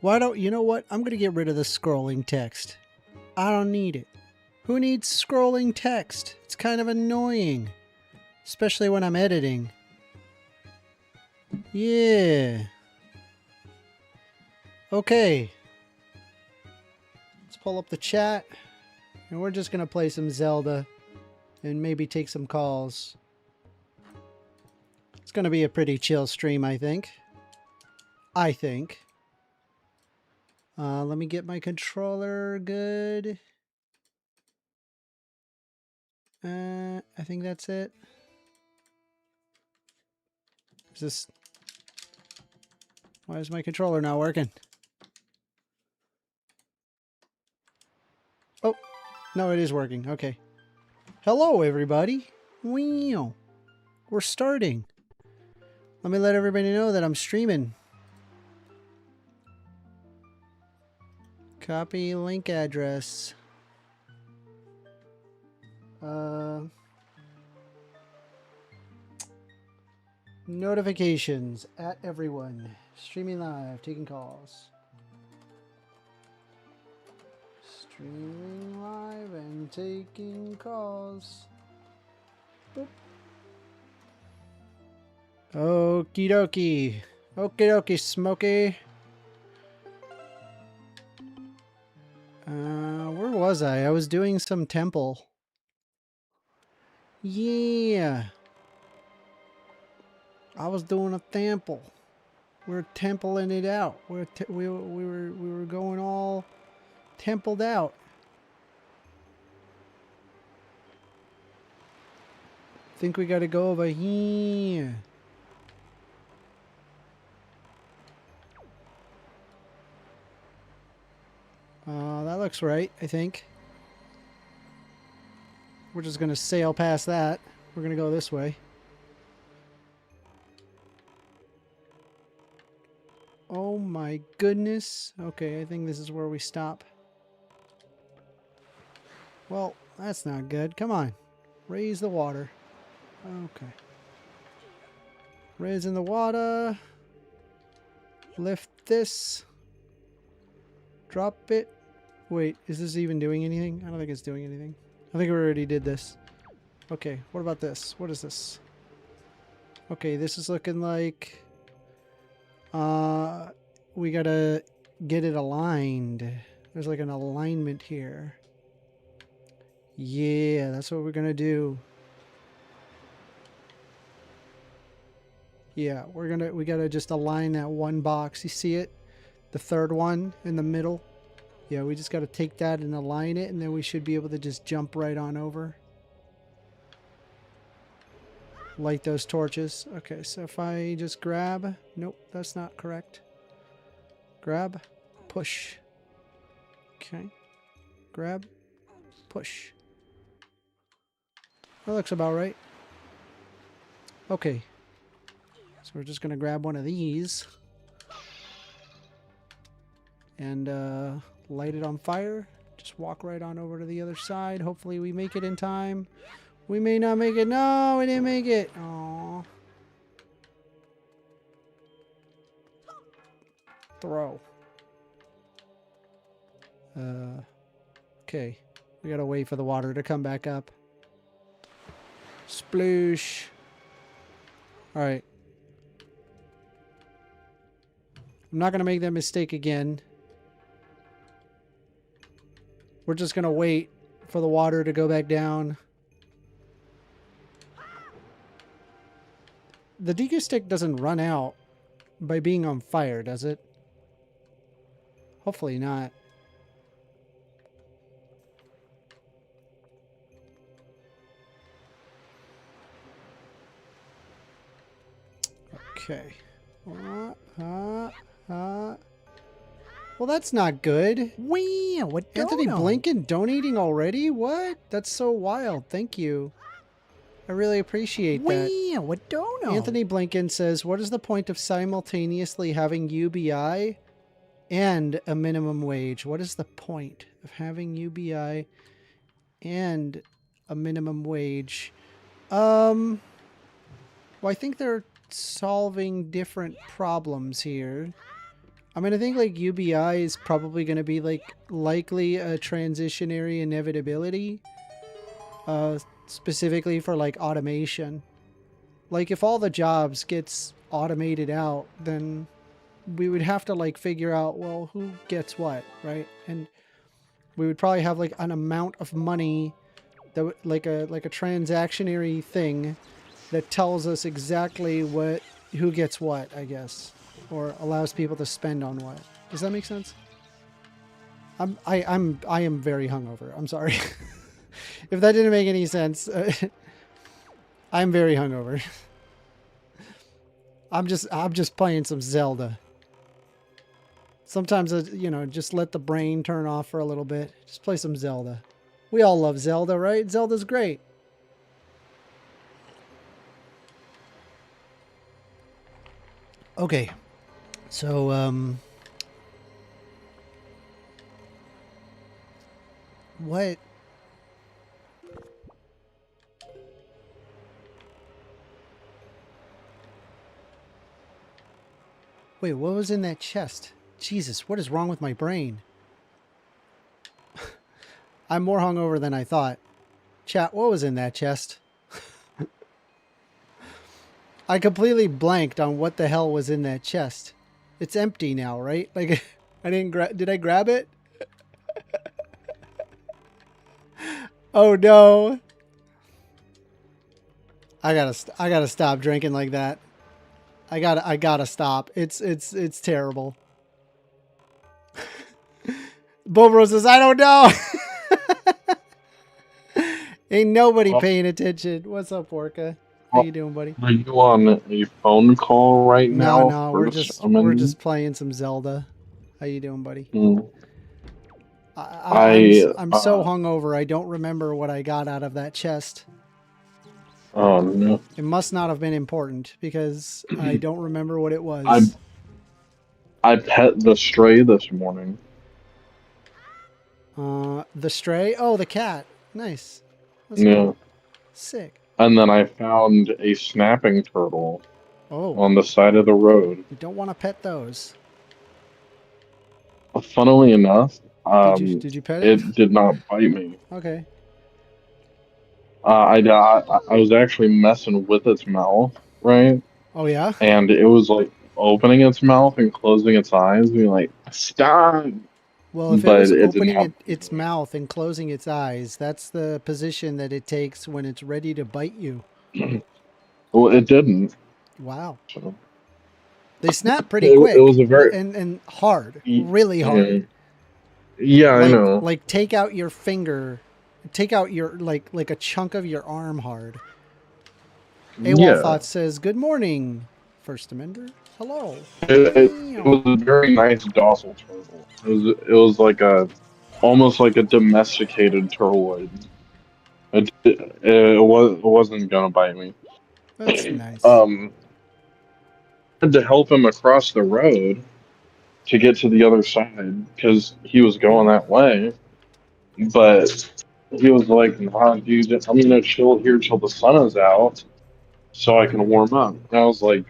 Why don't you know what? I'm going to get rid of the scrolling text. I don't need it. Who needs scrolling text? It's kind of annoying, especially when I'm editing. Yeah. Okay. Let's pull up the chat, and we're just going to play some Zelda and maybe take some calls. It's going to be a pretty chill stream, I think. Let me get my controller good. I think that's it. Is this... Why is my controller not working? Oh, no, it is working. Okay. Hello, everybody. Wow. We're starting. Let me let everybody know that I'm streaming. Copy link address. Notifications at everyone. Streaming live, taking calls. Streaming live and taking calls. Boop. Okie dokie. Okie dokie, Smokey. Where was I? I was doing some temple. Yeah. I was doing a temple. We're templing it out. We were going all templed out. Think we got to go over here. That looks right, I think. We're just going to sail past that. We're going to go this way. Oh my goodness. Okay, I think this is where we stop. Well, that's not good. Come on. Raise the water. Okay. Raising the water. Lift this. Drop it. Wait, is this even doing anything? I don't think it's doing anything. I think we already did this. Okay, what about this? What is this? Okay, this is looking like... we gotta get it aligned. There's like an alignment here. Yeah, that's what we're gonna do. Yeah, we gotta just align that one box. You see it? The third one in the middle. Yeah, we just gotta take that and align it, and then we should be able to just jump right on over. Light those torches. Okay, so if I just grab... Nope, that's not correct. Grab, push. Okay. Grab, push. That looks about right. Okay. So we're just going to grab one of these. And light it on fire. Just walk right on over to the other side. Hopefully we make it in time. We may not make it. No, we didn't make it. Aww. Throw. Okay. We gotta wait for the water to come back up. Sploosh. Alright. I'm not gonna make that mistake again. We're just gonna wait for the water to go back down. The deco stick doesn't run out by being on fire, does it? Hopefully not. Okay. Well, that's not good. Wow, what Anthony Blinken donating already? What? That's so wild. Thank you. I really appreciate that. Wow, what dono? Anthony Blinken says, what is the point of simultaneously having UBI and a minimum wage? What is the point of having UBI and a minimum wage? Well, I think they're solving different problems here. I mean, I think like UBI is probably going to be like likely a transitionary inevitability, specifically for like automation. Like if all the jobs gets automated out, then we would have to like figure out, well, who gets what, right? And we would probably have like an amount of money that like a transactionary thing that tells us exactly who gets what, I guess, or allows people to spend on what. Does that make sense? I am very hungover. I'm sorry. If that didn't make any sense, I'm very hungover. I'm just playing some Zelda. Sometimes, you know, just let the brain turn off for a little bit. Just play some Zelda. We all love Zelda, right? Zelda's great. Okay. So, what? Wait, what was in that chest? Jesus, what is wrong with my brain? I'm more hungover than I thought. Chat, what was in that chest? I completely blanked on what the hell was in that chest. It's empty now, right? Like, I didn't did I grab it? Oh no. I gotta stop drinking like that. I gotta stop. It's terrible. Bobro says, I don't know. Ain't nobody paying attention. What's up, Orca? How you doing, buddy? Are you on a phone call right now? No, we're just playing some Zelda. How you doing, buddy? I'm so hungover. I don't remember what I got out of that chest. Oh no! It must not have been important because I don't remember what it was. I pet the stray this morning. The stray? Oh, the cat. Nice. That's Yeah. cool. Sick. And then I found a snapping turtle. Oh. On the side of the road. You don't want to pet those. Funnily enough, did you pet it? It did not bite me. Okay. I was actually messing with its mouth, right? Oh yeah. And it was like opening its mouth and closing its eyes, being like, "Stop!" Well, if it was opening its mouth and closing its eyes, that's the position that it takes when it's ready to bite you. Well, it didn't. Wow. So, they snap pretty quick. It was a very and hard, really hard. Yeah, I know. Like take out your finger, take out your like a chunk of your arm hard. Awolthoughts says, "Good morning, 1stAmender. Hello." It was a very nice docile turtle. It was like almost like a domesticated turtleoid. It wasn't gonna bite me. That's nice. I had to help him across the road to get to the other side because he was going that way. But he was like, "Nah, dude, I'm gonna chill here till the sun is out so I can warm up." And I was like,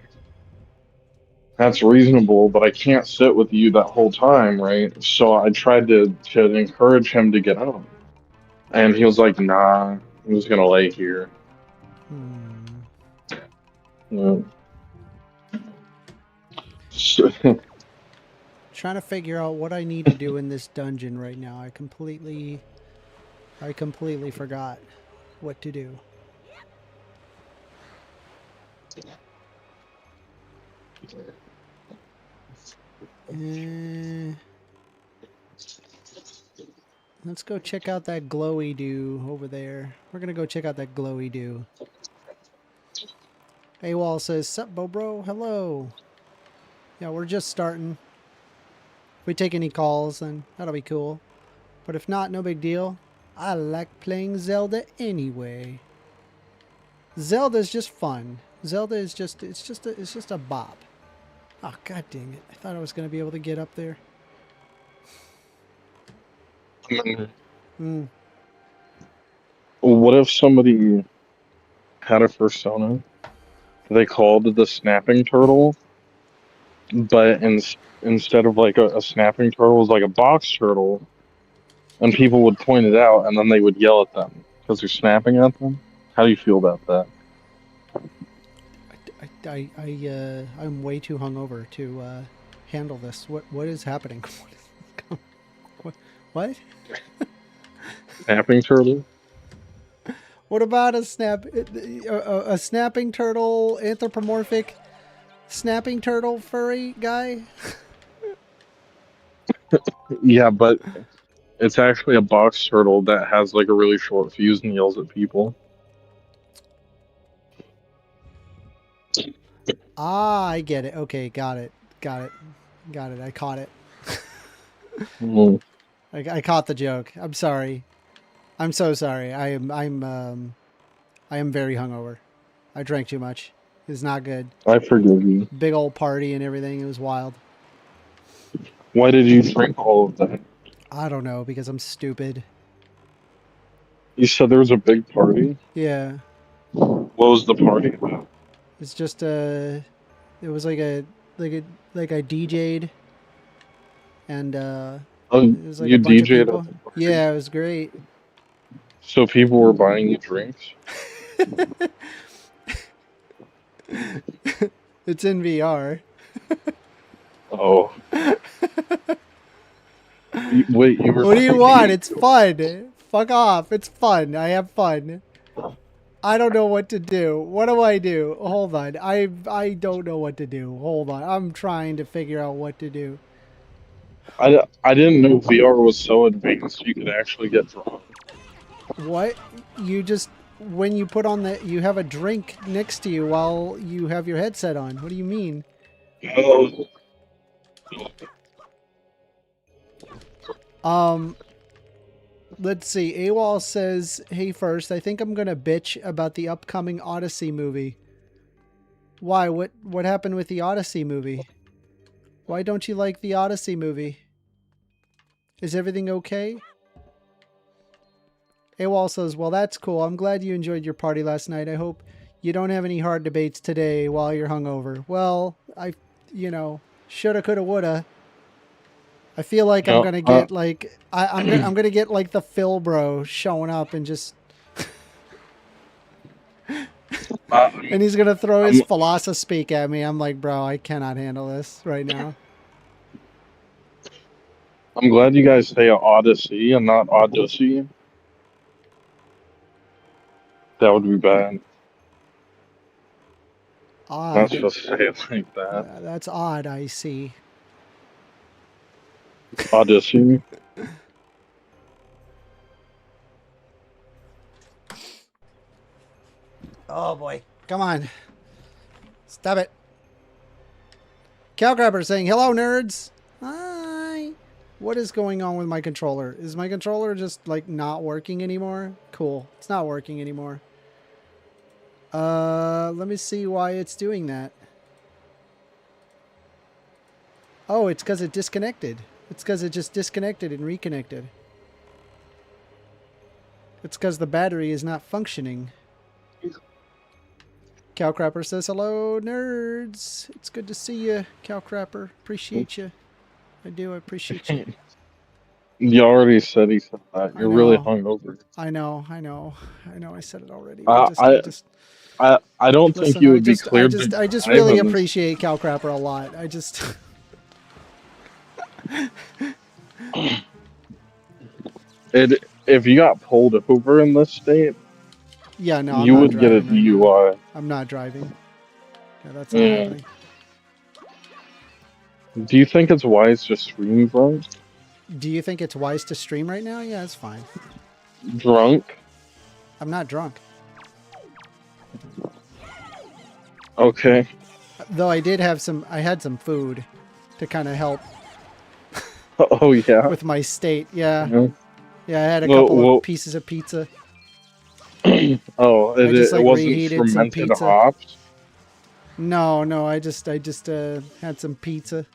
"That's reasonable, but I can't sit with you that whole time, right?" So I tried to encourage him to get up. And he was like, "Nah, I'm just gonna lay here." Yeah. Trying to figure out what I need to do in this dungeon right now. I completely forgot what to do. Let's go check out that glowy do over there. We're gonna go check out that glowy do. AWOL says, "Sup, Bobro? Hello." Yeah, we're just starting. If we take any calls, then that'll be cool. But if not, no big deal. I like playing Zelda anyway. Zelda's just fun. Zelda is just it's just a bop. Oh, god dang it. I thought I was going to be able to get up there. What if somebody had a persona they called the snapping turtle, but instead of like a snapping turtle, it was like a box turtle, and people would point it out, and then they would yell at them because they're snapping at them. How do you feel about that? I'm way too hungover to handle this. What is happening? What? Snapping turtle? What about a snapping turtle, anthropomorphic snapping turtle furry guy? Yeah, but it's actually a box turtle that has like a really short fuse and yells at people. Ah, I get it. Okay, got it. I caught it. Mm. I caught the joke. I'm sorry. I'm so sorry. I am very hungover. I drank too much. It's not good. I forgive you. Big old party and everything. It was wild. Why did you drink all of that? I don't know, because I'm stupid. You said there was a big party? Yeah. What was the party about? It's just it was like I DJ'd and Oh, it was like you a bunch of DJ'd people. at the party? Yeah, it was great. So people were buying you drinks? It's in VR. Oh. Wait, you were What do you buying want? me? It's fun. Fuck off. It's fun. I have fun. I don't know what to do. What do I do? Hold on. I don't know what to do. Hold on. I'm trying to figure out what to do. I didn't know VR was so advanced you could actually get drunk. What? You just, when you put on the, you have a drink next to you while you have your headset on. What do you mean? Oh. Let's see. AWOL says, hey, first, I think I'm going to bitch about the upcoming Odyssey movie. Why? What happened with the Odyssey movie? Why don't you like the Odyssey movie? Is everything okay? AWOL says, well, that's cool. I'm glad you enjoyed your party last night. I hope you don't have any hard debates today while you're hungover. Well, shoulda, coulda, woulda. I feel like I'm gonna get like I'm gonna get like the Phil bro showing up and just and he's gonna throw his philosophy speak at me. I'm like, bro, I cannot handle this right now. I'm glad you guys say Odyssey and not Odyssey. That would be bad. Odd. Not supposed to say it like that. That's odd. I see. Odyssey. Oh boy. Come on. Stop it. Cow Grabber saying, hello, nerds. Hi. What is going on with my controller? Is my controller just like not working anymore? Cool. It's not working anymore. Let me see why it's doing that. Oh, it's because it disconnected. It's because it just disconnected and reconnected. It's because the battery is not functioning. Cowcrapper says, hello, nerds. It's good to see you, Cowcrapper. Appreciate you. I do. I appreciate you. You already said he said that. You're really hungover. I know. I said it already. I don't listen, think you would be clear. I just really appreciate Cowcrapper a lot. If you got pulled over in this state, yeah, no, you would get a DUI. I'm not driving. Yeah, that's not happening. Do you think it's wise to stream drunk? Do you think it's wise to stream right now? Yeah, it's fine. Drunk? I'm not drunk. Okay. Though I had some food to kind of help. Oh, yeah? With my state, yeah. Mm-hmm. Yeah, I had a couple of pieces of pizza. Oh, it wasn't fermented hops? No, I just had some pizza.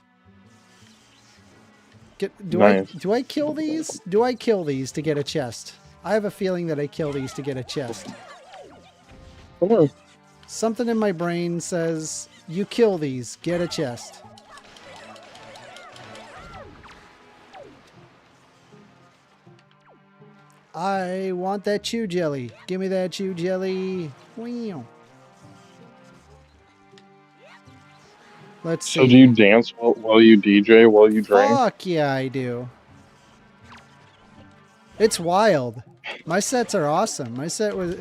Do I kill these? Do I kill these to get a chest? I have a feeling that I kill these to get a chest. Come on. Something in my brain says, you kill these, get a chest. I want that chew jelly. Give me that chew jelly. Wow. Let's So do see. you dance while you DJ, while you drink? Fuck yeah, I do. It's wild. My sets are awesome. My set was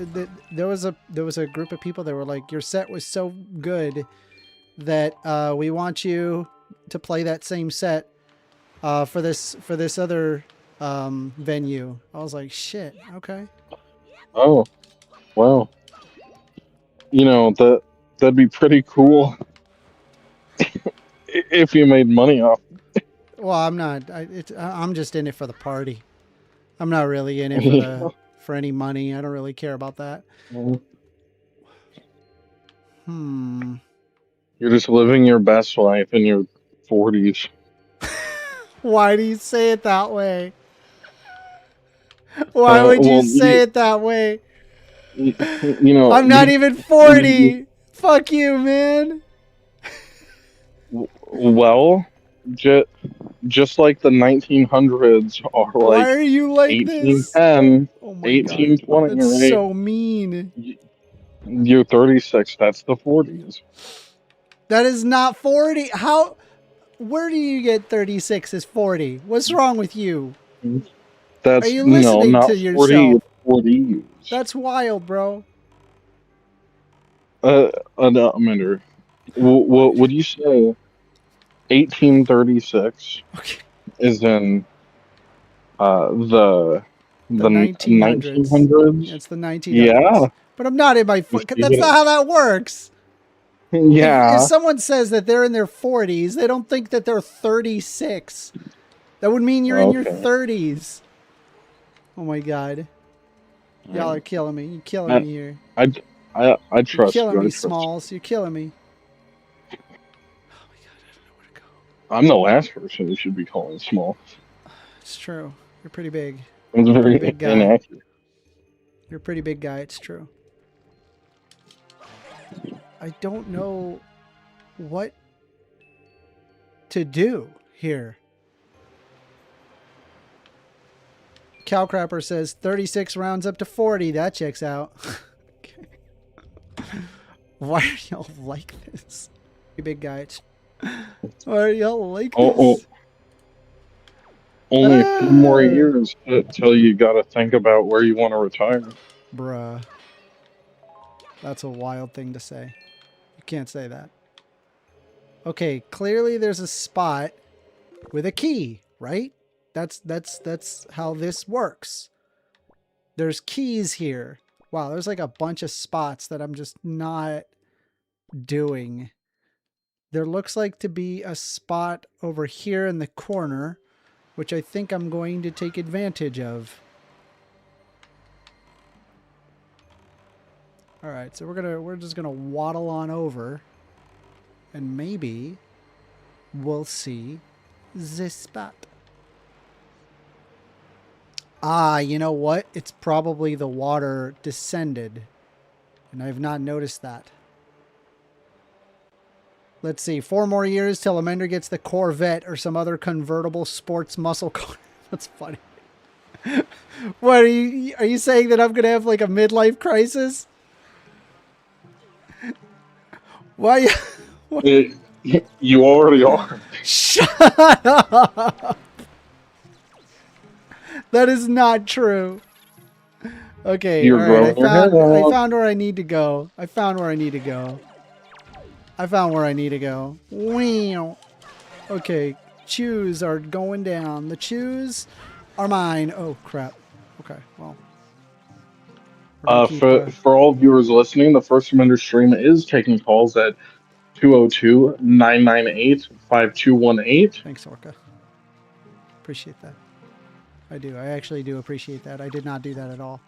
there was a group of people that were like, your set was so good that we want you to play that same set for this other venue. I was like, shit, okay. Oh, wow. You know, that'd be pretty cool if you made money off. Well, I'm not. I'm just in it for the party. I'm not really in it Yeah. for any money. I don't really care about that. Hmm. You're just living your best life in your 40s. Why do you say it that way? Why would you Well, say it that way? you know, I'm not even 40. Fuck you, man. well, just like the 1900s are Why like are you like this? 1810, Oh my 1820, god. That's right? so mean. You're 36. That's the 40s. That is not 40. How? Where do you get 36 is 40? What's wrong with you? Are That's you no, listening not to 40. yourself? 40s. That's wild, bro. Untitled. What would you say? 1836 Okay. is in the The 1900s. 1900s. It's the 1900s. Yeah, But I'm not in my... you see That's not it? how that works. If Yeah. someone says that they're in their 40s, they don't think that they're 36. That would mean you're in your Okay. 30s. Oh my god. Y'all are killing me. You're killing I me here. I I You're trust killing you. I me, trust you. Smalls. You're killing me. Oh my god, I don't know where to go. I'm the last person you should be calling small. It's true. You're pretty big. It's You're a pretty very big guy. inaccurate. You're a pretty big guy. It's true. I don't know what to do here. Cowcrapper says 36 rounds up to 40. That checks out. Why are y'all like this? You big guy. Why are y'all like this? Only a few more years till you got to think about where you want to retire. Bruh. That's a wild thing to say. You can't say that. Okay, clearly there's a spot with a key, right? That's how this works. There's keys here. Wow, there's like a bunch of spots that I'm just not doing. There looks like to be a spot over here in the corner, which I think I'm going to take advantage of. All right, so we're just gonna waddle on over, and maybe we'll see this spot. Ah, you know what? It's probably the water descended, and I've not noticed that. Let's see, 4 more years till Amender gets the Corvette or some other convertible sports muscle car. That's funny. What are you saying that I'm gonna have like a midlife crisis? Why? You already are. Shut up! That is not true. Okay, You're all right. growing your hair I out. found where I need to go. I found where I need to go. I found where I need to go. Wow. Okay, chews are going down. The chews are mine. Oh crap. Okay, well. We're gonna keep, For all viewers listening, the 1stAmender stream is taking calls at 202-998-5218. Thanks, Orca. Appreciate that. I do. I actually do appreciate that. I did not do that at all.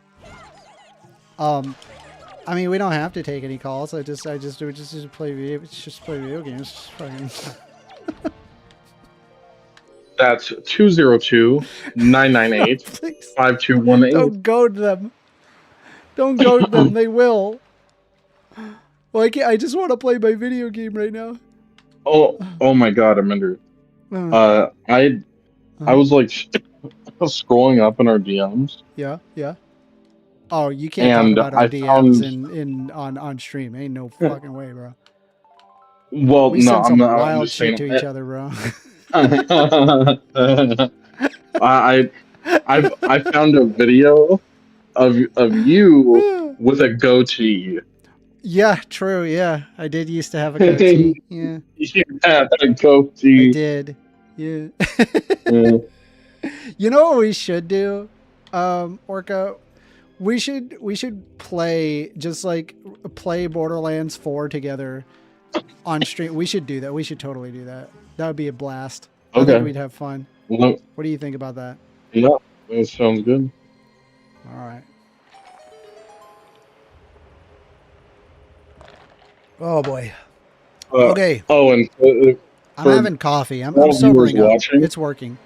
I mean, we don't have to take any calls. I just play video. Just play video games. Just fucking. That's 202-998-5218. Don't goad them. Don't goad them. They will. Well, I just want to play my video game right now. Oh my God, Amender. I was like scrolling up in our DMs, Yeah, yeah. Oh, you can't talk and about our I DMs found. on stream. Ain't no fucking way, bro. Well, We no, send I'm some not. I'm wild just shit saying. to each other, bro. I I found a video of you with a goatee. Yeah, true. Yeah, I did used to have a goatee. Yeah, You had a I goatee. did. Yeah. Yeah. You know what we should do, Orca? We should play just like play Borderlands 4 together on stream. We should do that. We should totally do that. That would be a blast. I think Okay. we'd have fun. Well, What do you think about that? yeah, that sounds good. All right. Oh boy. Uh, Okay. oh, and I'm for having coffee. I'm all viewers sobering up. watching, It's working.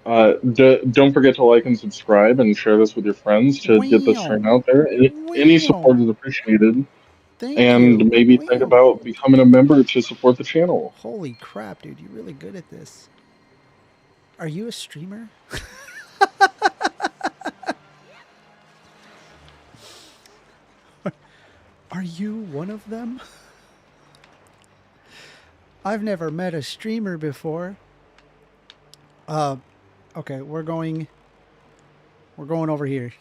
don't forget to like and subscribe and share this with your friends to get this Wow. stream out there. Any Wow. support is appreciated, Thank and you. maybe think Wow. about becoming a member to support the channel. Holy crap, dude. You're really good at this. Are you a streamer? Are you one of them? I've never met a streamer before. Okay, we're going over here.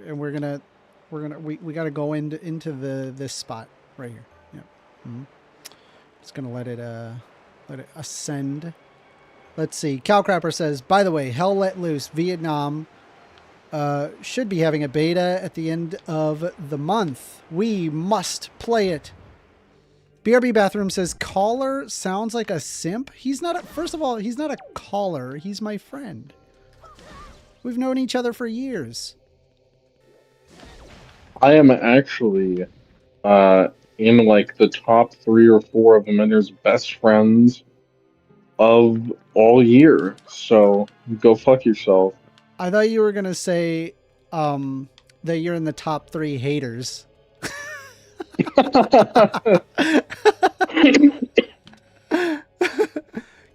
And we gotta go into this spot right here. Yep. Just gonna let it ascend. Let's see. Cowcrapper says, by the way, Hell Let Loose, Vietnam should be having a beta at the end of the month. We must play it. BRB Bathroom says, caller sounds like a simp. He's not first of all, he's not a caller. He's my friend. We've known each other for years. I am actually in like the top 3 or 4 of Amender's best friends of all year. So go fuck yourself. I thought you were gonna say that you're in the top 3 haters.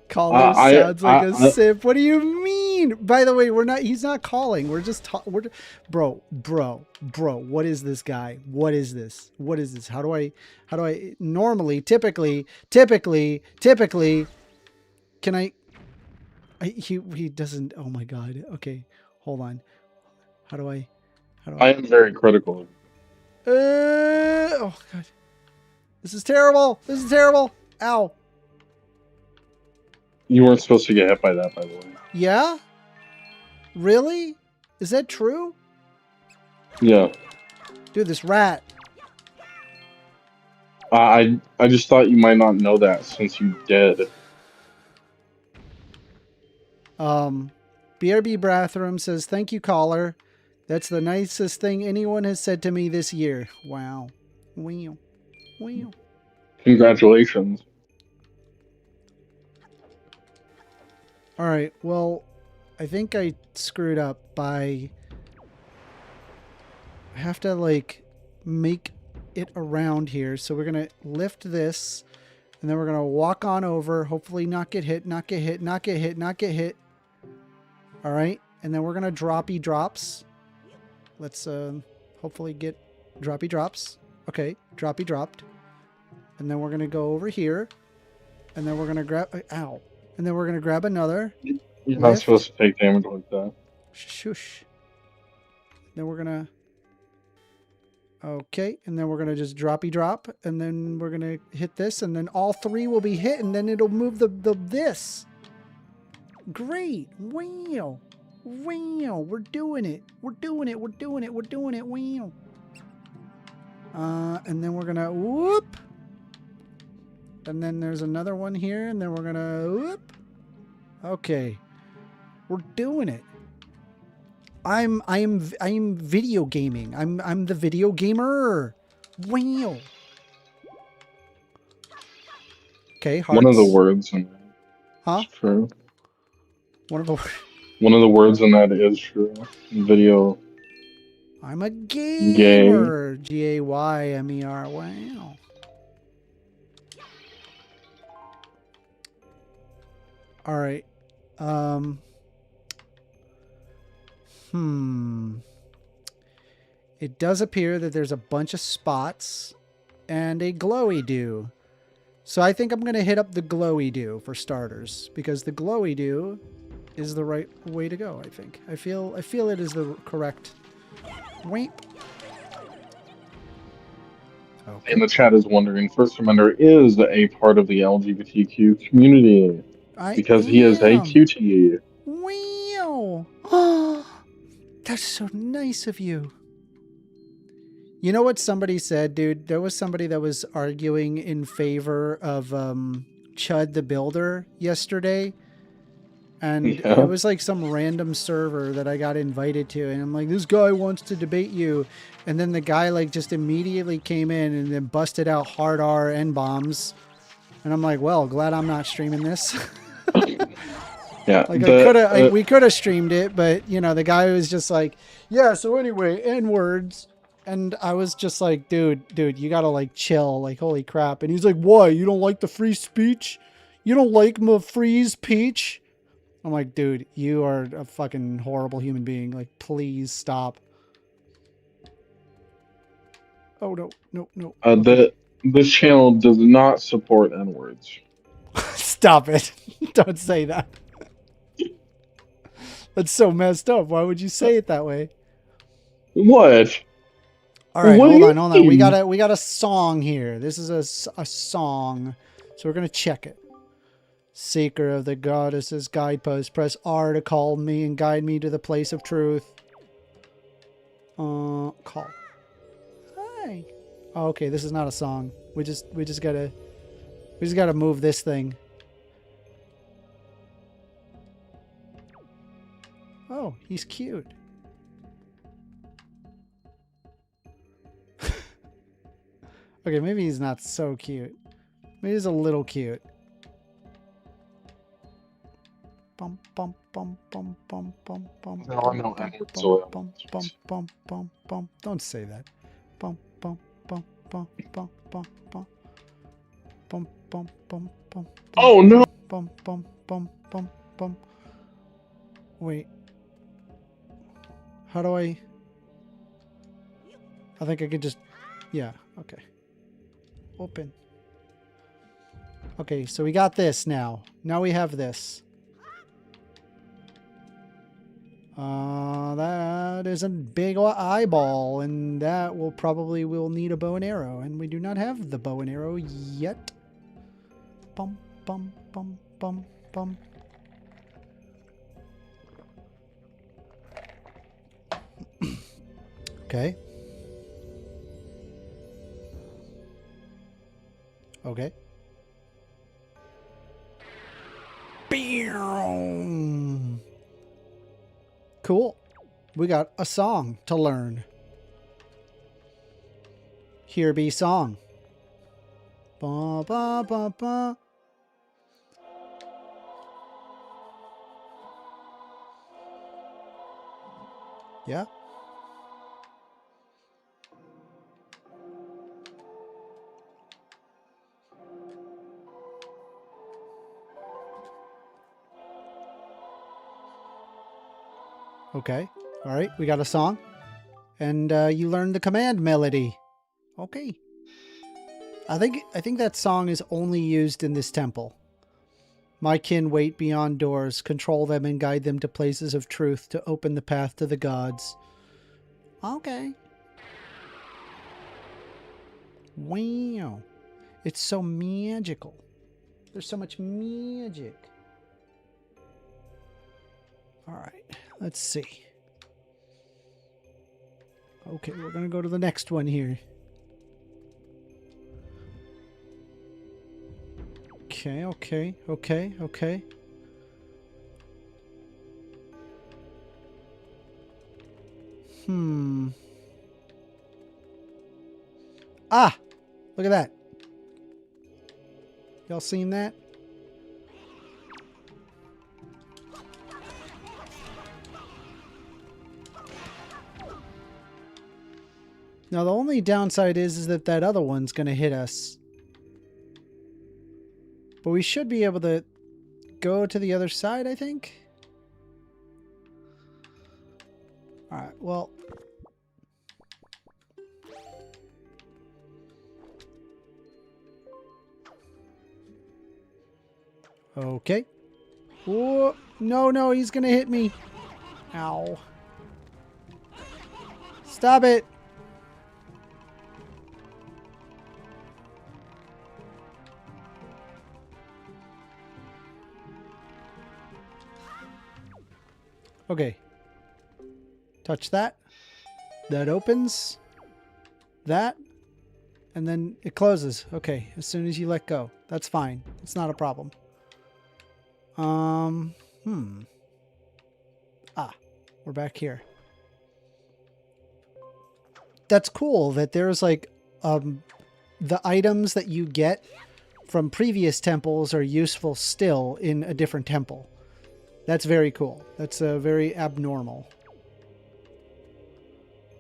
Caller sounds like a sip. What do you mean? By the way, he's not calling. We're just bro. What is this guy? What is this? How do I normally, typically, can he doesn't, oh my God. Okay. Hold on. How do I I am very critical. oh God. This is terrible. Ow. You weren't supposed to get hit by that, by the way. Yeah? Really? Is that true? Yeah. Dude, this rat. I just thought you might not know that since you did. BRB Bathroom says, thank you, caller. That's the nicest thing anyone has said to me this year. Wow. Wow. Congratulations. All right. Well, I think I screwed up by... I have to, like, make it around here. So we're going to lift this, and then we're going to walk on over. Hopefully not get hit. All right. And then we're going to droppy drops. Let's hopefully get droppy drops. Okay. Droppy dropped. And then we're going to go over here. And then we're going to grab... ow. And then we're going to grab another. You're not supposed to take damage like that. Shush. Then we're going to... Okay. And then we're going to just droppy drop. And then we're going to hit this. And then all 3 will be hit. And then it'll move this. Great. Wow. We're doing it. Wow. And then we're going to whoop. And then there's another one here, and then we're gonna whoop. Okay, we're doing it. I'm video gaming. I'm the video gamer. Wow. Okay, hearts. One of the words in that Huh? is true. One of the words in that is true. Video. I'm a gamer. G-A-Y-M-E-R. Wow. All right. It does appear that there's a bunch of spots and a glowy do. So I think I'm going to hit up the glowy do for starters, because the glowy do is the right way to go, I think. I feel it is the correct way. Okay. And the chat is wondering, 1stAmender is a part of the LGBTQ community because he is a cutie. Wow. Oh, that's so nice of you. You know what somebody said, dude? There was somebody that was arguing in favor of Chud the Builder yesterday. And Yeah. it was like some random server that I got invited to. And I'm like, this guy wants to debate you. And then the guy like just immediately came in and then busted out hard R N-bombs. And I'm like, well, glad I'm not streaming this. Yeah. Like we could have streamed it, but you know, the guy was just like, yeah, so anyway, N-words. And I was just like, dude, you gotta like chill, like holy crap. And he's like, why? You don't like the free speech? You don't like my free speech? I'm like, dude, you are a fucking horrible human being. Like, please stop. Oh no. Okay. This channel does not support N-words. Stop it. Don't say that. That's so messed up. Why would you say it that way? What? All right, What hold do on. you We mean? got a song here. This is a song. So we're going to check it. Seeker of the goddess's guidepost, press R to call me and guide me to the place of truth. Call. Hi. Oh, okay, this is not a song. We just gotta move this thing. Oh, he's cute. Okay, maybe he's not so cute. Maybe he's a little cute. Bum bum bum bum bum bum bum. There are no N-words allowed. Bum. Don't say that. Bum. Oh no! Bum. Wait. How do I think I could just... Yeah, okay. Open. Okay, so we got this now. Now we have this. That is a big eyeball, and that we'll need a bow and arrow, and we do not have the bow and arrow yet. Bum. Okay. Okay. Cool. We got a song to learn. Here be song. Ba ba ba ba. Yeah. Okay. All right. We got a song. And you learned the command melody. Okay. I think that song is only used in this temple. My kin wait beyond doors, control them and guide them to places of truth to open the path to the gods. Okay. Wow. It's so magical. There's so much magic. All right. Let's see. Okay, we're going to go to the next one here. Okay. Ah! Look at that. Y'all seen that? Now, the only downside is that that other one's going to hit us. But we should be able to go to the other side, I think. All right, well. Okay. Oh, no, no, he's gonna hit me. Ow. Stop it. Okay. Touch that. That opens. That. And then it closes. Okay, as soon as you let go. That's fine. It's not a problem. Ah, we're back here. That's cool that there's like the items that you get from previous temples are useful still in a different temple. That's very cool. That's very abnormal.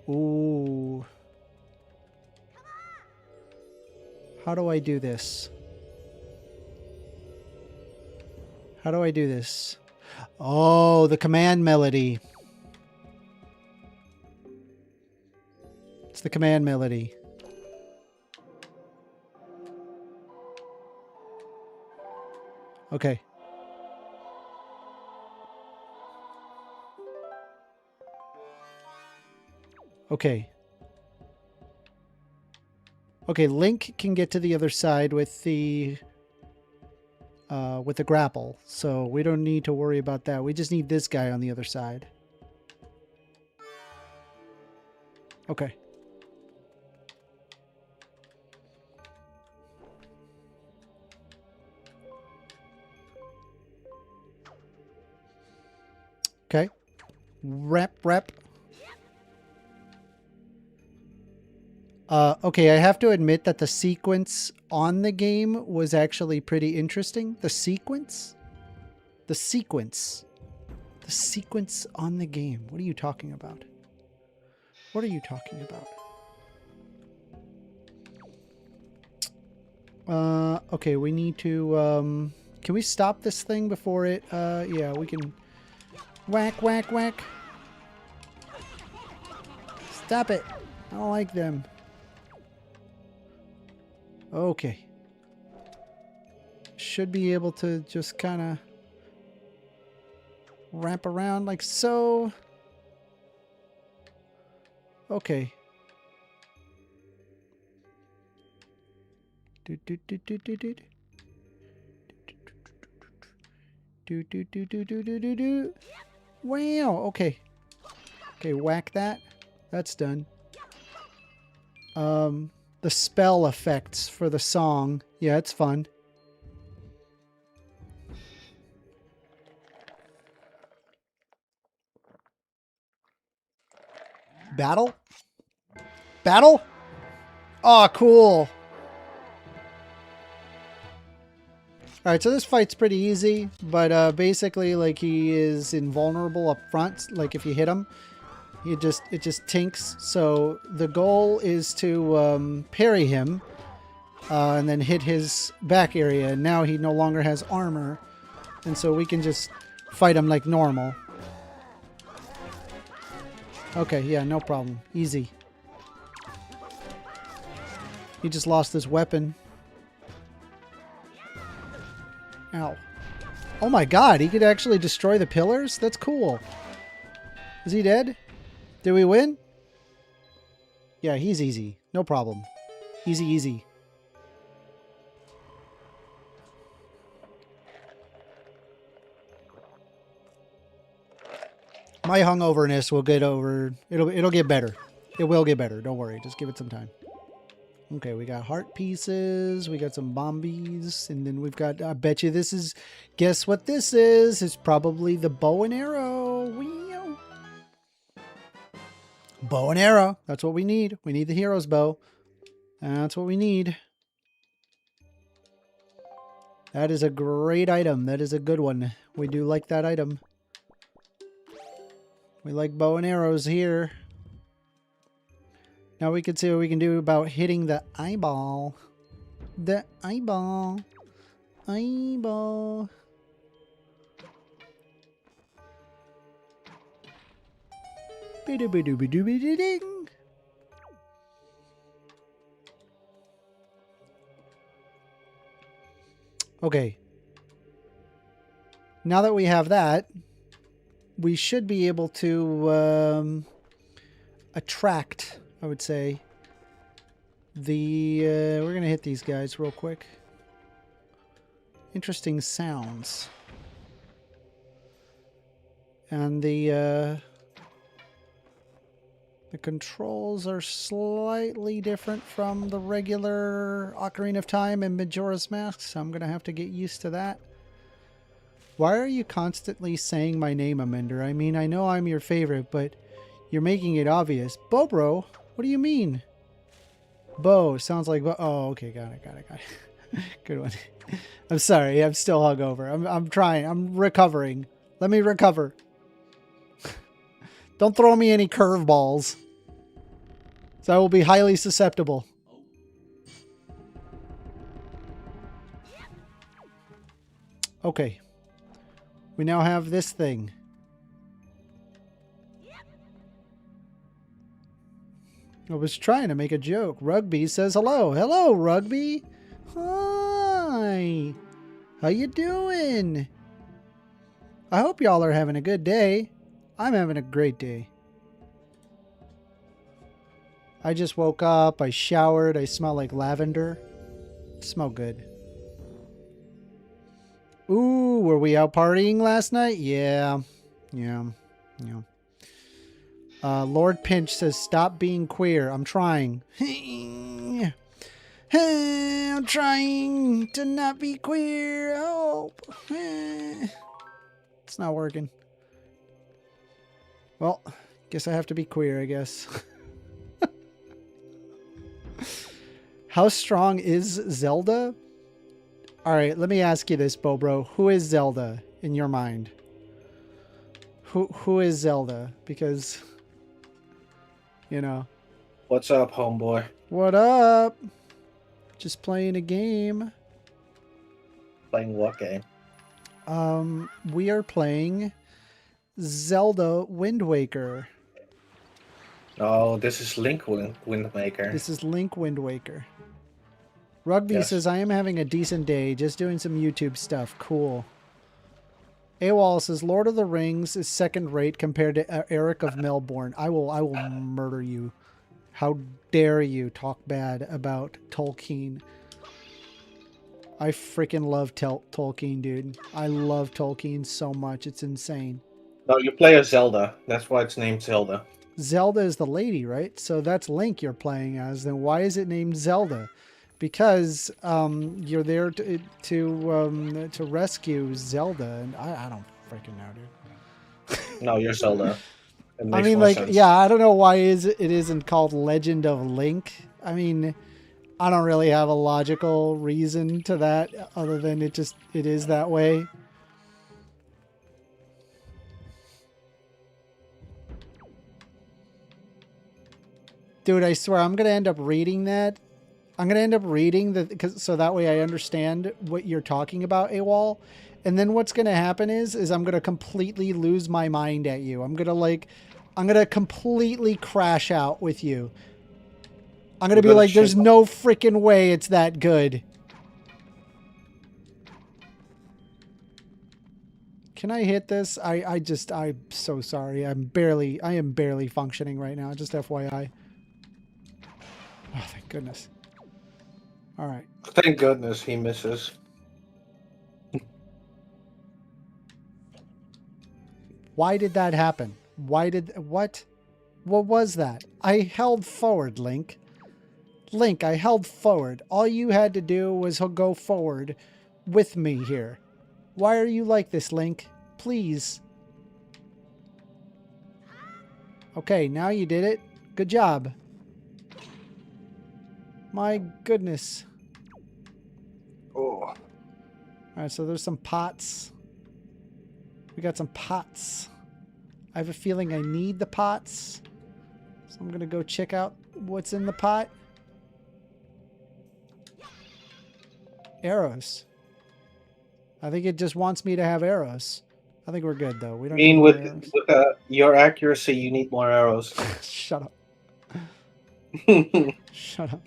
Ooh. How do I do this? How do I do this? Oh, the command melody. It's the command melody. Okay. Okay. Okay, Link can get to the other side with the grapple, so we don't need to worry about that. We just need this guy on the other side. Okay. Okay. Rep. Okay, I have to admit that the sequence on the game was actually pretty interesting. The sequence? The sequence. The sequence on the game. What are you talking about? What are you talking about? Okay, we need to, can we stop this thing before it, yeah, we can whack, whack, whack. Stop it. I don't like them. Okay. Should be able to just kind of wrap around like so. Okay. Wow. Okay. Okay, whack that. That's done. The spell effects for the song. Yeah, it's fun. Battle? Battle? Oh, cool. Alright, so this fight's pretty easy, but basically, like, he is invulnerable up front. Like, if you hit him, it just tinks. So the goal is to parry him and then hit his back area. And now he no longer has armor, and so we can just fight him like normal. Okay, yeah, no problem. Easy. He just lost his weapon. Ow. Oh my god, he could actually destroy the pillars? That's cool. Is he dead? Did we win? Yeah, he's easy. No problem. Easy, easy. My hungoverness will get over. It'll get better. It will get better. Don't worry. Just give it some time. Okay, we got heart pieces. We got some bombies. And then we've got, I bet you this is, guess what this is? It's probably the bow and arrow. Whee! Bow and arrow. That's what we need. We need the hero's bow. That's what we need. That is a great item. That is a good one. We do like that item. We like bow and arrows here. Now we can see what we can do about hitting the eyeball. The eyeball. Eyeball. Bidoo-bidoo-bidoo-bidoo-ding. Okay. Now that we have that, we should be able to attract, I would say, the... we're going to hit these guys real quick. Interesting sounds. And the controls are slightly different from the regular Ocarina of Time and Majora's Mask, so I'm going to have to get used to that. Why are you constantly saying my name, Amender? I mean, I know I'm your favorite, but you're making it obvious. Bobro? What do you mean? Bo. Sounds like Bo. Oh, okay. Got it. Good one. I'm sorry. I'm still hungover. I'm trying. I'm recovering. Let me recover. Don't throw me any curveballs. So I will be highly susceptible. Okay. We now have this thing. I was trying to make a joke. Rugby says hello. Hello, Rugby. Hi. How you doing? I hope y'all are having a good day. I'm having a great day. I just woke up. I showered. I smell like lavender. Smell good. Ooh, were we out partying last night? Yeah. Lord Pinch says, stop being queer. I'm trying. I'm trying to not be queer. Help. It's not working. Well, guess I have to be queer, I guess. How strong is ZELDA? Alright, let me ask you this, Bobro. Who is ZELDA in your mind? Who is ZELDA? Because, you know. What's up, homeboy? What up? Just playing a game. Playing what game? We are playing ZELDA Wind Waker. Oh, this is Link Wind Maker. This is Link Wind Waker. Rugby says, I am having a decent day, just doing some YouTube stuff. Cool. AWOL says, Lord of the Rings is second rate compared to Eric of Melbourne. I will murder you. How dare you talk bad about Tolkien. I freaking love Tolkien, dude. I love Tolkien so much. It's insane. No, you play as Zelda. That's why it's named Zelda. Zelda is the lady, right? So that's Link you're playing as. Then why is it named Zelda? Because you're there to rescue Zelda, and I don't freaking know, dude. No, you're Zelda. I mean, like, sense. Yeah, I don't know why it isn't called Legend of Link. I mean, I don't really have a logical reason to that other than it is that way. Dude, I swear I'm gonna end up reading that. I'm gonna end up reading so that way I understand what you're talking about, AWOL. And then what's gonna happen is I'm gonna completely lose my mind at you. I'm gonna completely crash out with you. I'm gonna be like, there's no freaking way it's that good. Can I hit this? I'm so sorry. I am barely functioning right now. Just FYI. Oh, thank goodness. All right. Thank goodness he misses. Why did that happen? What was that? I held forward, Link. Link, I held forward. All you had to do was go forward with me here. Why are you like this, Link? Please. Okay, now you did it. Good job. My goodness. Oh. All right, so there's some pots. We got some pots. I have a feeling I need the pots. So I'm going to go check out what's in the pot. Arrows. I think it just wants me to have arrows. I think we're good though. We I don't mean, need with more arrows. your accuracy, you need more arrows. Shut up. Shut up.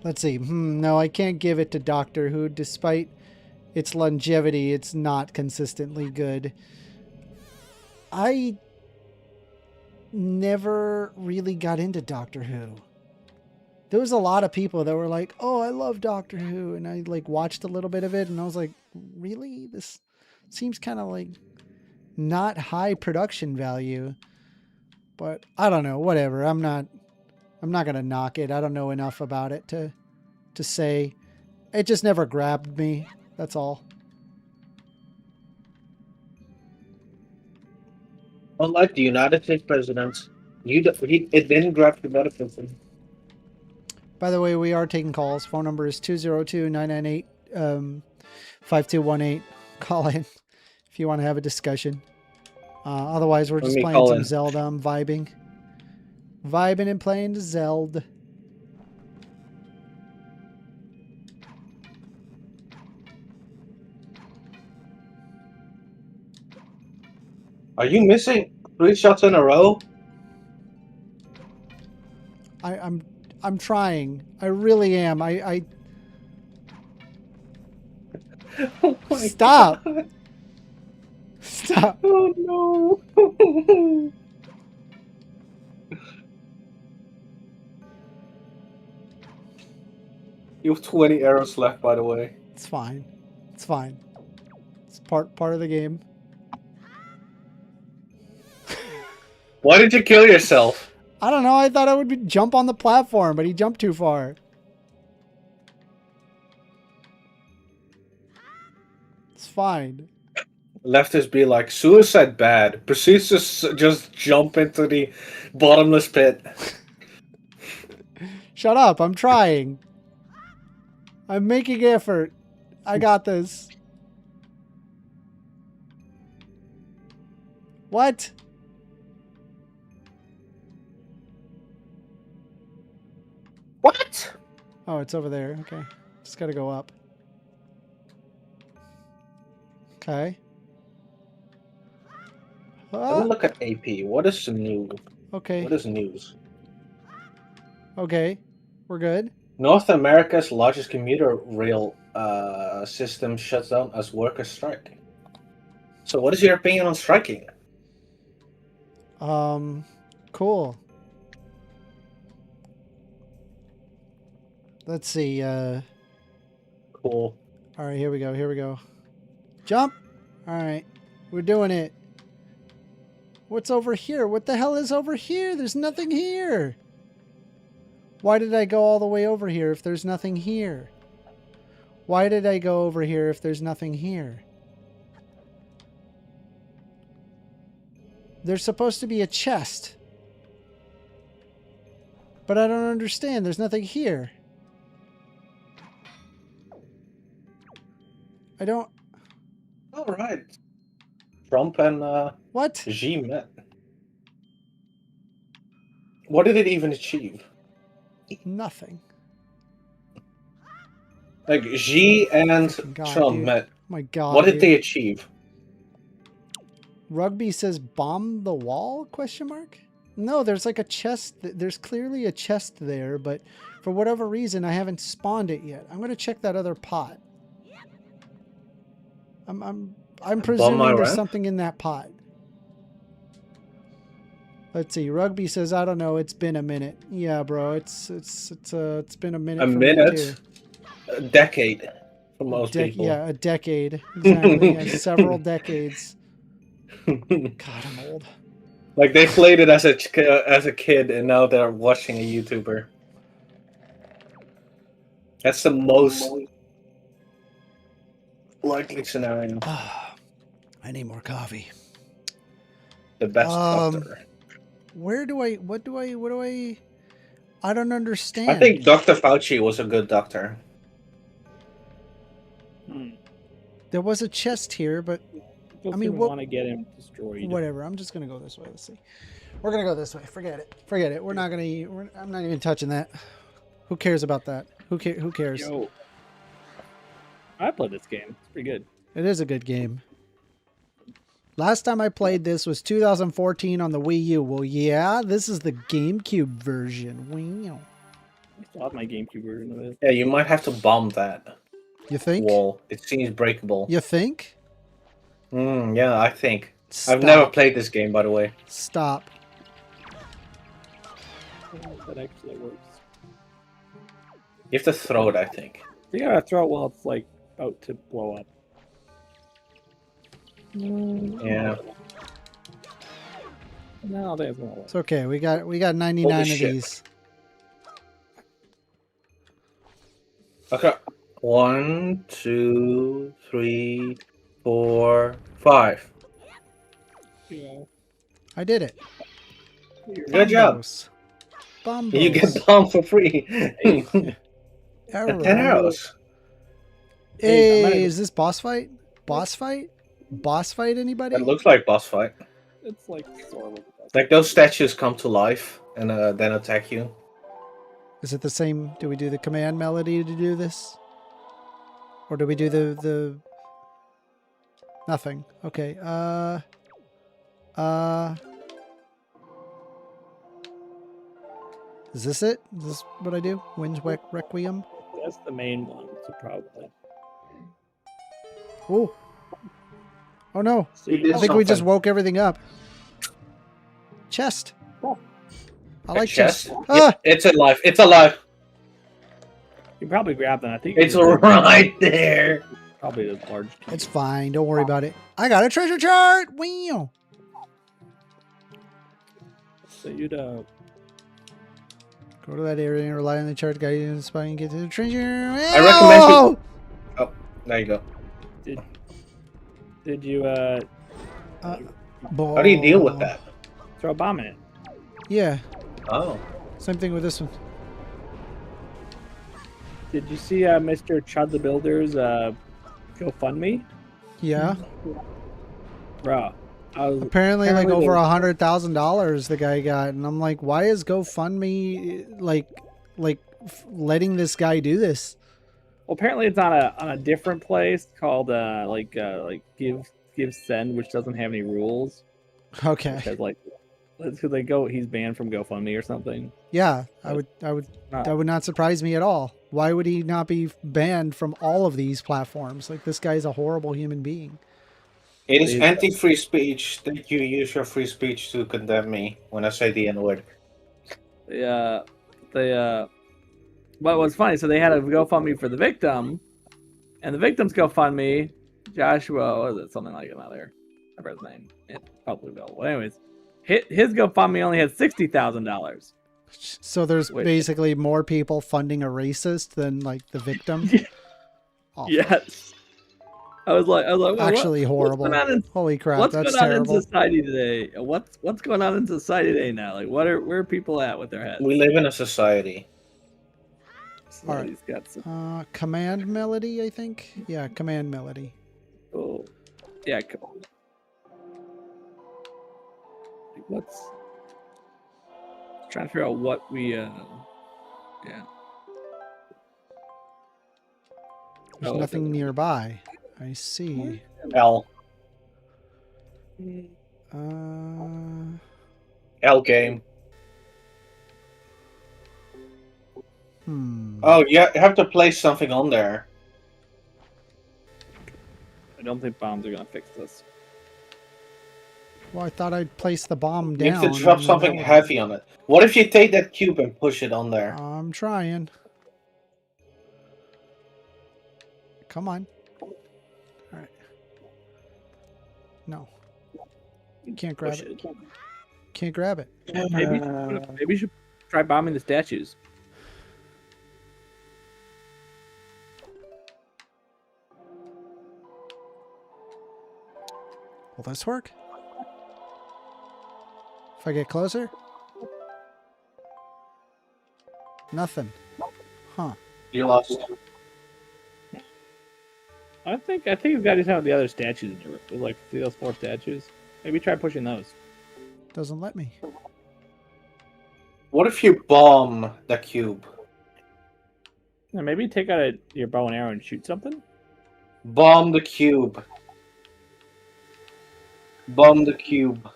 Let's see. No, I can't give it to Doctor Who. Despite its longevity, it's not consistently good. I never really got into Doctor Who. There was a lot of people that were like, "Oh, I love Doctor Who," and I like watched a little bit of it, and I was like, "Really? This seems kind of like not high production value." But I don't know. Whatever. I'm not gonna knock it. I don't know enough about it to say. It just never grabbed me. That's all. Unlike the United States president, it didn't grab the metaphysician. By the way, we are taking calls. Phone number is 202-998-5218. Call in if you want to have a discussion. Otherwise, we're just playing some Zelda. I'm vibing. Vibing and playing Zelda. Are you missing 3 shots in a row? I'm trying. I really am. I Oh my Stop. God. Stop. Oh no. You have 20 arrows left, by the way. It's fine. It's fine. It's part of the game. Why did you kill yourself? I don't know. I thought I would jump on the platform, but he jumped too far. It's fine. Leftists be like, suicide bad. Proceeds to just jump into the bottomless pit. Shut up. I'm trying. I'm making effort. I got this. What? What? Oh, it's over there. Okay. Just gotta go up. Okay. Let me look at AP. What is new? Okay. What is news? Okay. We're good. North America's largest commuter rail system shuts down as workers strike. So what is your opinion on striking? Cool. Let's see. Cool. All right, here we go. Here we go. Jump. All right. We're doing it. What's over here? What the hell is over here? There's nothing here. Why did I go all the way over here if there's nothing here? Why did I go over here if there's nothing here? There's supposed to be a chest. But I don't understand. There's nothing here. I don't... All right. Trump and What? Xi met. What did it even achieve? Nothing. Like Xi and God, Trump dude. met. Oh my God. What did dude. they achieve? Rugby says bomb the wall? Question mark? No, there's like a chest. There's clearly a chest there, but for whatever reason, I haven't spawned it yet. I'm gonna check that other pot. I'm presuming there's something in that pot. Let's see. Rugby says, I don't know. It's been a minute. Yeah, bro. It's been a minute. A minute? A decade for most people. Yeah, a decade. Exactly. Yeah, several decades. God, I'm old. Like they played it as a kid, and now they're watching a YouTuber. That's the most likely scenario. I need more coffee. The best doctor. What do I don't understand. I think Dr. Fauci was a good doctor. There was a chest here, but I mean, want to get him destroyed. Whatever. I'm just gonna go this way. Let's see. We're gonna go this way. Forget it. Forget it. I'm not even touching that. Who cares about that? Who cares? Yo. I played this game. It's pretty good. It is a good game. Last time I played this was 2014 on the Wii U. Well, yeah, this is the GameCube version. Wow. I still have my GameCube version of it. Yeah, you might have to bomb that You think? wall. It seems breakable. You think? Yeah, I think. Stop. I've never played this game, by the way. Stop. That actually works. You have to throw it, I think. You gotta throw it while it's like about to blow up. Yeah. No, I think it's gonna work. It's okay. We got 99 Holy of shit. these. Okay. 1, 2, 3, 4, 5. Yeah. I did it. Good job. Bombos. You get bombed for free. Arrow. 10 arrows. Hey, is this boss fight? Boss fight? Boss fight, anybody? It looks like boss fight. It's like sort of. Like those statues come to life and then attack you. Is it the same? Do we do the command melody to do this? Or do we do the... Nothing. Okay. Is this it? Is this what I do? Wind's Requiem? That's the main one, so probably. Oh. Oh no. You did I think we just something. woke everything up. Chest. Oh. I like chest. chest. Ah! It's alive. It's alive. You can probably grab that. I think It's right there. probably a large. It's fine. Don't worry about it. I got a treasure chart. Wow. So you'd Go to that area and rely on the chart guide and spy and get to the treasure. I recommend you. Oh, there you go. did you How do you deal with that? throw a bomb in it? Yeah. Oh. Same thing with this one. Did you see Mr. Chud the Builder's GoFundMe? Yeah. Bro, Apparently, like Apparently over they- $100,000 the guy got, and I'm like, why is GoFundMe letting this guy do this? well, apparently it's on a different place called Give Send, which doesn't have any rules. Okay. Because he's banned from GoFundMe or something. Yeah, that would not surprise me at all. Why would he not be banned from all of these platforms? Like, this guy's a horrible human being. It is anti-free speech that you use your free speech to condemn me when I say the N-word. But what's funny, so they had a GoFundMe for the victim, and the victim's GoFundMe, Joshua, what was it, something like another, I forgot his name. It's probably available. Anyways, his GoFundMe only had $60,000. So there's Wait. basically more people funding a racist than like the victim. Awful. Yes. I was like, well, Actually horrible. What's going on in, Holy crap, what's that's going on terrible. in society today? What's going on in society today now? Like, where are people at with their heads? We live in a society. Somebody's got some. Command melody, I think. Yeah, command melody. Oh, yeah. Come on. What's trying to figure out what we yeah. There's Oh, nothing okay. nearby. I see. L. Uh, L game. Oh, yeah, you have to place something on there. I don't think bombs are gonna fix this. Well, I thought I'd place the bomb You down. have to drop and something that would- heavy on it. What if you take that cube and push it on there? I'm trying. Come on. Alright. No. You can't grab Push it. it. Can't grab it. Maybe you should try bombing the statues. Will this work? If I get closer? Nothing. Huh. You lost. I think we've got to have the other statues in here. There's like, see those 4 statues? Maybe try pushing those. Doesn't let me. What if you bomb the cube? Yeah, maybe take out your bow and arrow and shoot something. Bomb the cube. Bomb the cube.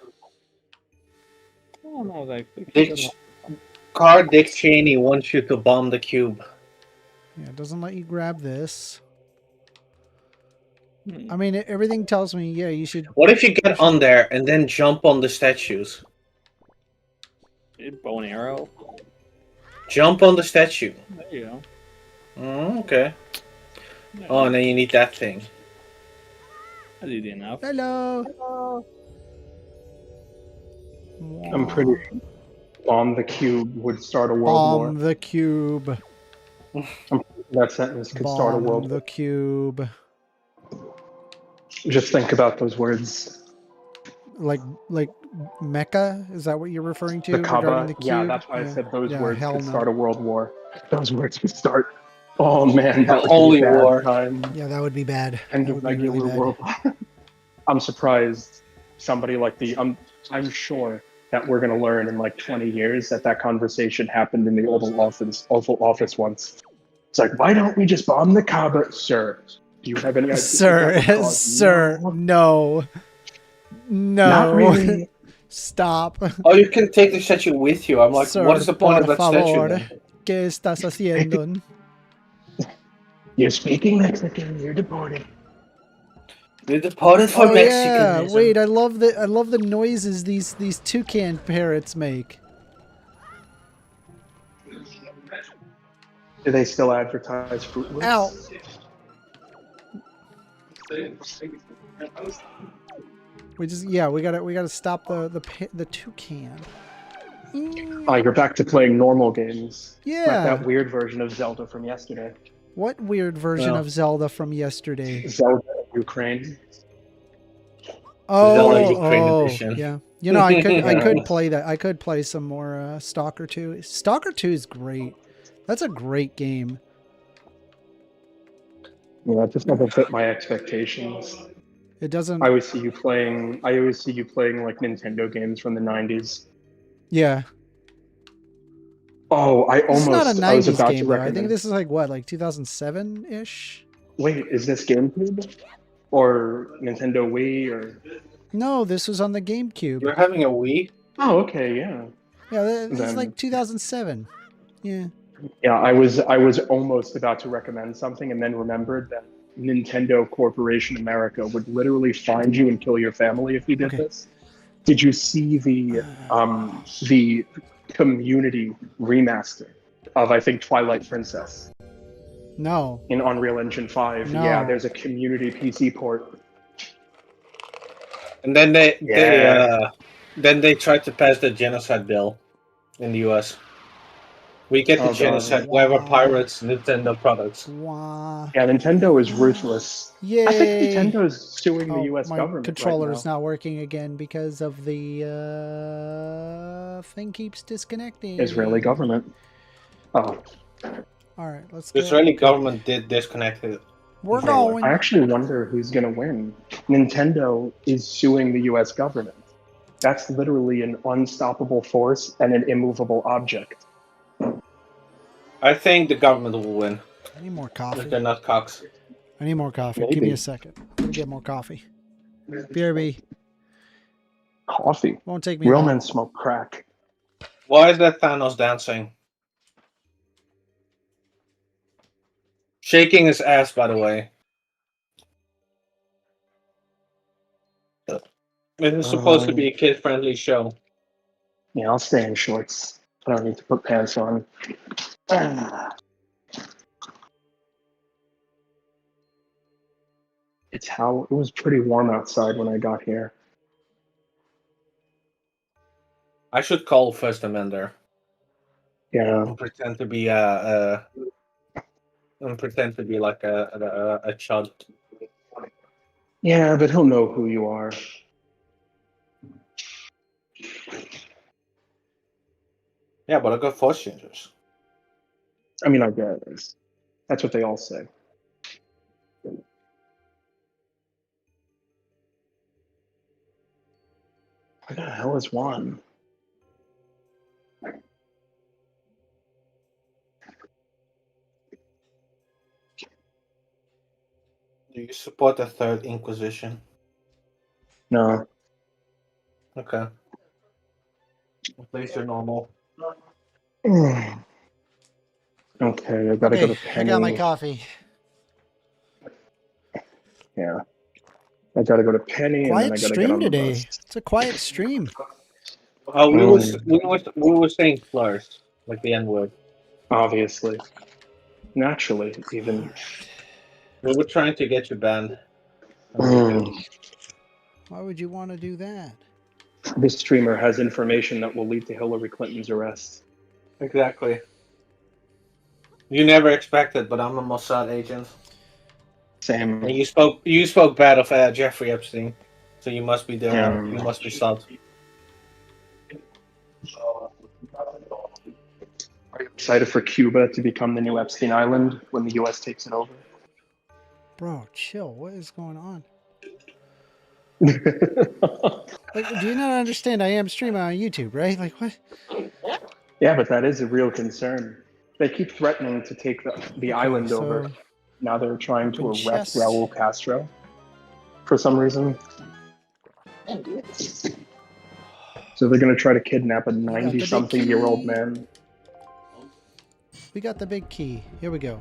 I don't know. Like, Dick Cheney wants you to bomb the cube. Yeah, it doesn't let you grab this. I mean, everything tells me, yeah, you should. What if you get on there and then jump on the statues? bow and arrow. Jump on the statue. There you go. Okay. Oh, and then you need that thing. That's easy enough. Hello. I'm pretty sure bomb the cube would start a world Bomb the cube. war. That sentence could start a world Bomb the cube. war. Just think about those words. Like Mecca? Is that what you're referring to? The regarding Kaaba. the cube? Yeah, that's why I said those Yeah, words hell could no. start a world war. Those words could start. Oh man, that would holy be a bad war. time. Yeah, that would be bad. End That of would be regular really bad. world war. I'm surprised somebody like I'm sure that we're gonna learn in like 20 years that conversation happened in the Oval Office once. It's like, why don't we just bomb the Kaaba, sir? Do you have any idea? Sir, sir, no. Not really. Stop. Oh, you can take the statue with you. I'm like, Sir, what is the point of por that statue favor. then? ¿Qué estás haciendo? You're speaking Mexican. You're deported. You're deported for Oh yeah, Mexicanism. wait, I love the noises these toucan parrots make. Do they still advertise Fruit Loops? Ow. We gotta stop the toucan. Oh, you're back to playing normal games. Yeah. Like that weird version of Zelda from yesterday. What weird version of Zelda from yesterday? Zelda Ukraine. Zelda Ukraine edition. Yeah. You know, I could play that. I could play some more Stalker 2. Stalker 2 is great. That's a great game. Yeah, it just never fit my expectations. It doesn't. I always see you playing like Nintendo games from the 90s. Yeah. Oh, This is not a I was 90s about game to though. I recommend. think this is like what, like 2007-ish? Wait, is this GameCube? Or Nintendo Wii or No, this was on the GameCube. You're having a Wii? Oh, okay, yeah. Yeah, this is Then- like 2007. Yeah. Yeah, I was almost about to recommend something and then remembered that Nintendo Corporation America would literally find you and kill your family if you did Okay. this. Did you see the community remaster of I think Twilight Princess No. in Unreal Engine 5? No. Yeah, there's a community PC port. And then they Yeah. tried to pass the genocide bill in the US. We get the Oh, God. genocide whoever pirates Nintendo products. Wah. Yeah, Nintendo is ruthless. Yay. I think Nintendo's suing the Oh, US my government controller right is now. not working again because of the thing keeps disconnecting. Israeli government. Oh, All right, let's The go. Israeli government did disconnect it. We're going. I actually wonder who's going to win. Nintendo is suing the US government. That's literally an unstoppable force and an immovable object. I think the government will win. I need more If coffee. they're not cocks. I need more coffee. Give me Maybe. a second. Let me get more coffee. BRB. Coffee. Won't take me Real long. men smoke crack. Why is that Thanos dancing? Shaking his ass, by the way. This is supposed to be a kid-friendly show. Yeah, I'll stay in shorts. I don't need to put pants on. It was pretty warm outside when I got here. I should call 1stAmender Yeah. and pretend to be like a chud. Yeah, but he'll know who you are. Yeah, but I got voice changers. I mean, I guess. That's what they all say. Where the hell is Juan? Do you support the Third Inquisition? No. Okay. At least you're normal. Okay, I gotta go to Okay, I Penny. got my coffee. Yeah. I gotta go to Penny and then Quiet I gotta get stream on the today. bus. It's a quiet stream. Oh, we were saying slurs, like the N word. Obviously. Naturally, even. We were trying to get you banned. Why would you want to do that? This streamer has information that will lead to Hillary Clinton's arrest. Exactly. You never expected, but I'm a Mossad agent. Same. And you spoke bad of Jeffrey Epstein, so you must be there. Yeah. You must be subbed. Are you excited for Cuba to become the new Epstein Island when the U.S. takes it over? Bro, chill. What is going on? Yeah, Like, do you not understand? I am streaming on YouTube, right? Like, what? but that is a real concern. They keep threatening to take the island over. So, Now they're trying to open arrest chest. Raul Castro for some reason. So they're going to try to kidnap a got the big 90-something-year-old key. man. we got the big key. Here we go.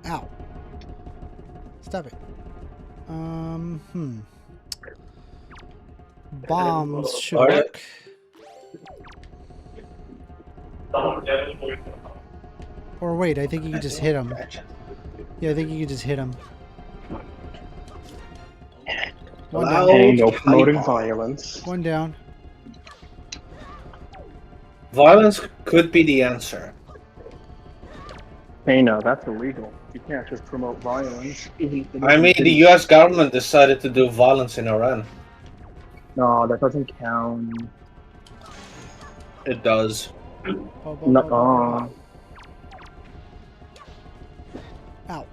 Ow. Stop it. Bombs should Alright. work. Or wait, I think you can just hit him. Yeah, I think you can just hit him. One down. Hey, no promoting violence. One down. Violence could be the answer. Hey, no, that's illegal. You can't just promote violence. I mean, the U.S. government decided to do violence in Iran. No, that doesn't count. It does. No. Ow.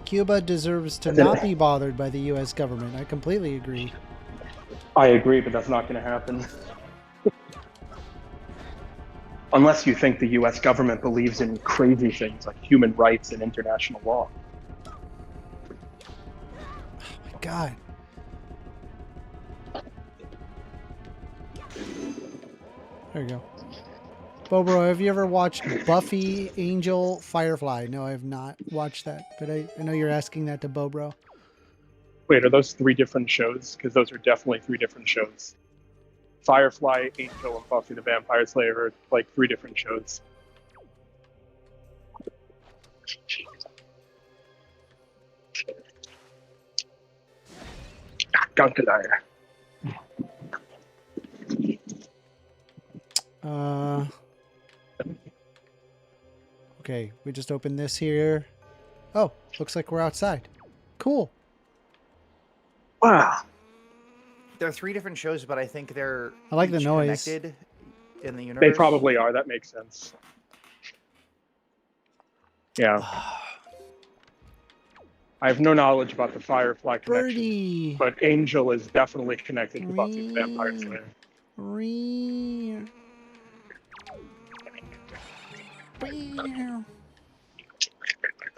Cuba deserves to not be bothered by the U.S. government. I completely agree. I agree, but that's not going to happen. Unless you think the U.S. government believes in crazy things like human rights and international law. Oh my god. There you go. Bobro, have you ever watched Buffy, Angel, Firefly? No, I have not watched that, but I know you're asking that to Bobro. Wait, are those 3 different shows? Because those are definitely 3 different shows. Firefly, Angel, and Buffy the Vampire Slayer are like 3 different shows. Gunkelire. Okay, we just opened this here. Oh, looks like we're outside. Cool. Wow. There are 3 different shows, but I think they're I like the each noise. connected in the universe. They probably are. That makes sense. Yeah. I have no knowledge about the Firefly connection, Birdie. but Angel is definitely connected to Buffy the Vampire Slayer. Ree.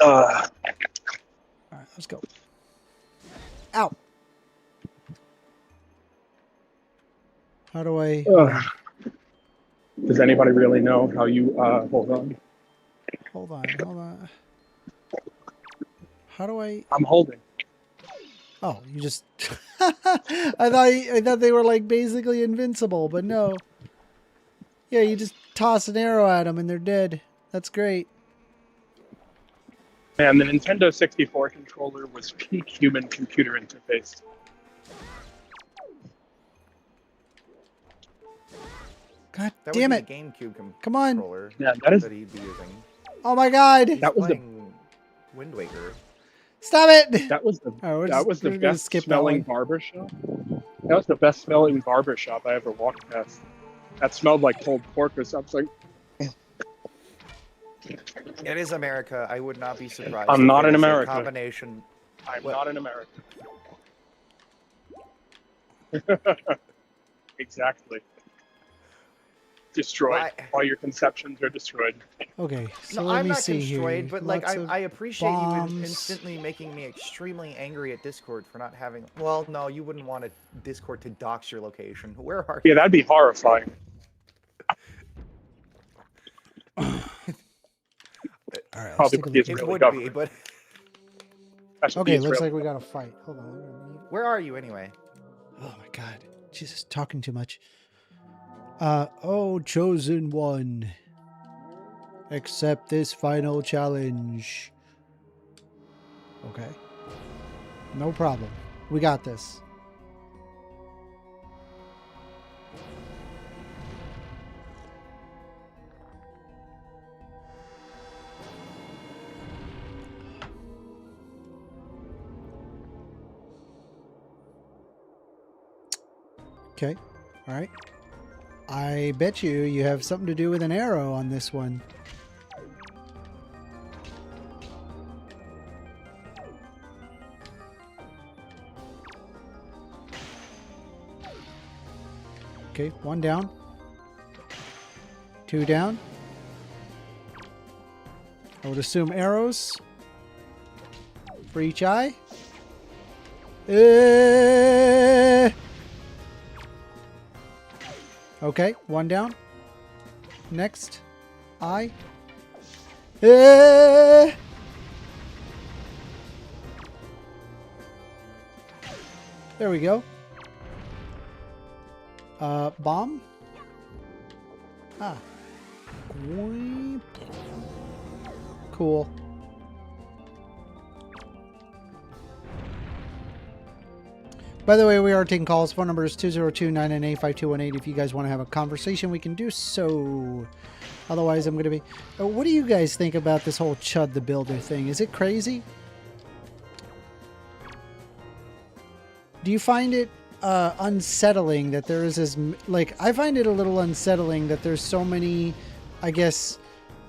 All right, let's go. Ow. How do I? Does anybody really know how you hold on? Hold on. How do I? I'm holding. Oh, you just. I thought they were like basically invincible, but no. Yeah, you just toss an arrow at them and they're dead. That's great. And the Nintendo 64 controller was peak human computer interface. God That damn would it! be the GameCube Come on. controller Yeah, that is. that he'd be using. Oh my God! He's That was the- playing Wind Waker. Stop it! That was the Oh, we're that just- was the we're gonna best skip that smelling one. barber shop. That was the best smelling barber shop I ever walked past. That smelled like pulled pork or something. It is America. I would not be surprised. I'm if not it in is a America. Combination. I'm What? not in America. Exactly. destroyed. Why- All your conceptions are destroyed. Okay, so No, let I'm me not see destroyed, here. but like Lots of I appreciate you bombs. instantly making me extremely angry at Discord for not having. Well, no, you wouldn't want a Discord to dox your location. Where are Yeah, you? that'd be horrifying. All right, let's Probably take a be look. It Israeli would government. be, but That should be Okay, looks Israeli like we got a government. fight. Hold on. let me- where are you anyway? Oh my god. Jesus, talking too much. Oh, chosen one. Accept this final challenge. Okay. No problem. We got this. Okay. All right. I bet you have something to do with an arrow on this one. Okay, 1 down. 2 down. I would assume arrows for each eye. Okay, 1 down. Next. Eye. There we go. Bomb. Ah. Cool. By the way, we are taking calls. Phone number is 202-998-5218. If you guys want to have a conversation, we can do so. Otherwise, I'm going to be... what do you guys think about this whole Chud the Builder thing? Is it crazy? Do you find it unsettling that there is this... Like, I find it a little unsettling that there's so many, I guess,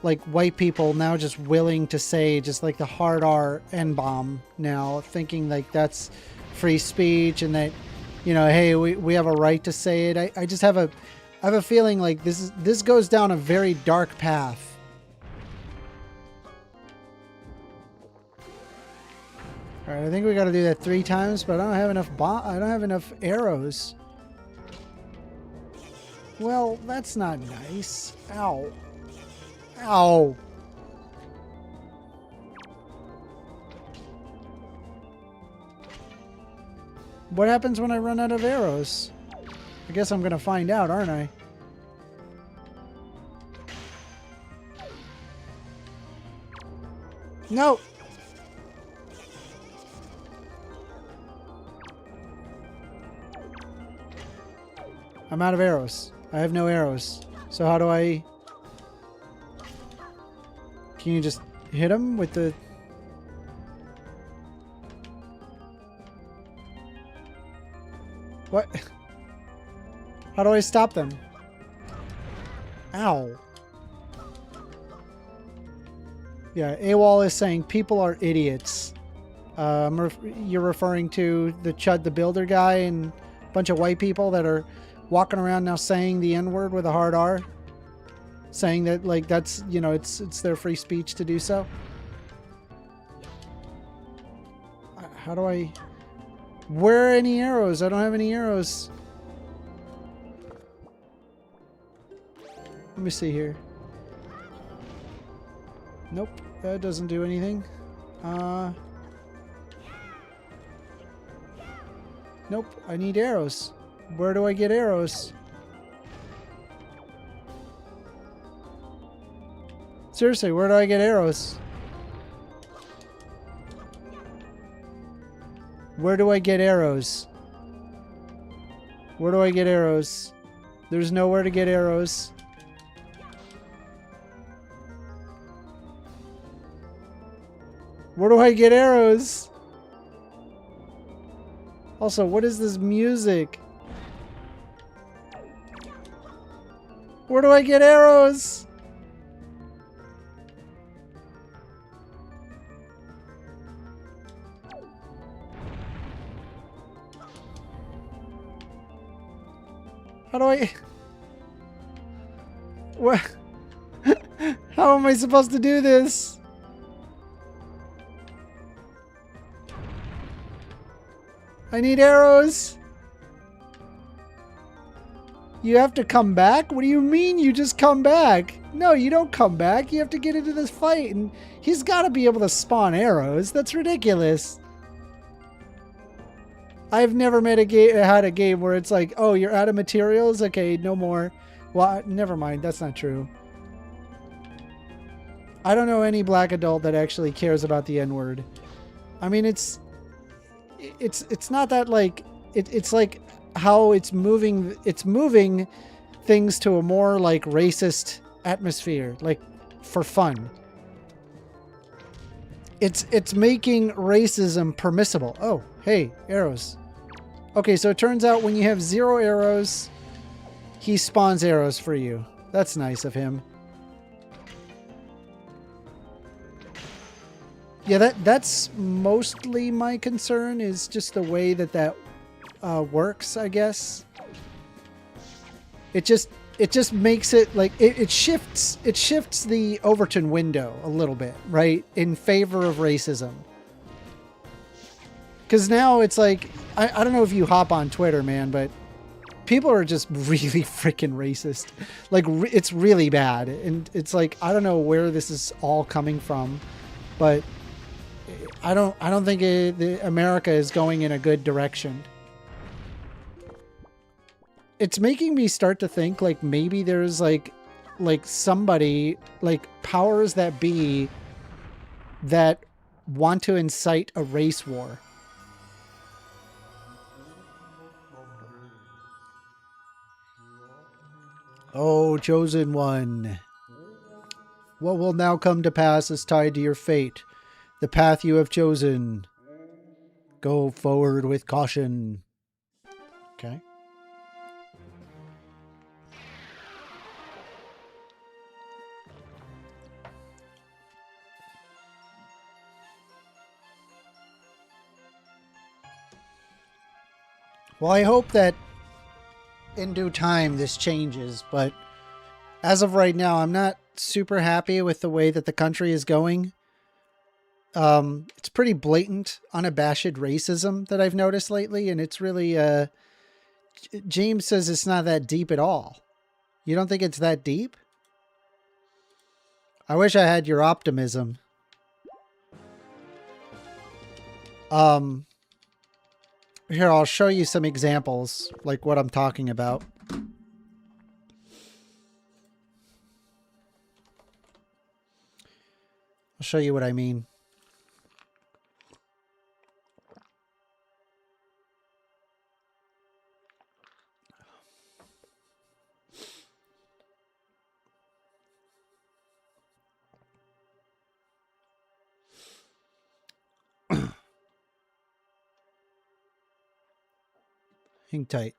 like, white people now just willing to say just, like, the hard R N-bomb now, thinking, like, that's free speech and that, you know, hey, we have a right to say it. I just have a feeling like this goes down a very dark path. All right, I think we got to do that 3 times, but I don't have enough I don't have enough arrows. Well, that's not nice. Ow. Ow. What happens when I run out of arrows? I guess I'm gonna find out, aren't I? No! I'm out of arrows. I have no arrows. So how do I... Can you just hit him with the... What? How do I stop them? Ow. Yeah, AWOL is saying people are idiots. You're referring to the Chud the Builder guy and a bunch of white people that are walking around now saying the N-word with a hard R? Saying that, like, that's, you know, it's their free speech to do so? How do I... Where are any arrows? I don't have any arrows. Let me see here. Nope, that doesn't do anything. Nope, I need arrows. Where do I get arrows? Seriously, where do I get arrows? Where do I get arrows? Where do I get arrows? There's nowhere to get arrows. Where do I get arrows? Also, what is this music? Where do I get arrows? How do I... What? How am I supposed to do this? I need arrows. You have to come back? What do you mean you just come back? No, you don't come back. You have to get into this fight, and he's got to be able to spawn arrows. That's ridiculous. I've never had a game where it's like, oh, you're out of materials? Okay, no more. Well, never mind. That's not true. I don't know any black adult that actually cares about the N-word. I mean, it's not that like it's like how it's moving things to a more like racist atmosphere, like for fun. It's making racism permissible. Oh, hey, arrows. Okay, so it turns out when you have 0 arrows, he spawns arrows for you. That's nice of him. Yeah, that's mostly my concern, is just the way that works, I guess. It just makes it like it shifts the Overton window a little bit, right, in favor of racism. Because now it's like, I don't know if you hop on Twitter, man, but people are just really freaking racist. Like, it's really bad, and it's like, I don't know where this is all coming from, but I don't think America is going in a good direction. It's making me start to think like maybe there's like somebody, like powers that be, that want to incite a race war. Oh, chosen one. What will now come to pass is tied to your fate. The path you have chosen. Go forward with caution. Okay. Well, I hope that in due time this changes, but as of right now, I'm not super happy with the way that the country is going. It's pretty blatant, unabashed racism that I've noticed lately, and it's really, James says it's not that deep at all. You don't think it's that deep? I wish I had your optimism. Here, I'll show you some examples, like what I'm talking about. I'll show you what I mean. Hang tight.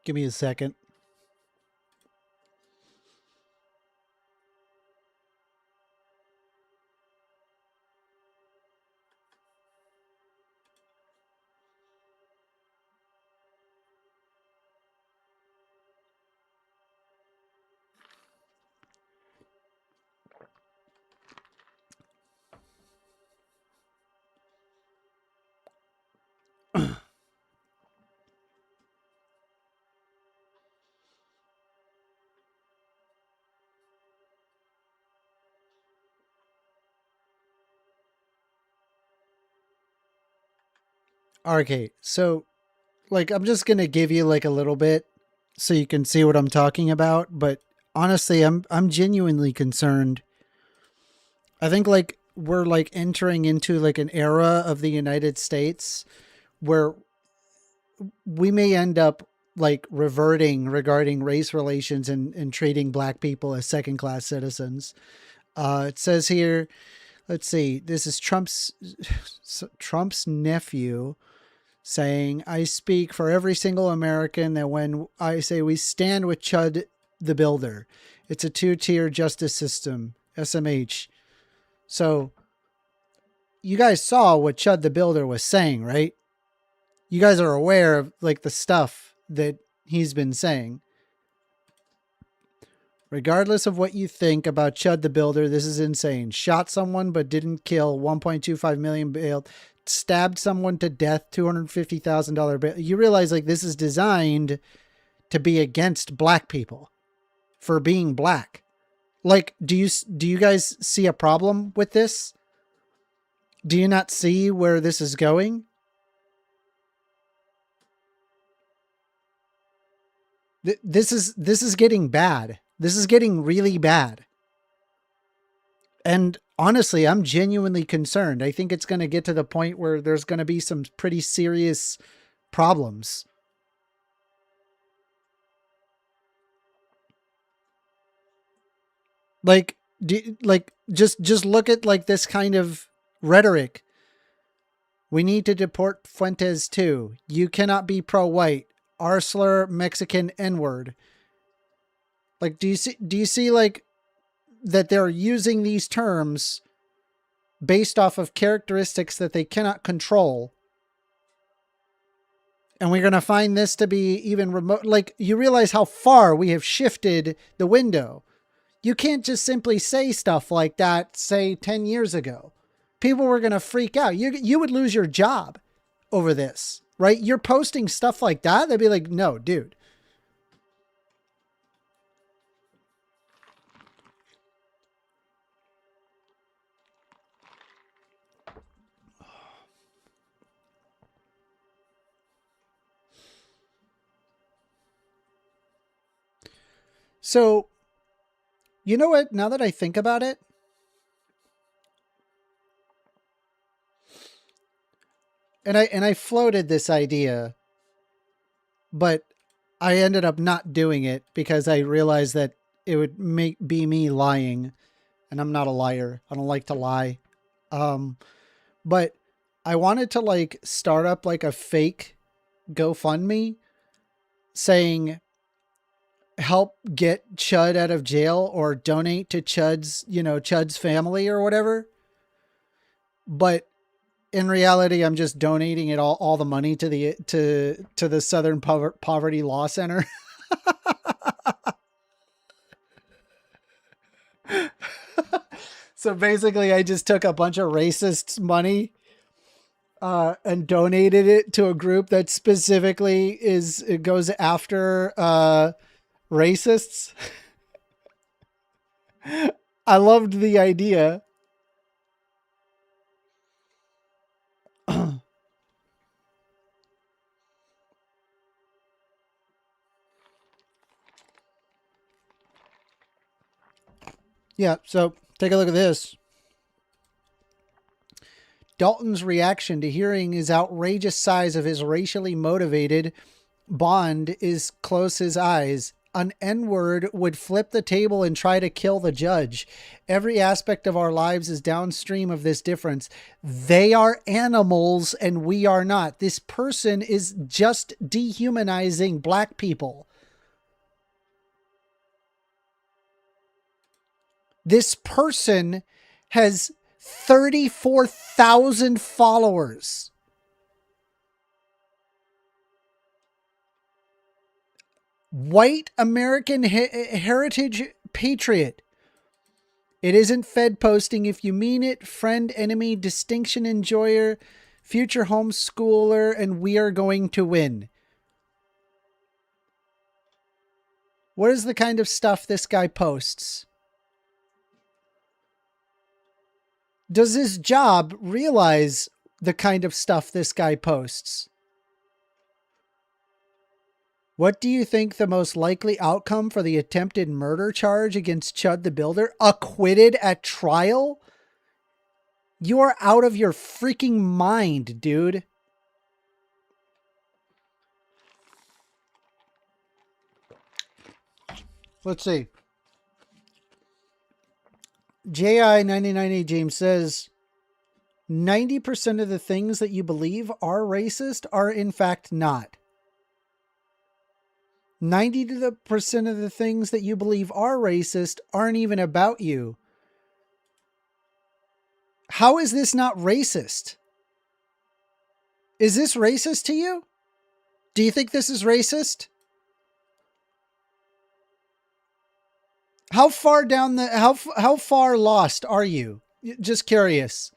Give me a second. Okay, so like I'm just gonna give you like a little bit so you can see what I'm talking about, but honestly I'm genuinely concerned. I think like we're like entering into like an era of the United States where we may end up like reverting regarding race relations and treating black people as second-class citizens. It says here, let's see, this is Trump's nephew saying, I speak for every single American that when I say we stand with Chud the Builder, it's a two-tier justice system, SMH. So you guys saw what Chud the Builder was saying, right? You guys are aware of like the stuff that he's been saying. Regardless of what you think about Chud the Builder, this is insane. Shot someone but didn't kill, 1.25 million bailed. Stabbed someone to death, $250,000 bail. You realize like this is designed to be against black people for being black. Like, do you guys see a problem with this? Do you not see where this is going? This is getting bad. This is getting really bad. And honestly, I'm genuinely concerned. I think it's going to get to the point where there's going to be some pretty serious problems. Like, just look at like this kind of rhetoric. We need to deport Fuentes too. You cannot be pro-white. Arsler, Mexican, N-word. Like, do you see like that they're using these terms based off of characteristics that they cannot control? And we're going to find this to be even remote. Like, you realize how far we have shifted the window. You can't just simply say stuff like that, say 10 years ago. People were going to freak out. You would lose your job over this, right? You're posting stuff like that. They'd be like, no, dude. So, you know what? Now that I think about it, and I floated this idea, but I ended up not doing it because I realized that it would be me lying, and I'm not a liar. I don't like to lie. But I wanted to like start up like a fake GoFundMe saying, help get Chud out of jail or donate to Chud's family or whatever. But in reality, I'm just donating it all the money to the Southern Poverty Law Center. So basically I just took a bunch of racists' money and donated it to a group that specifically goes after racists. I loved the idea. Yeah, so take a look at this. Dalton's reaction to hearing his outrageous size of his racially motivated bond is close his eyes. An N-word would flip the table and try to kill the judge. Every aspect of our lives is downstream of this difference. They are animals and we are not. This person is just dehumanizing black people. This person has 34,000 followers. White American heritage patriot. It isn't Fed posting if you mean it. Friend, enemy, distinction enjoyer, future homeschooler, and we are going to win. What is the kind of stuff this guy posts? Does his job realize the kind of stuff this guy posts? What do you think the most likely outcome for the attempted murder charge against Chud the Builder? Acquitted at trial? You are out of your freaking mind, dude. Let's see. JI99A James says 90% of the things that you believe are racist are in fact not. 90% of the things that you believe are racist aren't even about you. How is this not racist? Is this racist to you? Do you think this is racist? How far down the how far lost are you? Just curious.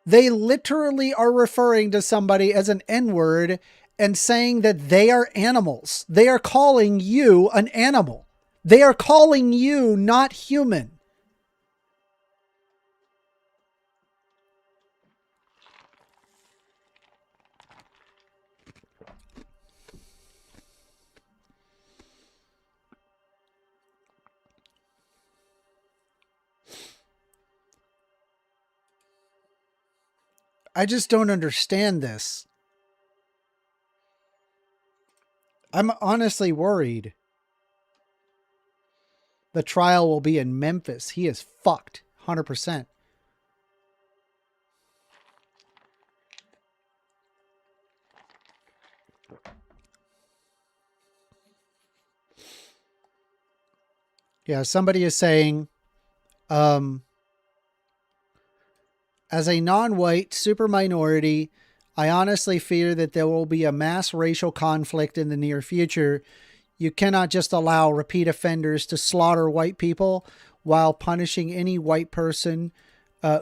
They literally are referring to somebody as an N-word and saying that they are animals. They are calling you an animal. They are calling you not human. I just don't understand this. I'm honestly worried. The trial will be in Memphis. He is fucked. 100%. Yeah, somebody is saying, as a non-white super minority, I honestly fear that there will be a mass racial conflict in the near future. You cannot just allow repeat offenders to slaughter white people while punishing any white person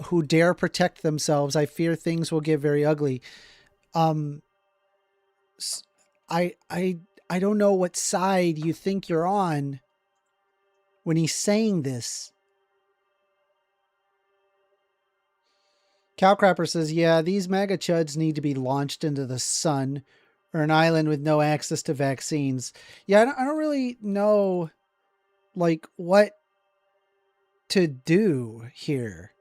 who dare protect themselves. I fear things will get very ugly. I don't know what side you think you're on when he's saying this. Cowcrapper says, yeah, these MAGA chuds need to be launched into the sun or an island with no access to vaccines. Yeah, I don't really know, like, what to do here.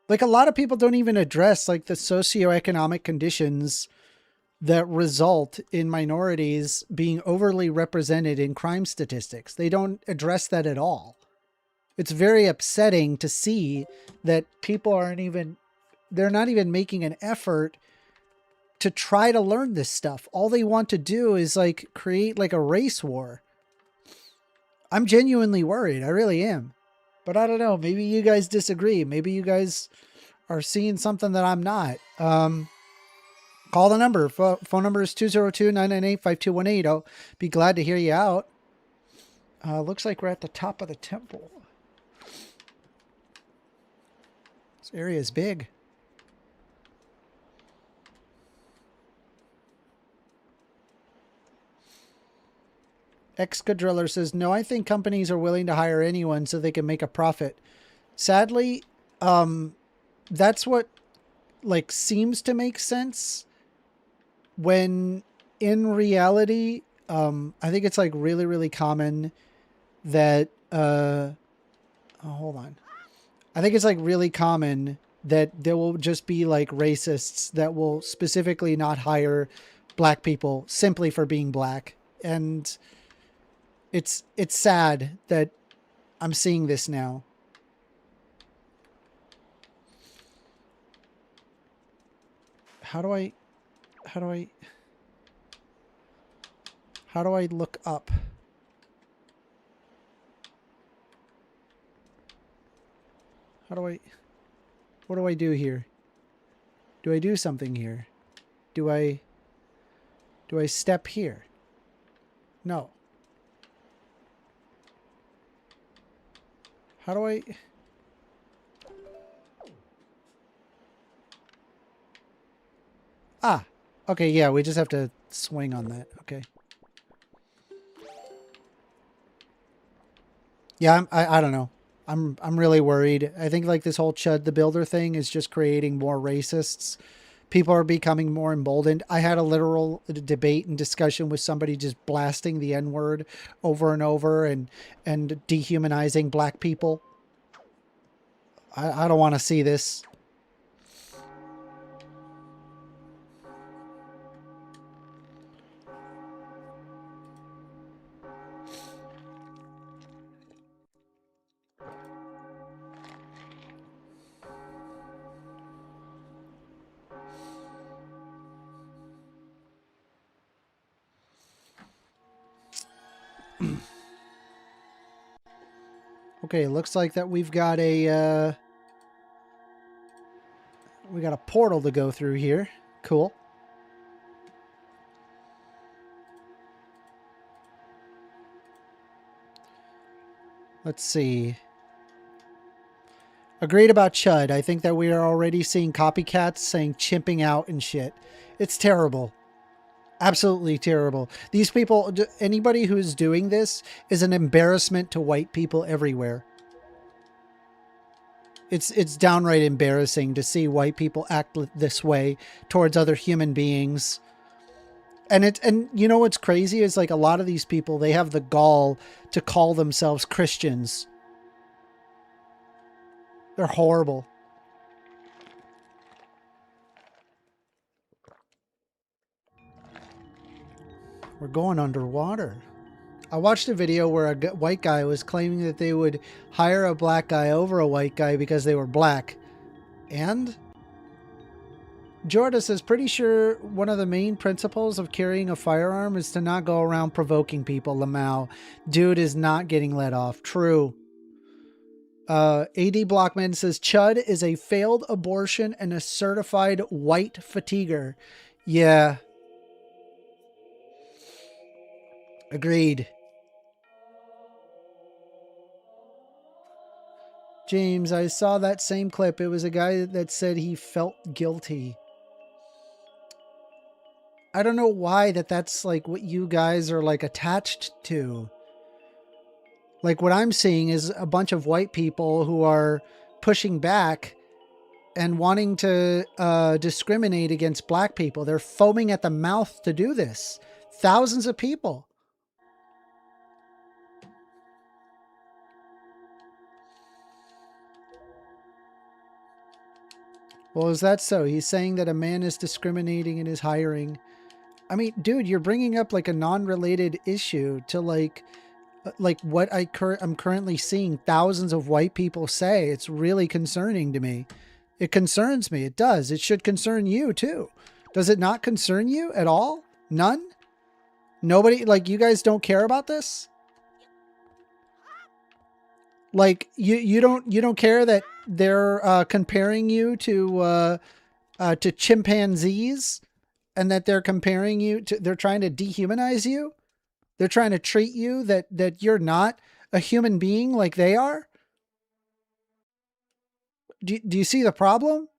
Like, a lot of people don't even address, like, the socioeconomic conditions that result in minorities being overly represented in crime statistics. They don't address that at all. It's very upsetting to see that people they're not even making an effort to try to learn this stuff. All they want to do is, like, create, like, a race war. I'm genuinely worried. I really am. But I don't know. Maybe you guys disagree. Maybe you guys are seeing something that I'm not. Call the number. Phone number is 202-998-5218. I'll be glad to hear you out. Looks like we're at the top of the temple. This area is big. Excadriller says, no, I think companies are willing to hire anyone so they can make a profit. Sadly, that's what, like, seems to make sense, when in reality, I think it's, like, really, really common that, hold on. I think it's, like, really common that there will just be, like, racists that will specifically not hire black people simply for being black. And it's sad that I'm seeing this now. How do I look up? What do I do here? Do I do something here? Do I step here? No. How do I... Ah, okay, yeah, we just have to swing on that. Okay. Yeah, I don't know. I'm really worried. I think, like, this whole Chud the Builder thing is just creating more racists. People are becoming more emboldened. I had a literal debate and discussion with somebody just blasting the N-word over and over and dehumanizing black people. I don't want to see this. Okay, looks like that we've got a portal to go through here. Cool. Let's see. Agreed about Chud. I think that we are already seeing copycats saying chimping out and shit. It's terrible. Absolutely terrible. These people, anybody who is doing this is an embarrassment to white people everywhere. It's downright embarrassing to see white people act this way towards other human beings. And you know what's crazy is like a lot of these people, they have the gall to call themselves Christians. They're horrible. We're going underwater. I watched a video where a white guy was claiming that they would hire a black guy over a white guy because they were black. And Jordan says, pretty sure one of the main principles of carrying a firearm is to not go around provoking people. Lamau. Dude is not getting let off. True. AD Blockman says, Chud is a failed abortion and a certified white fatiguer. Yeah. Agreed. James, I saw that same clip. It was a guy that said he felt guilty. I don't know why that's like what you guys are like attached to. Like what I'm seeing is a bunch of white people who are pushing back and wanting to discriminate against black people. They're foaming at the mouth to do this. Thousands of people. Well, is that so? He's saying that a man is discriminating in his hiring. I mean, dude, you're bringing up like a non-related issue to like what I'm currently seeing thousands of white people say. It's really concerning to me. It concerns me. It does. It should concern you too. Does it not concern you at all? None? Nobody, like you guys don't care about this? Like you don't care that they're comparing you to chimpanzees, and that they're comparing you to, they're trying to dehumanize you. They're trying to treat you that you're not a human being like they are. Do you see the problem?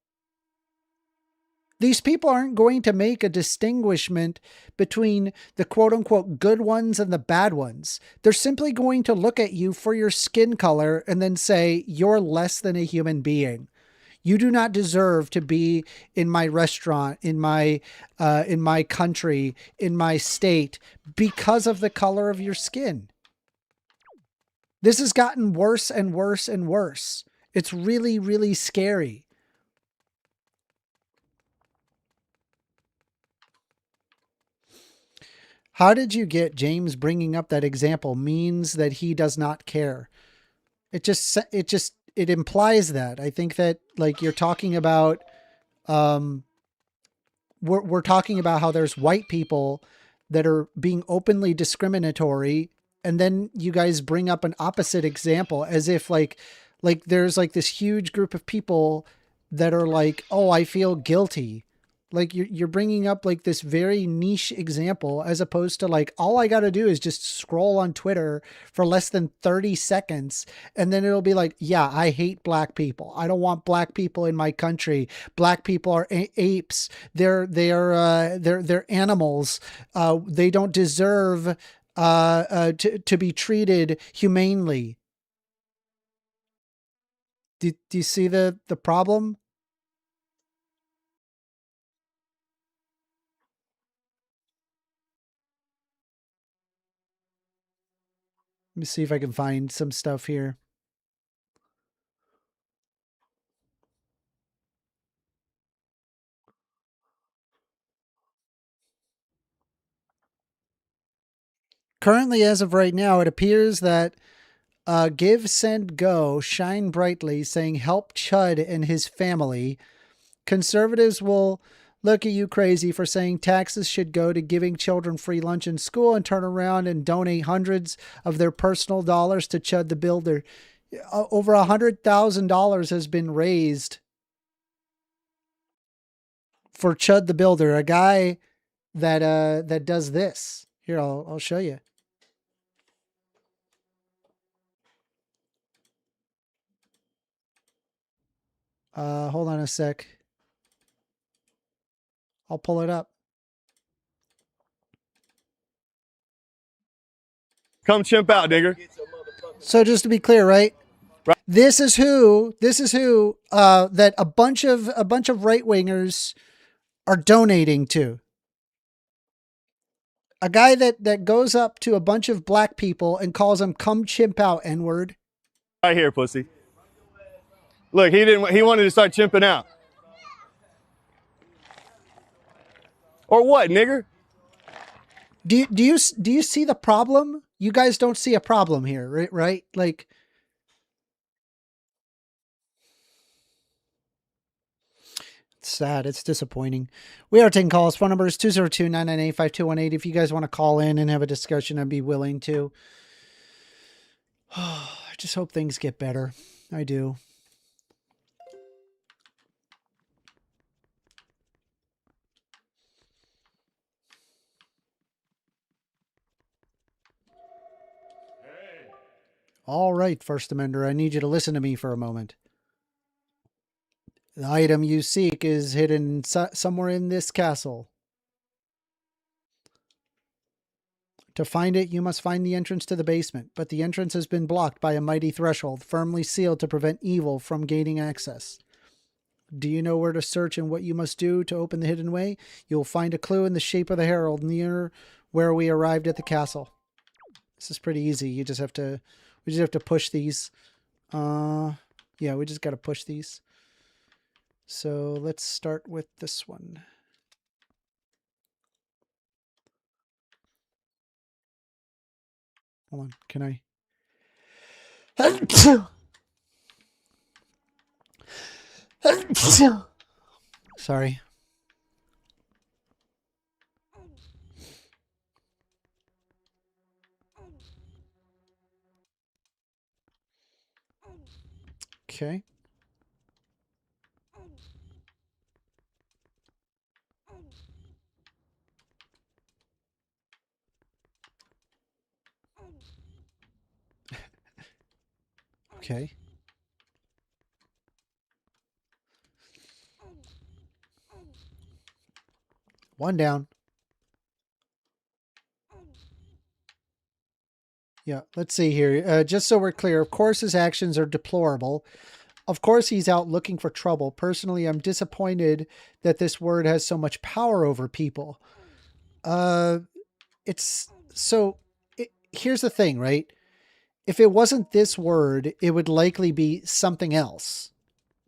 These people aren't going to make a distinguishment between the quote unquote good ones and the bad ones. They're simply going to look at you for your skin color and then say, you're less than a human being. You do not deserve to be in my restaurant, in my country, in my state, because of the color of your skin. This has gotten worse and worse and worse. It's really, really scary. How did you get James bringing up that example means that he does not care? It implies that. I think that like you're talking about, we're talking about how there's white people that are being openly discriminatory. And then you guys bring up an opposite example as if like there's like this huge group of people that are like, oh, I feel guilty. Like you're bringing up like this very niche example as opposed to like, all I got to do is just scroll on Twitter for less than 30 seconds. And then it'll be like, yeah, I hate black people. I don't want black people in my country. Black people are apes. They're animals. They don't deserve to be treated humanely. Do you see the problem? Let me see if I can find some stuff here. Currently, as of right now, it appears that Give, Send, Go, Shine Brightly, saying help Chud and his family. Conservatives will look at you crazy for saying taxes should go to giving children free lunch in school and turn around and donate hundreds of their personal dollars to Chud the Builder. Over $100,000 has been raised for Chud the Builder, a guy that does this. Here, I'll show you. Hold on a sec. I'll pull it up. Come chimp out, nigger. So just to be clear, right? Right. This is who that a bunch of right wingers are donating to. A guy that goes up to a bunch of black people and calls them "come chimp out" N-word. Right here, pussy. Look, he wanted to start chimping out. Or what, nigger? Do you see the problem? You guys don't see a problem here, right? Like, it's sad. It's disappointing. We are taking calls. Phone number is 202-998-5218. If you guys want to call in and have a discussion, I'd be willing to. I just hope things get better. I do. All right, 1stAmender, I need you to listen to me for a moment. The item you seek is hidden somewhere in this castle. To find it, you must find the entrance to the basement, but the entrance has been blocked by a mighty threshold, firmly sealed to prevent evil from gaining access. Do you know where to search and what you must do to open the hidden way? You will find a clue in the shape of the herald near where we arrived at the castle. This is pretty easy. We just have to push these. Yeah, we just got to push these. So let's start with this one. Hold on, can I? Sorry. Okay. Okay. One down. Yeah, let's see here. Just so we're clear, of course his actions are deplorable. Of course he's out looking for trouble. Personally, I'm disappointed that this word has so much power over people. Here's the thing, right? If it wasn't this word, it would likely be something else.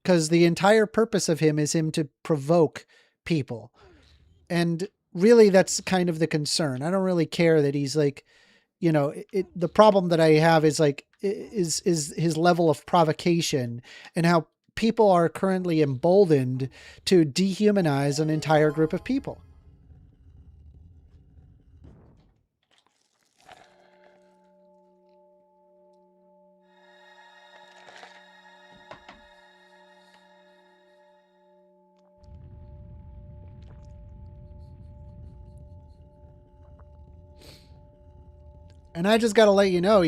Because the entire purpose of him is him to provoke people. And really, that's kind of the concern. I don't really care that he's like, you know, the problem that I have is like, is his level of provocation and how people are currently emboldened to dehumanize an entire group of people. And I just got to let you know,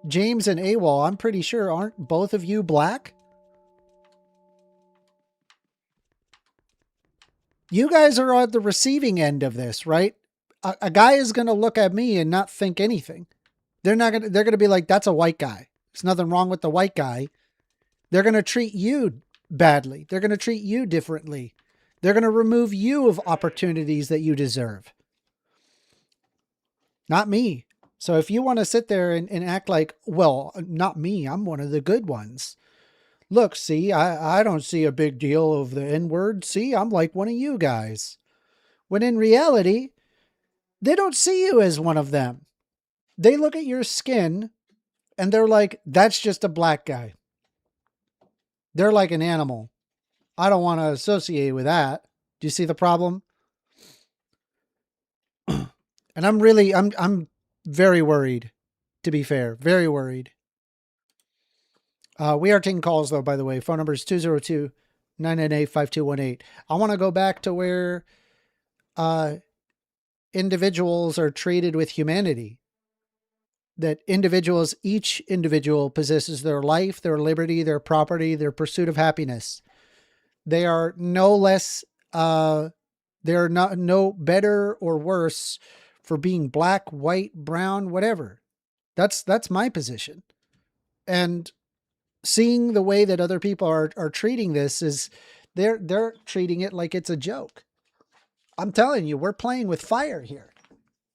James and AWOL, I'm pretty sure, aren't both of you black? You guys are on the receiving end of this, right? A guy is going to look at me and not think anything. They're going to be like, that's a white guy. There's nothing wrong with the white guy. They're going to treat you badly. They're going to treat you differently. They're going to remove you of opportunities that you deserve. Not me. So if you want to sit there and act like, well, not me, I'm one of the good ones. Look, see, I don't see a big deal of the N-word. See, I'm like one of you guys. When in reality, they don't see you as one of them. They look at your skin and they're like, that's just a black guy. They're like an animal. I don't want to associate with that. Do you see the problem? And I'm very worried, to be fair. Very worried. We are taking calls, though, by the way. Phone number is 202-998-5218. I want to go back to where individuals are treated with humanity. That individuals, each individual possesses their life, their liberty, their property, their pursuit of happiness. They are no less, they're not no better or worse for being black, white, brown, whatever. That's my position. And seeing the way that other people are treating this is they're treating it like it's a joke. I'm telling you, we're playing with fire here.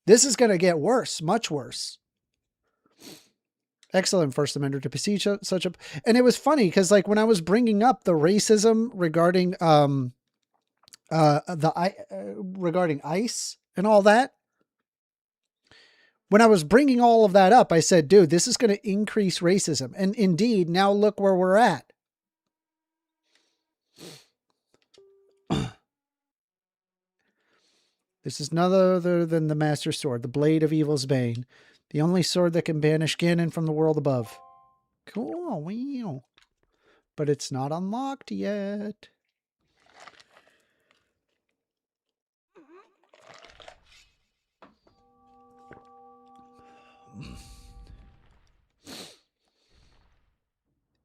This is going to get worse, much worse. Excellent, 1stAmender, to perceive such a... And it was funny because, like, when I was bringing up the racism regarding regarding ICE and all that, when I was bringing all of that up, I said, dude, this is going to increase racism. And indeed, now look where we're at. This is none other than the Master Sword, the blade of evil's bane. The only sword that can banish Ganon from the world above. Cool. Wow. But it's not unlocked yet.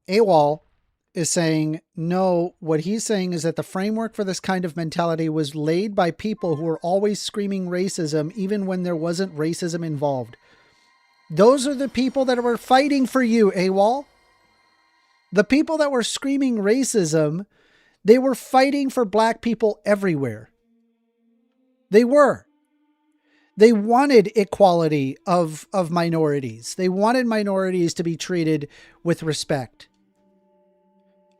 AWOL is saying, no, what he's saying is that the framework for this kind of mentality was laid by people who were always screaming racism even when there wasn't racism involved. Those are the people that were fighting for you, AWOL. The people that were screaming racism, they were fighting for black people everywhere. They were. They wanted equality of minorities. They wanted minorities to be treated with respect.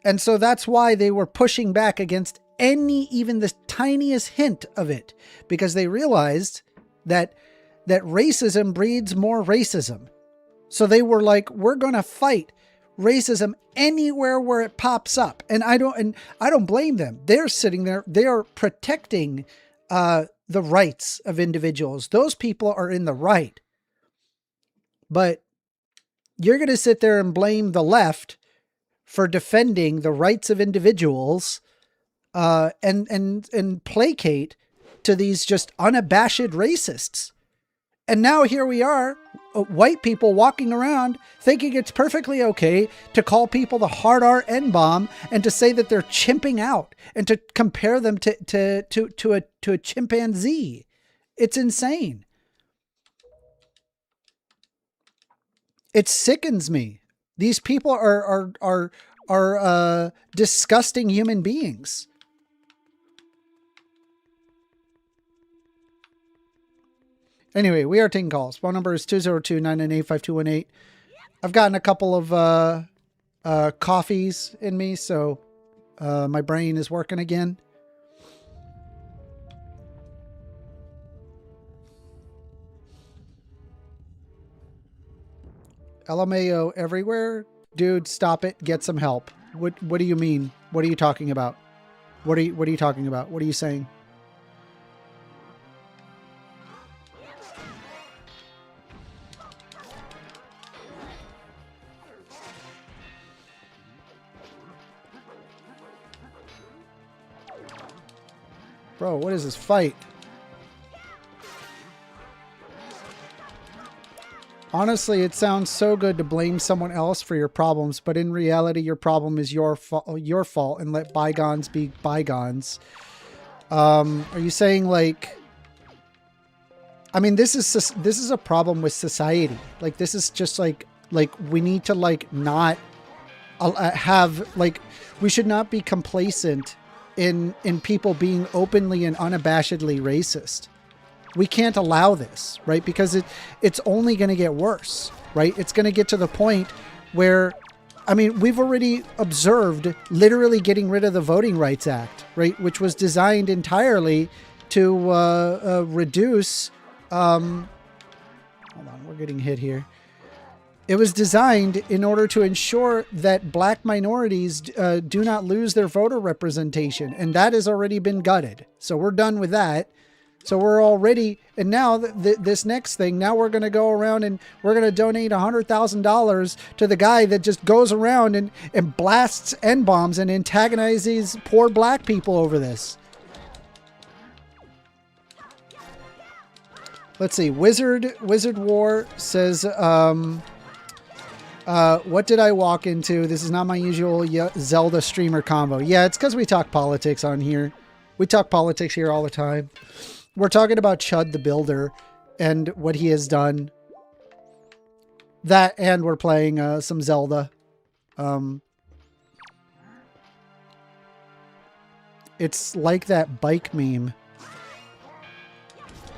And so that's why they were pushing back against even the tiniest hint of it, because they realized that racism breeds more racism. So they were like, we're going to fight racism anywhere where it pops up. And I don't blame them. They're sitting there. They are protecting the rights of individuals. Those people are in the right. But you're going to sit there and blame the left for defending the rights of individuals and placate to these just unabashed racists. And now here we are, white people walking around thinking it's perfectly okay to call people the hard R N-bomb and to say that they're chimping out and to compare them to a chimpanzee. It's insane. It sickens me. These people are disgusting human beings. Anyway, we are taking calls. Phone number is 202-998-5218. I've gotten a couple of coffees in me, so my brain is working again. LMAO everywhere? Dude, stop it. Get some help. What do you mean? What are you talking about? What are you talking about? What are you saying? Bro, what is this fight? Honestly, it sounds so good to blame someone else for your problems, but in reality, your problem is your fault, and let bygones be bygones. Are you saying, like, I mean, this is a problem with society. Like, this is just like we need to, like, not have, like, we should not be complacent in people being openly and unabashedly racist. we can't allow this, right? Because it's only going to get worse, right? It's going to get to the point where, I mean, we've already observed literally getting rid of the Voting Rights Act, right? Which was designed entirely to reduce, hold on, we're getting hit here. It was designed in order to ensure that black minorities do not lose their voter representation. And that has already been gutted. So we're done with that. So we're already, and now this next thing, now we're going to go around and we're going to donate $100,000 to the guy that just goes around and blasts N-bombs and antagonizes poor black people over this. Let's see. Wizard War says, what did I walk into? This is not my usual Zelda streamer combo. Yeah, it's because we talk politics on here. We talk politics here all the time. We're talking about Chud the Builder and what he has done. That, and we're playing some Zelda. It's like that bike meme.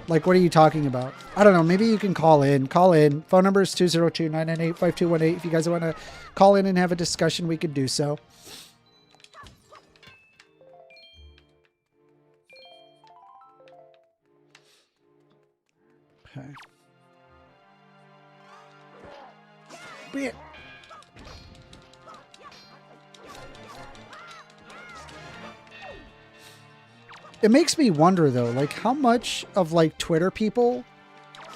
Like, what are you talking about? I don't know. Maybe you can call in. Call in. Phone number is 202-998-5218. If you guys want to call in and have a discussion, we could do so. Okay. But it makes me wonder, though, like, how much of, like, Twitter people,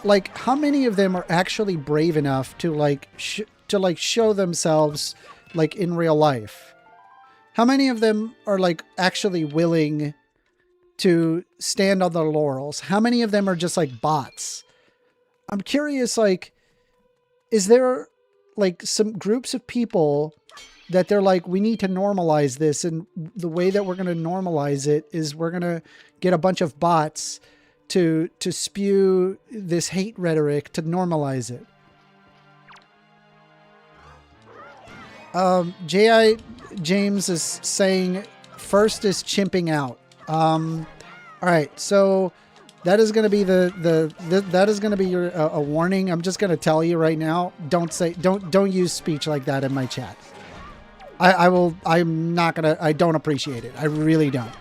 like, how many of them are actually brave enough to, like, show themselves, like, in real life? How many of them are, like, actually willing to stand on their laurels? How many of them are just, like, bots? I'm curious, like, is there, like, some groups of people that they're like, we need to normalize this, and the way that we're going to normalize it is we're going to get a bunch of bots to spew this hate rhetoric to normalize it. J.I. James is saying first is chimping out. All right, so that is going to be that is going to be your a warning. I'm just going to tell you right now, don't use speech like that in my chat. I'm not going to, I don't appreciate it. I really don't.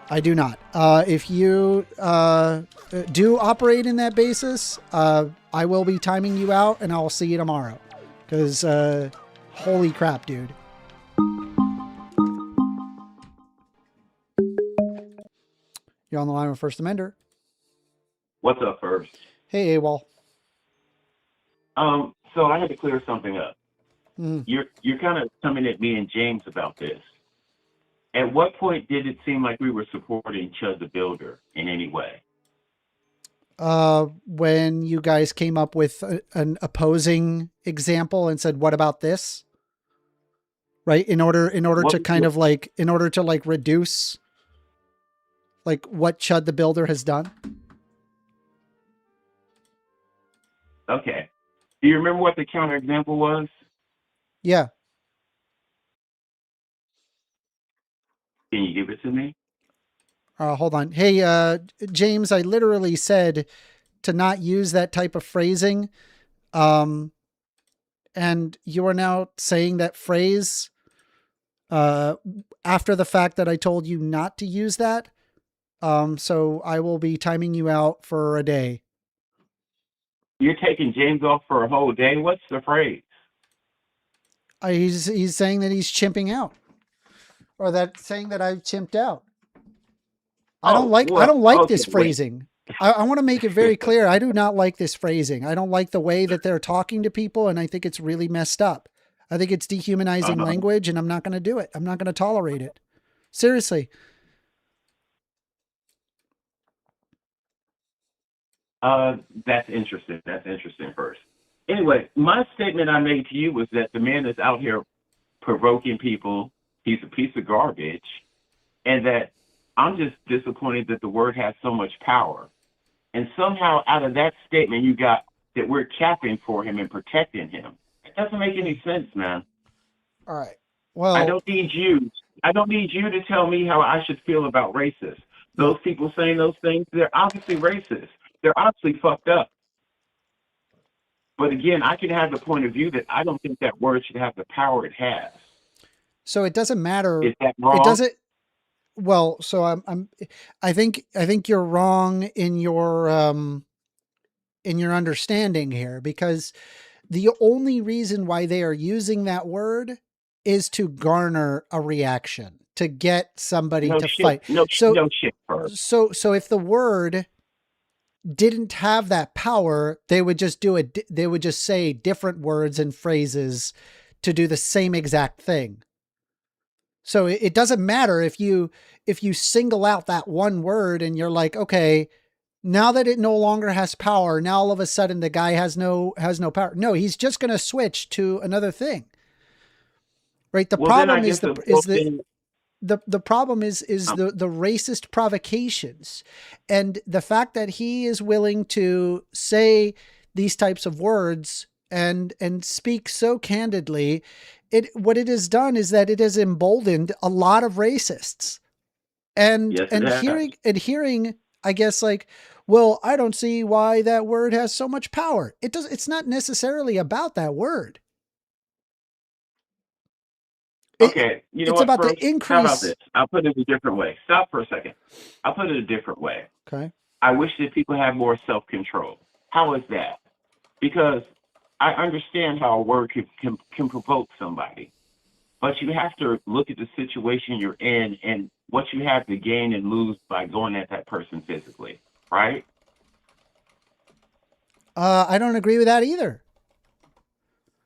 I do not. If you do operate in that basis, I will be timing you out and I'll see you tomorrow. Because, holy crap, dude. You're on the line with 1stAmender. What's up, first? Hey, AWOL. So I had to clear something up. Mm. You're kind of coming at me and James about this. At what point did it seem like we were supporting Chud the Builder in any way? When you guys came up with an opposing example and said, "What about this?" Right? In order to kind of like, in order to like reduce like what Chud the Builder has done. Okay. Do you remember what the counterexample was? Yeah. Can you give it to me? Hold on. Hey, James, I literally said to not use that type of phrasing. And you are now saying that phrase after the fact that I told you not to use that. So I will be timing you out for a day. You're taking James off for a whole day? What's the phrase? He's saying that he's chimping out. Or that saying that I've chimped out. I don't like this phrasing. I want to make it very clear. I do not like this phrasing. I don't like the way that they're talking to people, and I think it's really messed up. I think it's dehumanizing language, and I'm not going to do it. I'm not going to tolerate it. Seriously. That's interesting. That's interesting first. Anyway, my statement I made to you was that the man is out here provoking people. He's a piece of garbage. And that I'm just disappointed that the word has so much power. And somehow out of that statement, you got that we're capping for him and protecting him. It doesn't make any sense, man. All right. Well, I don't need you to tell me how I should feel about racists. Those people saying those things, they're obviously racist. They're obviously fucked up. But again, I can have the point of view that I don't think that word should have the power it has. So it doesn't matter. Is that wrong? It doesn't. Well, so I think you're wrong in your understanding here, because the only reason why they are using that word is to garner a reaction, to get somebody to fight. No shit. So if the word didn't have that power, they would just they would just say different words and phrases to do the same exact thing. So it doesn't matter if you single out that one word and you're like, okay, now that it no longer has power, now all of a sudden the guy has no power. No, he's just going to switch to another thing. Right? The problem is the problem is the racist provocations, and the fact that he is willing to say these types of words and speak so candidly. What it has done is that it has emboldened a lot of racists, and hearing, I guess, like, well, I don't see why that word has so much power. It's not necessarily about that word. Okay, you know it's what? About First, the increase. How about this? I'll put it a different way. Stop for a second. I'll put it a different way. Okay. I wish that people had more self-control. How is that? Because I understand how a word can provoke somebody, but you have to look at the situation you're in and what you have to gain and lose by going at that person physically, right? I don't agree with that either.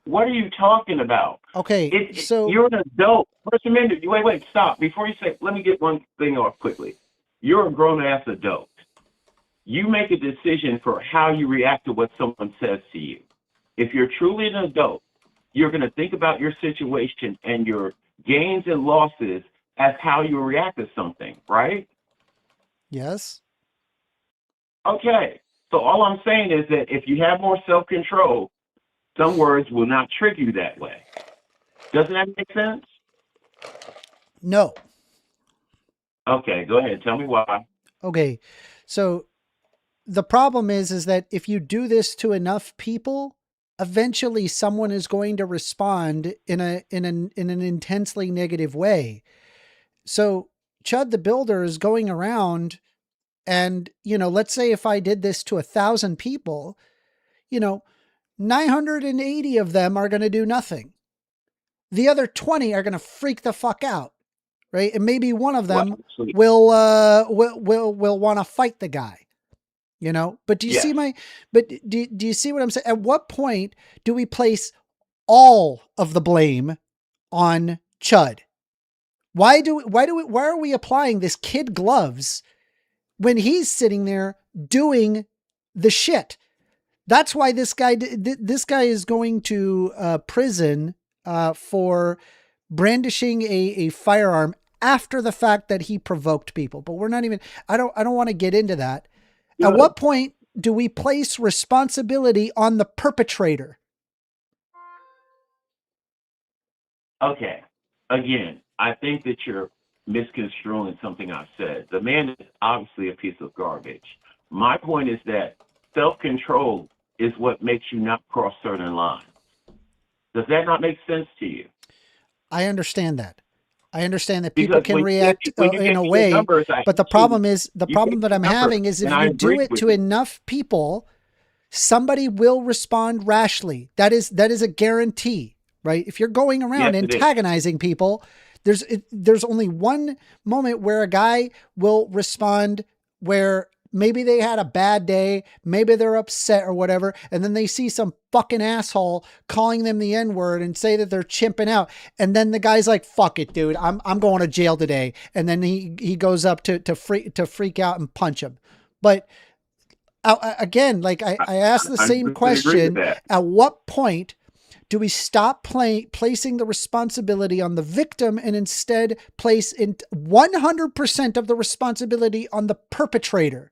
What are you talking about? Okay, so you're an adult. 1stAmender, wait, stop. Before you say, let me get one thing off quickly. You're a grown-ass adult. You make a decision for how you react to what someone says to you. If you're truly an adult, you're going to think about your situation and your gains and losses as how you react to something, right? Yes. Okay. So all I'm saying is that if you have more self-control, some words will not trigger you that way. Doesn't that make sense? No. Okay, go ahead. Tell me why. Okay. So the problem is that if you do this to enough people, eventually someone is going to respond in an intensely negative way. So Chud the Builder is going around and, let's say if I did this to 1,000 people, 980 of them are going to do nothing. The other 20 are going to freak the fuck out. Right. And maybe one of them will want to fight the guy. But do you see do you see what I'm saying? At what point do we place all of the blame on Chud? Why are we applying this kid gloves when he's sitting there doing the shit? That's why this guy is going to prison for brandishing a firearm after the fact that he provoked people. But we're not even. I don't want to get into that. At what point do we place responsibility on the perpetrator? Okay. Again, I think that you're misconstruing something I said. The man is obviously a piece of garbage. My point is that self-control is what makes you not cross certain lines. Does that not make sense to you? I understand that. I understand that people can react in a way, but the problem that I'm having is if you do it to enough people, somebody will respond rashly. That is a guarantee, right? If you're going around antagonizing people, there's only one moment where a guy will respond where maybe they had a bad day, maybe they're upset or whatever, and then they see some fucking asshole calling them the N-word and say that they're chimping out. And then the guy's like, fuck it, dude, I'm going to jail today. And then he goes up to freak out and punch him. But again, like I asked the same question, at what point do we stop placing the responsibility on the victim and instead place in 100% of the responsibility on the perpetrator?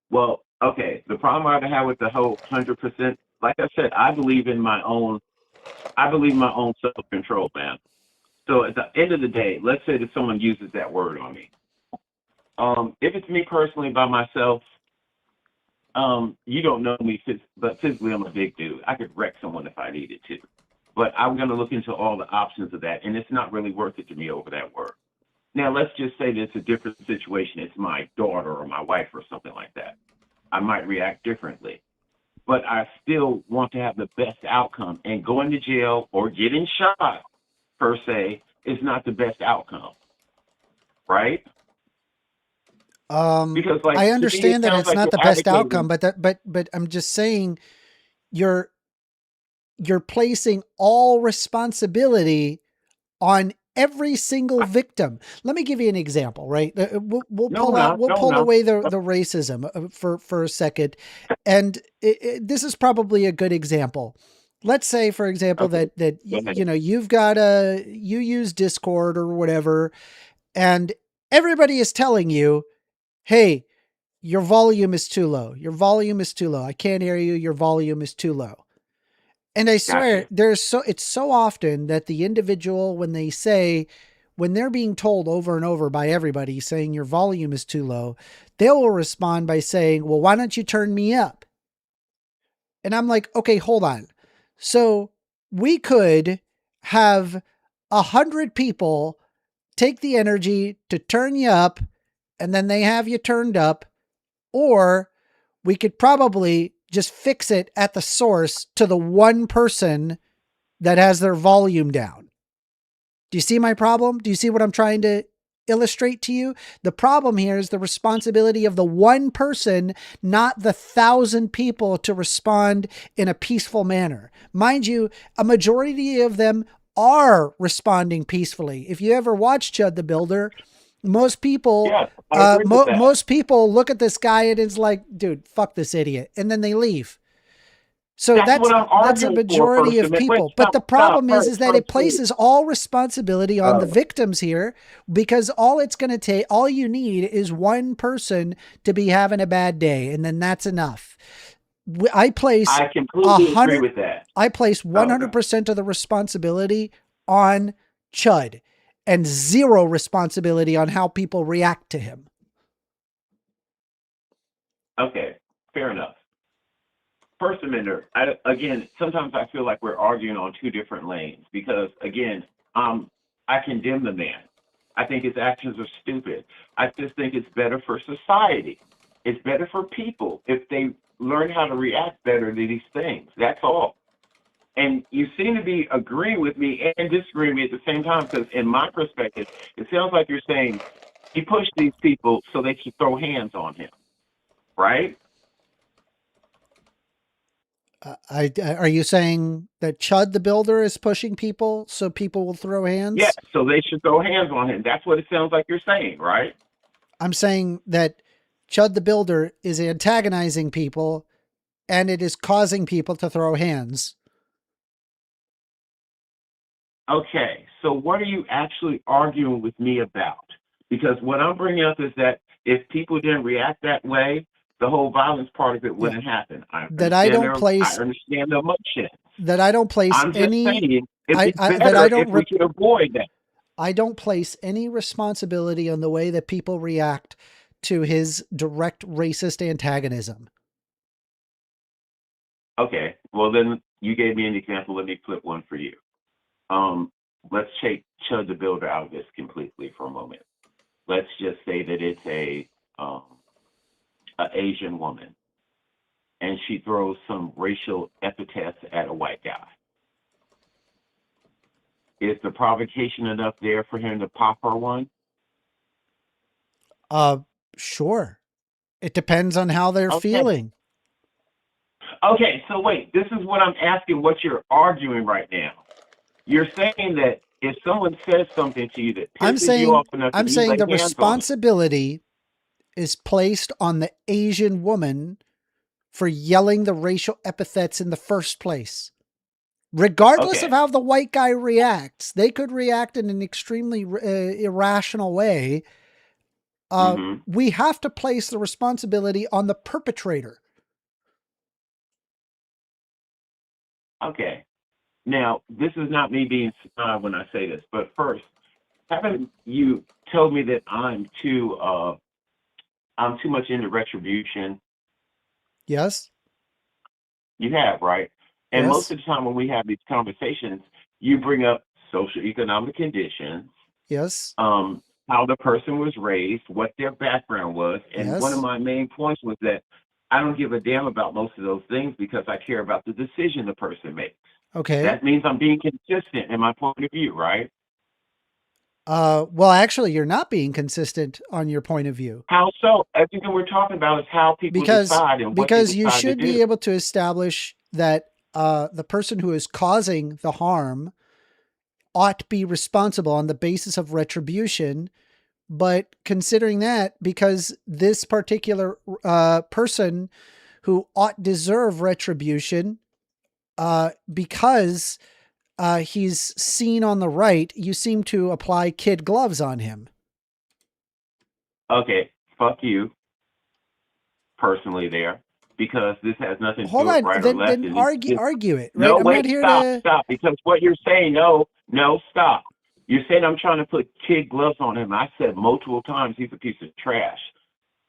Well, okay. The problem I have with the whole 100%, like I said, I believe in my own self-control, man. So at the end of the day, let's say that someone uses that word on me. If it's me personally by myself, you don't know me, but physically I'm a big dude. I could wreck someone if I needed to. But I'm going to look into all the options of that, and it's not really worth it to me over that word. Now, let's just say that it's a different situation. It's my daughter or my wife or something like that. I might react differently. But I still want to have the best outcome. And going to jail or getting shot, per se, is not the best outcome. Right? Because, like, I to me, understand it that sounds it's like not you're the best advocating- outcome, but I'm just saying you're placing all responsibility on every single victim. Let me give you an example, right? We'll No, pull no, out, we'll no, pull no. away the racism for a second. And this is probably a good example. Let's say, for example, Okay. that Go ahead. you know, you use Discord or whatever, and everybody is telling you, hey, your volume is too low. Your volume is too low. I can't hear you. Your volume is too low. And I swear Gotcha. it's so often that the individual, when they're being told over and over by everybody saying your volume is too low, they will respond by saying, well, why don't you turn me up? And I'm like, okay, hold on. So we could have 100 people take the energy to turn you up, and then they have you turned up, or we could probably just fix it at the source to the one person that has their volume down. Do you see my problem? Do you see what I'm trying to illustrate to you? The problem here is the responsibility of the one person, not the 1,000 people, to respond in a peaceful manner. Mind you, a majority of them are responding peacefully. If you ever watch Chud the Builder, most people, Yeah, I agree with that. most people look at this guy and it's like, dude, fuck this idiot. And then they leave. So That's what I'm that's a arguing for, majority First of Amendment. people. Wait, But the stop, problem is first, that it please. places all responsibility on the Oh. victims here, because all it's going to take, all you need is one person to be having a bad day, and then that's enough. I place I completely agree 100. with that. I place Oh, God. 100% of the responsibility on Chud, and zero responsibility on how people react to him. Okay, fair enough. First Amender, again, sometimes I feel like we're arguing on two different lanes because, again, I condemn the man. I think his actions are stupid. I just think it's better for society. It's better for people if they learn how to react better to these things. That's all. And you seem to be agreeing with me and disagreeing with me at the same time because, in my perspective, it sounds like you're saying he pushed these people so they should throw hands on him, right? Are you saying that Chud the Builder is pushing people so people will throw hands? Yeah, so they should throw hands on him. That's what it sounds like you're saying, right? I'm saying that Chud the Builder is antagonizing people and it is causing people to throw hands. Okay, so what are you actually arguing with me about? Because what I'm bringing up is that if people didn't react that way, the whole violence part of it wouldn't happen. I That I don't understand place. I understand the emotion. That I don't place I'm just any. saying it'd be that better I don't. if we could avoid that. I don't place any responsibility on the way that people react to his direct racist antagonism. Okay, well then you gave me an example. Let me flip one for you. Let's take Chud the Builder out of this completely for a moment. Let's just say that it's a Asian woman, and she throws some racial epithets at a white guy. Is the provocation enough there for him to pop her one? Sure. It depends on how they're feeling. Okay, so wait, this is what I'm asking, what you're arguing right now. You're saying that if someone says something to you that pisses you off enough, I'm saying the responsibility is placed on the Asian woman for yelling the racial epithets in the first place. Regardless of how the white guy reacts, they could react in an extremely irrational way. We have to place the responsibility on the perpetrator. Okay. Now, this is not me being when I say this, but first, haven't you told me that I'm too I'm too much into retribution. Yes. You have, right? And Yes. most of the time when we have these conversations, you bring up socioeconomic conditions, Yes. how the person was raised, what their background was. And one of Yes. my main points was that I don't give a damn about most of those things because I care about the decision the person makes. Okay. That means I'm being consistent in my point of view, right? Well, actually, you're not being consistent on your point of view. How so? Everything we're talking about is how people decide and what they because you decide to should do. be able to establish that the person who is causing the harm ought to be responsible on the basis of retribution. But considering that, because this particular person who ought deserve retribution, because he's seen on the right, you seem to apply kid gloves on him. Okay, fuck you personally there, because this has nothing to Hold do with on, right or left. then and argue it. Right? No, I'm wait, not here stop, to. stop, because what you're saying, no, stop. You're saying I'm trying to put kid gloves on him. I said multiple times he's a piece of trash.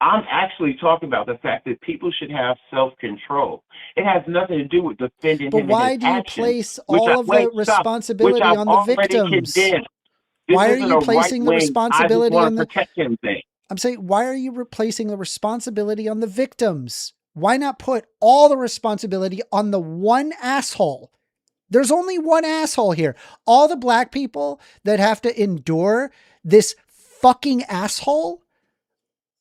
I'm actually talking about the fact that people should have self-control. It has nothing to do with defending But him why and his do you actions, place which all of the responsibility on the victims? Condemned. Why are isn't you a placing the right-wing, responsibility I just on want the? to protect him thing. I'm saying, why are you replacing the responsibility on the victims? Why not put all the responsibility on the one asshole? There's only one asshole here. All the black people that have to endure this fucking asshole,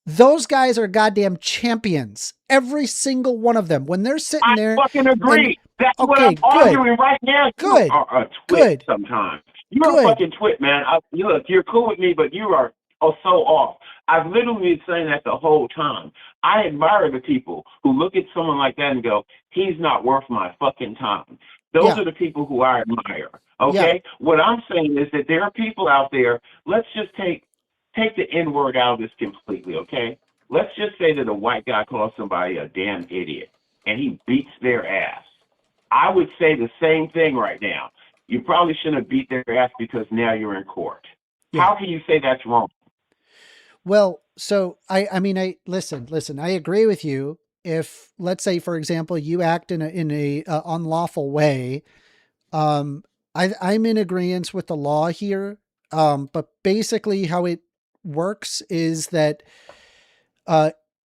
those guys are goddamn champions. Every single one of them. When they're sitting there. I fucking agree. That's what okay, I'm arguing right now. Good. You are a twit Good. sometimes. You're a fucking twit, man. Look, you're cool with me, but you are so off. I've literally been saying that the whole time. I admire the people who look at someone like that and go, he's not worth my fucking time. Those are the people who I admire. Okay? Yeah. What I'm saying is that there are people out there, let's just take the N-word out of this completely, okay? Let's just say that a white guy calls somebody a damn idiot and he beats their ass. I would say the same thing right now. You probably shouldn't have beat their ass because now you're in court. Yeah. How can you say that's wrong? Well, so I mean, listen, I agree with you. If, let's say, for example, you act in a unlawful way, I'm in agreement with the law here. But basically how it works is that,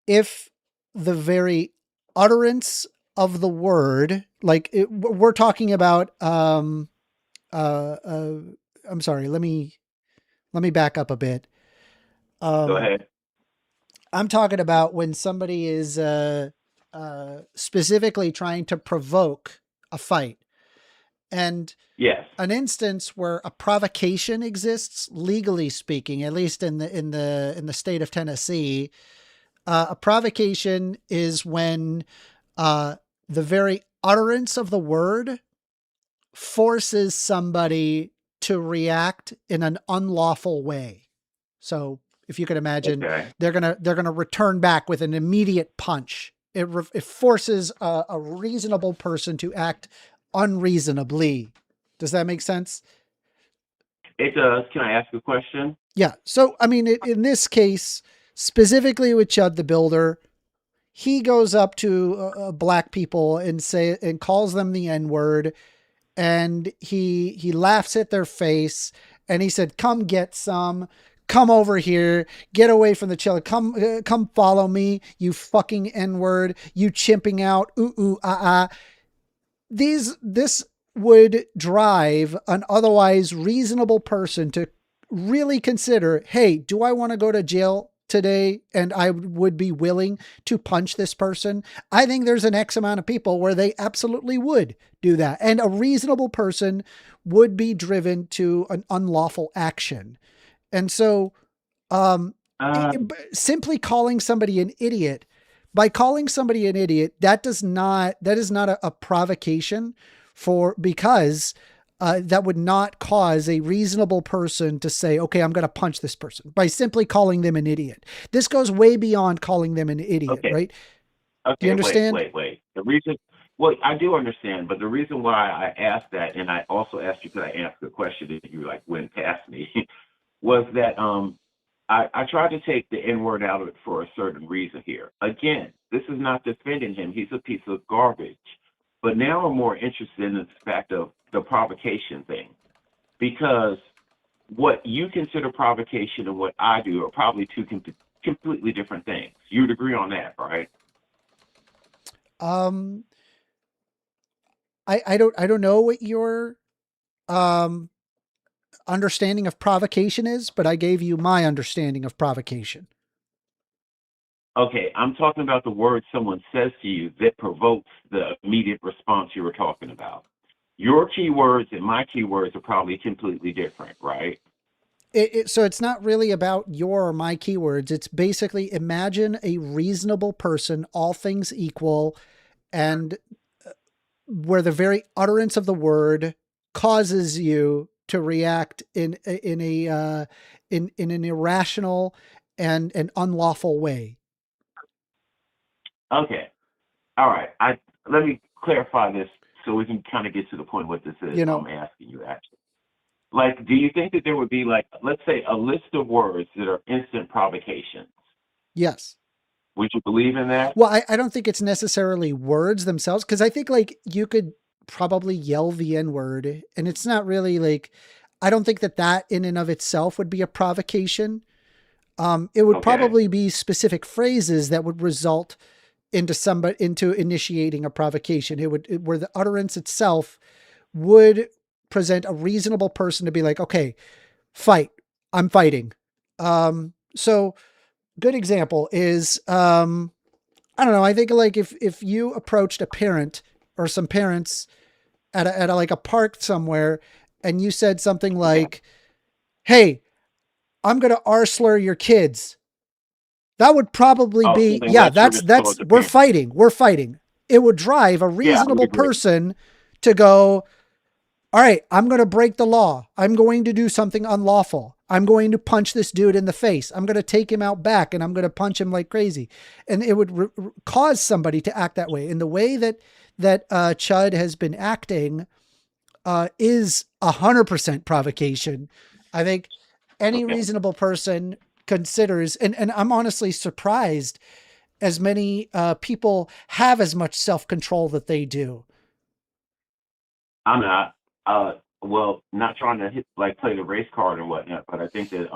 if the very utterance of the word, like we're talking about, I'm sorry, let me back up a bit. Go ahead. I'm talking about when somebody is specifically trying to provoke a fight. And yes, an instance where a provocation exists, legally speaking, at least in the state of Tennessee, a provocation is when the very utterance of the word forces somebody to react in an unlawful way. So if you could imagine, they're gonna return back with an immediate punch. It forces a reasonable person to act unreasonably. Does that make sense? It does. Can I ask a question? Yeah. So, I mean, in this case, specifically with Chud the Builder, he goes up to black people and calls them the N-word, and he laughs at their face, and he said, "Come get some. Come over here, get away from the chiller. Come follow me, you fucking N-word, you chimping out, This would drive an otherwise reasonable person to really consider, hey, do I want to go to jail today? And I would be willing to punch this person. I think there's an X amount of people where they absolutely would do that. And a reasonable person would be driven to an unlawful action. And so, simply calling somebody an idiot, by calling somebody an idiot, that is not a provocation because that would not cause a reasonable person to say, okay, I'm going to punch this person by simply calling them an idiot. This goes way beyond calling them an idiot, right? Okay, do you understand? Wait. The reason, well, I do understand, but the reason why I asked that, and I also asked you, could I ask a question that you went past me, was that I tried to take the N word out of it for a certain reason here. Again, this is not defending him. He's a piece of garbage. But now I'm more interested in the fact of the provocation thing. Because what you consider provocation and what I do are probably two completely different things. You'd agree on that, right? I don't know what your understanding of provocation is, but I gave you my understanding of provocation. Okay, I'm talking about the words someone says to you that provokes the immediate response you were talking about. Your keywords and my keywords are probably completely different, right? So it's not really about your or my keywords. It's basically imagine a reasonable person, all things equal, and where the very utterance of the word causes you to react in an irrational and an unlawful way. Okay. All right. Let me clarify this so we can kind of get to the point what this is. You know- I'm asking you actually. Like, do you think that there would be like, let's say, a list of words that are instant provocations? Yes. Would you believe in that? Well, I don't think it's necessarily words themselves, because I think like you could probably yell the N-word, and it's not really like, I don't think that in and of itself would be a provocation. It would Okay. probably be specific phrases that would result into initiating a provocation. Where the utterance itself would present a reasonable person to be like, okay, fight, I'm fighting. So good example is, I don't know. I think like if you approached a parent or some parents at a like a park somewhere, and you said something like, "Hey, I'm going to R-slur your kids," that would probably be, then yeah, that's we're fighting. We're fighting. It would drive a reasonable agree. person to go, all right, I'm going to break the law. I'm going to do something unlawful. I'm going to punch this dude in the face. I'm going to take him out back and I'm going to punch him like crazy. And it would cause somebody to act that way. And the way that Chud has been acting is 100% provocation. I think any reasonable person considers, and I'm honestly surprised as many people have as much self-control that they do. I'm not. Well, not trying to play the race card and whatnot, but I think that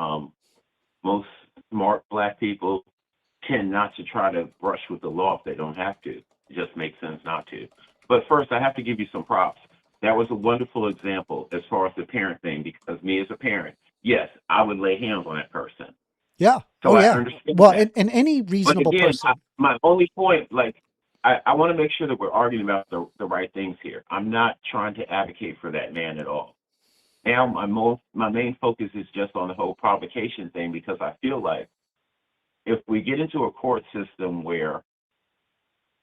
most smart Black people tend not to try to brush with the law if they don't have to. It just makes sense not to. But first, I have to give you some props. That was a wonderful example as far as the parent thing, because me as a parent, yes, I would lay hands on that person. Yeah. So I yeah. understand Well, that. and any But reasonable again, person. my only point, I want to make sure that we're arguing about the right things here. I'm not trying to advocate for that man at all. Now, my main focus is just on the whole provocation thing, because I feel like if we get into a court system where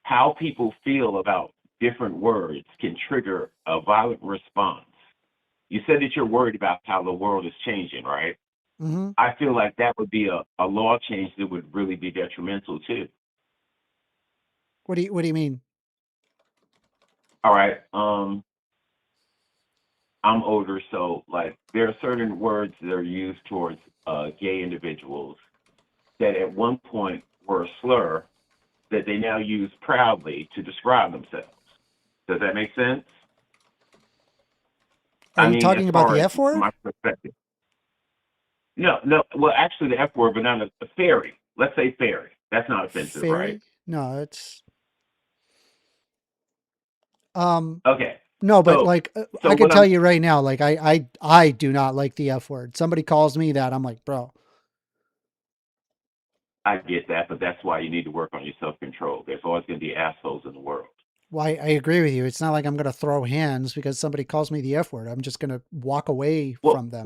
how people feel about different words can trigger a violent response. You said that you're worried about how the world is changing, right? Mm-hmm. I feel like that would be a law change that would really be detrimental too. What do you mean? All right. I'm older, so there are certain words that are used towards gay individuals that at one point were a slur that they now use proudly to describe themselves. Does that make sense? Are you talking about the F word? My perspective. No. Well, actually, the F word, but not a fairy. Let's say fairy. That's not offensive, Fairy? right? No, it's. Okay. No, but So I can tell you right now, I do not like the F word. Somebody calls me that, I'm like, bro. I get that, but that's why you need to work on your self-control. There's always going to be assholes in the world. Well, I agree with you. It's not like I'm going to throw hands because somebody calls me the F word. I'm just going to walk away from them.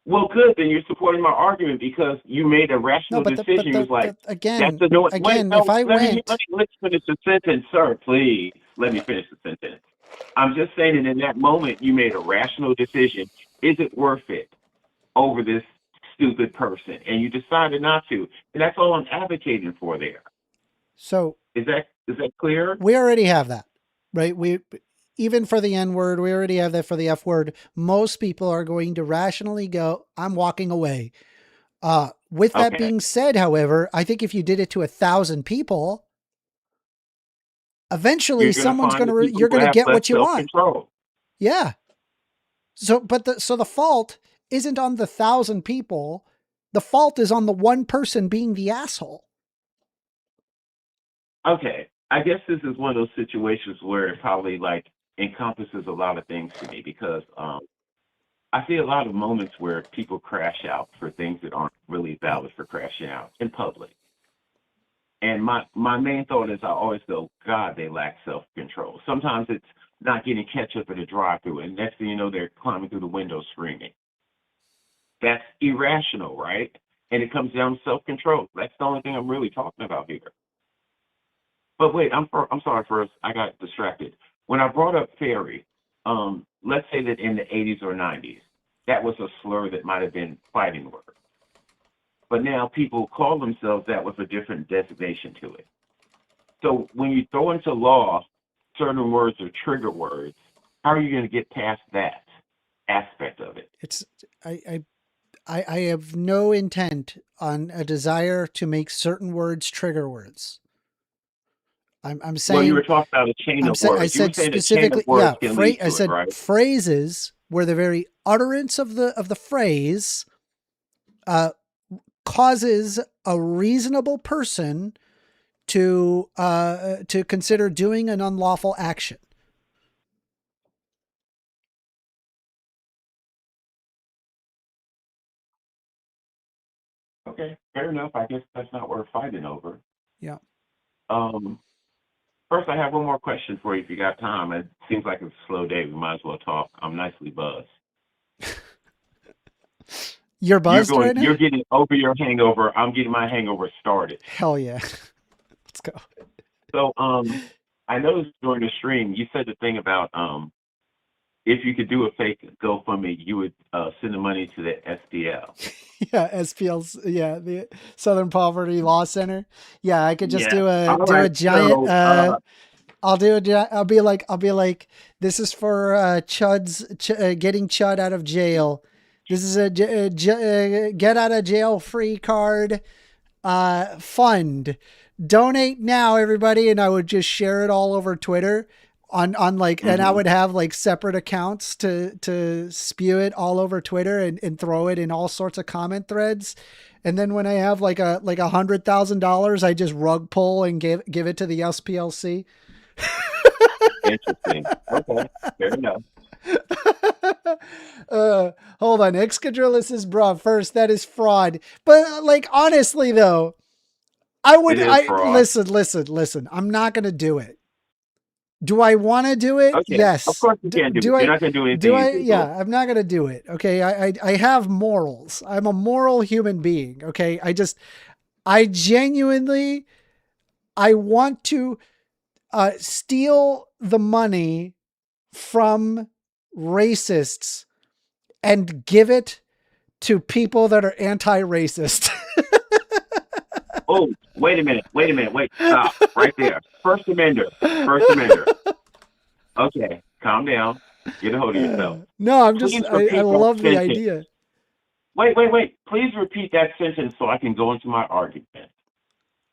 Well, good. Then you're supporting my argument because you made a rational decision. You was like, again, if I went... Let's finish the sentence, sir, please. Let me finish the sentence. I'm just saying that in that moment, you made a rational decision. Is it worth it over this stupid person? And you decided not to. And that's all I'm advocating for there. So is that clear? We already have that, right? Even for the N word, we already have that for the F word. Most people are going to rationally go, I'm walking away. With that Okay. being said, however, I think if you did it to 1,000 people, eventually You're going to someone's find going that to, people you're who going to have get less what you want. self-control. Yeah. So the fault isn't on the 1,000 people. The fault is on the one person being the asshole. Okay. I guess this is one of those situations where it probably like encompasses a lot of things to me because I see a lot of moments where people crash out for things that aren't really valid for crashing out in public. And my main thought is I always go, God, they lack self-control. Sometimes it's not getting ketchup at a drive-thru, and next thing you know, they're climbing through the window screaming. That's irrational, right? And it comes down to self-control. That's the only thing I'm really talking about here. But wait, I'm sorry first. I got distracted. When I brought up fairy, let's say that in the 80s or 90s, that was a slur that might have been fighting word. But now people call themselves that with a different designation to it. So when you throw into law certain words or trigger words, how are you going to get past that aspect of it? It's I have no intent on a desire to make certain words trigger words. I'm saying, Well, you were talking about a chain of words. I You were said saying a chain specifically, of words can lead I to said it, right? phrases where the very utterance of the phrase causes a reasonable person to consider doing an unlawful action. Okay, fair enough. I guess that's not worth fighting over. Yeah. First, I have one more question for you if you got time. It seems like it's a slow day. We might as well talk. I'm nicely buzzed. You're buzzed right now? You're getting over your hangover. I'm getting my hangover started. Hell yeah. Let's go. So, I noticed during the stream, you said the thing about if you could do a fake GoFundMe, you would send the money to the SPL. Yeah, SPLC. Yeah, the Southern Poverty Law Center. Yeah, I could just do a All do a right, giant. so, I'll be like, this is for getting Chud out of jail. This is a get out of jail free card fund. Donate now, everybody, and I would just share it all over Twitter on like, and I would have like separate accounts to spew it all over Twitter and throw it in all sorts of comment threads. And then when I have like $100,000, I just rug pull and give it to the SPLC. Interesting. Okay, fair enough. Hold on. Excadrillis is bruh. First, that is fraud. But like, honestly though, listen. I'm not going to do it. Do I want to do it? Okay. Yes. Of course you can't do it. You're not going to do anything. Yeah, I'm not going to do it. Okay. I have morals. I'm a moral human being. Okay. I genuinely, I want to steal the money from racists and give it to people that are anti-racist. Oh, wait a minute. Stop right there. 1stAmender. Okay, calm down. Get a hold of yourself. No, I love the idea. Wait. Please repeat that sentence so I can go into my argument.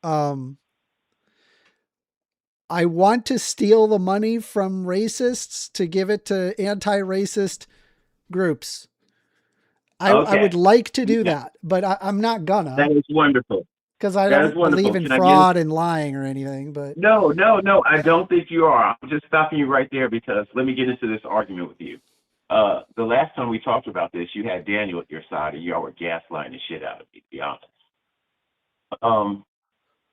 I want to steal the money from racists to give it to anti-racist groups. I would like to do that, but I'm not gonna. That is wonderful. Because I don't believe in fraud and lying or anything. But no, I don't think you are. I'm just stopping you right there because let me get into this argument with you. The last time we talked about this, you had Daniel at your side, and y'all were gaslighting the shit out of me, to be honest.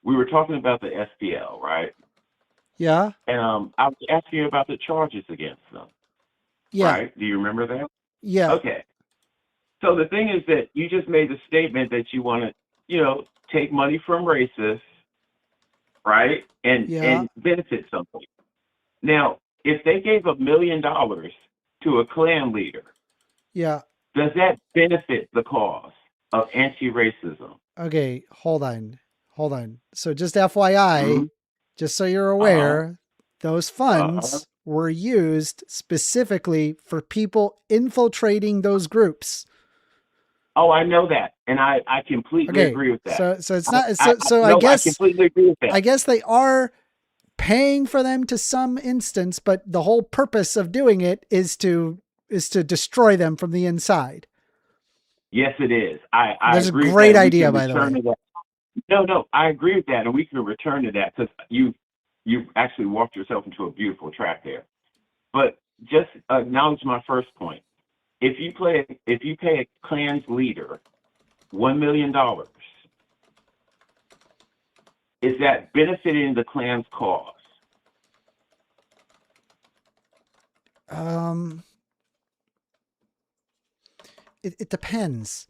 We were talking about the SPL, right? Yeah. And I was asking you about the charges against them. Yeah. Right? Do you remember that? Yeah. Okay. So the thing is that you just made the statement that you want to, take money from racists, right? And benefit something. Now, if they gave $1 million to a Klan leader, yeah, does that benefit the cause of anti-racism? Okay, hold on. So just FYI, just so you're aware, those funds were used specifically for people infiltrating those groups. Oh, I know that, and I completely Okay, agree with that. so it's not so I no, I guess completely agree with that. I guess they are paying for them to some instance, but the whole purpose of doing it is to destroy them from the inside. Yes, it is. I That's a agree with great that. idea, We by can the return way. to that. No, I agree with that, and we can return to that because you actually walked yourself into a beautiful track there. But just acknowledge my first point. If you pay a clan's leader $1 million, is that benefiting the clan's cause? It depends.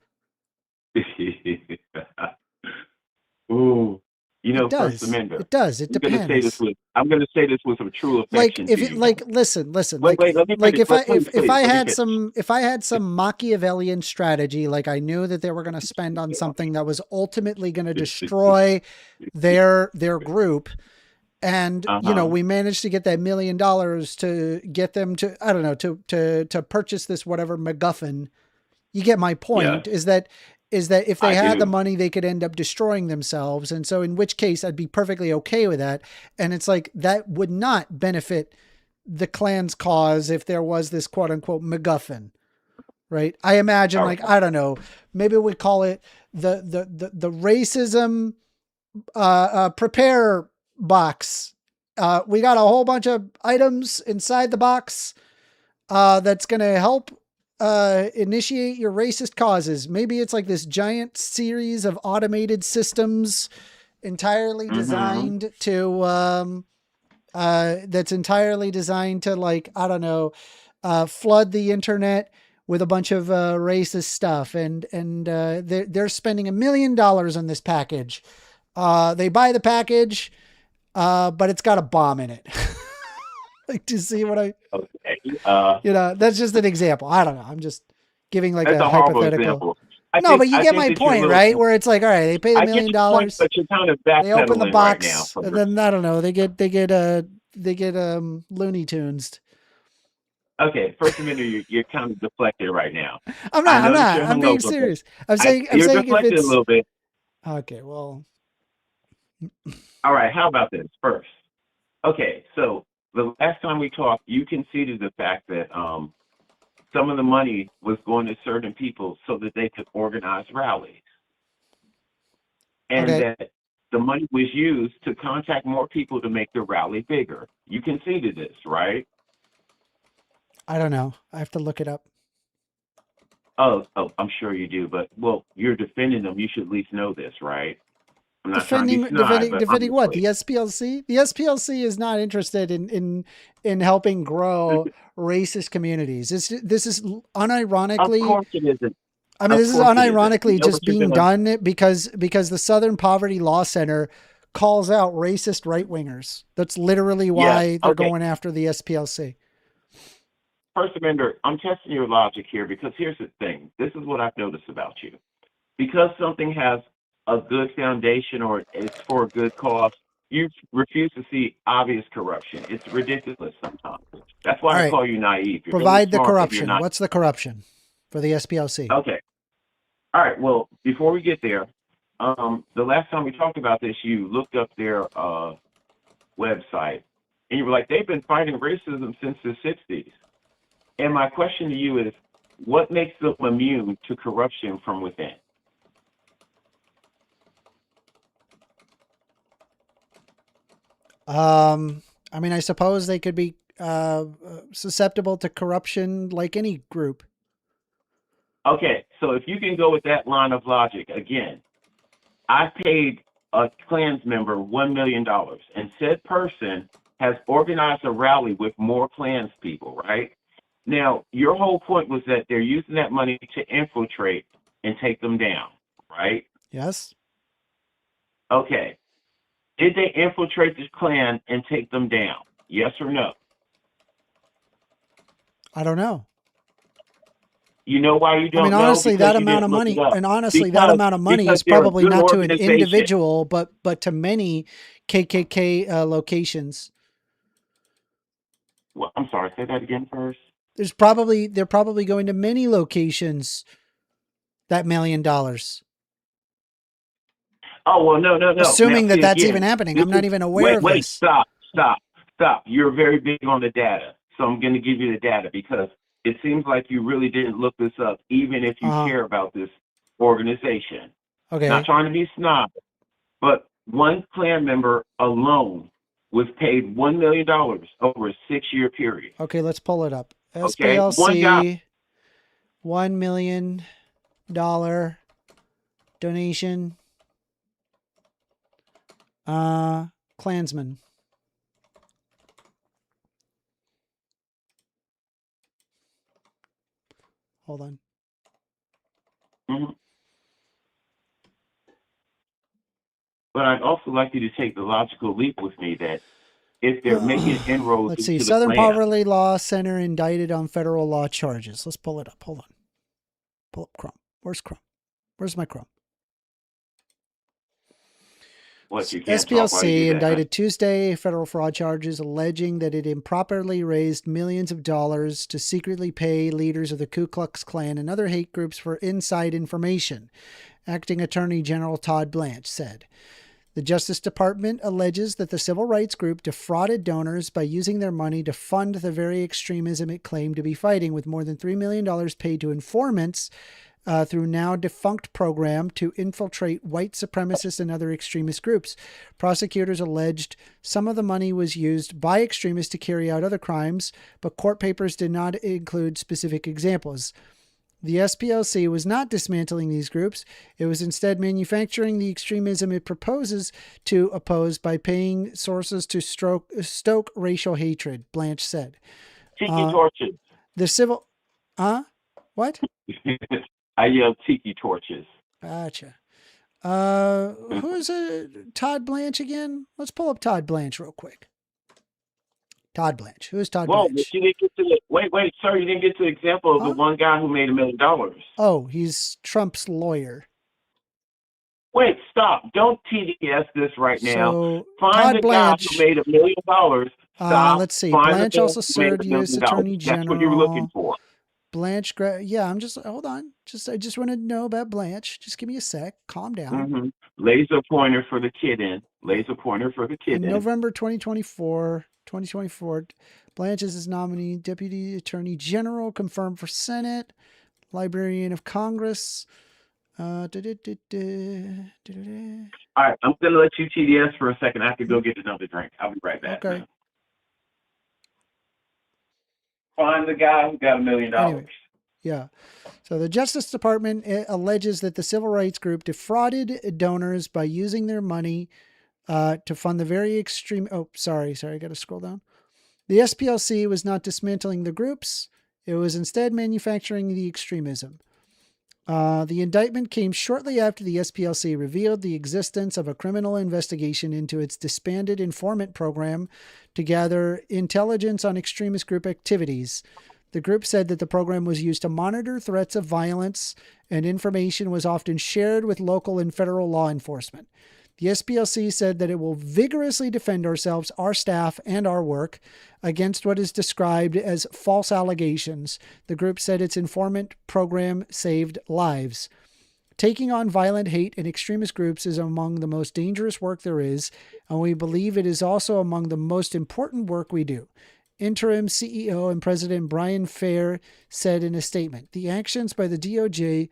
Ooh, you know, It First does. Amender. It does. It I'm gonna say this depends. with some true Like affection if to it you. like listen, Wait, let me like finish. if I had Please. if I had some Machiavellian strategy, like I knew that they were going to spend on something that was ultimately going to destroy their group, and you know, we managed to get that $1 million to get them to, I don't know, to purchase this whatever MacGuffin. You get my point. Yeah. Is that if they I had the do. money, they could end up destroying themselves. And so in which case I'd be perfectly okay with that. And it's like, that would not benefit the clan's cause if there was this quote unquote MacGuffin, right? I imagine, All like, right. I don't know, maybe we call it the racism, prepare box. We got a whole bunch of items inside the box, that's going to help initiate your racist causes. Maybe it's like this giant series of automated systems entirely designed to that's entirely designed to, like, I don't know, flood the internet with a bunch of racist stuff, and they're spending $1 million on this package. They buy the package, but it's got a bomb in it. Like, to see what I, Okay. you know, that's just an example. I don't know. I'm just giving like That's a a horrible hypothetical. example. But you I get think my that you're a point, little. right? Where it's like, all right, they pay the I $1 get million. your point, but you're kind of They open the backpedaling right now. box, and then I don't know. They get Looney Tunes. Okay, First Amendment, you're kind of deflected right now. I'm I not. know that you're I'm being hungover, but serious. I'm saying you're if deflected a it's little bit. okay. Well, All right, how about this first? Okay, so the last time we talked, you conceded the fact that some of the money was going to certain people so that they could organize rallies, and okay. that the money was used to contact more people to make the rally bigger. You conceded this, right? I don't know. I have to look it up. Oh, I'm sure you do, but well, you're defending them. You should at least know this, right? I'm not trying to be snide, but Defending what? honestly. The SPLC? The SPLC is not interested in helping grow racist communities. This is Of unironically. course it isn't. I mean, Of this is course it isn't. You unironically know just what you're being doing? done because the Southern Poverty Law Center calls out racist right wingers. That's literally why Yes. they're Okay. going after the SPLC. First Amender, I'm testing your logic here because here's the thing. This is what I've noticed about you. Because something has a good foundation or it's for a good cause, you refuse to see obvious corruption. It's ridiculous sometimes. That's All why I right. call you naive. You're really Provide the smart, but you're corruption. not. What's the corruption for the SPLC? Okay. All right. Well, before we get there, the last time we talked about this, you looked up their website, and you were like, they've been fighting racism since the 60s. And my question to you is, what makes them immune to corruption from within? I mean, I suppose they could be susceptible to corruption like any group. Okay, so if you can go with that line of logic, again, I paid a Klans member $1 million, and said person has organized a rally with more Klans people, right? Now, your whole point was that they're using that money to infiltrate and take them down, right? Yes. Okay. Did they infiltrate this Klan and take them down? Yes or no? I don't know. You know why you don't I mean, know? honestly, Because that you amount didn't of look money, it up. and honestly, that Because- amount of money because is they're a probably good not to an organization. individual, but to many KKK locations. Well, I'm sorry, say that again first. They're probably going to many locations that $1 million? Oh, well, no. Assuming Now, that that's again, even happening. this I'm not is- even aware of wait, this. Stop. You're very big on the data. So I'm going to give you the data because it seems like you really didn't look this up, even if you care about this organization. Okay. Not trying to be snob, but one clan member alone was paid $1 million over a 6-year period. Okay, let's pull it up. Okay, one SPLC, guy. $1 million donation. Klansman. Hold on. Mhm. But I'd also like you to take the logical leap with me that if they're making inroads Let's see. into the Southern plan, Poverty Law Center indicted on federal law charges. Let's pull it up. Hold on. Pull up Chrome. Where's Chrome? Where's my Chrome? what, you can't talk while you SPLC do that, indicted Tuesday federal fraud charges alleging that it improperly raised millions of dollars to secretly pay leaders of the Ku Klux Klan and other hate groups for inside information, Acting Attorney General Todd Blanche said. The Justice Department alleges that the civil rights group defrauded donors by using their money to fund the very extremism it claimed to be fighting, with more than $3 million paid to informants through now defunct program to infiltrate white supremacist and other extremist groups. Prosecutors alleged some of the money was used by extremists to carry out other crimes, but court papers did not include specific examples. The SPLC was not dismantling these groups. It was instead manufacturing the extremism it proposes to oppose by paying sources to stoke racial hatred, Blanche said. Tiki torches. The civil... What? I yell tiki torches. Gotcha. Who's Todd Blanche again? Let's pull up Todd Blanche real quick. Todd Blanche. Who's Todd Well, Blanche? but you didn't get to the, wait, sir, you didn't get to the example of the one guy who made $1 million. Oh, he's Trump's lawyer. Wait, stop. Don't TDS this right now. So, Find Todd the Blanche, guy who made $1 million. Stop. let's see. Find the Blanche guy also who made served $1 million. U.S. Attorney General. That's what you're looking for. Blanche, yeah, I'm just, hold on. I just want to know about Blanche. Just give me a sec. Calm down. Mm-hmm. Laser pointer for the kid Laser pointer for the kid In November 2024, Blanche is his nominee, Deputy Attorney General, confirmed for Senate, Librarian of Congress. All right, I'm going to let you TDS for a second. I have to go get another drink. I'll be right back. Okay. Find the guy who got $1 million. Anyway, yeah. So the Justice Department alleges that the civil rights group defrauded donors by using their money to fund the very extreme. Oh, sorry. I got to scroll down. The SPLC was not dismantling the groups. It was instead manufacturing the extremism. The indictment came shortly after the SPLC revealed the existence of a criminal investigation into its disbanded informant program to gather intelligence on extremist group activities. The group said that the program was used to monitor threats of violence, and information was often shared with local and federal law enforcement. The SPLC said that it will vigorously defend ourselves, our staff, and our work against what is described as false allegations. The group said its informant program saved lives. Taking on violent hate and extremist groups is among the most dangerous work there is, and we believe it is also among the most important work we do. Interim CEO and President Brian Fair said in a statement, "The actions by the DOJ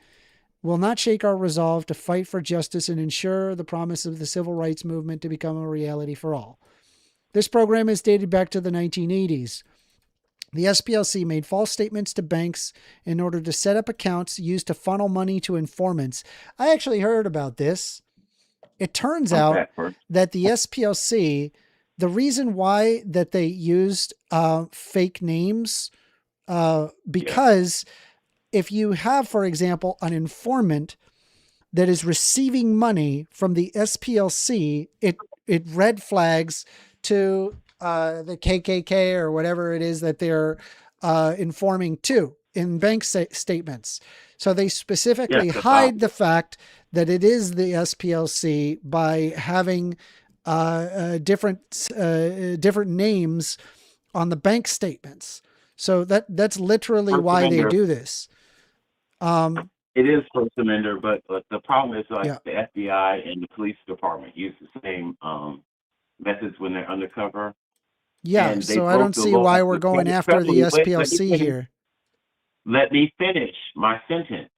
will not shake our resolve to fight for justice and ensure the promise of the civil rights movement to become a reality for all." This program is dated back to the 1980s. The SPLC made false statements to banks in order to set up accounts used to funnel money to informants. I actually heard about this. It turns out that the SPLC, the reason why that they used fake names, because if you have, for example, an informant that is receiving money from the SPLC, it red flags to the KKK or whatever it is that they're informing to in bank statements. So they specifically hide the fact that it is the SPLC by having different names on the bank statements. So that's literally why they do this. It is 1stAmender, but the problem is like Yeah. the FBI and the police department use the same methods when they're undercover. Yeah, And they so I broke don't the see law. why we're going after the Let me SPLC finish. here. Let me finish my sentence.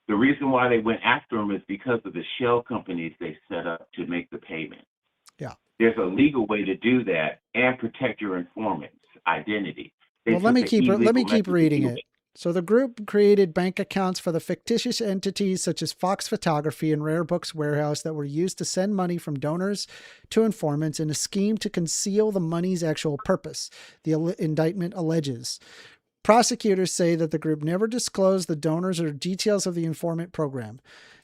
The reason why they went after them is because of the shell companies they set up to make the payment. Yeah. There's a legal way to do that and protect your informant's identity. They Well, let me took the keep illegal keep method to reading do it. So the group created bank accounts for the fictitious entities such as Fox Photography and Rare Books Warehouse that were used to send money from donors to informants in a scheme to conceal the money's actual purpose, the indictment alleges. Prosecutors say that the group never disclosed the donors or details of the informant program.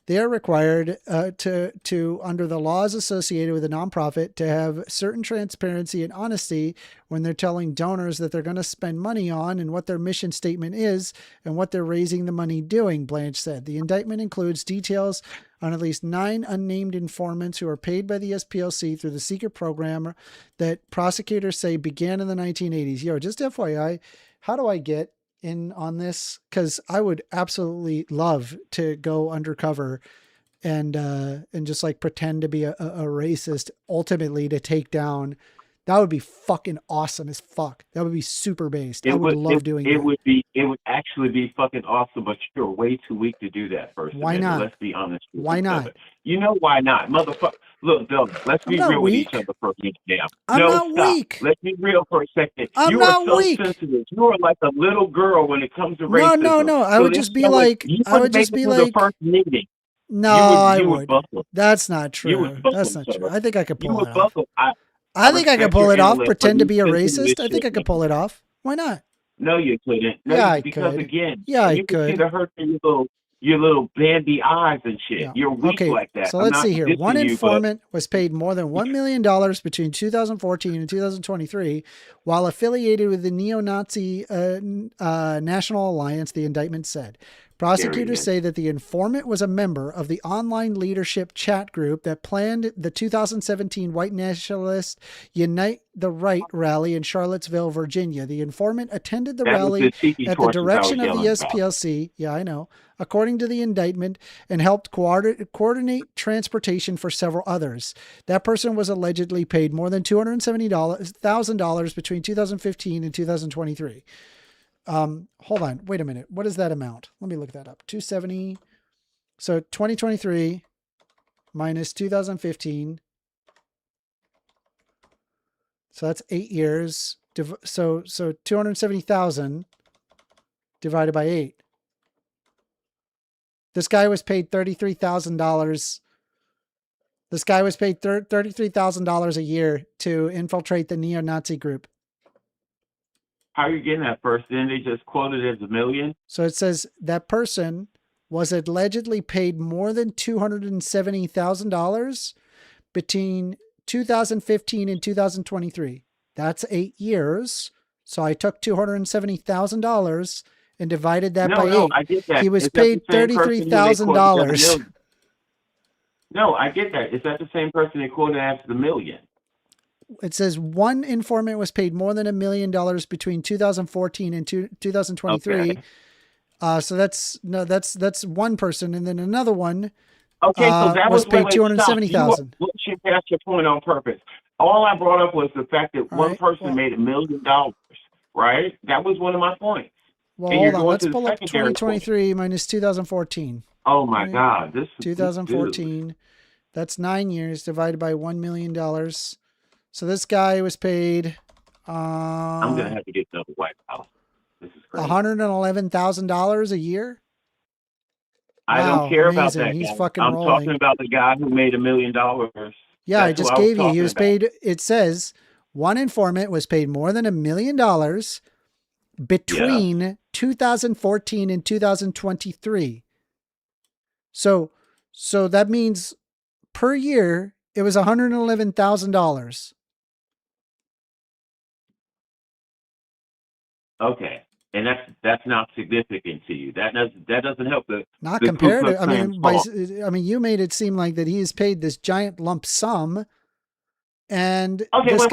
They are required to, under the laws associated with a nonprofit, to have certain transparency and honesty when they're telling donors that they're going to spend money on and what their mission statement is and what they're raising the money doing, Blanche said. The indictment includes details on at least 9 unnamed informants who are paid by the SPLC through the secret program that prosecutors say began in the 1980s. Yo, just FYI, how do I get in on this? Because I would absolutely love to go undercover and just like pretend to be a racist, ultimately to take down. That would be fucking awesome as fuck. That would be super based. I would love doing that. It would actually be fucking awesome, but you're way too weak to do that. First, Why not? Let's be honest. Why not? You know why not, motherfucker? Look, Bill, let's be real with each other for a minute now. I'm no, not stop. weak. Let's be real for a second. I'm you not are so weak. sensitive. You are like a little girl when it comes to racism. No. I would just be like, first meeting. No, I would. Buckle. That's not true. That's not true. I think I could pull it off. I think I could pull it off. Pretend to be a racist. I think I could pull it off. Why not? No, you couldn't. No, Yeah, I because could. again, Yeah, I you could. see the hurt in your little bandy eyes and shit. Yeah. You're weak Okay, like that. so I'm let's not see here. dissing One you, informant was paid more than $1 million between 2014 and 2023 while affiliated with the neo-Nazi National Alliance, the indictment said. Prosecutors say that the informant was a member of the online leadership chat group that planned the 2017 white nationalist Unite the Right rally in Charlottesville, Virginia. The informant attended the rally at the direction of the SPLC. Yeah, I know. According to the indictment, and helped coordinate transportation for several others. That person was allegedly paid more than $270,000 between 2015 and 2023. Hold on. Wait a minute. What is that amount? Let me look that up. 270. So 2023 minus 2015. So that's 8 years. So 270,000 divided by 8. This guy was paid $33,000. This guy was paid $33,000 a year to infiltrate the neo-Nazi group. How are you getting that first? Didn't they just quote it as $1 million? So it says that person was allegedly paid more than $270,000 between 2015 and 2023. That's 8 years. So I took $270,000 and divided that by 8. I get that. He was paid $33,000. No, I get that. Is that the same person they quoted as $1 million? It says one informant was paid more than $1 million between 2014 and 2023. Okay. So that's one person, and then another one. Okay, so that was paid $270,000. You passed your point on purpose. All I brought up was the fact that one person made $1 million, right? That was one of my points. Well, hold on. Let's pull up 2023 minus 2014. Oh my God, this 2014. That's 9 years divided by $1 million. So this guy was paid. I'm gonna have to get another White House. This is crazy. $111,000 a year. I don't care about that. He's guy. fucking I'm rolling. talking about the guy who made $1 million. Yeah, I just gave you. He was about. paid. It says one informant was paid more than $1 million between 2014 and 2023. So that means per year it was $111,000. Okay, and that's not significant to you. That doesn't help the Not the compared Ku to. Klux I mean, you made it seem like that he is paid this giant lump sum, and this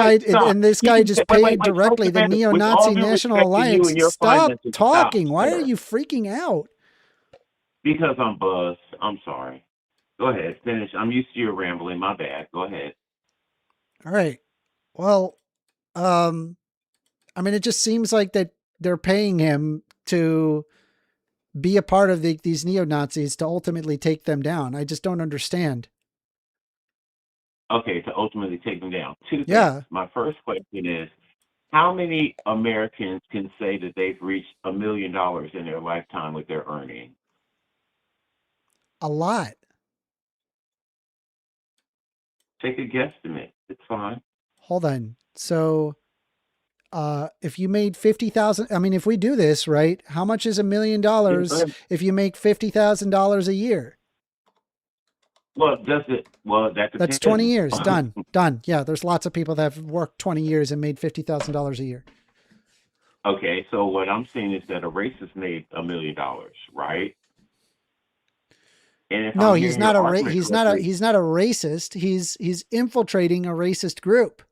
guy just paid directly the neo-Nazi National Alliance. Stop talking. Why are you freaking out? Because I'm buzzed. I'm sorry. Go ahead, finish. I'm used to your rambling. My bad. Go ahead. All right. Well, I mean, it just seems like that they're paying him to be a part of these neo-Nazis to ultimately take them down. I just don't understand. Okay, to ultimately take them down. Two things. Yeah. My first question is, how many Americans can say that they've reached $1 million in their lifetime with their earnings? A lot. Take a guesstimate. It's fine. Hold on. So, if you made 50,000, I mean, if we do this, right, how much is $1 million if you make $50,000 a year? Well, does it? Well, that depends. That's 20 years. Done. Done. Yeah. There's lots of people that have worked 20 years and made $50,000 a year. Okay, so what I'm saying is that a racist made $1 million, right? And if No, I'm he's hearing not your a argument he's not a correctly- he's not a racist. He's infiltrating a racist group.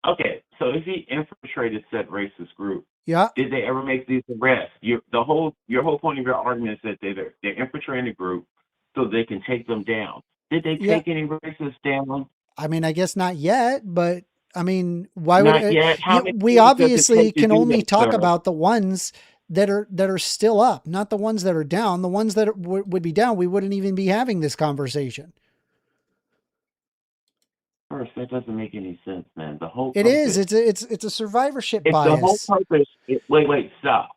Okay, so if he infiltrated said racist group, Yeah. did they ever make these arrests? Your whole point of your argument is that they're infiltrating the group so they can take them down. Did they Yeah. take any racists down? I mean, I guess not yet, but I mean, why would Not yet. How many we years does it obviously take to can do only that, talk sir? about the ones that are still up, not the ones that are down. The ones that would be down, we wouldn't even be having this conversation. First, that doesn't make any sense, man. The whole It purpose, is. It's a survivorship if the whole bias. purpose, wait, stop.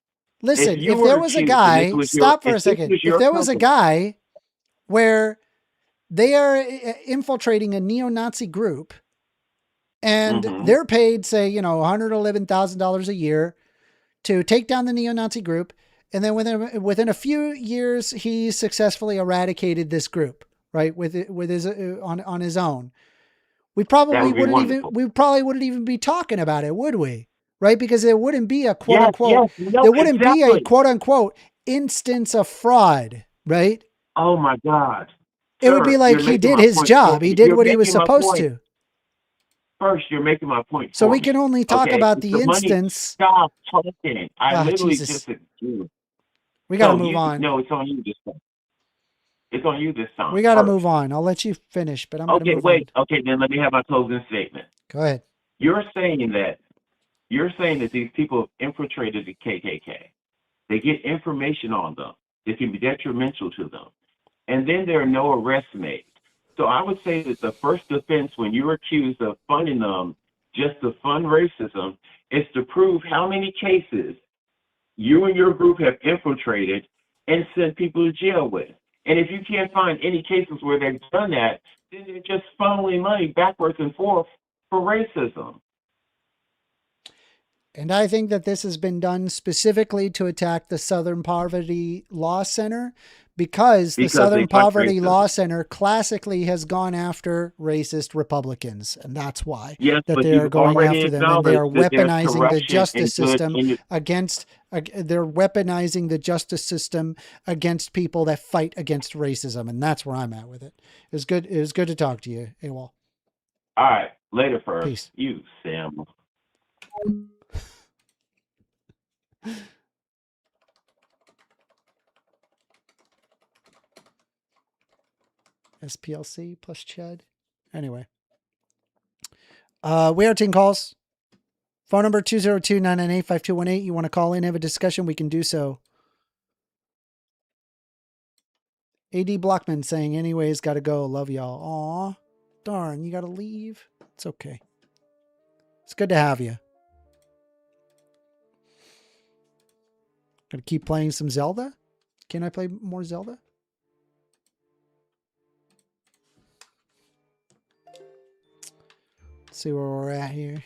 Listen, you if were there was a accused, and guy, this was stop for your- a if this second. was If your there was a company- guy where they are infiltrating a neo-Nazi group and Mhm. they're paid, say, $111,000 a year to take down the neo-Nazi group. And then within a few years, he successfully eradicated this group, right? With his, on his own. We probably That would be wouldn't even be talking about it, would we? Right? Because there wouldn't be a quote Yes, unquote, no, there wouldn't be a exactly. quote unquote instance of fraud, right? Oh my God. It would be Sir, like you're he making did my his point. job. He You're did what he was making my supposed point. to. First, you're making my point. So for we me. can only talk Okay, about the money- instance. Stop talking. I literally Jesus. just agreed. We got to No, move on. No, it's on you this time. It's on you this time. We got to first. move on. I'll let you finish, but I'm going to Okay, move wait. on. Okay, then let me have my closing statement. Go ahead. You're saying that these people have infiltrated the KKK. They get information on them. It can be detrimental to them. And then there are no arrests made. So I would say that the first defense when you're accused of funding them just to fund racism is to prove how many cases you and your group have infiltrated and sent people to jail with. And if you can't find any cases where they've done that, then they're just funneling money backwards and forth for racism. And I think that this has been done specifically to attack the Southern Poverty Law Center because the Southern they fight Poverty racism. Law Center classically has gone after racist Republicans. And that's why Yes, that but they are you've going already after them. And they are acknowledged that there's weaponizing the corruption justice and good system in it. against, they're weaponizing the justice system against people that fight against racism. And that's where I'm at with it. It was good. It was good to talk to you, AWOL. All right, later first. Peace. You, Sam. SPLC plus Chud. Anyway. We are taking calls. Phone number 202-998-5218. You want to call in, have a discussion, we can do so. AD Blockman saying, anyways, got to go. Love y'all. Aw, darn, you got to leave. It's okay. It's good to have you. Gonna keep playing some Zelda? Can I play more Zelda? Let's see where we're at here.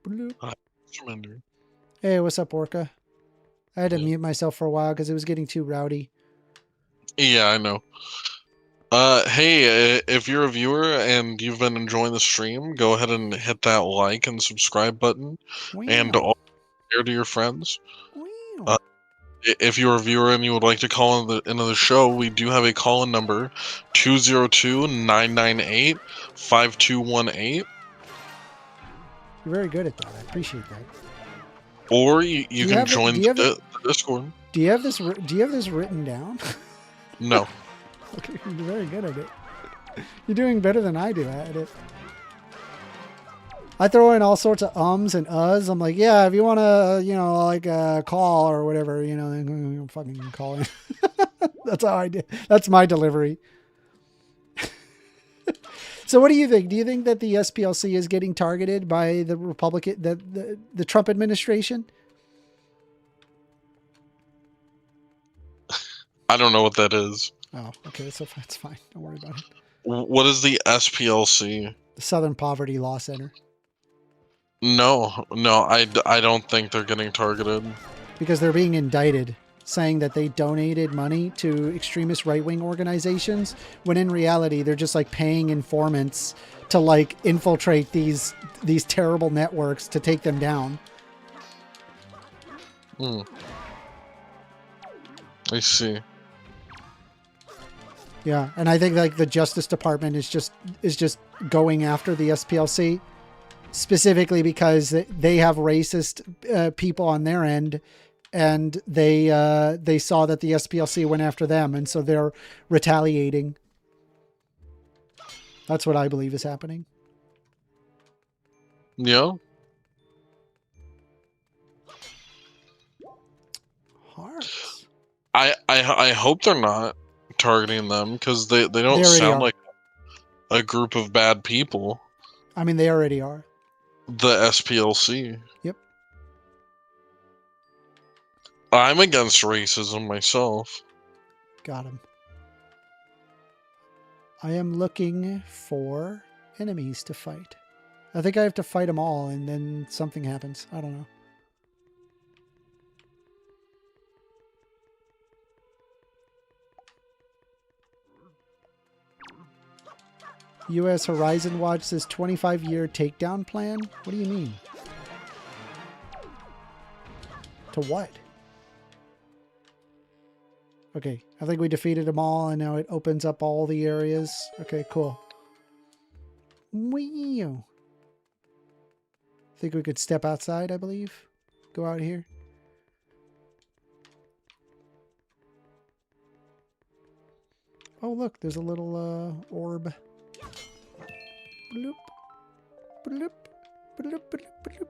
Bloop. 1stAmender. Hey, what's up, Orca? I had to mute myself for a while because it was getting too rowdy. Yeah, I know. Hey, if you're a viewer and you've been enjoying the stream, go ahead and hit that like and subscribe button, and Wow. also share to your friends. Wow. If you're a viewer and you would like to call into the show, we do have a call-in number, 202-998-5218. You're very good at that. I appreciate that. Or you Do you can have join do you have the Discord. Do you have this? Do you have this written down? No. Okay, you're very good at it. You're doing better than I do at it. I throw in all sorts of ums and uhs. I'm like, yeah, if you want to, you know, like call or whatever, you know, then fucking call in. That's how I do. That's my delivery. So what do you think? Do you think that the SPLC is getting targeted by the Republican, the Trump administration? I don't know what that is. Oh, okay. So that's fine. Don't worry about it. What is the SPLC? The Southern Poverty Law Center. No, I don't think they're getting targeted. Because they're being indicted, saying that they donated money to extremist right-wing organizations, when in reality they're just like paying informants to like infiltrate these terrible networks to take them down. I see. Yeah, and I think like the Justice Department is just going after the SPLC specifically because they have racist people on their end, and they saw that the SPLC went after them, and so they're retaliating. That's what I believe is happening. Yeah. Hearts. I hope they're not targeting them, because they don't sound like a group of bad people. I mean, they already are. The SPLC. Yep. I'm against racism myself. Got him. I am looking for enemies to fight. I think I have to fight them all, and then something happens. I don't know. U.S. Horizon Watch says 25-year takedown plan? What do you mean? To what? Okay, I think we defeated them all, and now it opens up all the areas. Okay, cool. Wow. I think we could step outside, I believe. Go out here. Oh, look, there's a little orb. Bloop. Bloop. Bloop. Bloop. Bloop.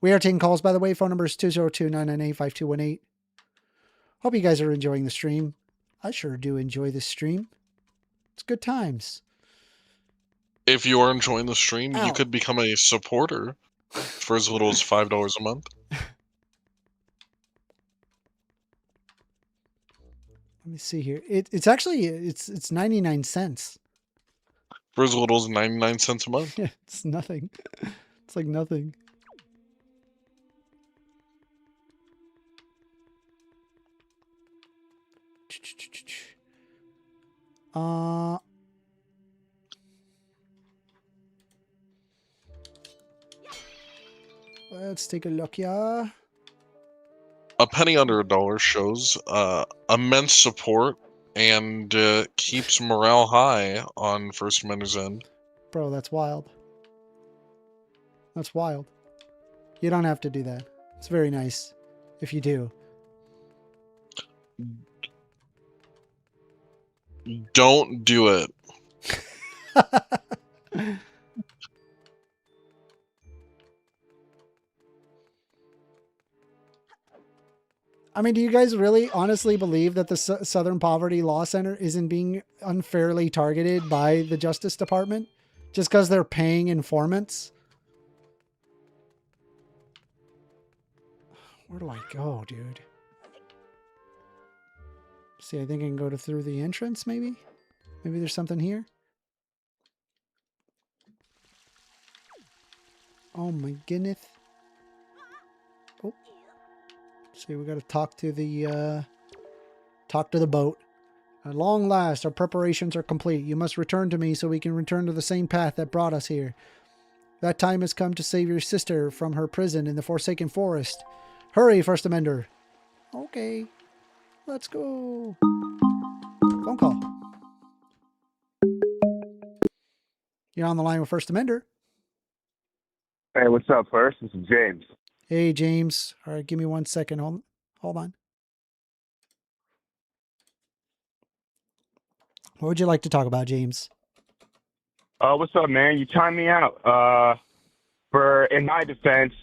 We are taking calls, by the way. Phone number is 202-998-5218. Hope you guys are enjoying the stream. I sure do enjoy this stream. It's good times. If you are enjoying the stream, Ow. you could become a supporter for as little as $5 a month. Let me see here. It's actually it's 99 cents. For as little as 99 cents a month. Yeah, it's nothing. It's like nothing. Let's take a look, yeah. A penny under $1 shows immense support and keeps morale high on 1stAmender's end. Bro, that's wild. That's wild. You don't have to do that. It's very nice if you do. Don't do it. I mean, do you guys really honestly believe that the Southern Poverty Law Center isn't being unfairly targeted by the Justice Department just because they're paying informants? Where do I go, dude? See, I think I can go through the entrance, maybe? Maybe there's something here? Oh my goodness. Oh. See, we got to talk to the boat. At long last, our preparations are complete. You must return to me so we can return to the same path that brought us here. That time has come to save your sister from her prison in the Forsaken Forest. Hurry, 1stAmender. Okay. Let's go. Phone call. You're on the line with 1stAmender. Hey, what's up, First? This is James. Hey, James. All right, give me 1 second. Hold on. What would you like to talk about, James? What's up, man? You timed me out. In my defense,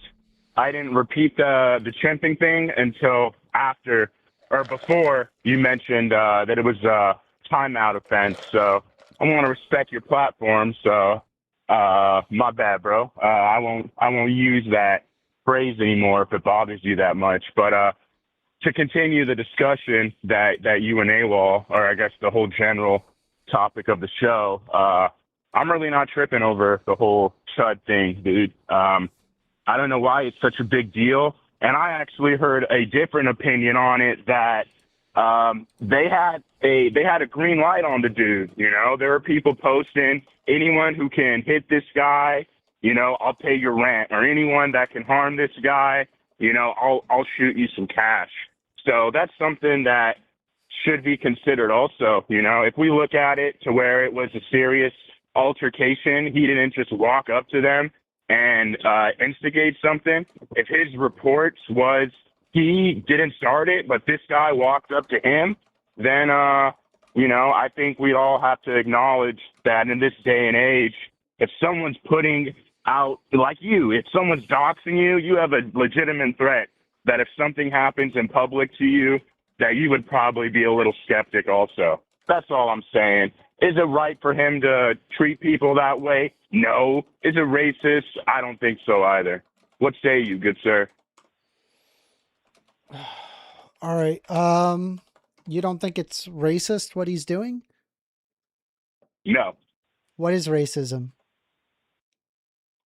I didn't repeat the chimping thing until after or before you mentioned that it was a timeout offense. So I want to respect your platform. So my bad, bro. I won't use that phrase anymore if it bothers you that much. But to continue the discussion that you and AWOL, or I guess the whole general topic of the show, I'm really not tripping over the whole Chud thing, dude. I don't know why it's such a big deal. And I actually heard a different opinion on it that they had a green light on the dude. You know, there were people posting, anyone who can hit this guy, you know, I'll pay your rent, or anyone that can harm this guy, you know, I'll shoot you some cash. So that's something that should be considered also. You know, if we look at it to where it was a serious altercation, he didn't just walk up to them and instigate something. If his reports was he didn't start it, but this guy walked up to him, then, you know, I think we all have to acknowledge that in this day and age, if someone's putting out, like you, if someone's doxing you, you have a legitimate threat that if something happens in public to you, that you would probably be a little skeptic also. That's all I'm saying. Is it right for him to treat people that way? No. Is it racist? I don't think so either. What say you, good sir? All right. You don't think it's racist what he's doing? No. What is racism?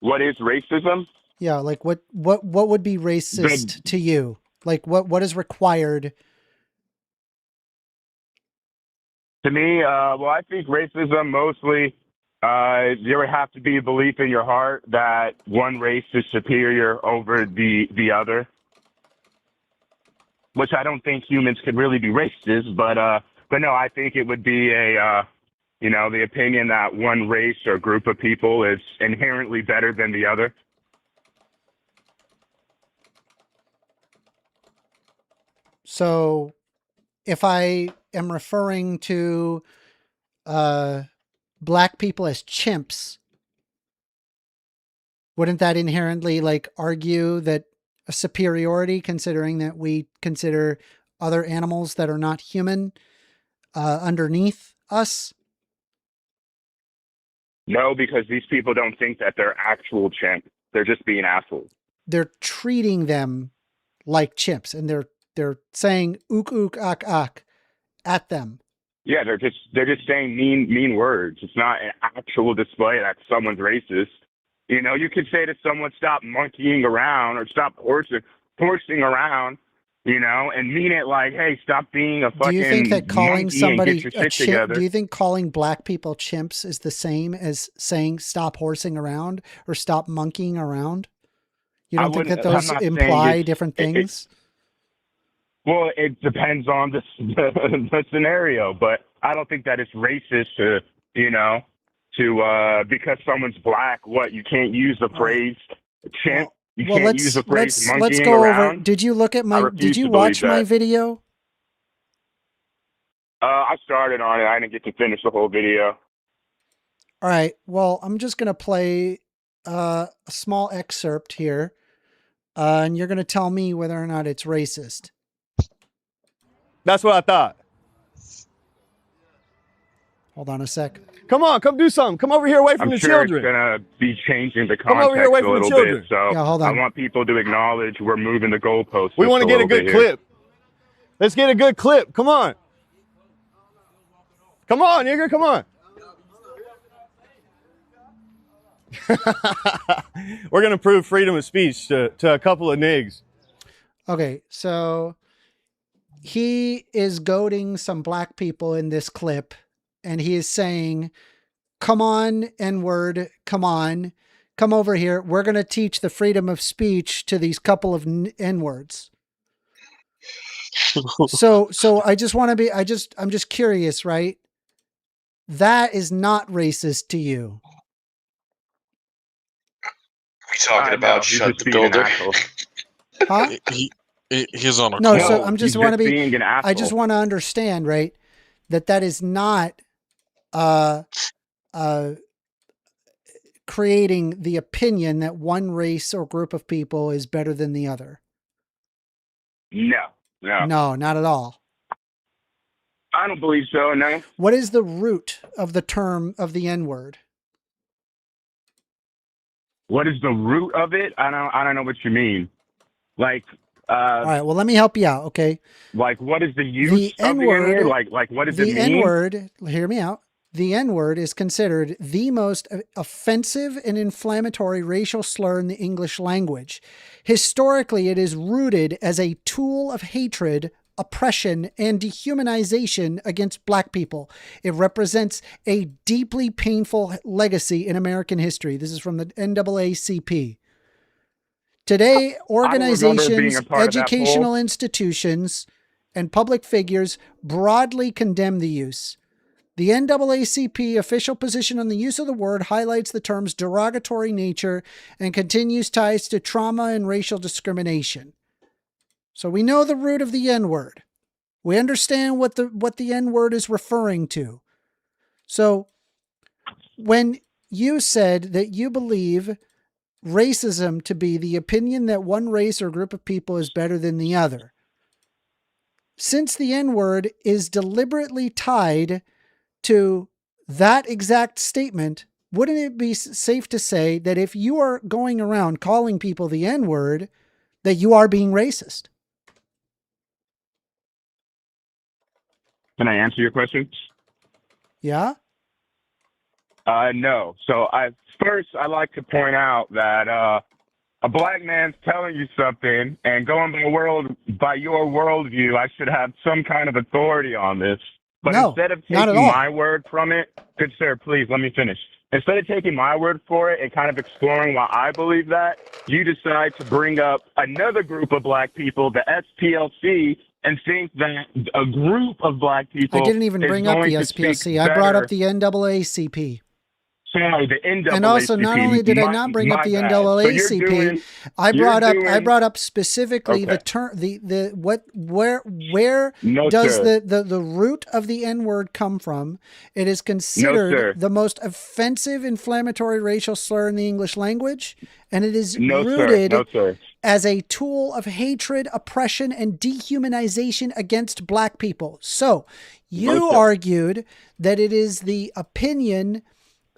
What is racism? Yeah, like what would be racist to you? Like what is required? To me, well, I think racism mostly, there would have to be a belief in your heart that one race is superior over the other, which I don't think humans could really be racist, but no, I think it would be you know, the opinion that one race or group of people is inherently better than the other. So if I am referring to black people as chimps, wouldn't that inherently like argue that a superiority, considering that we consider other animals that are not human underneath us? No, because these people don't think that they're actual chimps. They're just being assholes. They're treating them like chimps, and they're saying ook ook ak ak at them. Yeah, they're just saying mean words. It's not an actual display that someone's racist. You know, you could say to someone, stop monkeying around or stop horsing around, you know, and mean it like, hey, stop being a fucking Do you think that calling somebody a chimp, do you think calling black people chimps is the same as saying stop horsing around or stop monkeying around? You don't think that those imply different things? Well, it depends on the scenario, but I don't think that it's racist to, you know, because someone's black, you can't use the phrase chimp. You can't use the phrase monkeying let's go around. over. Did you look at did you watch my video? I started on it. I didn't get to finish the whole video. All right. Well, I'm just going to play a small excerpt here, and you're going to tell me whether or not it's racist. That's what I thought. Hold on a sec. Come on, come do something. Come over here away from the children. It's going to be changing the Come over here context away a from the little children. bit. So Yeah, hold on. I want people to acknowledge we're moving the goalposts. We want to get a good clip. Let's get a good clip. Come on. Come on, nigga. Come on. We're going to prove freedom of speech to a couple of nigs. Okay, so he is goading some black people in this clip, and he is saying, come on, N-word, come on, come over here. We're going to teach the freedom of speech to these couple of N-words. So I just want to be, I'm just curious, right? That is not racist to you. We talking about Chud the Builder? Huh? He's on a No, call. so I'm he's just want to be. being an asshole. I just want to understand, right, that is not creating the opinion that one race or group of people is better than the other. No. No, not at all. I don't believe so, no. What is the root of the term of the N-word? What is the root of it? I don't know what you mean. Like, All right, well, let me help you out, okay? like what is the use The of the N-word, N-word? Like what does it the mean? N-word, hear me out. The N-word is considered the most offensive and inflammatory racial slur in the English language. Historically, it is rooted as a tool of hatred, oppression, and dehumanization against Black people. It represents a deeply painful legacy in American history. This is from the NAACP. Today, organizations, educational institutions, and public figures broadly condemn the use. The NAACP official position on the use of the word highlights the term's derogatory nature and continues ties to trauma and racial discrimination. So we know the root of the N-word. We understand what the N-word is referring to. So when you said that you believe racism to be the opinion that one race or group of people is better than the other, since the N-word is deliberately tied to that exact statement, wouldn't it be safe to say that if you are going around calling people the N-word, that you are being racist? Can I answer your question? Yeah? No. So I like to point out that a Black man's telling you something, and going by your worldview, I should have some kind of authority on this. But no, instead of not at taking all. my word from it, good sir, please let me finish. Instead of taking my word for it and kind of exploring why I believe that, you decide to bring up another group of Black people, the SPLC, and think that a group of Black people I didn't even bring up the going to SPLC. speak I brought up better. the NAACP. Sorry, the NAACP. And also, not only did I not bring up the NAACP, I brought up specifically the term, where does the root of the N-word come from? It is considered the most offensive, inflammatory racial slur in the English language, and it is rooted as a tool of hatred, oppression, and dehumanization against Black people. So, you argued that it is the opinion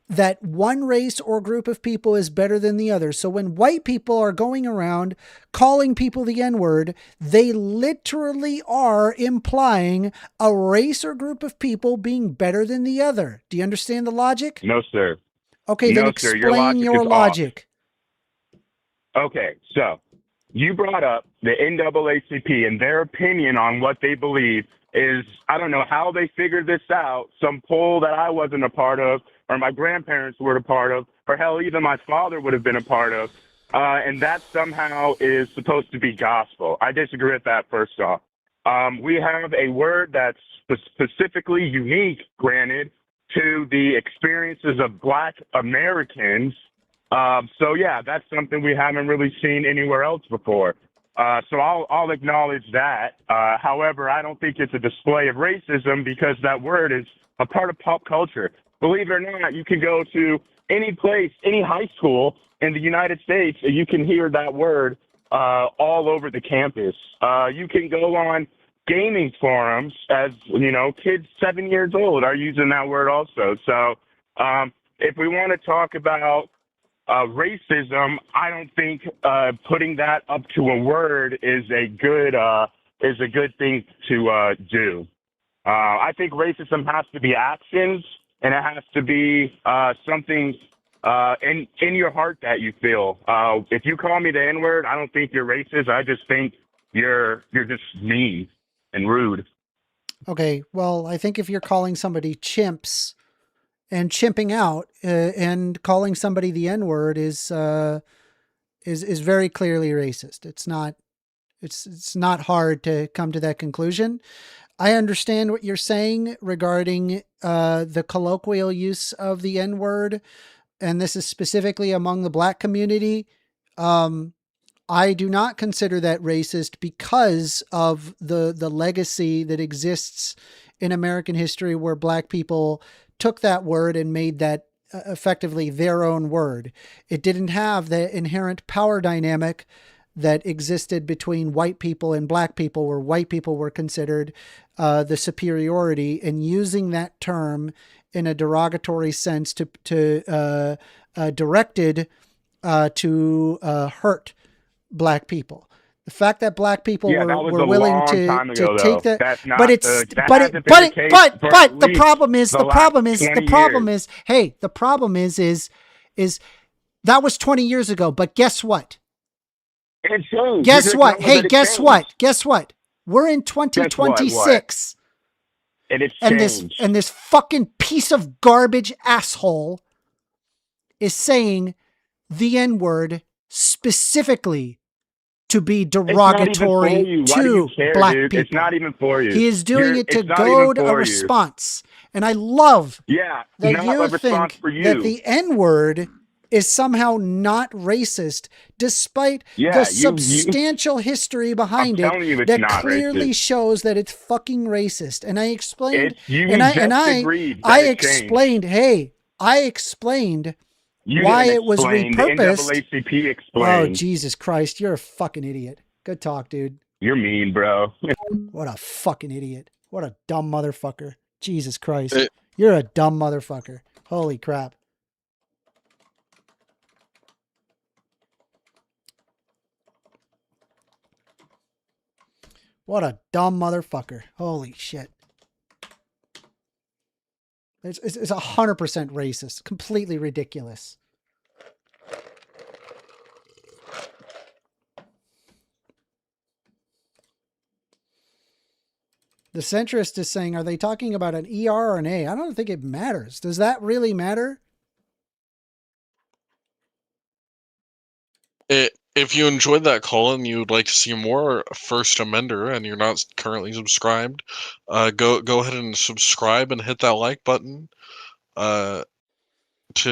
that one race or group of people is better than the other. So when white people are going around calling people the N-word, they literally are implying a race or group of people being better than the other. Do you understand the logic? No, sir. Okay, then explain your logic. Okay, so you brought up the NAACP and their opinion on what they believe is, I don't know how they figured this out, some poll that I wasn't a part of, or my grandparents were a part of, or hell, even my father would have been a part of, and that somehow is supposed to be gospel. I disagree with that, first off. We have a word that's specifically unique, granted, to the experiences of Black Americans. So, yeah, that's something we haven't really seen anywhere else before. So I'll acknowledge that. However, I don't think it's a display of racism because that word is a part of pop culture. Believe it or not, you can go to any place, any high school in the United States, and you can hear that word all over the campus. You can go on gaming forums as, kids 7 years old are using that word also. So if we want to talk about racism, I don't think putting that up to a word is a good thing to do. I think racism has to be actions, and it has to be something in your heart that you feel. If you call me the N-word, I don't think you're racist. I just think you're just mean and rude. Okay, well, I think if you're calling somebody chimps and chimping out and calling somebody the N-word is very clearly racist. It's not hard to come to that conclusion. I understand what you're saying regarding the colloquial use of the N-word, and this is specifically among the Black community. I I do not consider that racist because of the legacy that exists in American history where black people took that word and made that effectively their own word. It didn't have the inherent power dynamic that existed between white people and black people, where white people were considered the superiority, and using that term in a derogatory sense directed to hurt black people. The fact that black people were willing to take that, but the problem is that was 20 years ago. But guess what? Guess what? Hey, guess what? Guess what? We're in 2026. And this fucking piece of garbage asshole is saying the N-word specifically to be derogatory to black people. It's not even for you. He is doing it to goad a response. And I love that you think that the N-word is somehow not racist, despite the substantial history behind it that clearly shows that it's fucking racist. And I explained, I explained why it was repurposed. The NAACP explained. Oh, Jesus Christ. You're a fucking idiot. Good talk, dude. You're mean, bro. What a fucking idiot. What a dumb motherfucker. Jesus Christ. You're a dumb motherfucker. Holy crap. What a dumb motherfucker. Holy shit. It's 100% racist. Completely ridiculous. The centrist is saying, are they talking about an ER or an A? I don't think it matters. Does that really matter? If you enjoyed that call and you would like to see more 1stAmender and you're not currently subscribed, go ahead and subscribe and hit that like button to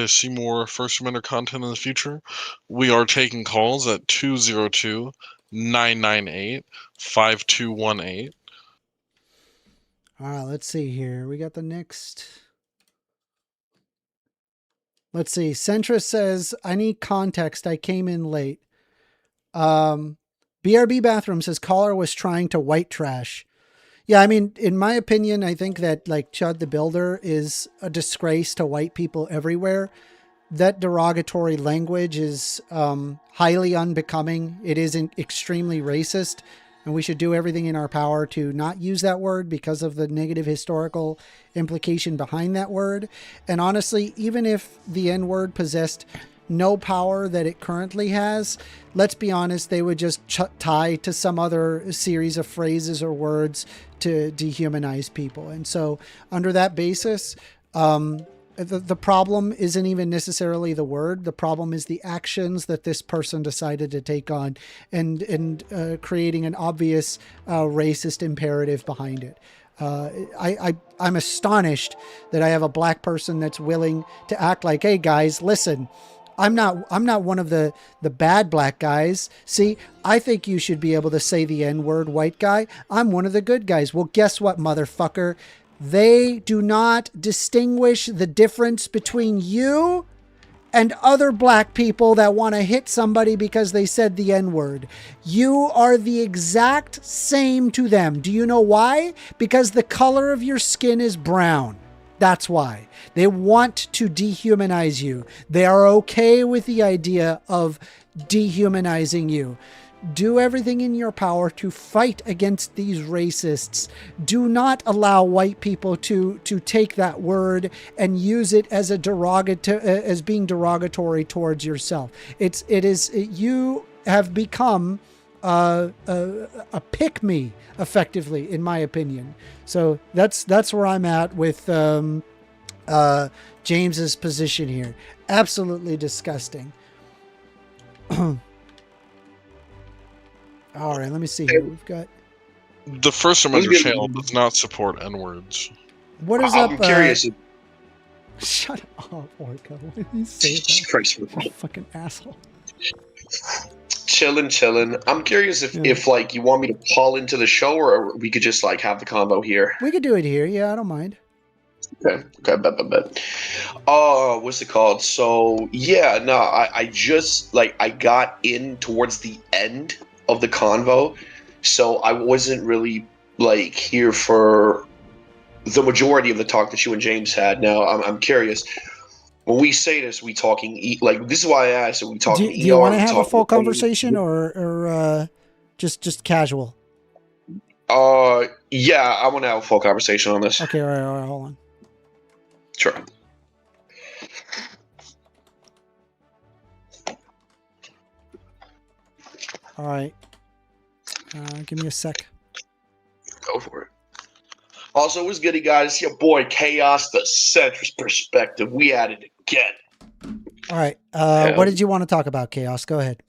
see more 1stAmender content in the future. We are taking calls at 202-998-5218. All right, let's see here. We got the next. Let's see. Centrist says, I need context. I came in late. BRB Bathroom says caller was trying to white trash. Yeah, I mean, in my opinion, I think that like Chud the Builder is a disgrace to white people everywhere. That derogatory language is highly unbecoming. It is extremely racist, and we should do everything in our power to not use that word because of the negative historical implication behind that word. And honestly, even if the N-word possessed no power that it currently has, let's be honest, they would just tie to some other series of phrases or words to dehumanize people. And so under that basis, the problem isn't even necessarily the word. The problem is the actions that this person decided to take on and creating an obvious racist imperative behind it. I'm astonished that I have a black person that's willing to act like, hey guys, listen, I'm not one of the bad black guys. See, I think you should be able to say the N-word, white guy. I'm one of the good guys. Well, guess what, motherfucker? They do not distinguish the difference between you and other black people that want to hit somebody because they said the N-word. You are the exact same to them. Do you know why? Because the color of your skin is brown. That's why. They want to dehumanize you. They are okay with the idea of dehumanizing you. Do everything in your power to fight against these racists. Do not allow white people to take that word and use it as as being derogatory towards yourself. You have become a pick-me, effectively, in my opinion. So that's where I'm at with James's position here. Absolutely disgusting. All right, let me see here. We've got the 1stAmender channel does not support N-words. What is up? I'm curious. Shut up, Orca. What did you say? Jesus Christ, you fucking asshole. Chilling. I'm curious if like you want me to call into the show or we could just like have the combo here. We could do it here. Yeah, I don't mind. Okay, bet. What's it called? So yeah, no, I just like I got in towards the end of the convo, so I wasn't really like here for the majority of the talk that you and James had. Now I'm curious. When we say this, we talking like this is why I asked. Are we talking? Do you want to have a full conversation or just casual? Yeah, I want to have a full conversation on this. Okay, all right, hold on. Sure. All right. Give me a sec. Go for it. Also, what's good, guys? Your boy Chaos, the centrist perspective. We at it again. All right. What did you want to talk about, Chaos? Go ahead.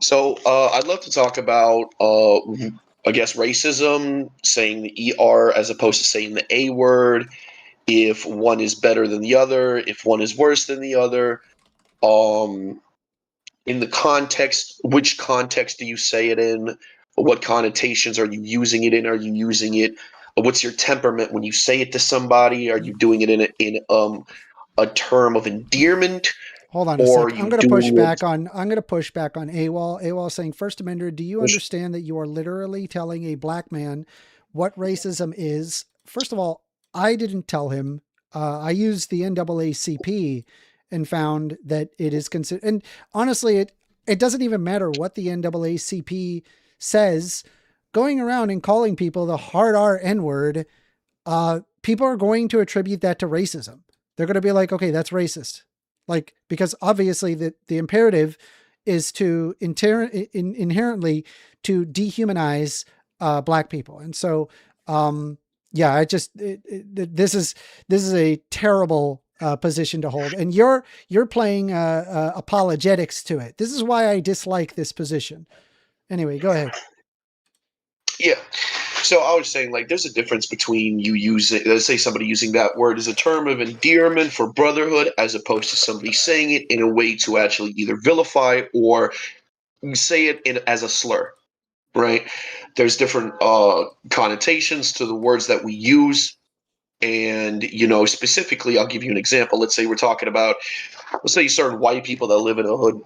So, I'd love to talk about, I guess, racism, saying the ER as opposed to saying the A word, if one is better than the other, if one is worse than the other. In the context, which context do you say it in? What connotations are you using it in? Are you using it? What's your temperament when you say it to somebody? Are you doing it in a term of endearment? Hold on a sec. I'm going to push back on AWOL. AWOL saying, 1stAmender, do you understand that you are literally telling a black man what racism is? First of all, I didn't tell him. I used the NAACP and found that it is considered. And honestly, it doesn't even matter what the NAACP says. Going around and calling people the hard R N-word, people are going to attribute that to racism. They're going to be like, okay, that's racist. Like, because obviously the imperative is to inherently to dehumanize black people. And so, yeah, this is a terrible position to hold. And you're playing apologetics to it. This is why I dislike this position. Anyway, go ahead. Yeah. So I was saying, like, there's a difference between you using, let's say somebody using that word as a term of endearment for brotherhood, as opposed to somebody saying it in a way to actually either vilify or say it as a slur, right? There's different connotations to the words that we use. And, you know, specifically, I'll give you an example. Let's say we're talking about, let's say certain white people that live in a hood,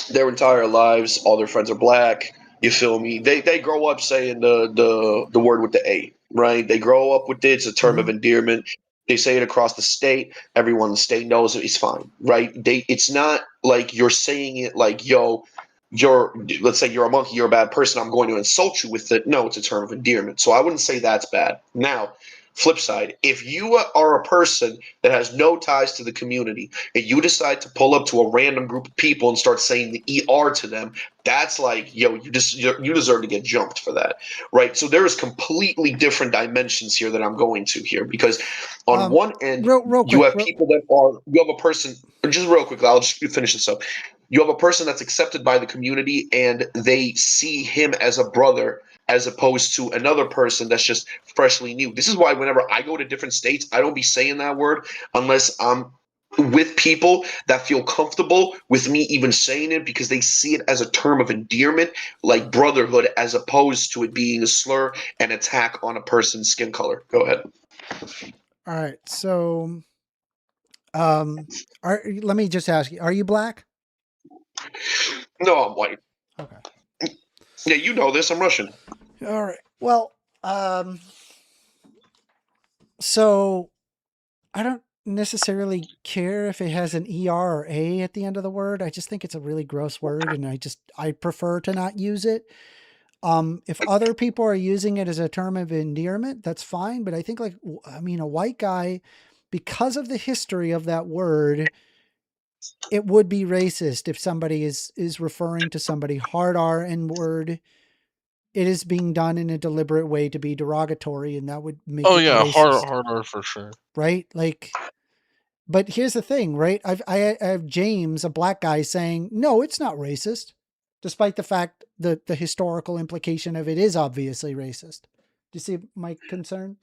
their entire lives, all their friends are black. You feel me? They grow up saying the word with the A, right? They grow up with it. It's a term of endearment. They say it across the state. Everyone in the state knows it. It's fine, right? It's not like you're saying it like, yo, let's say you're a monkey, you're a bad person, I'm going to insult you with it. No, it's a term of endearment. So I wouldn't say that's bad. Now, flip side, if you are a person that has no ties to the community and you decide to pull up to a random group of people and start saying the ER to them, that's like, yo, you deserve to get jumped for that, right? So there is completely different dimensions here that I'm going to here, because on one end, you have people that are, you have a person, just real quick, I'll just finish this up. You have a person that's accepted by the community and they see him as a brother, as opposed to another person that's just freshly new. This is why whenever I go to different states, I don't be saying that word unless I'm with people that feel comfortable with me even saying it, because they see it as a term of endearment, like brotherhood, as opposed to it being a slur and attack on a person's skin color. Go ahead. All right. So, let me just ask you, are you black? No, I'm white. Okay. Yeah, you know this. I'm Russian. All right. Well, so I don't necessarily care if it has an ER or A at the end of the word. I just think it's a really gross word, and I prefer to not use it. If other people are using it as a term of endearment, that's fine. But I think, like, I mean, a white guy, because of the history of that word, it would be racist if somebody is referring to somebody hard R N-word. It is being done in a deliberate way to be derogatory, and that would make it racist. Hard for sure. Right? Like, but here's the thing, right? I have James, a black guy, saying, no, it's not racist, despite the fact that the historical implication of it is obviously racist. Do you see my concern?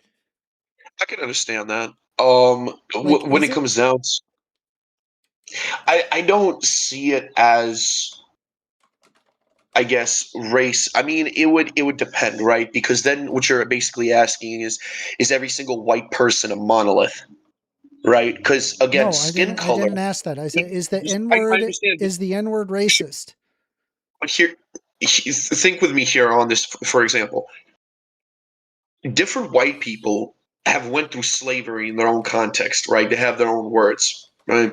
I can understand that. Like, when it comes down to, I don't see it as I guess, race. I mean, it would depend, right? Because then what you're basically asking is every single white person a monolith, right? Because again, No, skin color. I didn't ask that. I said, is the I N-word understand. is the N-word racist? But here, think with me here on this. For example, different white people have went through slavery in their own context, right? They have their own words, right?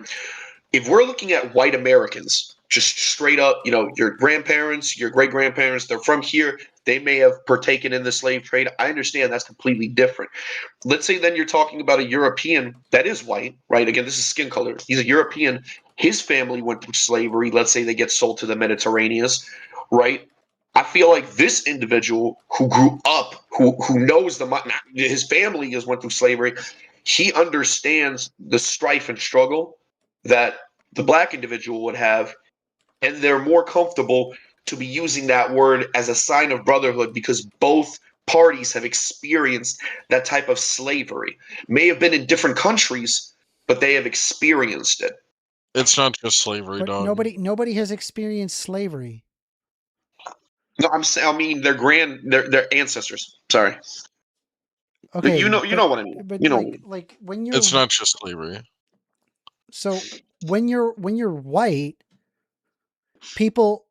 If we're looking at white Americans, just straight up, your grandparents, your great grandparents, they're from here. They may have partaken in the slave trade. I understand that's completely different. Let's say then you're talking about a European that is white, right? Again, this is skin color. He's a European. His family went through slavery. Let's say they get sold to the Mediterraneans, right? I feel like this individual who grew up, who knows his family has went through slavery, he understands the strife and struggle that the black individual would have, and they're more comfortable to be using that word as a sign of brotherhood because both parties have experienced that type of slavery. May have been in different countries, but they have experienced it. It's not just slavery, But dog. nobody has experienced slavery. No, I mean their ancestors. Sorry. Okay, you know what I mean. But like when you're It's not just slavery. so when you're white, people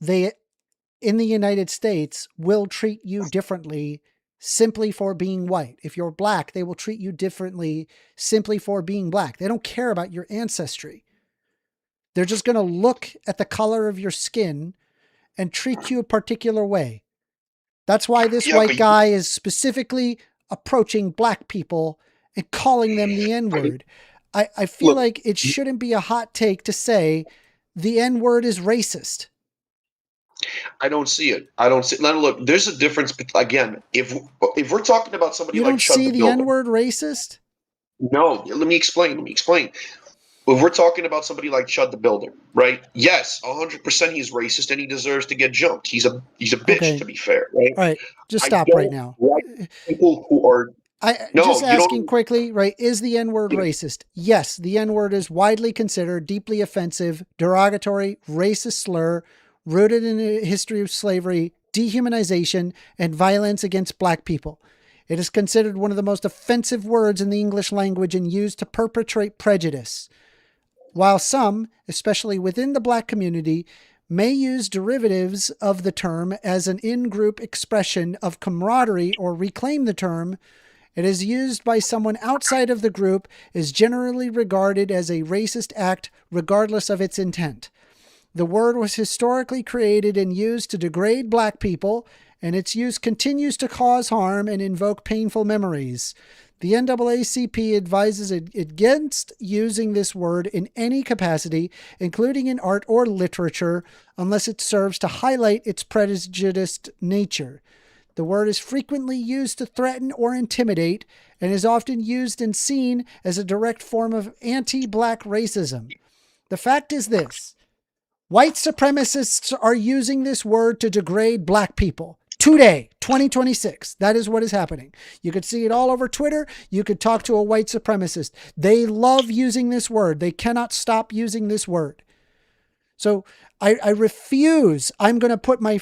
in the United States will treat you differently simply for being white. If you're black, they will treat you differently simply for being black. They don't care about your ancestry. They're just going to look at the color of your skin and treat you a particular way. That's why this white guy is specifically approaching black people and calling them the N-word. I feel like it shouldn't be a hot take to say the N-word is racist. I don't see it. Now, look, there's a difference. Again, if we're talking about somebody like Chud the Builder. You don't see the N-word racist? No, let me explain. If we're talking about somebody like Chud the Builder, right? Yes, 100% he's racist and he deserves to get jumped. He's a bitch, to be fair, right? All right, just stop right now. Like people who are just asking quickly, right? Is the N-word racist? Yes, the N-word is widely considered deeply offensive, derogatory, racist slur, rooted in a history of slavery, dehumanization, and violence against black people. It is considered one of the most offensive words in the English language and used to perpetrate prejudice. While some, especially within the black community, may use derivatives of the term as an in-group expression of camaraderie or reclaim the term, it is used by someone outside of the group is generally regarded as a racist act regardless of its intent. The word was historically created and used to degrade black people, and its use continues to cause harm and invoke painful memories. The NAACP advises against using this word in any capacity, including in art or literature, unless it serves to highlight its prejudiced nature. The word is frequently used to threaten or intimidate, and is often used and seen as a direct form of anti-black racism. The fact is this: white supremacists are using this word to degrade black people. Today, 2026, that is what is happening. You could see it all over Twitter. You could talk to a white supremacist. They love using this word. They cannot stop using this word. So I refuse. I'm going to put my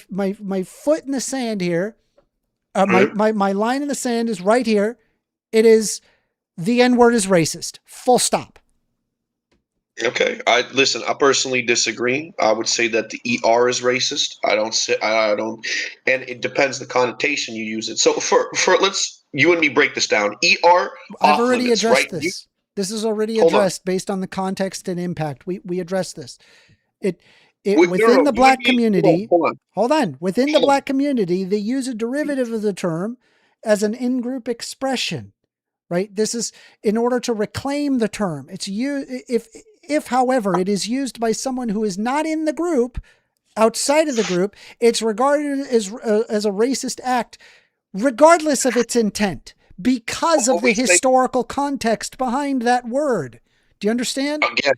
foot in the sand here. My line in the sand is right here. It is the N-word is racist. Full stop. Okay. I personally disagree. I would say that the ER is racist. I don't, and it depends the connotation you use it. So for let's you and me break this down. ER. I've already addressed this. This is already addressed based on the context and impact. We addressed this. Within the black community. Hold on. Within the black community, they use a derivative of the term as an in-group expression. Right? This is in order to reclaim the term. It's if, however, it is used by someone who is not in the group, outside of the group, it's regarded as a racist act, regardless of its intent, because of the historical context behind that word. Do you understand? Again,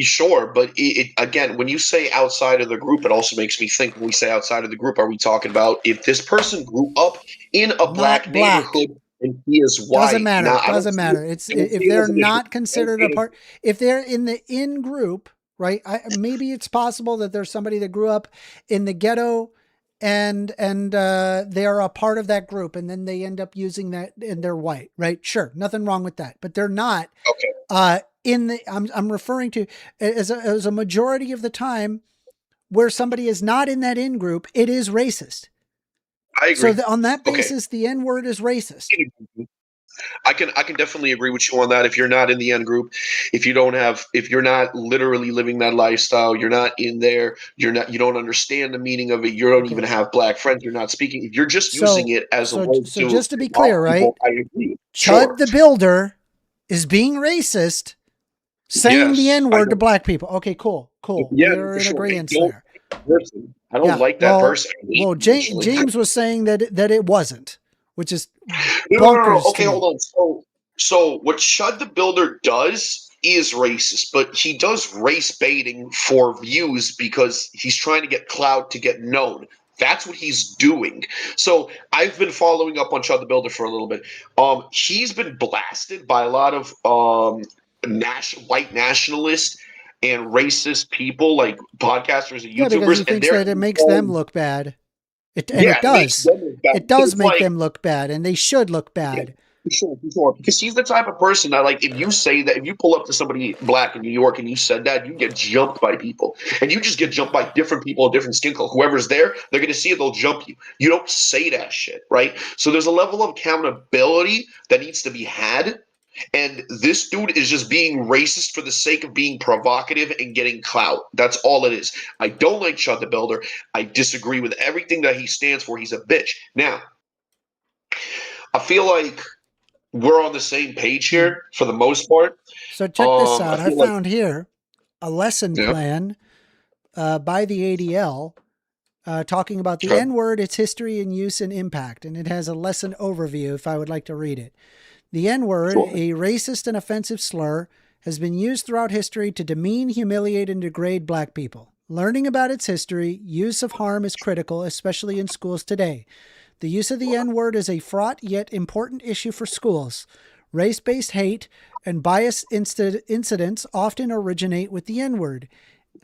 sure, but again, when you say outside of the group, it also makes me think. When we say outside of the group, are we talking about if this person grew up in a black neighborhood? And he is white. Doesn't matter. Doesn't matter. It's if they're not considered a part. If they're in the in group, right? Maybe it's possible that there's somebody that grew up in the ghetto and they're a part of that group, and then they end up using that and they're white, right? Sure, nothing wrong with that, but they're not. Okay. I'm referring to as a majority of the time where somebody is not in that in group, it is racist. I agree. So on that basis, the N word is racist. I can definitely agree with you on that. If you're not in the N group, if you're not literally living that lifestyle, you're not in there, you don't understand the meaning of it, you don't even have black friends, you're not speaking, if you're just using it as a word so just to be clear, right? I agree. Chud the Builder is being racist, saying the N word to black people. Okay, cool. Yeah, we're in agreement there. I don't like that person. Well, James was saying that it wasn't, which is no. Okay, hold on. So what Chud the Builder does is racist, but he does race baiting for views because he's trying to get clout to get known. That's what he's doing. So I've been following up on Chud the Builder for a little bit. He's been blasted by a lot of white nationalists and racist people, like podcasters and YouTubers. Yeah, because he thinks that it makes them look bad. It does. It does make them look bad, and they should look bad. For sure. Because he's the type of person that, like, if you say that, if you pull up to somebody black in New York and you said that, you get jumped by people. And you just get jumped by different people of different skin color. Whoever's there, they're going to see it, they'll jump you. You don't say that shit, right? So there's a level of accountability that needs to be had. And this dude is just being racist for the sake of being provocative and getting clout. That's all it is. I don't like Chud the Builder. I disagree with everything that he stands for. He's a bitch. Now, I feel like we're on the same page here for the most part. So check this out. I found here a lesson plan by the ADL talking about the N-word, its history and use and impact. And it has a lesson overview if I would like to read it. The N-word, a racist and offensive slur, has been used throughout history to demean, humiliate, and degrade black people. Learning about its history, use of harm is critical, especially in schools today. The use of the N-word is a fraught yet important issue for schools. Race-based hate and bias incidents often originate with the N-word.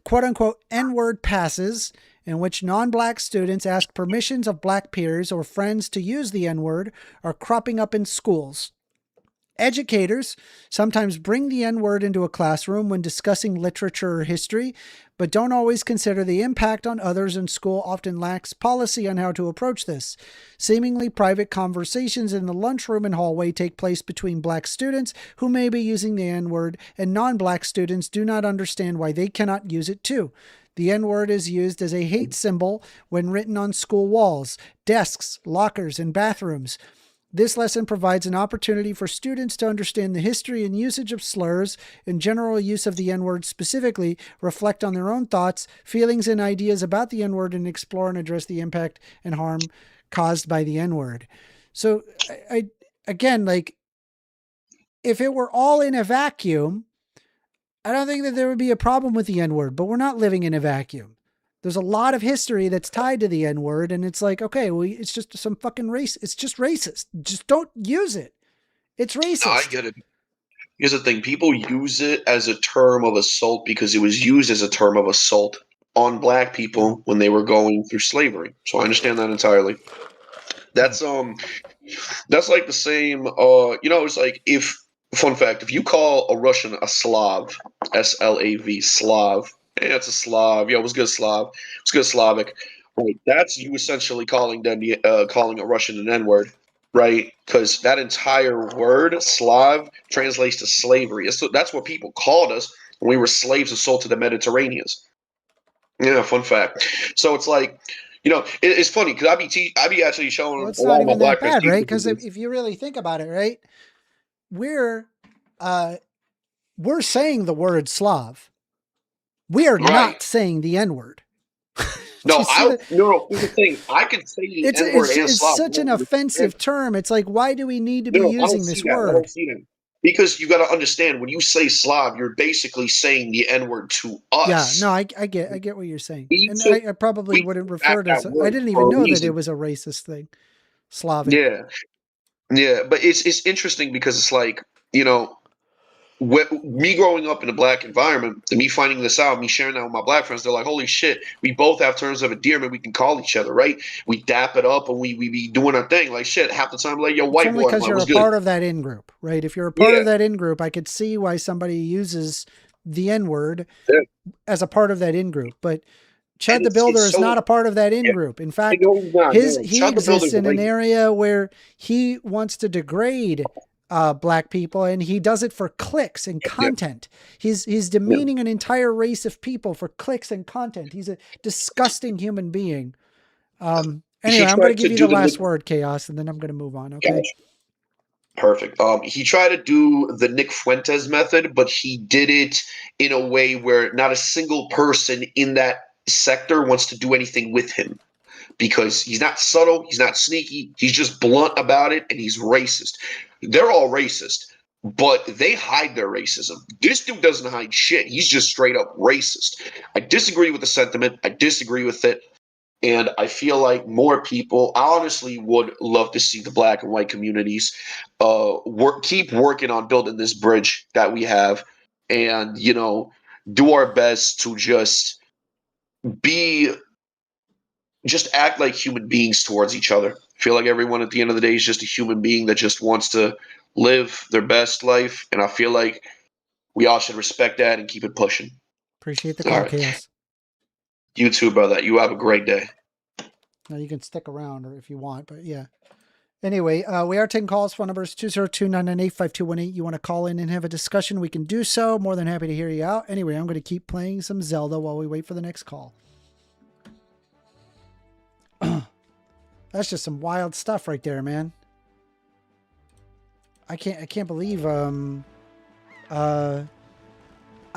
Quote-unquote N-word passes, in which non-black students ask permissions of black peers or friends to use the N-word, are cropping up in schools. Educators sometimes bring the N-word into a classroom when discussing literature or history, but don't always consider the impact on others, and school often lacks policy on how to approach this. Seemingly private conversations in the lunchroom and hallway take place between black students who may be using the N-word, and non-black students do not understand why they cannot use it too. The N-word is used as a hate symbol when written on school walls, desks, lockers, and bathrooms. This lesson provides an opportunity for students to understand the history and usage of slurs and general use of the N-word specifically, reflect on their own thoughts, feelings, and ideas about the N-word, and explore and address the impact and harm caused by the N-word. So, again, like, if it were all in a vacuum, I don't think that there would be a problem with the N-word, but we're not living in a vacuum. There's a lot of history that's tied to the N-word, and it's like, okay, well, it's just some fucking race. It's just racist. Just don't use it. It's racist. No, I get it. Here's the thing. People use it as a term of assault because it was used as a term of assault on black people when they were going through slavery. So I understand that entirely. That's like the same, it's like fun fact, if you call a Russian a Slav, S-L-A-V, Slav, hey, that's a Slav. Yo, what's good, Slav? What's good, Slavic? Right. That's you essentially calling them calling a Russian an N-word, right? Because that entire word, Slav, translates to slavery. That's what people called us when we were slaves and sold to the Mediterraneans. Yeah, fun fact. So it's like, it's funny because I be actually showing it's a lot not of my even that black bad, right? Because if you really think about it, right, we're saying the word Slav. We are not saying the N-word. No, here's the thing. I can say the N-word and Slav. It's such an offensive term. It's like, why do we need to be using this word? I don't see that. Because you got to understand, when you say Slav, you're basically saying the N-word to us. Yeah, no, I get what you're saying. And I probably wouldn't refer to it. I didn't even know that it was a racist thing. Slavic. Yeah. Yeah, but it's interesting because it's like, me growing up in a black environment, and me finding this out, me sharing that with my black friends, they're like, holy shit, we both have terms of endearment. We can call each other, right? We dap it up and we be doing our thing. Like, shit, half the time, like, yo, It's white only boy, because man, you're a what's good? part of that in-group, right? If you're a part Yeah. of that in-group, I could see why somebody uses the N-word Yeah. as a part of that in-group. But Chud And the Builder it's is so- not a part of that in-group. In fact, No, he's not. he No, Chud the exists Builder's in an racist. area where he wants to degrade black people, and he does it for clicks and content. He's demeaning an entire race of people for clicks and content. He's a disgusting human being. Anyway, I'm going to give you the last word, Chaos, and then I'm going to move on. Okay. Perfect. He tried to do the Nick Fuentes method, but he did it in a way where not a single person in that sector wants to do anything with him, because he's not subtle, he's not sneaky, he's just blunt about it, and he's racist. They're all racist, but they hide their racism. This dude doesn't hide shit. He's just straight up racist. I disagree with the sentiment. I disagree with it. And I feel like more people, I honestly would love to see the black and white communities keep working on building this bridge that we have, and, you know, do our best to just act like human beings towards each other. I feel like everyone at the end of the day is just a human being that just wants to live their best life. And I feel like we all should respect that and keep it pushing. Appreciate the call, All right. Chaos. You too, brother. You have a great day. Now you can stick around or if you want, but yeah. Anyway, we are taking calls. Phone number is 202-998-5218. You want to call in and have a discussion, we can do so. More than happy to hear you out. Anyway, I'm going to keep playing some Zelda while we wait for the next call. That's just some wild stuff right there, man. I can't believe I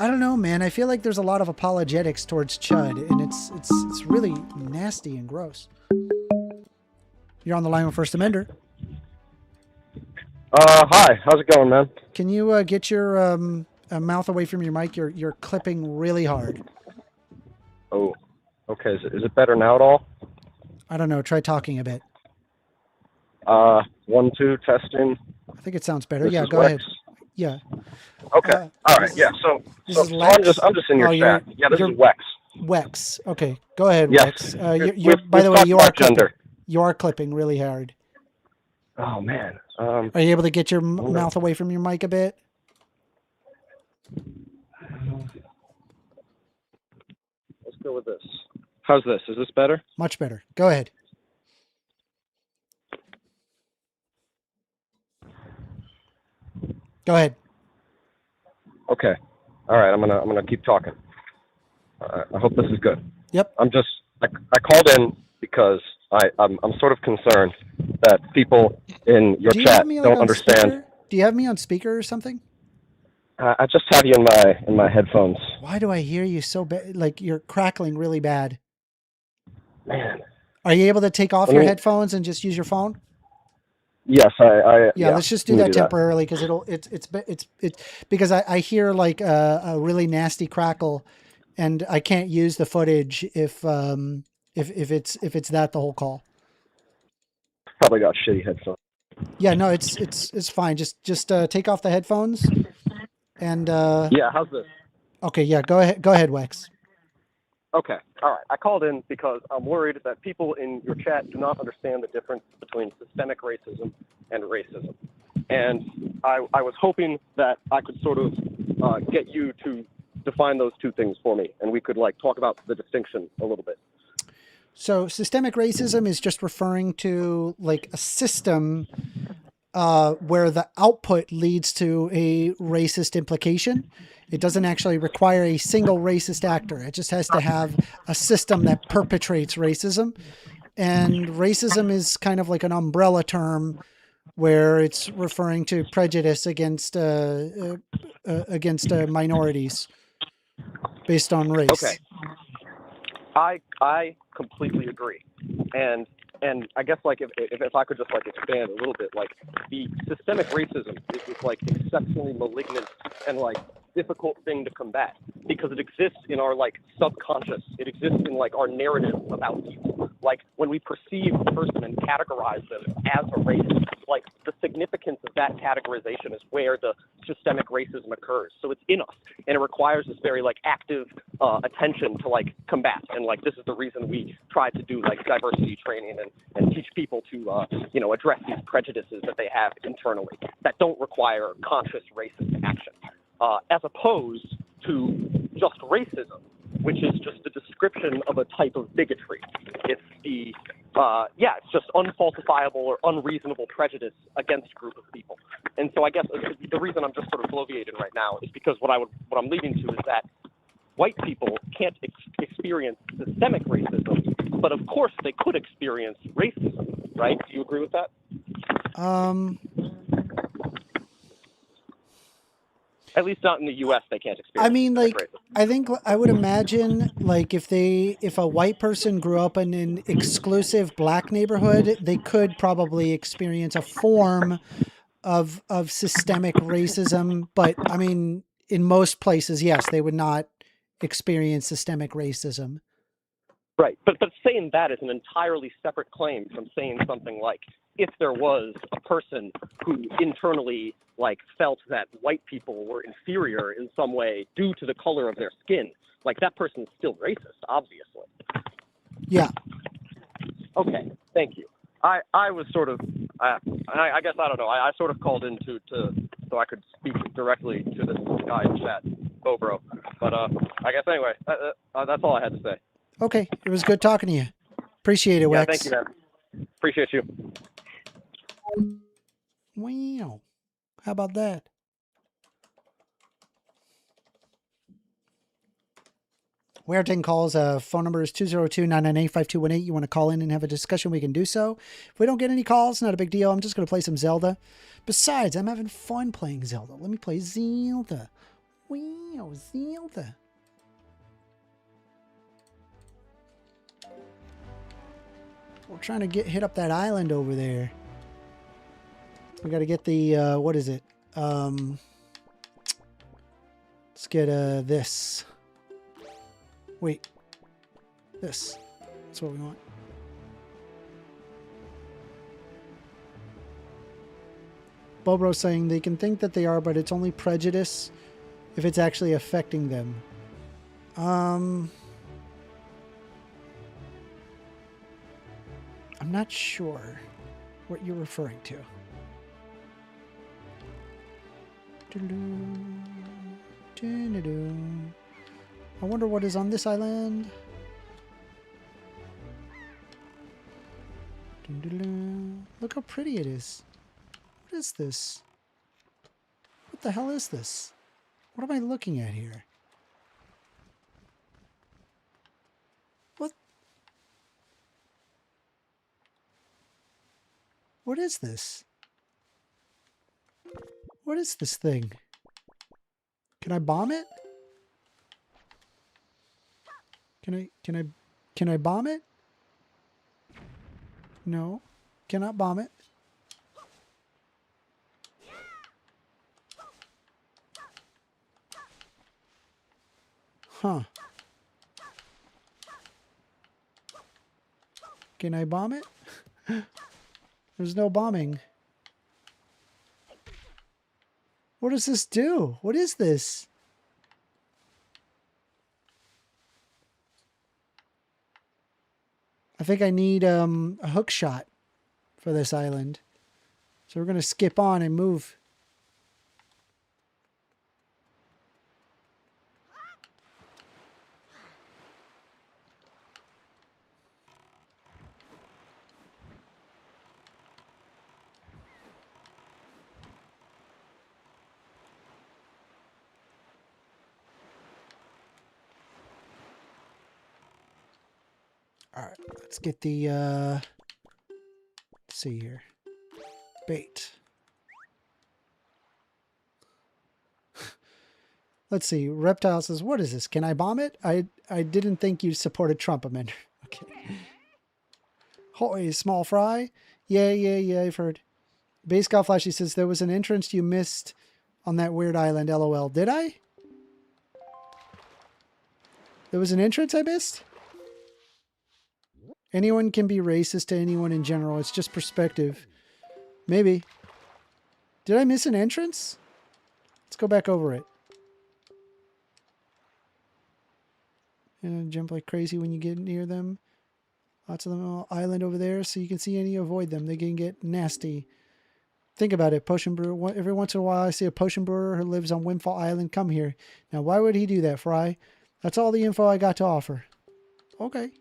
don't know, man. I feel like there's a lot of apologetics towards Chud, and it's really nasty and gross. You're on the line with 1stAmender. Hi. How's it going, man? Can you get your mouth away from your mic? You're clipping really hard. Oh, okay. Is it better now at all? I don't know. Try talking a bit. 1, 2, testing. I think it sounds better. This Yeah, is go Lex. ahead. Yeah. Okay. All right. Yeah. So I'm just in your chat. Yeah, this is Wex. Wex. Okay. Go ahead, Yes. Wex. We've by the way, talked you are about gender. clipping. You are clipping really hard. Oh man. Are you able to get your mouth away from your mic a bit? Let's go with this. How's this? Is this better? Much better. Go ahead. Go ahead. Okay. All right. I'm gonna keep talking. I hope this is good. Yep. I called in because I'm sort of concerned that people in your chat don't understand. Speaker? Do you have me on speaker or something? I just have you in my headphones. Why do I hear you so bad? Like you're crackling really bad. Man. Are you able to take off your headphones and just use your phone? Yes, yeah, let's just do that temporarily because it's because I hear like a really nasty crackle, and I can't use the footage if it's that the whole call. Probably got shitty headphones. Yeah, no, it's fine. Just take off the headphones, and yeah. How's this? Okay, yeah, go ahead, Wex. Okay, all right. I called in because I'm worried that people in your chat do not understand the difference between systemic racism and racism. And I was hoping that I could sort of get you to define those two things for me, and we could like talk about the distinction a little bit. So systemic racism is just referring to like a system where the output leads to a racist implication. It doesn't actually require a single racist actor. It just has to have a system that perpetrates racism. And racism is kind of like an umbrella term where it's referring to prejudice against minorities based on race. Okay. I completely agree. And I guess like if I could just like expand a little bit, like the systemic racism is like exceptionally malignant and like difficult thing to combat because it exists in our like subconscious. It exists in like our narrative about people. Like when we perceive a person and categorize them as a race, like the significance of that categorization is where the systemic racism occurs. So it's in us, and it requires this very like active attention to like combat. And like this is the reason we try to do like diversity training and teach people to you know, address these prejudices that they have internally that don't require conscious racist action, as opposed to just racism, which is just a description of a type of bigotry. It's the it's just unfalsifiable or unreasonable prejudice against a group of people. And so I guess the reason I'm just sort of bloviating right now is because what I'm leading to is that white people can't experience systemic racism, but of course they could experience racism, right? Do you agree with that? At least not in the U.S. they can't experience. I mean, like, racism. I think I would imagine, like, if a white person grew up in an exclusive black neighborhood, they could probably experience a form of systemic racism. But I mean, in most places, yes, they would not experience systemic racism. Right, but saying that is an entirely separate claim from saying something like, if there was a person who internally like felt that white people were inferior in some way due to the color of their skin, like that person is still racist, obviously. Yeah. Okay, thank you. I was sort of, I guess, I don't know, I sort of called in to so I could speak directly to this guy in chat, Bobro. But I guess anyway, that's all I had to say. Okay, it was good talking to you. Appreciate it, Yeah, Wex. thank you, man. Appreciate you. Wow. How about that? We're taking calls. Phone number is 202-998-5218. You want to call in and have a discussion, we can do so. If we don't get any calls, not a big deal. I'm just going to play some Zelda. Besides, I'm having fun playing Zelda. Let me play Zelda. Wow, Zelda. We're trying to hit up that island over there. We got to get the, what is it? Let's get this. Wait. This. That's what we want. Bobro's saying they can think that they are, but it's only prejudice if it's actually affecting them. I'm not sure what you're referring to. I wonder what is on this island. Look how pretty it is. What is this? What the hell is this? What am I looking at here? What? What is this? What is this thing? Can I bomb it? Can I bomb it? No, cannot bomb it. Huh. Can I bomb it? There's no bombing. What does this do? What is this? I think I need a hook shot for this island. So we're going to skip on and move. All right, let's get the, let's see here. Bait. Let's see. Reptile says, what is this? Can I bomb it? I didn't think you supported Trump amender. Okay. Hoy, small fry. Yeah, I've heard. Base Scout Flashy says, there was an entrance you missed on that weird island. LOL. Did I? There was an entrance I missed? Anyone can be racist to anyone in general. It's just perspective. Maybe. Did I miss an entrance? Let's go back over it. And jump like crazy when you get near them. Lots of them on the island over there, so you can see any avoid them. They can get nasty. Think about it. Potion brewer. Every once in a while, I see a potion brewer who lives on Windfall Island. Come here. Now, why would he do that, Fry? That's all the info I got to offer. Okay.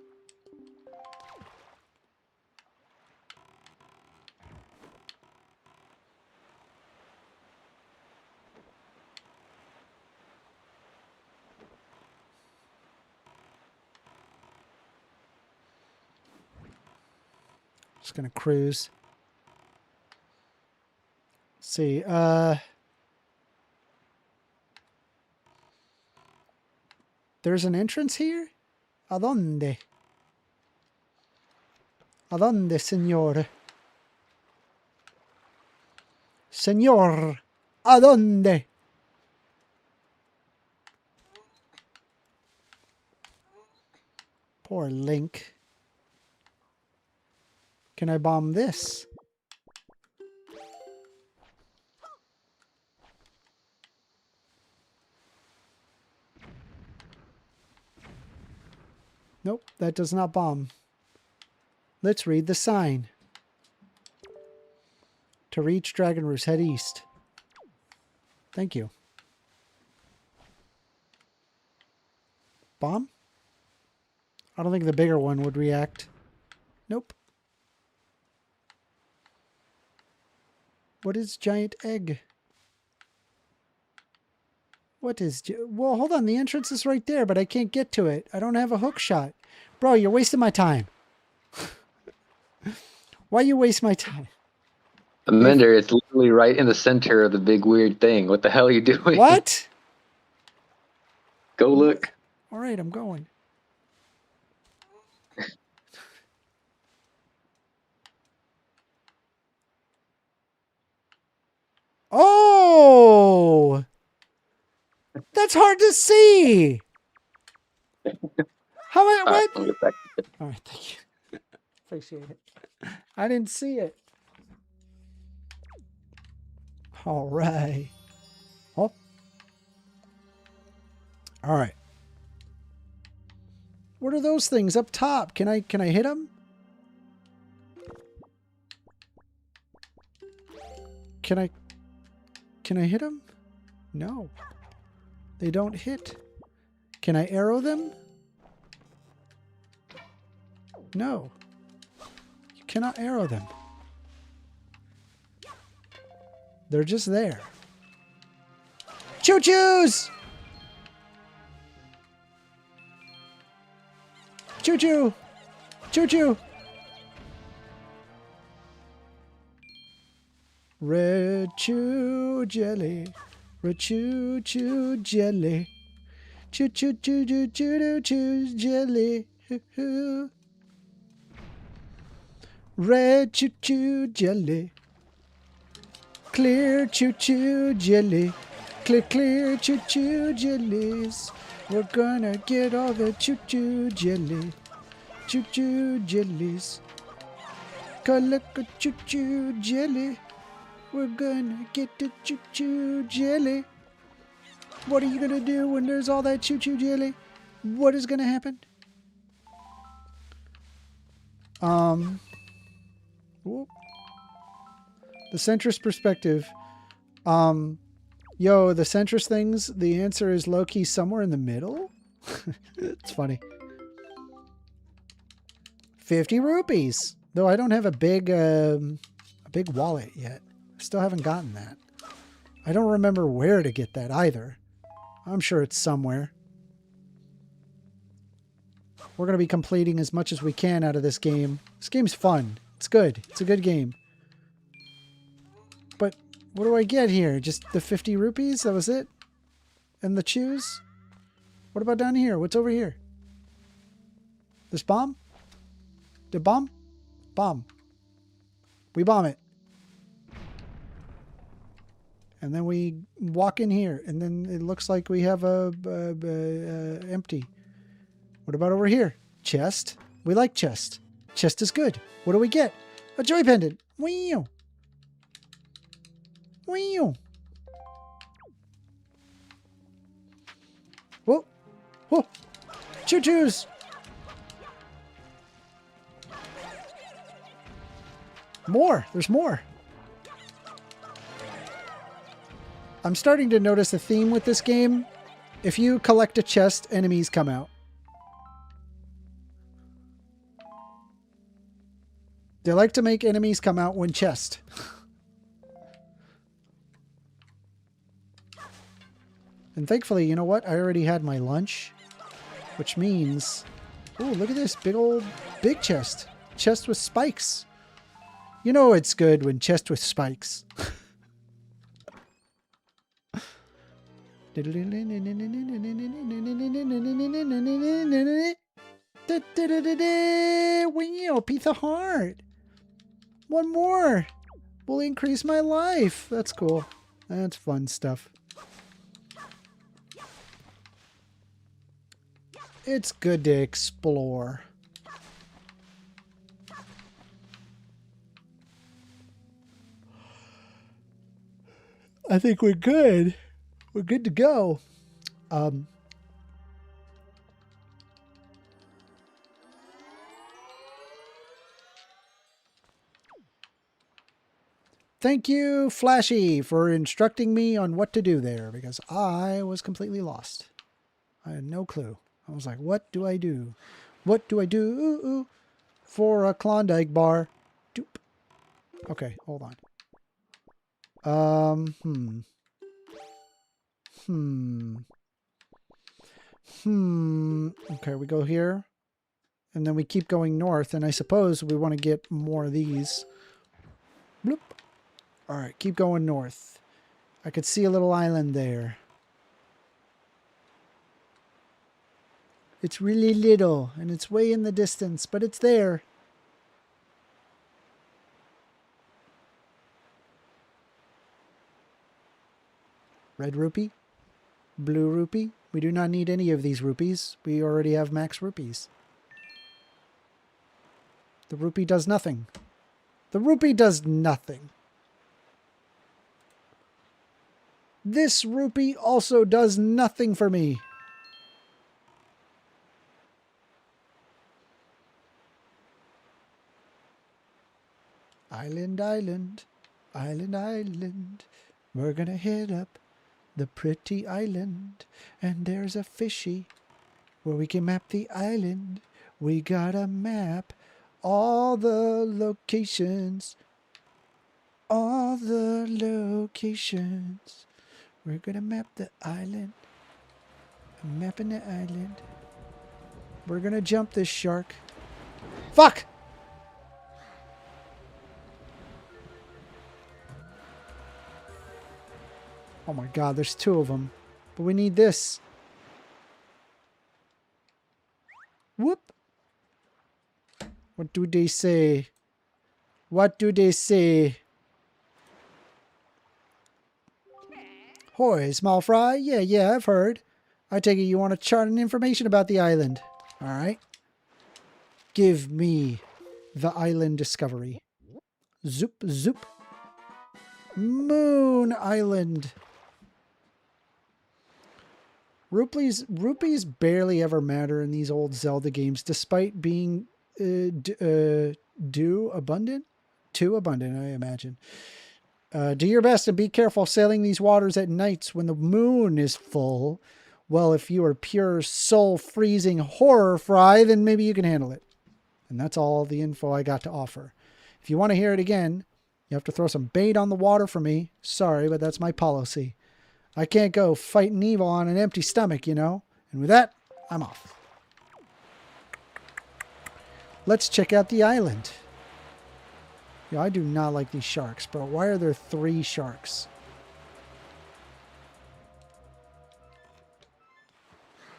Just gonna cruise. Let's see. There's an entrance here? ¿A dónde? ¿A dónde, señor? Señor, ¿a dónde? Poor Link. Can I bomb this? Nope, that does not bomb. Let's read the sign. To reach Dragon Roost, head east. Thank you. Bomb? I don't think the bigger one would react. Nope. What is giant egg? What is... Well, hold on. The entrance is right there, but I can't get to it. I don't have a hook shot. Bro, you're wasting my time. Why you waste my time? Amender, it's literally right in the center of the big weird thing. What the hell are you doing? What? Go look. All right, I'm going. Oh! That's hard to see! How am I... What? All right, thank you. Appreciate it. I didn't see it. All right. Oh. All right. What are those things up top? Can I hit them? Can I hit them? No. They don't hit. Can I arrow them? No. You cannot arrow them. They're just there. Choo-choos! Choo-choo! Choo-choo! Red chew jelly. Red chew chew jelly. Choo choo choo choo choo choo jelly. Red choo choo jelly. Clear choo choo jelly. Clear clear choo choo jellies. We're gonna get all the choo choo jelly. Choo choo jellies. Collect a choo choo jelly. We're gonna get the choo choo jelly. What are you gonna do when there's all that choo choo jelly? What is gonna happen? Whoop. The centrist perspective. Yo, the centrist things, the answer is low-key somewhere in the middle? It's funny. 50 rupees. Though I don't have a big wallet yet. Still haven't gotten that. I don't remember where to get that either. I'm sure it's somewhere. We're going to be completing as much as we can out of this game. This game's fun. It's good. It's a good game. But what do I get here? Just the 50 rupees? That was it? And the chews? What about down here? What's over here? This bomb? The bomb? Bomb. We bomb it. And then we walk in here, and then it looks like we have a empty. What about over here? Chest. We like chest. Chest is good. What do we get? A joy pendant. Wee-oo. Wee-oo. Whoa. Whoa. Choo-choos. More. There's more. I'm starting to notice a theme with this game. If you collect a chest, enemies come out. They like to make enemies come out when chest. And thankfully, you know what? I already had my lunch. Which means... Oh, look at this big chest. Chest with spikes. You know it's good when chest with spikes. Wow, piece of heart. One more will increase my life. That's cool. That's fun stuff. It's good to explore. I think we're good. We're good to go. Thank you, Flashy, for instructing me on what to do there, because I was completely lost. I had no clue. I was like, what do I do? What do I do for a Klondike bar? Doop. Okay, hold on. Okay, we go here. And then we keep going north, and I suppose we want to get more of these. Bloop. Alright, keep going north. I could see a little island there. It's really little, and it's way in the distance, but it's there. Red rupee? Blue rupee? We do not need any of these rupees. We already have max rupees. The rupee does nothing. The rupee does nothing. This rupee also does nothing for me. Island, island, island, island. We're gonna hit up the pretty island. And there's a fishy where we can map the island. We gotta map all the locations. All the locations. We're gonna map the island. I'm mapping the island. We're gonna jump this shark. Fuck! Oh my god, there's two of them. But we need this. Whoop! What do they say? What do they say? Hoy, small fry? Yeah, I've heard. I take it you want to chart and information about the island. Alright. Give me the island discovery. Zoop, zoop. Moon Island. Rupees barely ever matter in these old Zelda games, despite being too abundant, I imagine. Do your best and be careful sailing these waters at nights when the moon is full. Well, if you are pure soul-freezing horror fry, then maybe you can handle it. And that's all the info I got to offer. If you want to hear it again, you have to throw some bait on the water for me. Sorry, but that's my policy. I can't go fighting evil on an empty stomach, you know. And with that, I'm off. Let's check out the island. Yeah, I do not like these sharks, bro. Why are there 3 sharks?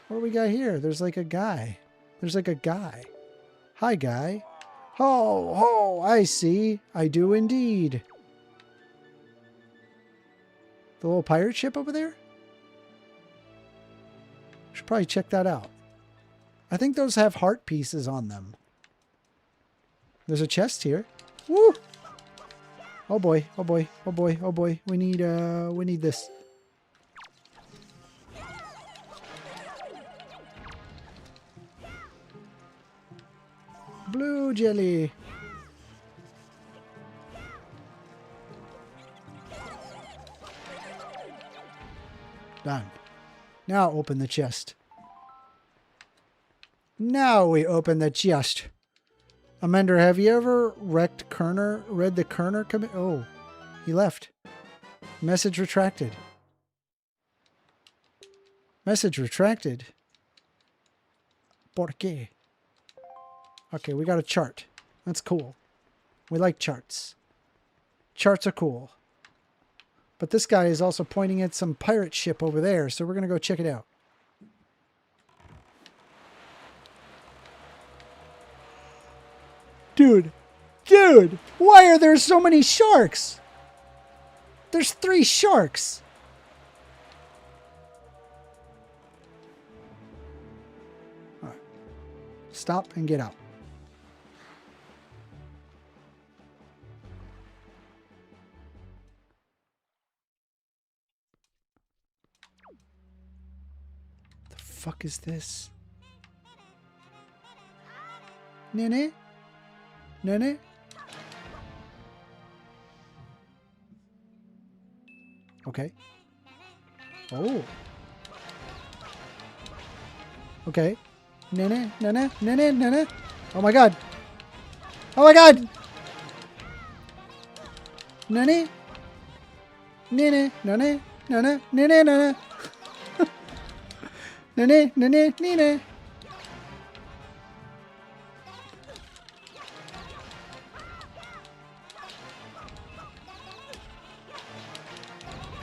What do we got here? There's like a guy. There's like a guy. Hi, guy. Ho, ho, I see. I do indeed. The little pirate ship over there? Should probably check that out. I think those have heart pieces on them. There's a chest here. Woo! Oh boy, oh boy, oh boy, oh boy. We need this. Blue jelly. Done. Now open the chest. Now we open the chest. Amender, have you ever read the Kerner commit? Oh, he left. Message retracted. Message retracted. ¿Por qué? Okay, we got a chart. That's cool. We like charts. Charts are cool. But this guy is also pointing at some pirate ship over there, so we're going to go check it out. Dude, why are there so many sharks? There's 3 sharks. All right. Stop and get out. The fuck is this? Nene? Nene? Okay. Oh. Okay. Nene, nene, nene, nene. Oh my god. Oh my god. Nene. Nene, nene, nene, nene, nene. Nene, nene, nene.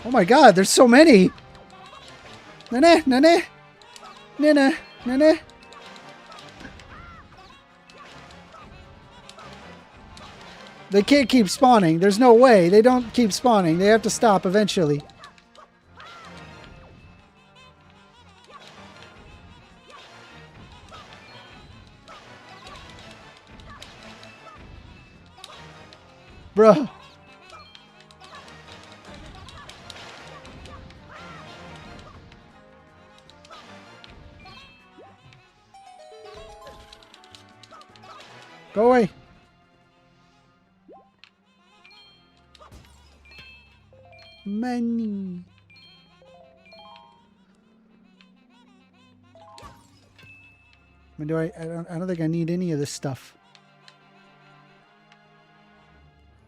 Oh my god, there's so many! Nene, nene, nene, nene. They can't keep spawning. There's no way. They don't keep spawning. They have to stop eventually. Bruh. Go away. Money. I mean, I don't think I need any of this stuff.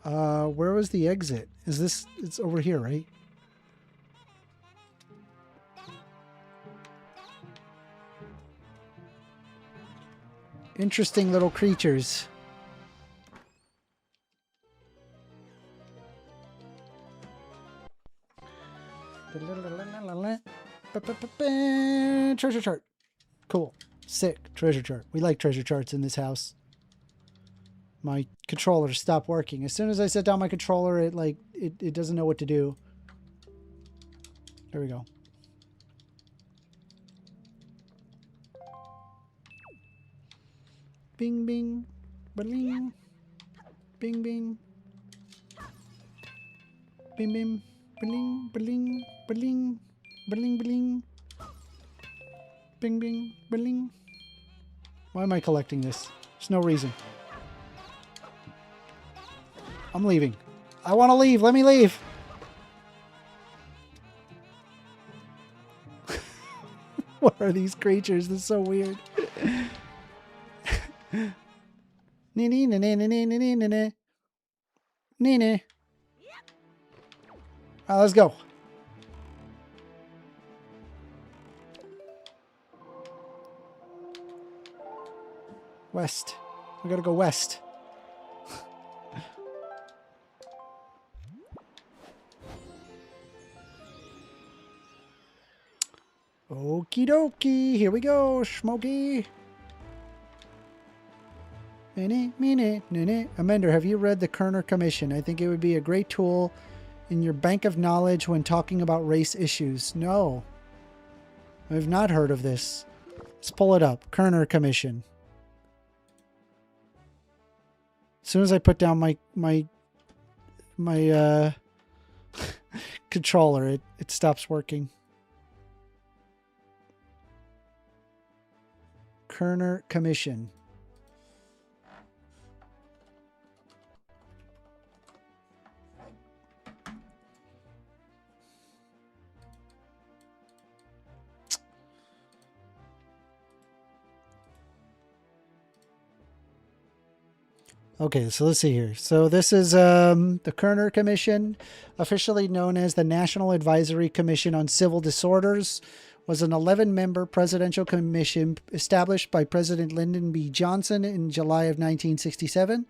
Where was the exit? Is this, it's over here, right? Interesting little creatures. Treasure chart. Cool. Sick. Treasure chart. We like treasure charts in this house. My controller stopped working. As soon as I set down my controller, it doesn't know what to do. There we go. Bing, bing, bling, bing, bing, bing, bing, bling, bling, bling, bling, bling, bing, bing, bling. Why am I collecting this? There's no reason. I'm leaving. I want to leave. Let me leave. What are these creatures? This is so weird. Nene, nene, nene, nene, nene. Nene. Alright, let's go. West. We gotta go west. Okie dokie. Here we go, Smokey. Nene, nene, nene. Amender, have you read the Kerner Commission? I think it would be a great tool in your bank of knowledge when talking about race issues. No. I've not heard of this. Let's pull it up. Kerner Commission. As soon as I put down my controller, it stops working. Kerner Commission. Okay, so let's see here. So this is the Kerner Commission, officially known as the National Advisory Commission on Civil Disorders, was an 11-member presidential commission established by President Lyndon B. Johnson in July of 1967.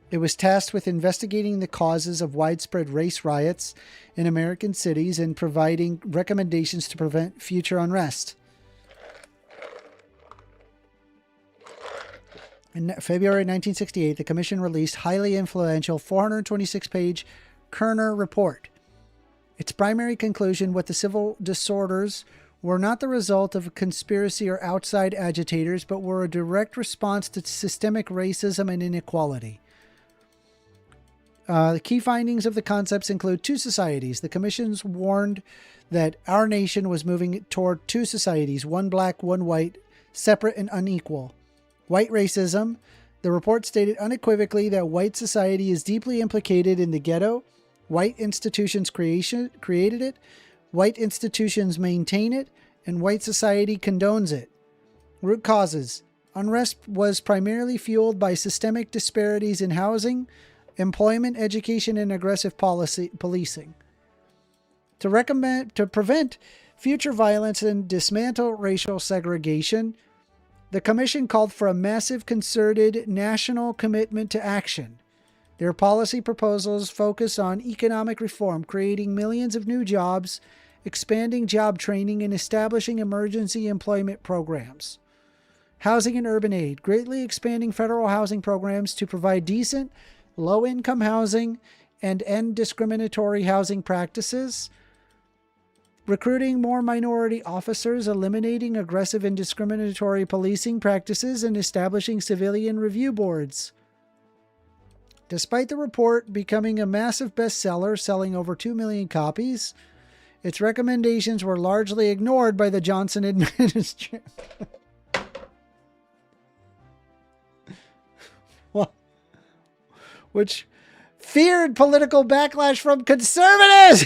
It was tasked with investigating the causes of widespread race riots in American cities and providing recommendations to prevent future unrest. In February 1968, the commission released highly influential 426-page Kerner report. Its primary conclusion was the civil disorders were not the result of a conspiracy or outside agitators, but were a direct response to systemic racism and inequality. The key findings of the concepts include two societies. The commissions warned that our nation was moving toward two societies, one black, one white, separate and unequal. White racism. The report stated unequivocally that white society is deeply implicated in the ghetto. White institutions created it. White institutions maintain it. And white society condones it. Root causes. Unrest was primarily fueled by systemic disparities in housing, employment, education, and aggressive policing. To prevent future violence and dismantle racial segregation, the commission called for a massive concerted national commitment to action. Their policy proposals focus on economic reform, creating millions of new jobs, expanding job training, and establishing emergency employment programs. Housing and urban aid, greatly expanding federal housing programs to provide decent, low-income housing and end discriminatory housing practices. Recruiting more minority officers, eliminating aggressive and discriminatory policing practices, and establishing civilian review boards. Despite the report becoming a massive bestseller, selling over 2 million copies, its recommendations were largely ignored by the Johnson administration. Which feared political backlash from conservatives.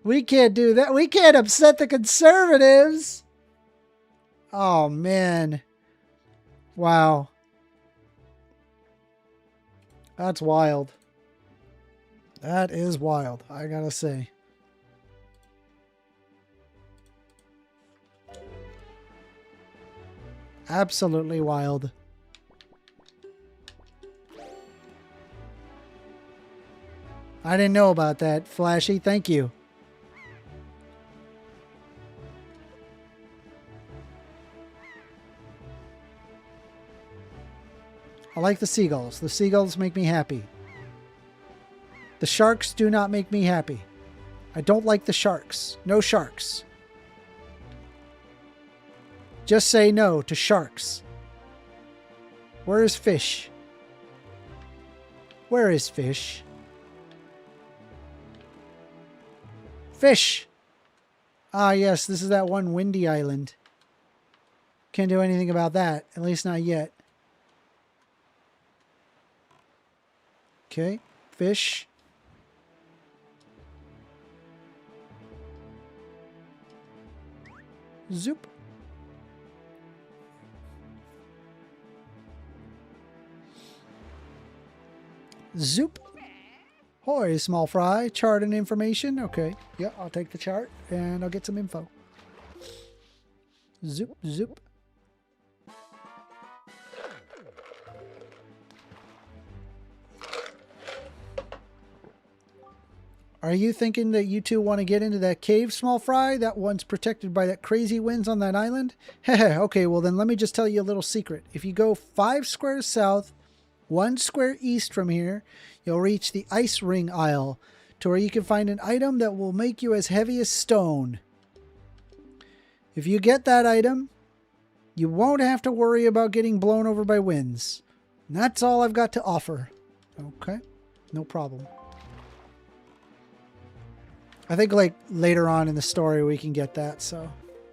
We can't do that. We can't upset the conservatives. Oh, man. Wow. That's wild. That is wild, I gotta say. Absolutely wild. I didn't know about that, Flashy. Thank you. I like the seagulls. The seagulls make me happy. The sharks do not make me happy. I don't like the sharks. No sharks. Just say no to sharks. Where is fish? Where is fish? Fish! Ah, yes, this is that one windy island. Can't do anything about that. At least not yet. Okay, fish. Zoop. Zoop. Hoy, small fry. Chart and information. Okay. Yeah, I'll take the chart and I'll get some info. Zoop, zoop. Are you thinking that you two want to get into that cave, small fry? That one's protected by that crazy winds on that island? Heh. Okay, well then let me just tell you a little secret. If you go 5 squares south, 1 square east from here, you'll reach the Ice Ring Isle. to where you can find an item that will make you as heavy as stone. If you get that item, you won't have to worry about getting blown over by winds. And that's all I've got to offer. Okay, no problem. I think like later on in the story we can get that, so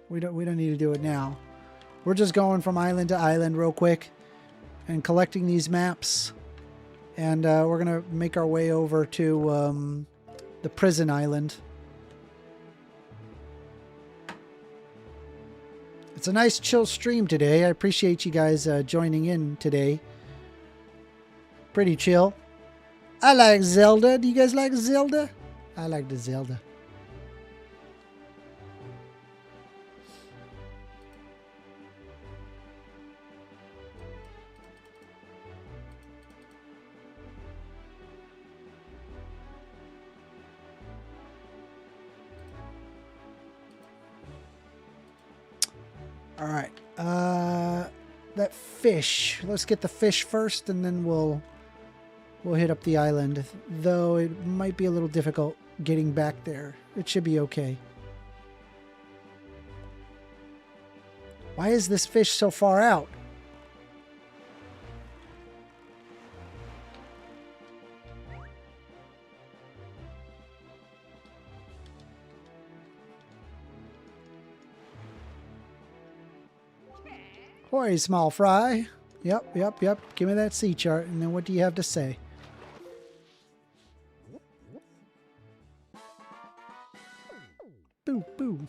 we don't need to do it now. We're just going from island to island real quick and collecting these maps, and we're gonna make our way over to the prison island. It's a nice chill stream today. I appreciate you guys joining in today. Pretty chill. I like Zelda. Do you guys like Zelda? I like the Zelda. All right. That fish. Let's get the fish first, and then we'll hit up the island. Though it might be a little difficult getting back there. It should be okay. Why is this fish so far out? Hoy, small fry. Yep. Give me that sea chart, and then what do you have to say? Boo, boo.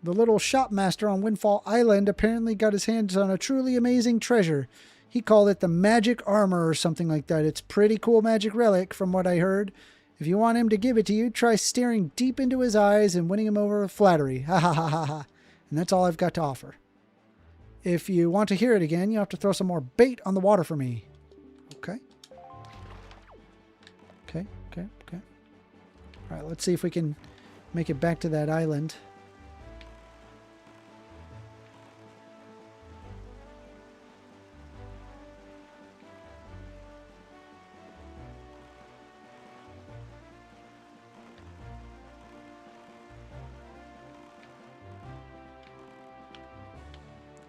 The little shopmaster on Windfall Island apparently got his hands on a truly amazing treasure. He called it the magic armor or something like that. It's pretty cool magic relic from what I heard. If you want him to give it to you, try staring deep into his eyes and winning him over with flattery. Ha ha ha ha ha. And that's all I've got to offer. If you want to hear it again, you have to throw some more bait on the water for me. Okay. Okay. All right, let's see if we can make it back to that island.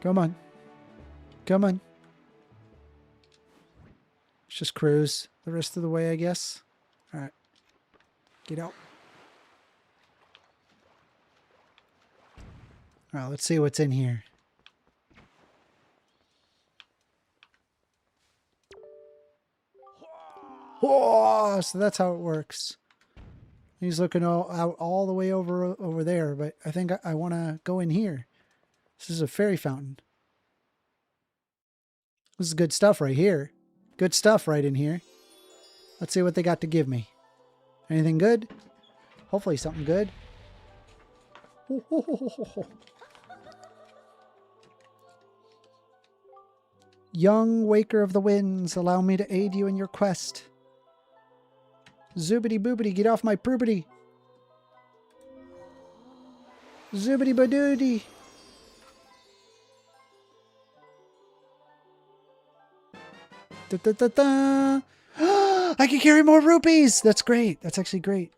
Come on. Come on. Let's just cruise the rest of the way, I guess. All right. Get out. All right, let's see what's in here. Oh, so that's how it works. He's looking out all the way over there, but I think I want to go in here. This is a fairy fountain. This is good stuff right here. Good stuff right in here. Let's see what they got to give me. Anything good? Hopefully something good. Young Waker of the Winds, allow me to aid you in your quest. Zoobity boobity, get off my proobity. Zoobity badoody. Da, da, da, da. I can carry more rupees. That's great. That's actually great.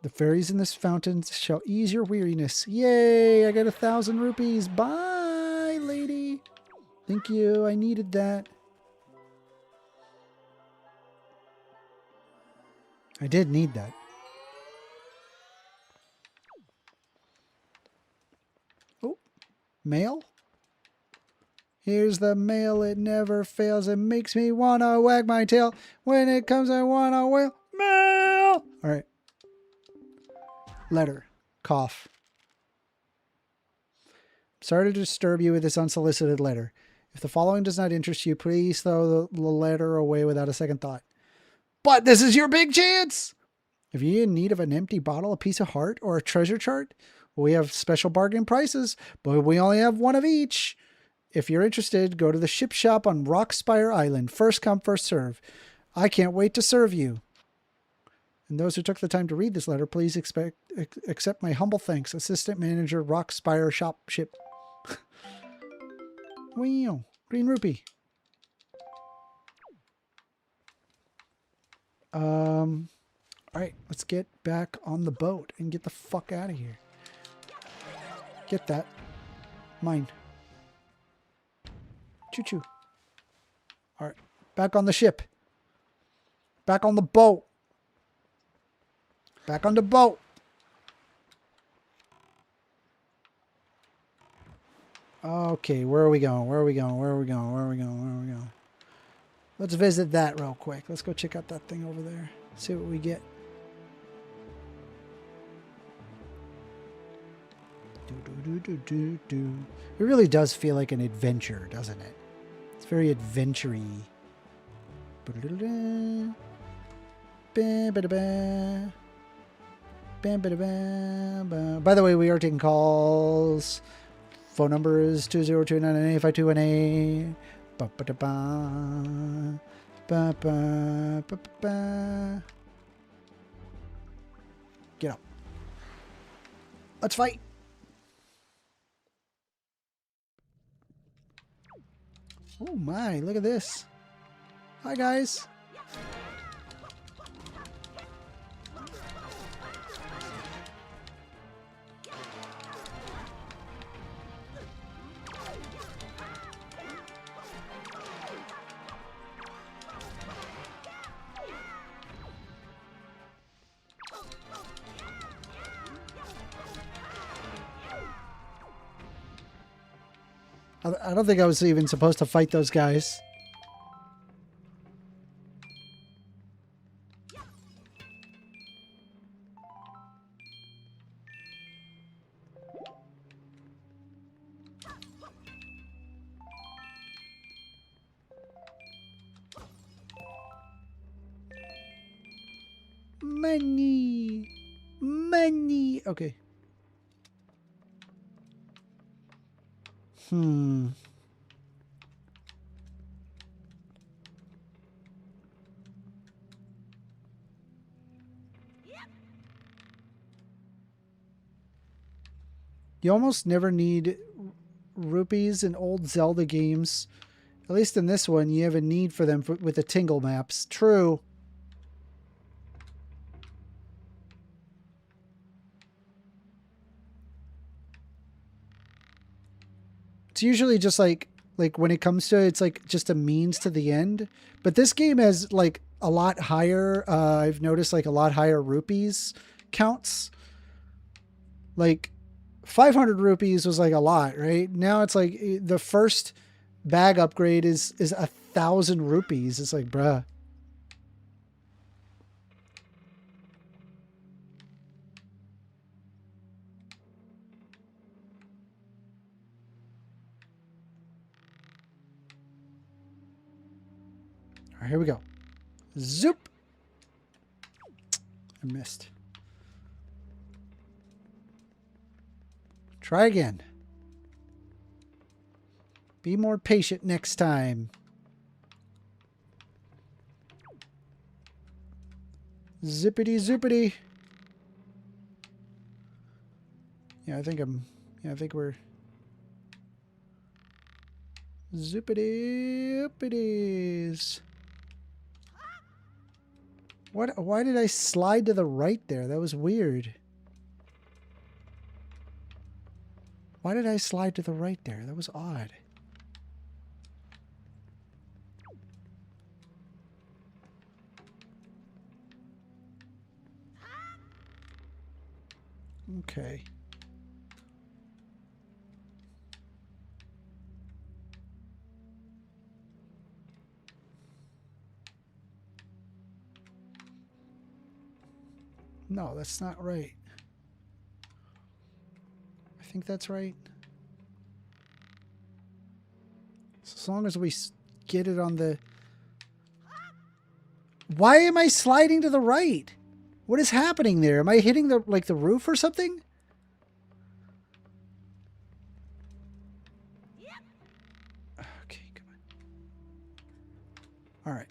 The fairies in this fountain shall ease your weariness. Yay, I got 1,000 rupees. Bye, lady. Thank you. I needed that. I did need that. Oh, mail? Here's the mail, it never fails. It makes me want to wag my tail. When it comes, I want to wail. Mail! All right. Letter. Cough. Sorry to disturb you with this unsolicited letter. If the following does not interest you, please throw the letter away without a second thought. But this is your big chance! If you're in need of an empty bottle, a piece of heart, or a treasure chart, we have special bargain prices, but we only have one of each. If you're interested, go to the ship shop on Rockspire Island. First come, first serve. I can't wait to serve you. And those who took the time to read this letter, please accept my humble thanks. Assistant Manager, Rockspire Ship. Wow. Green rupee. All right, let's get back on the boat and get the fuck out of here. Get that. Mine. Choo-choo. All right, back on the ship. Back on the boat. Back on the boat. Okay, where are we going? Where are we going? Where are we going? Where are we going? Where are we going? Let's visit that real quick. Let's go check out that thing over there. See what we get. It really does feel like an adventure, doesn't it? It's very adventure-y. By the way, we are taking calls. Phone number is 202-998-5218. Get up. Let's fight. Oh my, look at this. Hi guys. I don't think I was even supposed to fight those guys. Money. Money. Okay. You almost never need rupees in old Zelda games. At least in this one, you have a need for them with the tingle maps. True. It's usually just like when it comes to it, it's like just a means to the end. But this game has like a lot higher, I've noticed like a lot higher rupees counts. Like 500 rupees was like a lot, right? Now it's like the first bag upgrade is 1,000 rupees. It's like, bruh. All right, here we go. Zoop. I missed. Try again. Be more patient next time. Zippity zoopity. Yeah, I think we're zippity ooppities. What? Why did I slide to the right there? That was weird. Why did I slide to the right there? That was odd. Okay. No, that's not right. I think that's right. As long as we get it on the... Why am I sliding to the right? What is happening there? Am I hitting the the roof or something? Okay, come on. All right.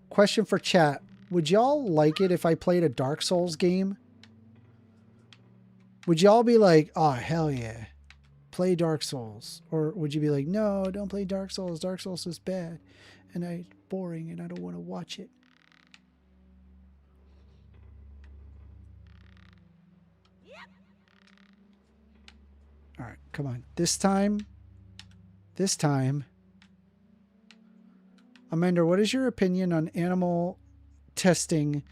Question for chat. Would y'all like it if I played a Dark Souls game? Would y'all be like, oh, hell yeah. play Dark Souls? Or would you be like, no, don't play Dark Souls. Dark Souls is bad and it's boring and I don't want to watch it. All right, come on. This time, Amender, what is your opinion on animal testing?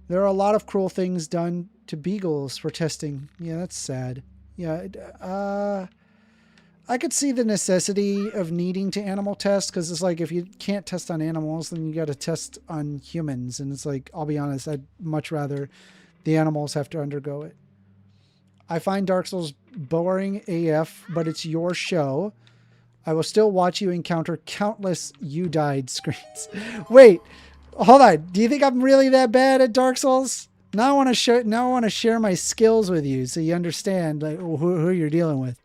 There are a lot of cruel things done to beagles for testing. Yeah, that's sad. Yeah, I could see the necessity of needing to animal test, because it's like if you can't test on animals, then you got to test on humans. And it's like, I'll be honest, I'd much rather the animals have to undergo it. I find Dark Souls boring AF, but it's your show. I will still watch you encounter countless you died screens. Wait, hold on. Do you think I'm really that bad at Dark Souls? Now I want to share my skills with you so you understand like who you're dealing with.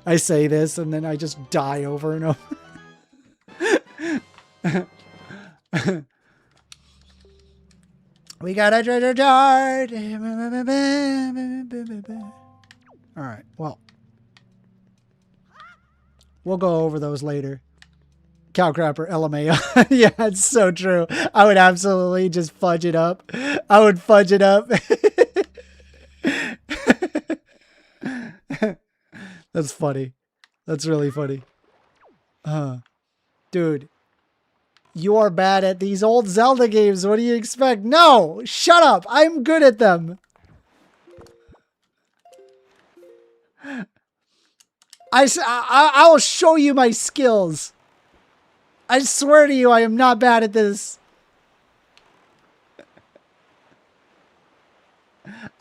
I say this and then I just die over and over. We got a treasure chart. All right. Well, we'll go over those later. Cowcrapper, LMAO. Yeah, it's so true. I would absolutely just fudge it up. I would fudge it up. That's funny. That's really funny. Dude. You are bad at these old Zelda games. What do you expect? No! Shut up! I'm good at them! I will show you my skills. I swear to you, I am not bad at this.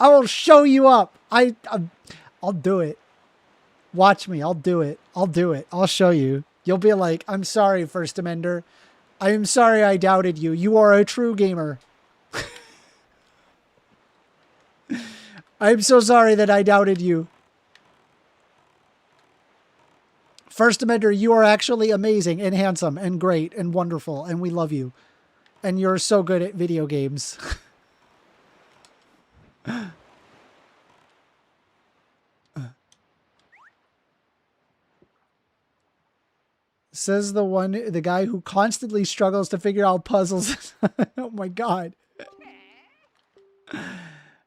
I will show you up. I'll do it. Watch me. I'll do it. I'll do it. I'll show you. You'll be like, I'm sorry, 1stAmender. I am sorry I doubted you. You are a true gamer. I'm so sorry that I doubted you. 1stAmender, you are actually amazing and handsome and great and wonderful and we love you. And you're so good at video games. Says the guy who constantly struggles to figure out puzzles. Oh my God.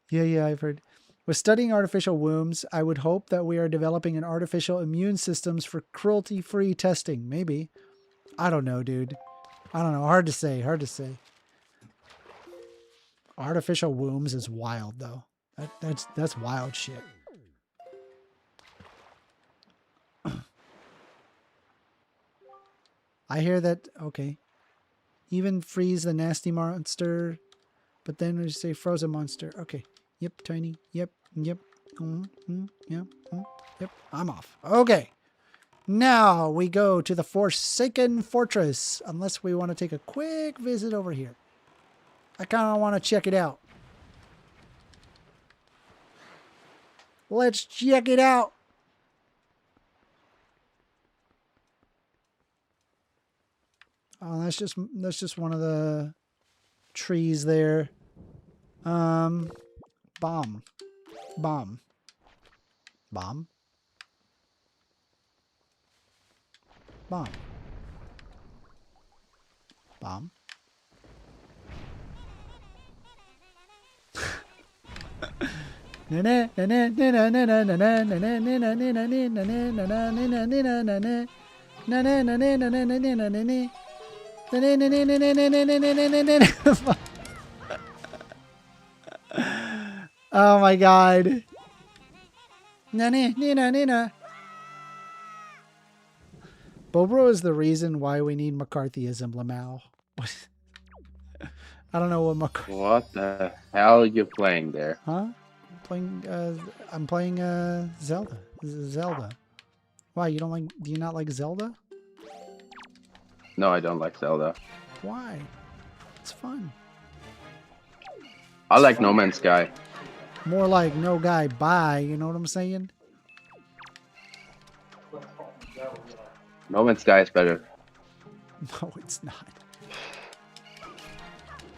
Yeah, I've heard. With studying artificial wombs, I would hope that we are developing an artificial immune systems for cruelty-free testing. Maybe. I don't know, dude. I don't know. Hard to say. Hard to say. Artificial wombs is wild, though. That's wild shit. I hear that, okay. Even freeze the nasty monster, but then we say frozen monster. Okay. Yep, tiny. Yep. Yep. Yep. Yep. I'm off. Okay. Now we go to the Forsaken Fortress, unless we want to take a quick visit over here. I kind of want to check it out. Let's check it out. Oh, that's just one of the trees there. Bomb. Bomb. Bomb. Bomb. Bomb. Oh my God. Bobro is the reason why we need McCarthyism, Lamau. I don't know what What the hell are you playing there? Huh? I'm playing Zelda. Zelda. Why, you don't like, do you not like Zelda? No, I don't like Zelda. Why? It's fun. I like No Man's Sky. More like no guy, bye. You know what I'm saying? No Man's Sky is better. No, it's not.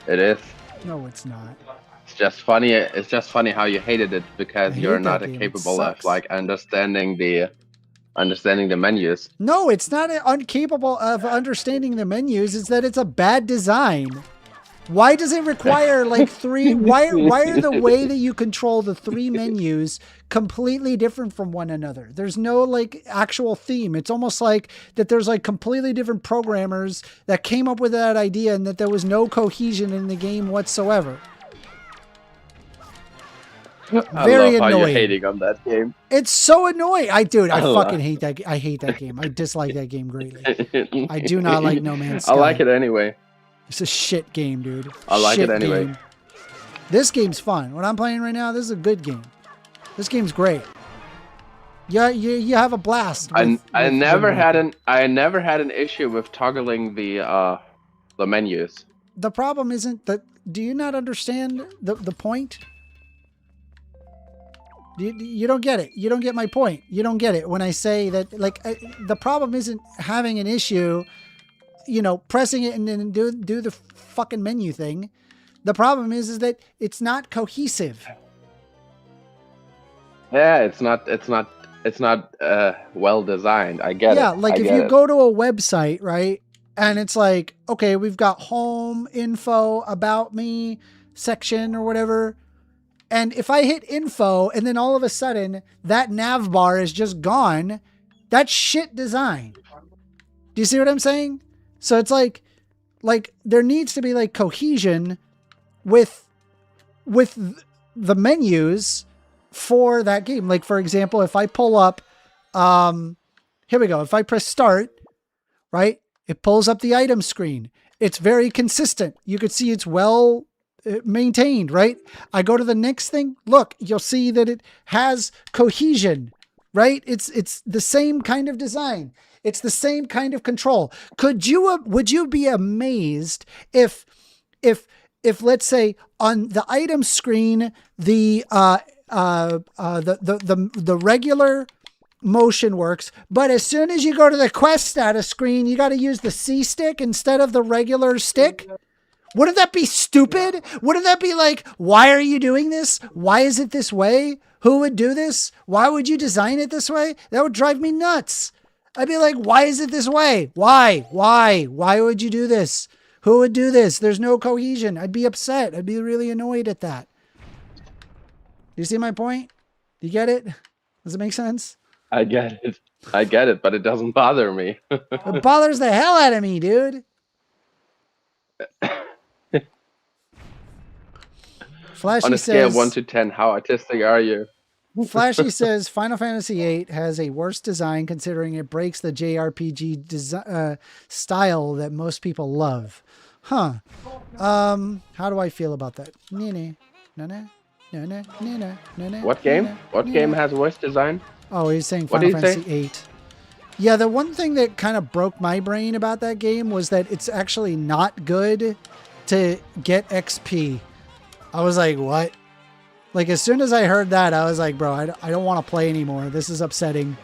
It is. No, it's not. It's just funny. It's just funny how you hated it because I you're hate that not game. It capable of sucks. like understanding the menus. No, it's not incapable of understanding the menus. It's that it's a bad design. Why does it require like three? Why are the way that you control the three menus completely different from one another? There's no like actual theme. It's almost like that there's like completely different programmers that came up with that idea and that there was no cohesion in the game whatsoever. I Very love how you're annoying. hating on that game. It's so annoying. I love- fucking hate that. I hate that game. I dislike that game greatly. I do not like No Man's Sky. I like it anyway. It's a shit game, dude. I like Shit it anyway. game. This game's fun. What I'm playing right now, this is a good game. This game's great. Yeah, you have a blast. I never had an issue with toggling the menus. The problem isn't that. Do you not understand the point? You don't get it. You don't get my point. You don't get it when I say that. Like the problem isn't having an issue. You know, pressing it and then do the fucking menu thing. The problem is that it's not cohesive. Yeah, it's not well designed. I get it. Yeah, like if you go to a website, right, and it's like, okay, we've got home, info, about me section or whatever. And if I hit info and then all of a sudden that nav bar is just gone, that's shit design. Do you see what I'm saying? So it's like there needs to be like cohesion with the menus for that game. Like, for example, if I pull up, here we go. If I press start, right, it pulls up the item screen. It's very consistent. You could see it's well maintained, right? I go to the next thing. Look, you'll see that it has cohesion, right? It's the same kind of design. It's the same kind of control. Would you be amazed if let's say on the item screen, the regular motion works, but as soon as you go to the quest status screen, you got to use the C stick instead of the regular stick? Wouldn't that be stupid? Wouldn't that be like, why are you doing this? Why is it this way? Who would do this? Why would you design it this way? That would drive me nuts. I'd be like, why is it this way? Why? Why would you do this? Who would do this? There's no cohesion. I'd be upset. I'd be really annoyed at that. You see my point? You get it? Does it make sense? I get it, but it doesn't bother me. It bothers the hell out of me, dude. Flashy On a scale says, of 1 to 10, how artistic are you? Flashy says Final Fantasy VIII has a worse design considering it breaks the JRPG style that most people love. Huh. How do I feel about that? What game? What game has worse design? Oh, he's saying What Final did he Fantasy VIII. Yeah, the one thing that kind of broke my brain about that game was that it's actually not good to get XP. I was like, what? Like, as soon as I heard that, I was like, bro, I don't want to play anymore. This is upsetting.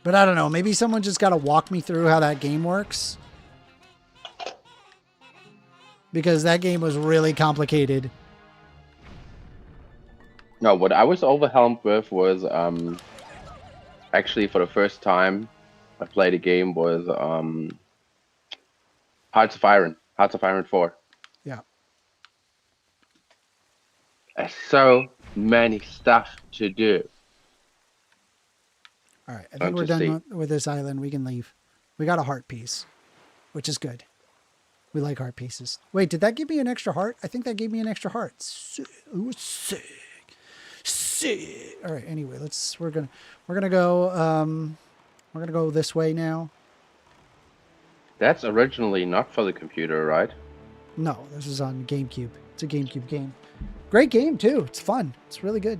But I don't know. Maybe someone just got to walk me through how that game works. Because that game was really complicated. No, what I was overwhelmed with was actually for the first time I played a game was Hearts of Iron 4. Yeah. There's so many stuff to do. All right, I think we're done with this island. We can leave. We got a heart piece, which is good. We like heart pieces. Wait, did that give me an extra heart? I think that gave me an extra heart. Sick. Ooh, sick. Sick. All right. Anyway, we're gonna go this way now. That's originally not for the computer, right? No, this is on GameCube. It's a GameCube game. Great game too. It's fun. It's really good.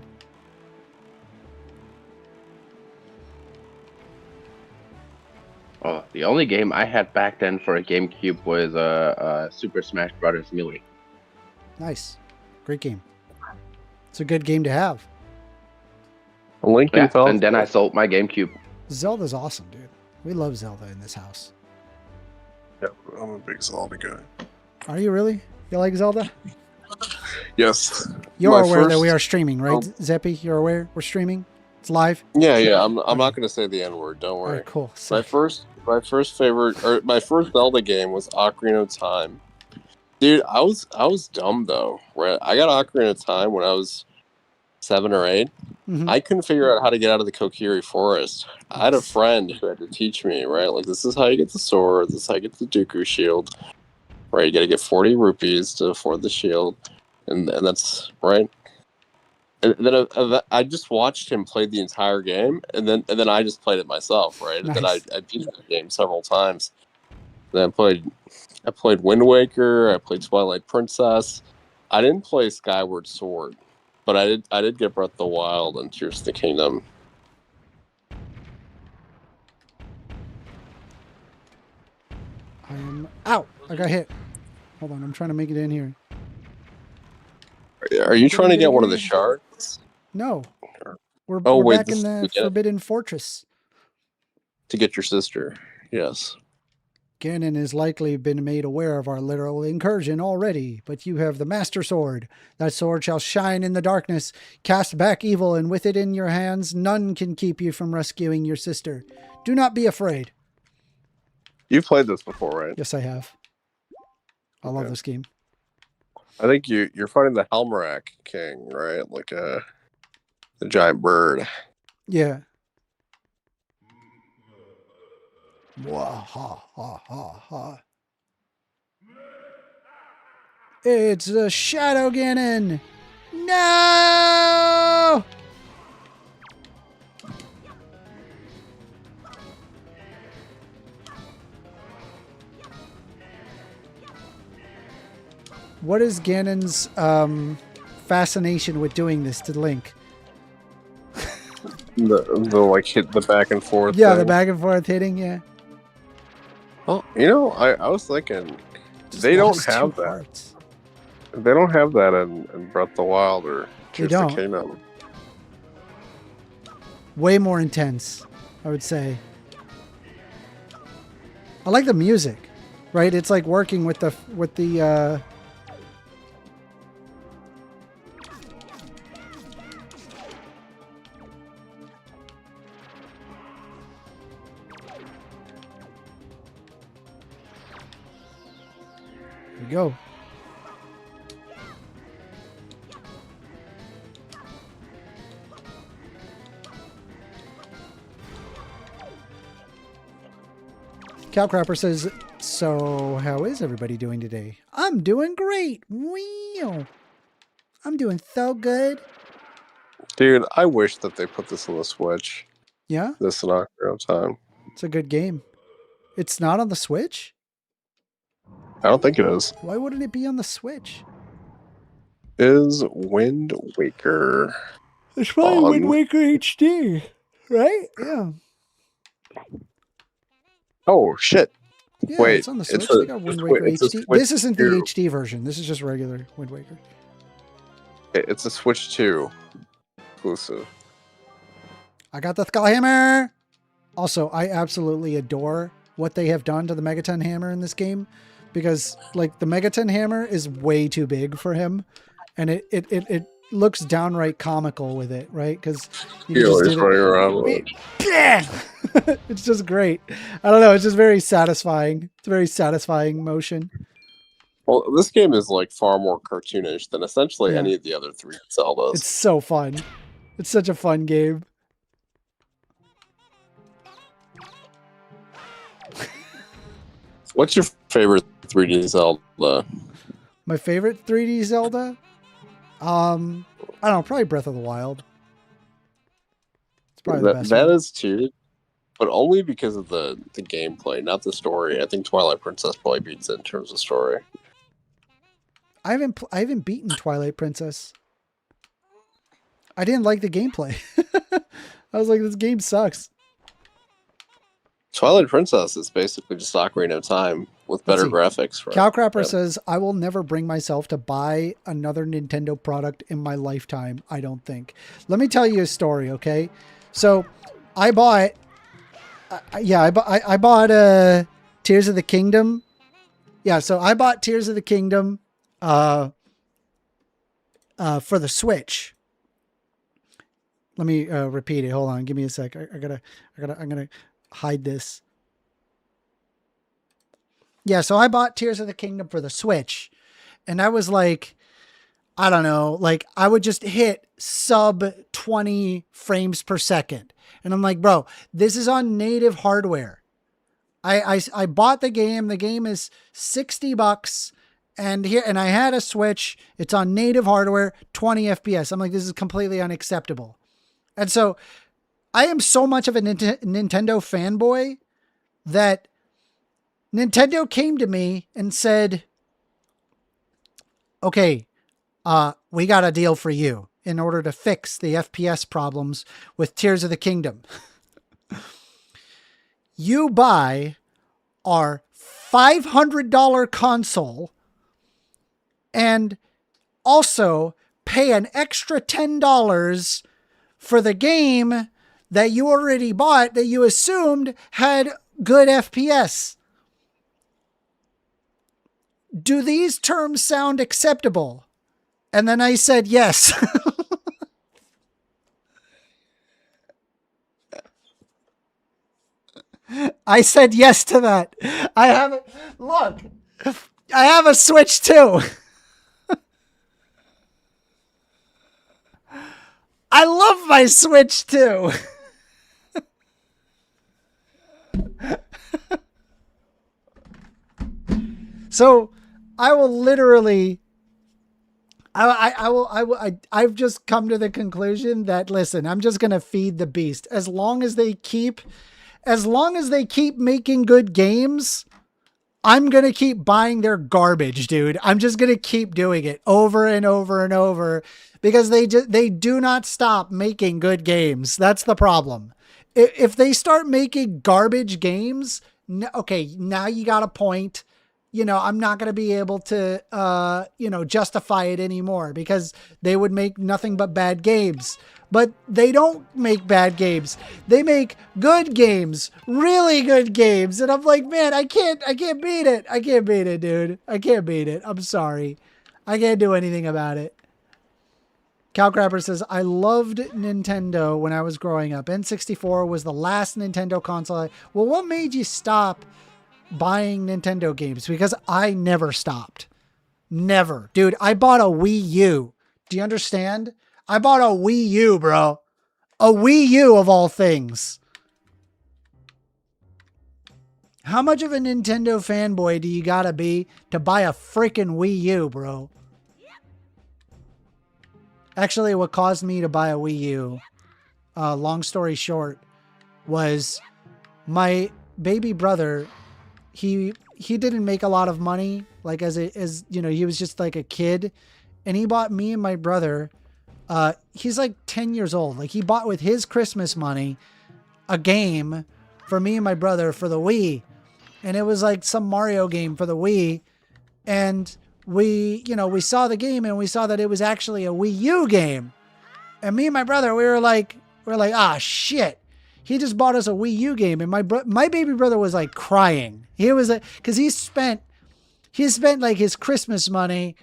Oh, the only game I had back then for a GameCube was Super Smash Bros. Melee. Nice. Great game. It's a good game to have. And then I sold my GameCube. Zelda's awesome, dude. We love Zelda in this house. Yeah, I'm a big Zelda guy. Are you really? You like Zelda? Yes. You're My aware that first- we are streaming, right, Zeppy? You're aware we're streaming? It's live? Yeah. I'm not gonna say the N word. Don't worry. Alright, cool. My first favorite, or my first Zelda game was Ocarina of Time. Dude, I was dumb though. Right, I got Ocarina of Time when I was 7 or 8. Mhm. I couldn't figure out how to get out of the Kokiri Forest. I had a friend who had to teach me. Right, like this is how you get the sword. This is how you get the Dooku shield. Right, you got to get 40 rupees to afford the shield, and that's right. And then I just watched him play the entire game, and then I just played it myself, right? And then I beat the game several times. Then I played Wind Waker, I played Twilight Princess. I didn't play Skyward Sword, but I did get Breath of the Wild and Tears of the Kingdom. I am out. I got hit. Hold on, I'm trying to make it in here. Are you trying to get one of the shards? No. We're wait, back in the Forbidden Fortress. To get your sister, yes. Ganon has likely been made aware of our literal incursion already, but you have the Master Sword. That sword shall shine in the darkness, cast back evil, and with it in your hands, none can keep you from rescuing your sister. Do not be afraid. You've played this before, right? Yes, I have. I love this game. I think you're fighting the Helmarak King, right? Like the giant bird. Yeah. Wah, ha, ha, ha, ha. It's the Shadow Ganon! No! What is Ganon's fascination with doing this to Link? The like hit the back and forth. Yeah, thing. the back and forth hitting, yeah. Well, I was thinking they don't have that. Hearts. They don't have that in Breath of the Wild or Tears of don't. the Kingdom. Way more intense, I would say. I like the music, right? It's like working with the Here we go. Cowcrapper says, so how is everybody doing today? I'm doing great. Wow. I'm doing so good. Dude, I wish that they put this on the Switch. Yeah? This in Ocarina of Time. It's a good game. It's not on the Switch? I don't think it is. Why wouldn't it be on the Switch? Is Wind Waker. It's probably Wind Waker HD, right? Yeah. Oh, shit. Yeah, Wait, it's on the Switch. They got Wind Waker HD. This isn't the HD version. This is just regular Wind Waker. It's a Switch 2 exclusive. I got the Skullhammer. Also, I absolutely adore what they have done to the Megaton Hammer in this game, because like the Megaton Hammer is way too big for him, and it looks downright comical with it, right? Because He's running around with it. It's just great. I don't know. It's just very satisfying. It's a very satisfying motion. Well, this game is like far more cartoonish than essentially any of the other 3 Zeldas. It's so fun. It's such a fun game. What's your favorite 3D Zelda? My favorite 3D Zelda? I don't know, probably Breath of the Wild. It's probably the best That one. is too, but only because of the gameplay, not the story. I think Twilight Princess probably beats it in terms of story. I haven't beaten Twilight Princess. I didn't like the gameplay. I was like, this game sucks. Twilight Princess is basically just Ocarina of Time with better graphics. Right? Cowcrapper says, I will never bring myself to buy another Nintendo product in my lifetime, I don't think. Let me tell you a story, okay? So, I bought... I bought Tears of the Kingdom Yeah, so I bought Tears of the Kingdom for the Switch. Let me repeat it. Hold on, give me a sec. I'm gonna hide this. Yeah, so I bought Tears of the Kingdom for the Switch, and I was like, I don't know, like I would just hit sub 20 frames per second. And I'm like, bro, this is on native hardware. I bought the game. The game is $60 and I had a Switch. It's on native hardware, 20 FPS. I'm like, this is completely unacceptable. And so I am so much of a Nintendo fanboy that Nintendo came to me and said, okay, we got a deal for you in order to fix the FPS problems with Tears of the Kingdom. You buy our $500 console and also pay an extra $10 for the game that you already bought that you assumed had good FPS. Do these terms sound acceptable? And then I said yes. I said yes to that. I have a Switch too. I love my Switch too. So I will literally, I've just come to the conclusion that, listen, I'm just going to feed the beast. As long as they keep making good games, I'm going to keep buying their garbage, dude. I'm just going to keep doing it over and over and over because they do not stop making good games. That's the problem. If they start making garbage games, okay, now you got a point. You know, I'm not going to be able to, justify it anymore because they would make nothing but bad games. But they don't make bad games. They make good games, really good games. And I'm like, man, I can't beat it. I can't beat it, dude. I can't beat it. I'm sorry. I can't do anything about it. Calcrapper says, I loved Nintendo when I was growing up. N64 was the last Nintendo console. Well, what made you stop buying Nintendo games? Because I never stopped. Never. Dude, I bought a Wii U. Do you understand? I bought a Wii U, bro. A Wii U of all things. How much of a Nintendo fanboy do you gotta be to buy a freaking Wii U, bro? Actually, what caused me to buy a Wii U, long story short, was my baby brother. He didn't make a lot of money, like as he was just like a kid, and he bought me and my brother. He's like 10 years old. Like he bought with his Christmas money a game for me and my brother for the Wii, and it was like some Mario game for the Wii, and we saw the game and we saw that it was actually a Wii U game, and me and my brother we were like ah shit. He just bought us a Wii U game, and my baby brother was like crying. He was like, because he spent like his Christmas money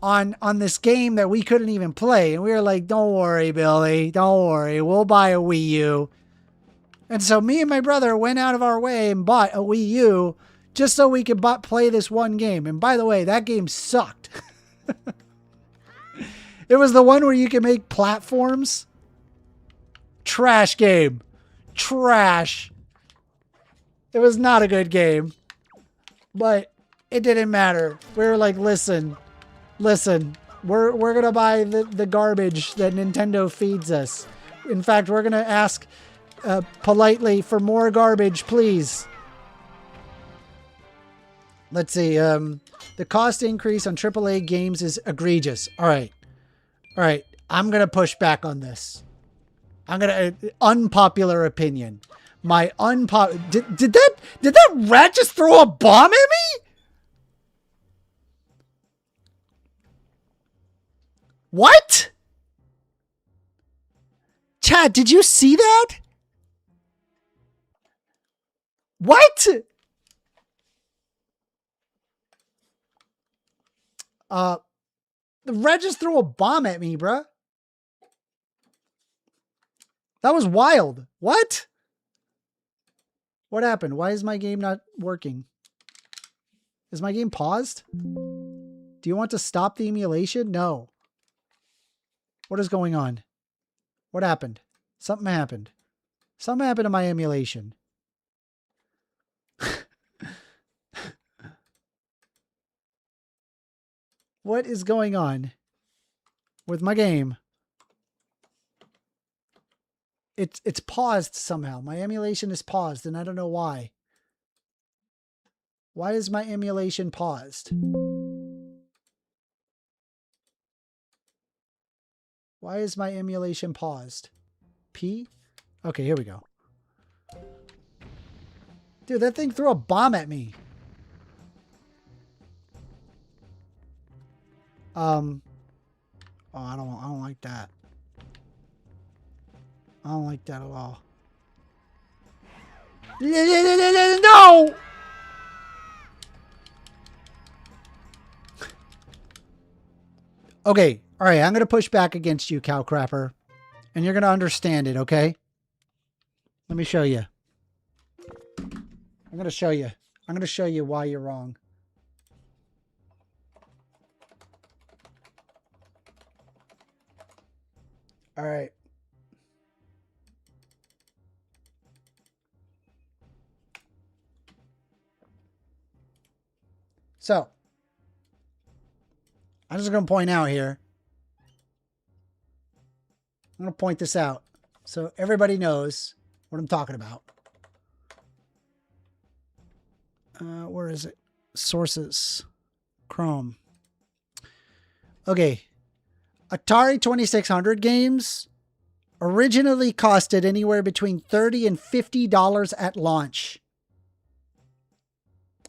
on this game that we couldn't even play, and we were like, "Don't worry, Billy, don't worry, we'll buy a Wii U." And so me and my brother went out of our way and bought a Wii U just so we could play this one game. And by the way, that game sucked. It was the one where you can make platforms. Trash game. Trash. It was not a good game, but it didn't matter. We were like, listen, we're gonna buy the garbage that Nintendo feeds us. In fact, we're gonna ask politely for more garbage, please. Let's see. The cost increase on AAA games is egregious. All right. I'm gonna push back on this. I'm gonna unpopular opinion. My did that rat just throw a bomb at me? What? Chad, did you see that? What? The Red just threw a bomb at me, bruh. That was wild. What? What happened? Why is my game not working? Is my game paused? Do you want to stop the emulation? No. What is going on? What happened? Something happened. Something happened to my emulation. What is going on with my game? It's paused somehow. My emulation is paused, and I don't know why. Why is my emulation paused? Why is my emulation paused? P? Okay, here we go. Dude, that thing threw a bomb at me. Oh, I don't like that. I don't like that at all. No! Okay, all right, I'm going to push back against you, cow crapper. And you're going to understand it, okay? Let me show you. I'm going to show you. I'm going to show you why you're wrong. All right. So, I'm just going to point out here. I'm going to point this out so everybody knows what I'm talking about. Where is it? Sources. Chrome. Okay. Atari 2600 games originally costed anywhere between $30 and $50 at launch.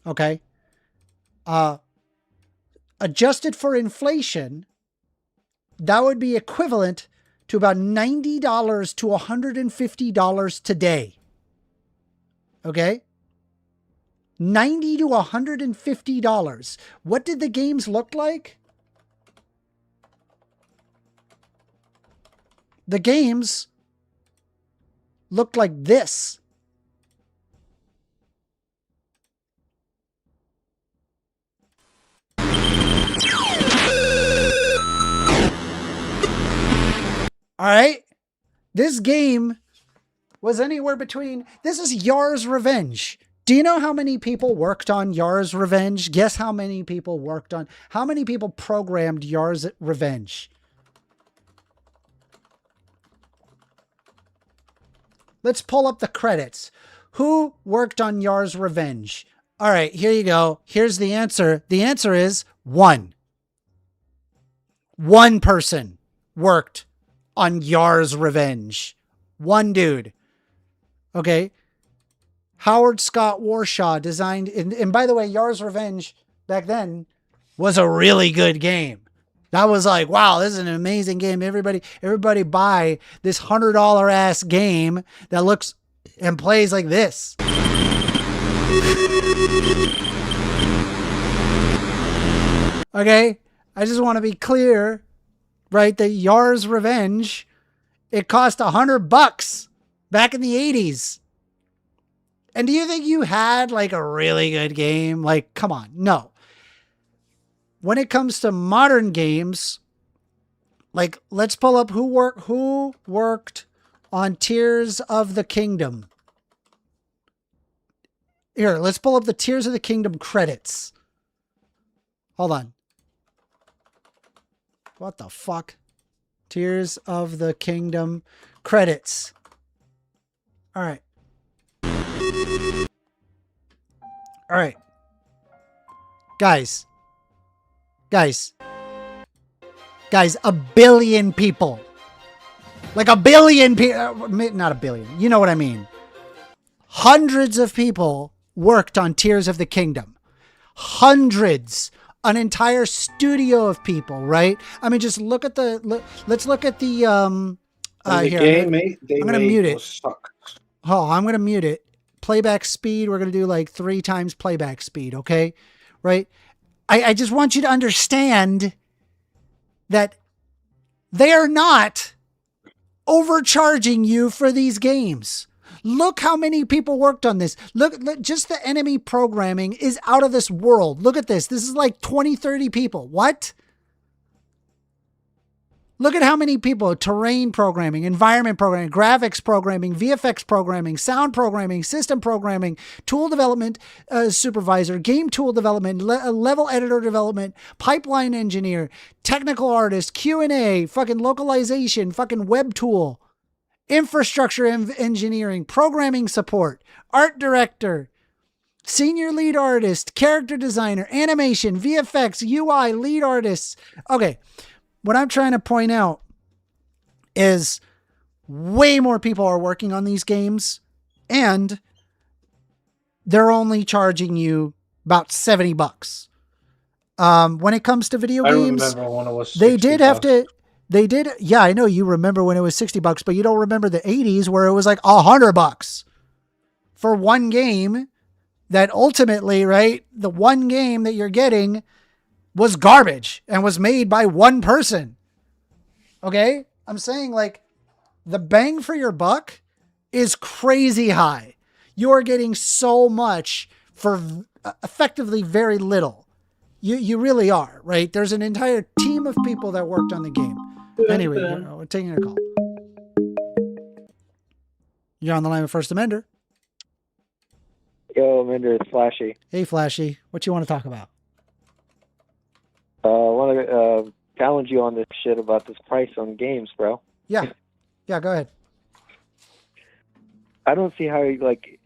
Okay. Adjusted for inflation, that would be equivalent to about $90 to $150 today. Okay? $90 to $150. What did the games look like? The games looked like this. All right. This game was anywhere between, this is Yar's Revenge. Do you know how many people worked on Yar's Revenge? Guess how many people worked on, how many people programmed Yar's Revenge? Let's pull up the credits. Who worked on Yar's Revenge? All right, here you go. Here's the answer. The answer is one. One person worked on Yar's Revenge. One dude. Okay. Howard Scott Warshaw designed, and by the way, Yar's Revenge back then was a really good game. That was like, wow, this is an amazing game. Everybody buy this $100 ass game that looks and plays like this. Okay. I just want to be clear, right? That Yar's Revenge, it cost $100 back in the 80s. And do you think you had like a really good game? Like, come on. No. When it comes to modern games, like let's pull up who worked on Tears of the Kingdom. Here, let's pull up the Tears of the Kingdom credits. Hold on. What the fuck? Tears of the Kingdom credits. All right. All right. Guys, a billion people. Like a billion people. Not a billion. You know what I mean. Hundreds of people worked on Tears of the Kingdom. Hundreds. An entire studio of people, right? I mean, just look at the, let's look at the, here, game, I'm going to mute it. Oh, I'm going to mute it. Playback speed, we're going to do like 3 times playback speed, okay? Right? I just want you to understand that they are not overcharging you for these games. Look how many people worked on this. Look, just the enemy programming is out of this world. Look at this. This is like 20, 30 people. What? Look at how many people: terrain programming, environment programming, graphics programming, VFX programming, sound programming, system programming, tool development supervisor, game tool development, level editor development, pipeline engineer, technical artist, Q&A, fucking localization, fucking web tool, infrastructure engineering, programming support, art director, senior lead artist, character designer, animation, VFX, UI, lead artists. Okay. What I'm trying to point out is way more people are working on these games, and they're only charging you about $70. When it comes to video games, I remember when it was they did have $60. to, yeah, I know you remember when it was $60, but you don't remember the 80s where it was like $100 for one game that ultimately, right, the one game that you're getting was garbage and was made by one person. Okay? I'm saying, like, the bang for your buck is crazy high. You're getting so much for effectively very little. You really are, right? There's an entire team of people that worked on the game. Anyway, we're taking a call. You're on the line with 1stAmender. Yo, Amender, it's Flashy. Hey, Flashy. What you want to talk about? I want to challenge you on this shit about this price on games, bro. Yeah. Yeah, go ahead. I don't see how,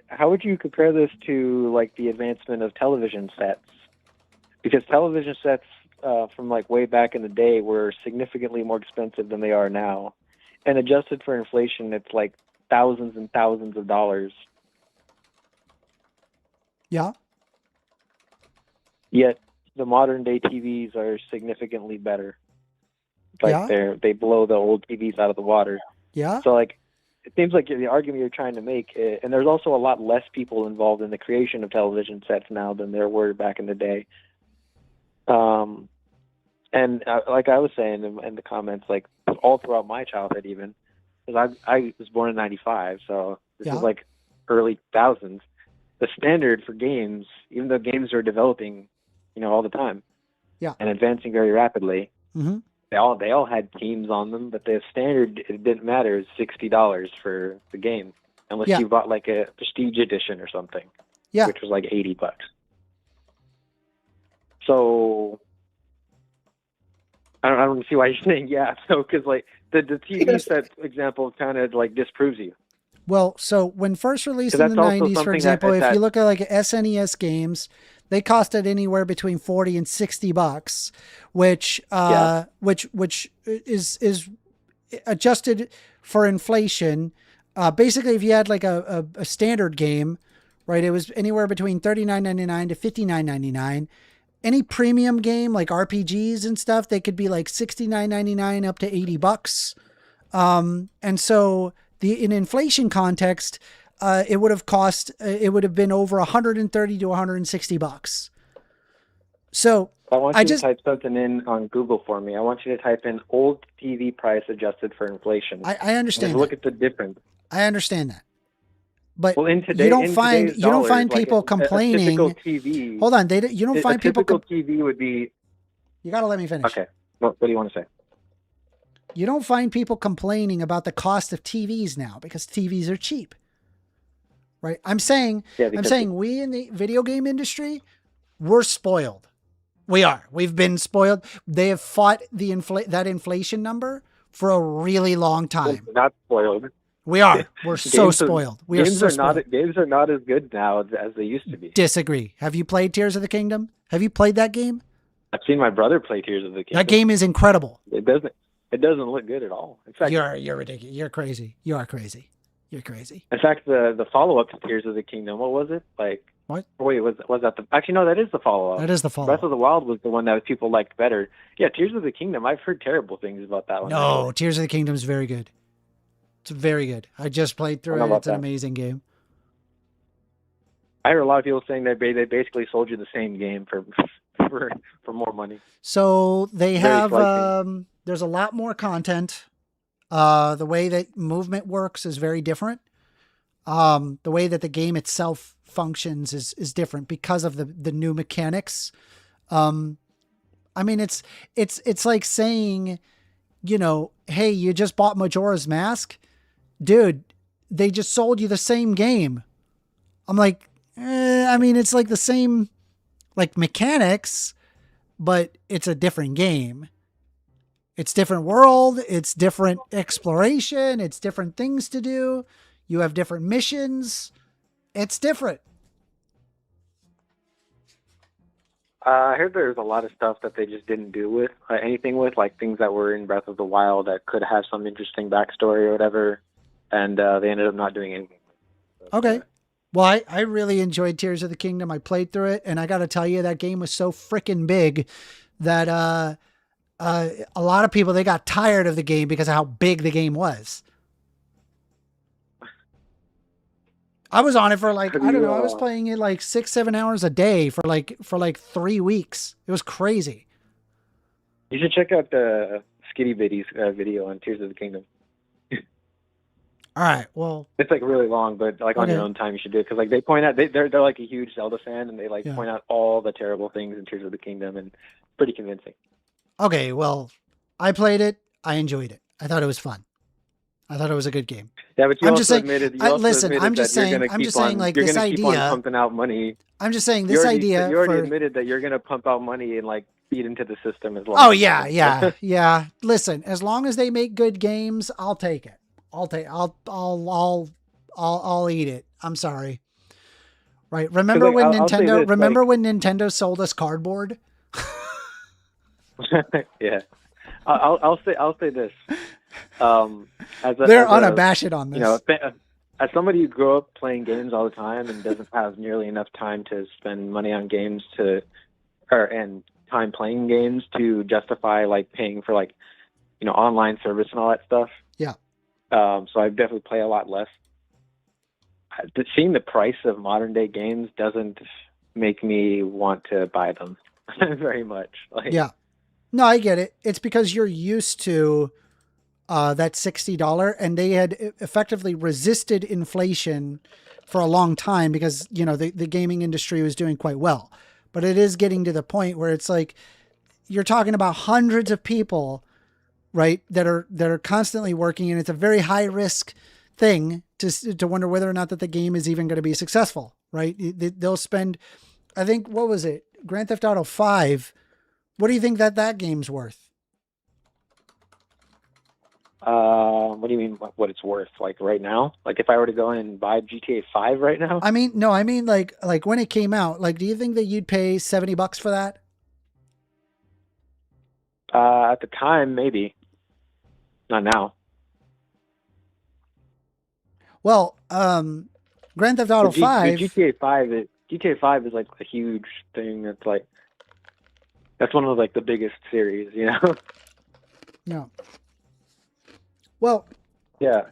how would you compare this to, like, the advancement of television sets? Because television sets from, like, way back in the day were significantly more expensive than they are now. And adjusted for inflation, it's, like, thousands and thousands of dollars. Yeah. Yet the modern day TVs are significantly better. Like they blow the old TVs out of the water. Yeah. So like, it seems like the argument you're trying to make, and there's also a lot less people involved in the creation of television sets now than there were back in the day. And like I was saying in the comments, like all throughout my childhood, even because I was born in '95, so this is like early 2000s. The standard for games, even though games are developing, all the time, and advancing very rapidly, they all had teams on them, but the standard, it didn't matter, is $60 for the game, unless you bought like a prestige edition or something, which was like $80. So I don't see why you're saying so because like the TV set example kind of like disproves you. Well, so when first released in the 90s, for example, if you look at like SNES games, they costed anywhere between $40 and $60, which is adjusted for inflation. Basically, if you had like a standard game, right, it was anywhere between $39.99 to $59.99. Any premium game like RPGs and stuff, they could be like $69.99 up to $80. And so in inflation context, it would have been over $130 to $160. So I want you to type something in on Google for me. I want you to type in old TV price adjusted for inflation. I understand. Look at the difference. I understand that. But in you don't find people complaining. A typical TV. Hold on, you don't find people. A typical TV would be. You got to let me finish. Okay. What do you want to say? You don't find people complaining about the cost of TVs now because TVs are cheap. Right? I'm saying we in the video game industry, we're spoiled. We are. We've been spoiled. They have fought that inflation number for a really long time. We're not spoiled. We are. We're so spoiled. Games are not as good now as they used to be. Disagree. Have you played Tears of the Kingdom? Have you played that game? I've seen my brother play Tears of the Kingdom. That game is incredible. It doesn't look good at all. In fact, you're ridiculous. You're crazy. You are crazy. You're crazy. In fact, the follow-up to Tears of the Kingdom, what was it? Like what? Wait, was that the? Actually, no, that is the follow-up. That is the follow-up. Breath of the Wild was the one that people liked better. Yeah, Tears of the Kingdom. I've heard terrible things about that one. No, Tears of the Kingdom is very good. It's very good. I just played through it. It's an amazing game. I heard a lot of people saying that they basically sold you the same game for for more money. So they Very have slicing. there's a lot more content. The way that movement works is very different. The way that the game itself functions is different because of the new mechanics. I mean, it's like saying, you know, hey, you just bought Majora's Mask, dude. They just sold you the same game. I'm like, I mean, it's like the same, like mechanics, but it's a different game. It's different world. It's different exploration. It's different things to do. You have different missions. It's different. I heard there's a lot of stuff that they just didn't do with anything with, like things that were in Breath of the Wild that could have some interesting backstory or whatever, and they ended up not doing anything. Okay. Well, I really enjoyed Tears of the Kingdom. I played through it, and I got to tell you, that game was so freaking big that a lot of people, they got tired of the game because of how big the game was. I was on it for like, I don't know, I was playing it like 6-7 hours a day for like 3 weeks. It was crazy. You should check out the Skitty Bitty's video on Tears of the Kingdom. All right, well, it's like really long, but like on your own time, you should do it because like they point out they're like a huge Zelda fan, and they like point out all the terrible things in Tears of the Kingdom, and pretty convincing. Okay, well, I played it. I enjoyed it. I thought it was fun. I thought it was a good game. Yeah, but you I'm also just saying, admitted. You I, also listen, admitted I'm just that saying, you're gonna I'm keep just saying, on, like you're this gonna keep idea. on pumping out money. I'm just saying this idea. You already for, admitted that you're gonna pump out money and like feed into the system as well. Oh yeah, yeah, yeah. Listen, as long as they make good games, I'll take it. I'll eat it. I'm sorry. Right. Remember like, when I'll say Nintendo? this, remember like- when Nintendo sold us cardboard? Yeah, I'll say this. They're unabashed on this. You know, as somebody who grew up playing games all the time and doesn't have nearly enough time to spend money on games and time playing games to justify like paying for like, you know, online service and all that stuff. Yeah. So I definitely play a lot less. Seeing the price of modern day games doesn't make me want to buy them very much. Like, yeah. No, I get it. It's because you're used to that $60, and they had effectively resisted inflation for a long time because, you know, the gaming industry was doing quite well. But it is getting to the point where it's like you're talking about hundreds of people, right, that are constantly working, and it's a very high risk thing to wonder whether or not that the game is even going to be successful, right? They'll spend, I think, what was it? Grand Theft Auto 5. What do you think that game's worth? What do you mean what it's worth? Like right now? Like if I were to go in and buy GTA 5 right now? I mean, no, I mean like when it came out, like, do you think that you'd pay $70 for that? At the time, maybe. Not now. Well, Grand Theft Auto 5. GTA 5 is like a huge thing. That's like, that's one of like the biggest series, you know? Yeah. Well, yeah.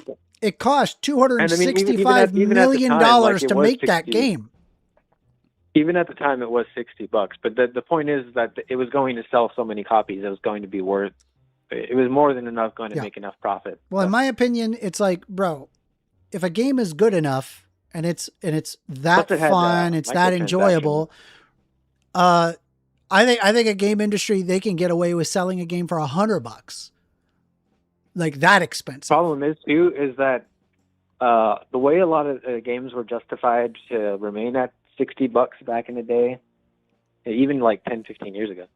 It cost $265 even million at the time, like, to it was make that 60. game. Even at the time, it was $60. But the point is that it was going to sell so many copies. It was going to be worth. It was more than enough going to make enough profit. Well, in my opinion, it's like, bro, if a game is good enough and it's that Plus it had, fun, it's that enjoyable. I think a game industry, they can get away with selling a game for $100. Like that expensive. Problem is too is that the way a lot of games were justified to remain at $60 back in the day, even like 10, 15 years ago,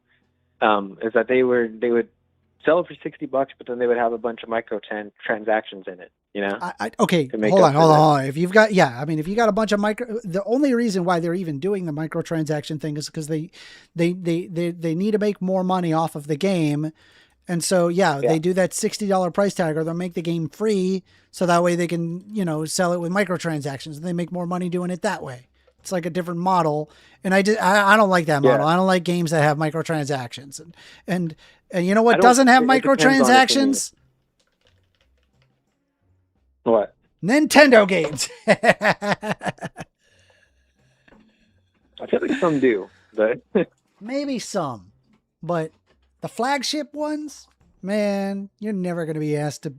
is that they would sell it for $60, but then they would have a bunch of transactions in it. You know? Okay, hold on. If you've got, if you got a bunch of the only reason why they're even doing the microtransaction thing is because they need to make more money off of the game. And so, they do that $60 price tag, or they'll make the game free. So that way they can, sell it with microtransactions, and they make more money doing it that way. It's like a different model. And I don't like that model. I don't like games that have microtransactions. And you know what doesn't have microtransactions? What? Nintendo games. I feel like some do, but Maybe some, but the flagship ones, man, you're never going to be asked to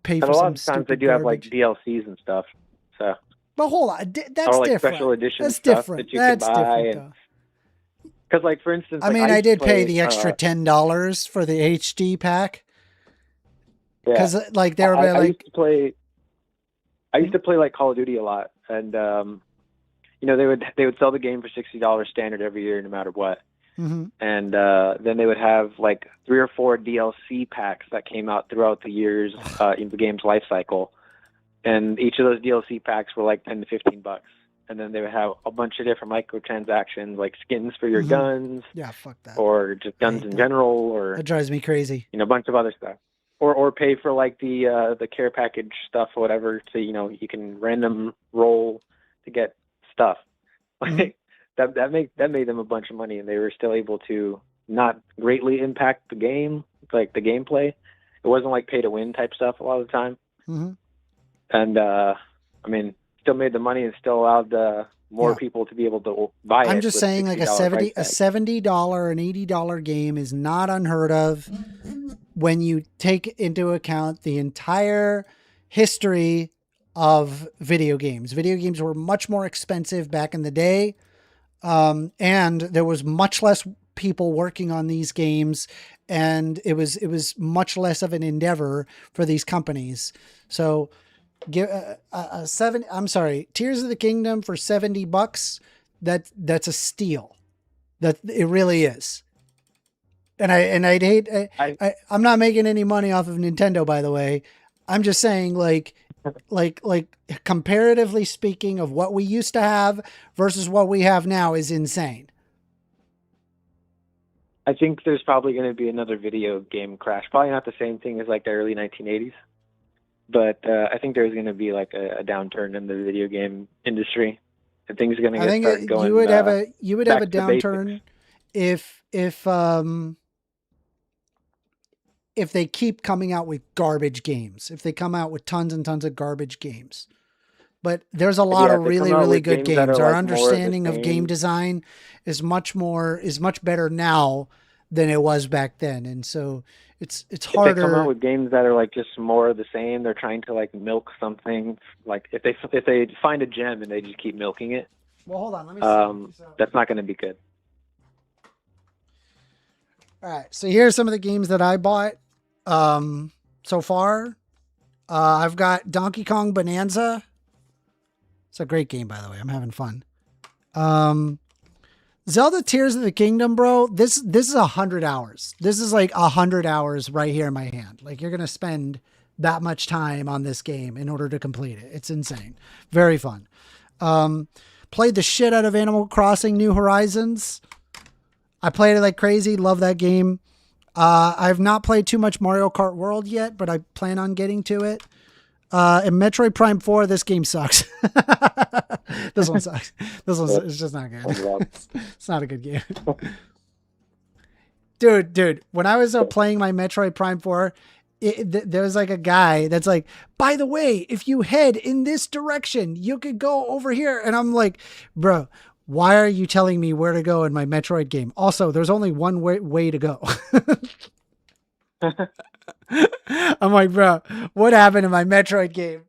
pay And for a lot some of times stupid they do have like garbage. DLCs and stuff. So. But hold on, that's or like different. special edition That's stuff different. that you That's can buy. different, though. Because, like, for instance, I like, mean, I used to did pay play, the extra $10 for the HD pack. Yeah, Because like they were I like, used to play. I used to play like Call of Duty a lot, and you know, they would sell the game for $60 standard every year, no matter what. Mhm. And then they would have like 3 or 4 DLC packs that came out throughout the years in the game's life cycle, and each of those DLC packs were like $10 to $15. And then they would have a bunch of different microtransactions, like skins for your Mhm. guns, yeah, fuck that. or just guns in general, or That drives me crazy. you know, a bunch of other stuff. Or pay for like the care package stuff or whatever, so you know you can random roll to get stuff. Like that made them a bunch of money, and they were still able to not greatly impact the game, like the gameplay. It wasn't like pay to win type stuff a lot of the time. Mhm. And I mean, still made the money and still allowed more Yeah. people to be able to buy it. I'm just with saying, like a $60 price tag. $70, an $80 game is not unheard of when you take into account the entire history of video games. Video games were much more expensive back in the day, and there was much less people working on these games, and it was much less of an endeavor for these companies. So give Tears of the Kingdom for $70. That's a steal. That it really is. And I'd hate. I'm not making any money off of Nintendo, by the way. I'm just saying, like comparatively speaking, of what we used to have versus what we have now is insane. I think there's probably going to be another video game crash. Probably not the same thing as like the early 1980s, but I think there's going to be like a downturn in the video game industry, and things are going to start going. You would have a back to downturn if they keep coming out with garbage games. If they come out with tons and tons of garbage games. But there's a lot of really, really good games. Our understanding of game design is much better now than it was back then. And so it's harder. If they come out with games that are like just more of the same, they're trying to like milk something. Like if they find a gem and they just keep milking it. Well, hold on, let me see. That's not going to be good. All right, so here's some of the games that I bought so far. I've got Donkey Kong Bonanza. It's a great game, by the way. I'm having fun. Zelda Tears of the Kingdom, bro. This is 100 hours. This is like 100 hours right here in my hand. Like, you're going to spend that much time on this game in order to complete it. It's insane. Very fun. Played the shit out of Animal Crossing New Horizons. I played it like crazy. Love that game. I've not played too much Mario Kart World yet, but I plan on getting to it. And Metroid Prime 4, this game sucks. This one sucks. It's just not good. It's not a good game. Dude, when I was playing my Metroid Prime 4, there was like a guy that's like, by the way, if you head in this direction, you could go over here. And I'm like, bro, why are you telling me where to go in my Metroid game? Also, there's only one way to go. I'm like, bro, what happened in my Metroid game?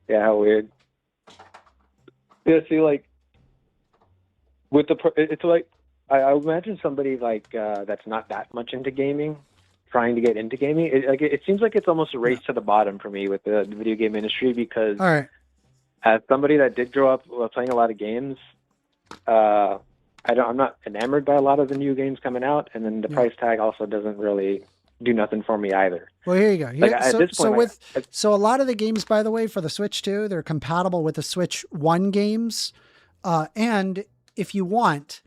Yeah, how weird. Yeah, see, like, it's like, I imagine somebody like that's not that much into gaming, trying to get into gaming. It seems like it's almost a race to the bottom for me with the video game industry, because all right, as somebody that did grow up playing a lot of games, I'm not enamored by a lot of the new games coming out, and then the price tag also doesn't really do nothing for me either. Well, here you go. Like, so a lot of the games, by the way, for the Switch 2, they're compatible with the Switch 1 games. And if you want,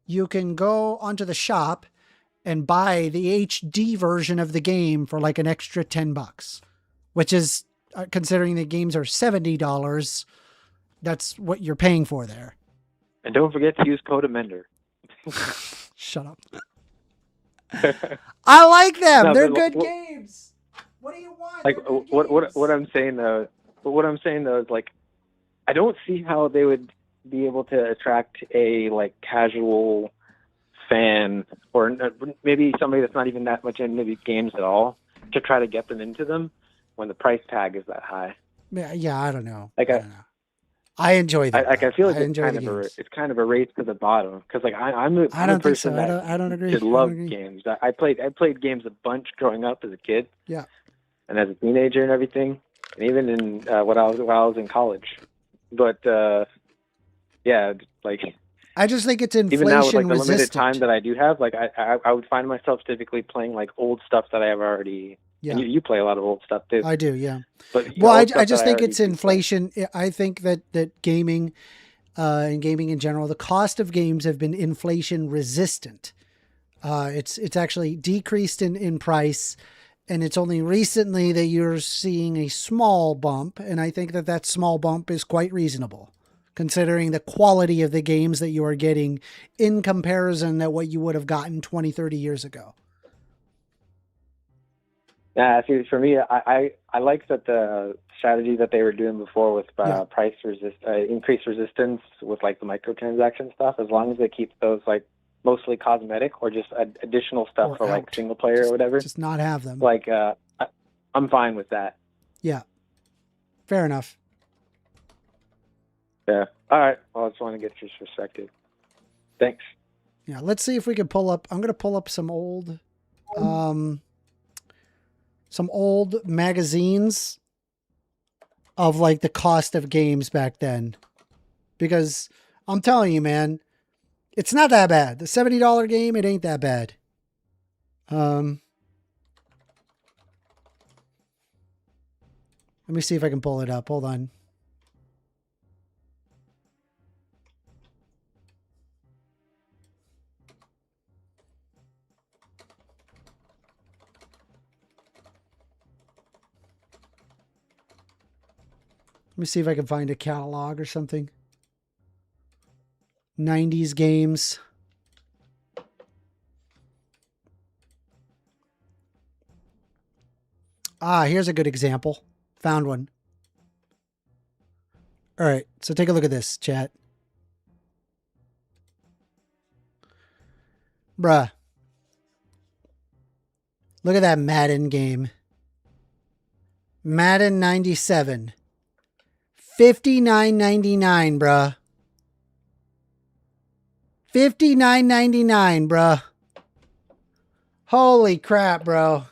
you can go onto the shop and buy the HD version of the game for like an extra $10, which is, considering the games are $70, that's what you're paying for there. And don't forget to use code Amender. Shut up. I like them. No, they're good games. What do you want? Like what I'm saying though is like, I don't see how they would be able to attract a like casual fan, or maybe somebody that's not even that much in maybe games at all, to try to get them into them when the price tag is that high? Yeah, I don't know. Like I enjoy that. I feel like I enjoy it's kind of a race to the bottom, because like I'm a person that I don't agree. did love games. I played games a bunch growing up as a kid. Yeah. And as a teenager and everything, and even in when I was in college. But yeah, like I just think it's inflation even now with like the resistant. limited time that I do have, like I would find myself typically playing like old stuff that I have already. Yeah. You play a lot of old stuff too. I do, yeah. But well, I just think it's inflation. I think that gaming and gaming in general, the cost of games have been inflation resistant. It's actually decreased in price, and it's only recently that you're seeing a small bump, and I think that small bump is quite reasonable, considering the quality of the games that you are getting in comparison to what you would have gotten 20, 30 years ago. Yeah, see, for me, I like that the strategy that they were doing before with increased resistance with like the microtransaction stuff, as long as they keep those like mostly cosmetic or just additional stuff Or for like out. single player or whatever. Just not have them. Like, I'm fine with that. Yeah. Fair enough. Yeah. All right. Well, I just want to get your perspective. Thanks. Yeah. Let's see if we can pull up. I'm going to pull up some old magazines of like the cost of games back then, because I'm telling you, man, it's not that bad. The $70 game, it ain't that bad. Let me see if I can pull it up. Hold on. Let me see if I can find a catalog or something. 90s games. Here's a good example. Found one. All right, so take a look at this, chat. Bruh. Look at that Madden game. Madden 97. $59.99, bruh. $59.99, bruh. Holy crap, bro.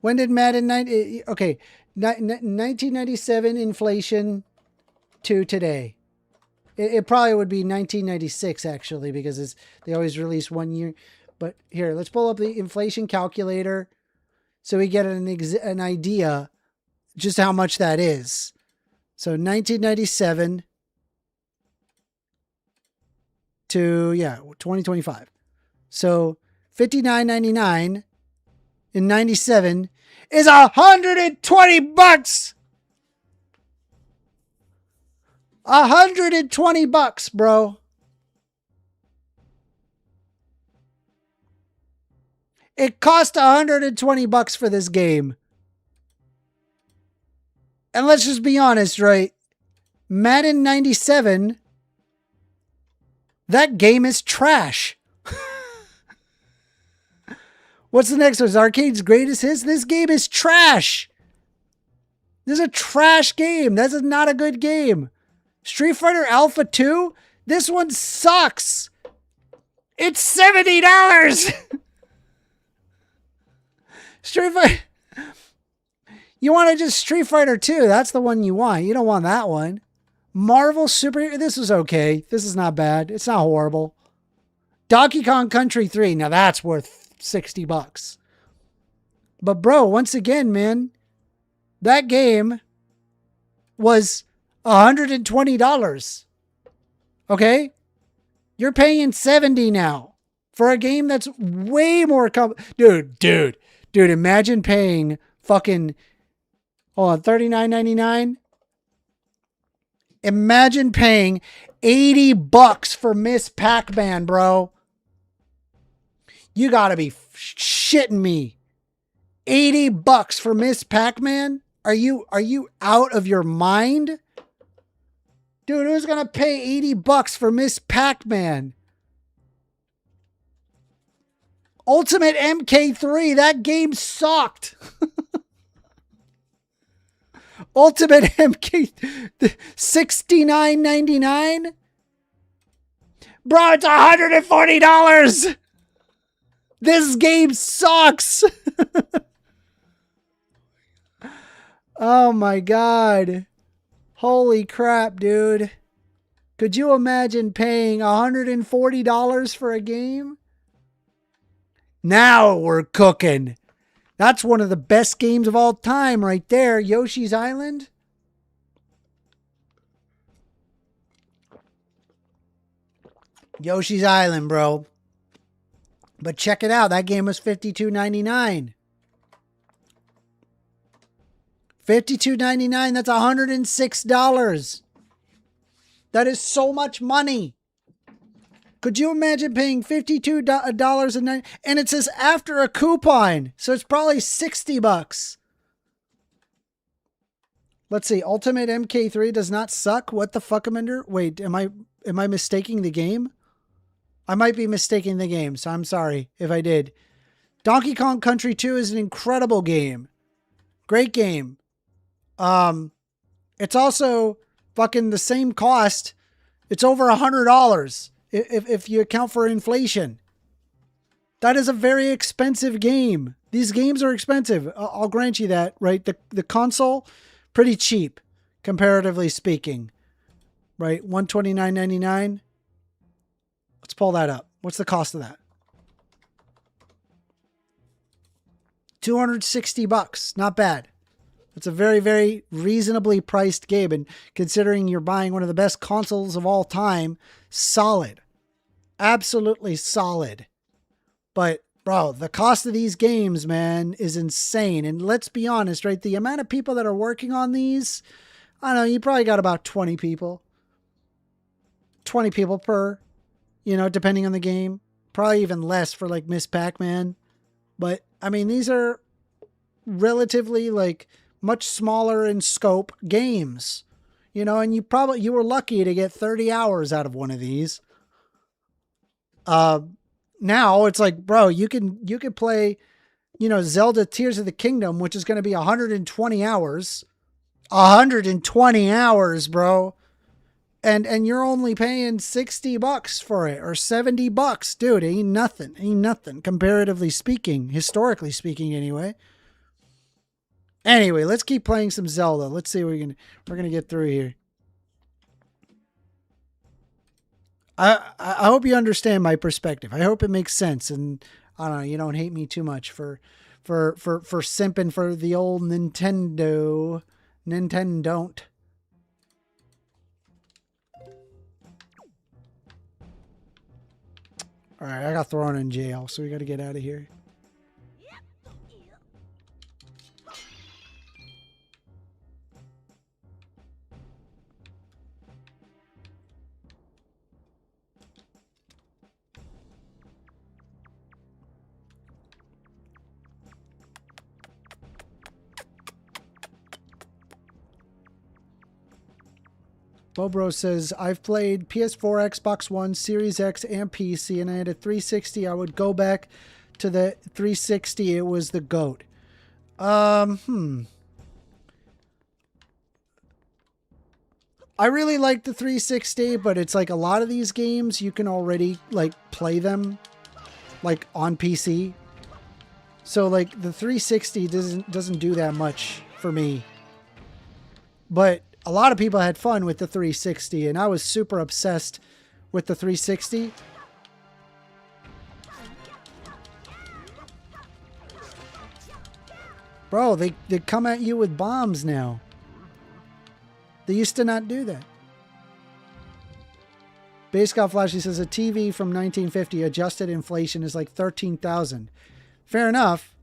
When did Madden 90? Okay, 1997 inflation to today. It probably would be 1996 actually, because they always release 1 year. But here, let's pull up the inflation calculator so we get an idea just how much that is. So 1997 to 2025. So $59.99 in 97 is $120. $120, bro. It cost $120 for this game. And let's just be honest, right? Madden 97, that game is trash. What's the next one? Arcade's Greatest Hits? This game is trash. This is a trash game. This is not a good game. Street Fighter Alpha 2? This one sucks. It's $70. Street Fighter. You want to just Street Fighter 2. That's the one you want. You don't want that one. Marvel Super. This is okay. This is not bad. It's not horrible. Donkey Kong Country 3. Now that's worth $60. But bro, once again, man, that game was $120. Okay? You're paying $70 now for a game that's way more dude, imagine paying fucking $39.99. Imagine paying $80 for Miss Pac-Man, bro. You gotta be shitting me. $80 for Miss Pac-Man? Are you out of your mind? Dude, who's gonna pay $80 for Miss Pac-Man? Ultimate MK3, that game sucked. Ultimate MK $69.99? Bro, it's $140. This game sucks. Oh my God. Holy crap, dude. Could you imagine paying $140 for a game? Now we're cooking. That's one of the best games of all time right there. Yoshi's Island. Yoshi's Island, bro. But check it out. That game was $52.99. $52.99. That's $106. That is so much money. Could you imagine paying $52.09? And it says after a coupon. So it's probably $60. Let's see. Ultimate MK3 does not suck. What the fuck, Amender? Wait, am I mistaking the game? I might be mistaking the game, so I'm sorry if I did. Donkey Kong Country 2 is an incredible game. Great game. It's also fucking the same cost. It's over $100 if you account for inflation. That is a very expensive game. These games are expensive. I'll grant you that, right? The console, pretty cheap, comparatively speaking. Right? $129.99. Let's pull that up. What's the cost of that? $260. Not bad. It's a very, very reasonably priced game. And considering you're buying one of the best consoles of all time, solid. Absolutely solid. But, bro, the cost of these games, man, is insane. And let's be honest, right? The amount of people that are working on these, I don't know, you probably got about 20 people. 20 people per, you know, depending on the game. Probably even less for like Miss Pac-Man. But, I mean, these are relatively like much smaller in scope games, you know, and you were lucky to get 30 hours out of one of these. Now it's like, bro, you can play, you know, Zelda Tears of the Kingdom, which is going to be 120 hours, 120 hours, bro. And you're only paying $60 for it or $70, dude. Ain't nothing comparatively speaking, historically speaking anyway. Anyway, let's keep playing some Zelda. Let's see what we're gonna get through here. I hope you understand my perspective. I hope it makes sense, and I don't know, you don't hate me too much for simping for the old Nintendo. Nintendo. All right, I got thrown in jail, so we got to get out of here. Bobro says, I've played PS4, Xbox One, Series X, and PC, and I had a 360. I would go back to the 360. It was the GOAT. I really like the 360, but it's like a lot of these games, you can already like play them like on PC. So like the 360 doesn't do that much for me. But a lot of people had fun with the 360, and I was super obsessed with the 360. Bro, they come at you with bombs now. They used to not do that. Base Scott Flashy says a TV from 1950 adjusted inflation is like $13,000. Fair enough.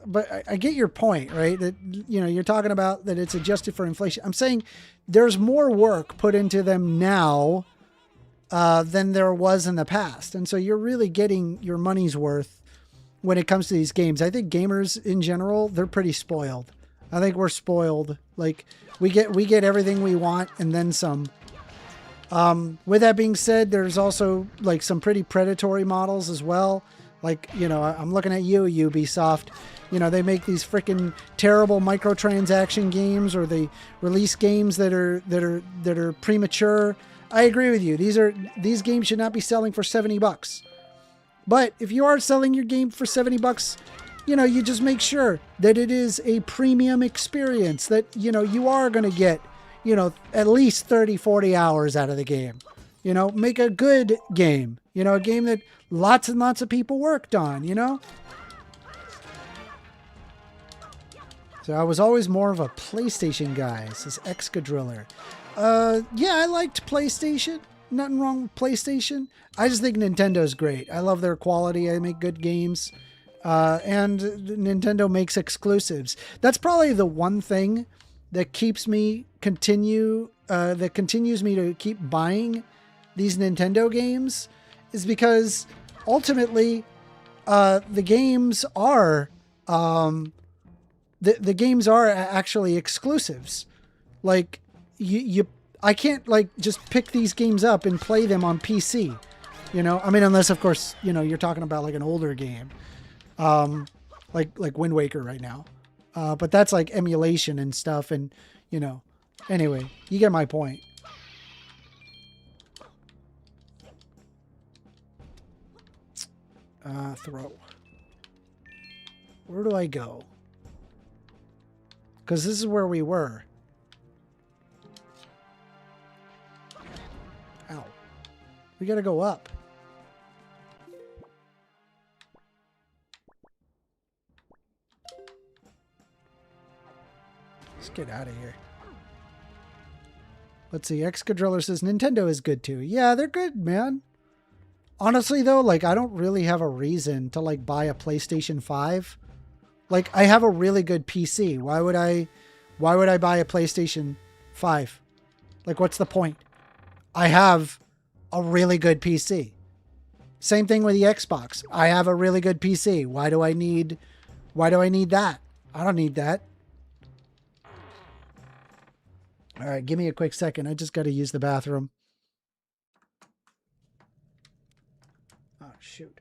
But I get your point, right? That, you know, you're talking about that it's adjusted for inflation. I'm saying there's more work put into them now than there was in the past. And so you're really getting your money's worth when it comes to these games. I think gamers in general, they're pretty spoiled. I think we're spoiled. Like we get everything we want and then some With that being said, there's also like some pretty predatory models as well. Like, you know, I'm looking at you, Ubisoft. You know, they make these freaking terrible microtransaction games, or they release games that are premature. I agree with you. These games should not be selling for $70. But if you are selling your game for $70, you know, you just make sure that it is a premium experience, that, you know, you are going to get, you know, at least 30, 40 hours out of the game. You know, make a good game, you know, a game that lots and lots of people worked on, you know? So I was always more of a PlayStation guy, says Excadriller. Yeah, I liked PlayStation. Nothing wrong with PlayStation. I just think Nintendo's great. I love their quality. I make good games. And Nintendo makes exclusives. That's probably the one thing that keeps me that continues me to keep buying these Nintendo games, is because ultimately the games are the games are actually exclusives. Like I can't like just pick these games up and play them on PC. You know, I mean, unless of course, you know, you're talking about like an older game, like Wind Waker right now. But that's like emulation and stuff, and you know. Anyway, you get my point. Throw. Where do I go? Because this is where we were. Ow. We gotta go up. Let's get out of here. Let's see. Excadriller says Nintendo is good too. Yeah, they're good, man. Honestly, though, like, I don't really have a reason to, like, buy a PlayStation 5. Like, I have a really good PC. Why would I buy a PlayStation 5? Like, what's the point? I have a really good PC. Same thing with the Xbox. I have a really good PC. Why do I need that? I don't need that. All right, give me a quick second. I just got to use the bathroom. Oh, shoot.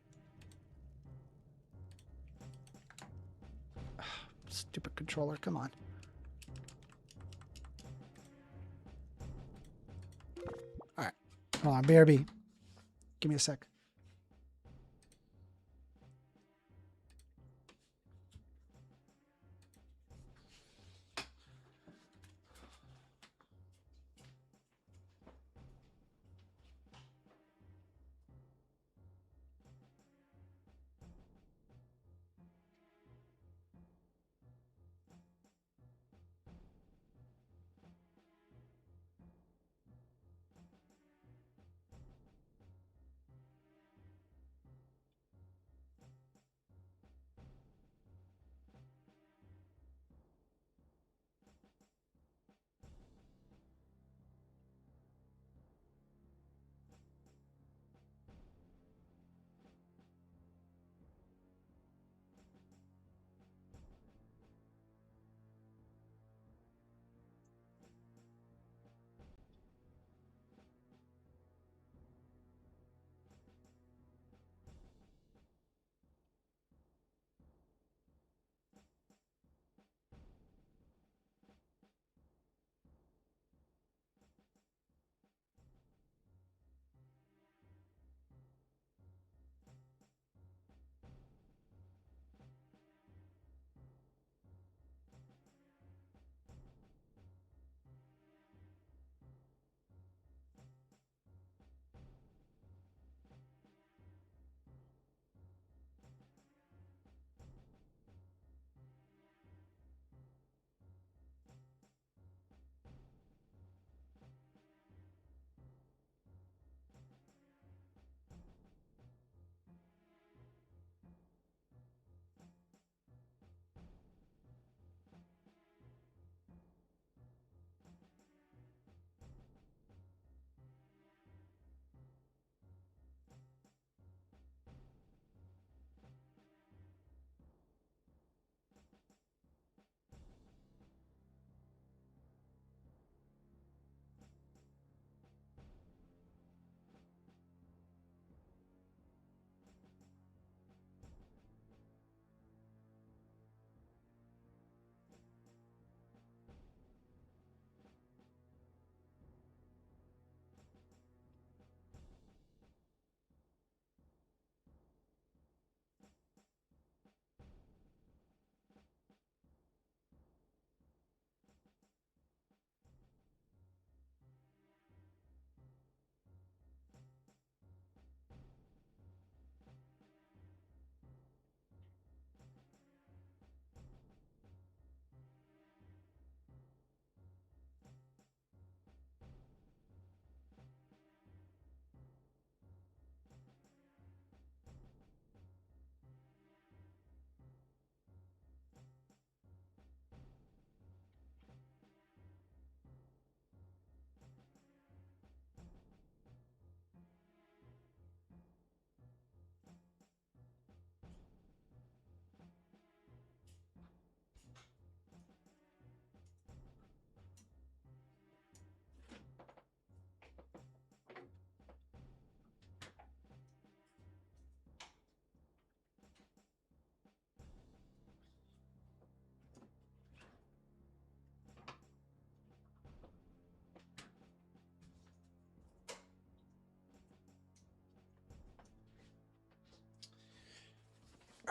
Stupid controller, come on. All right. Hold on, BRB. Give me a sec.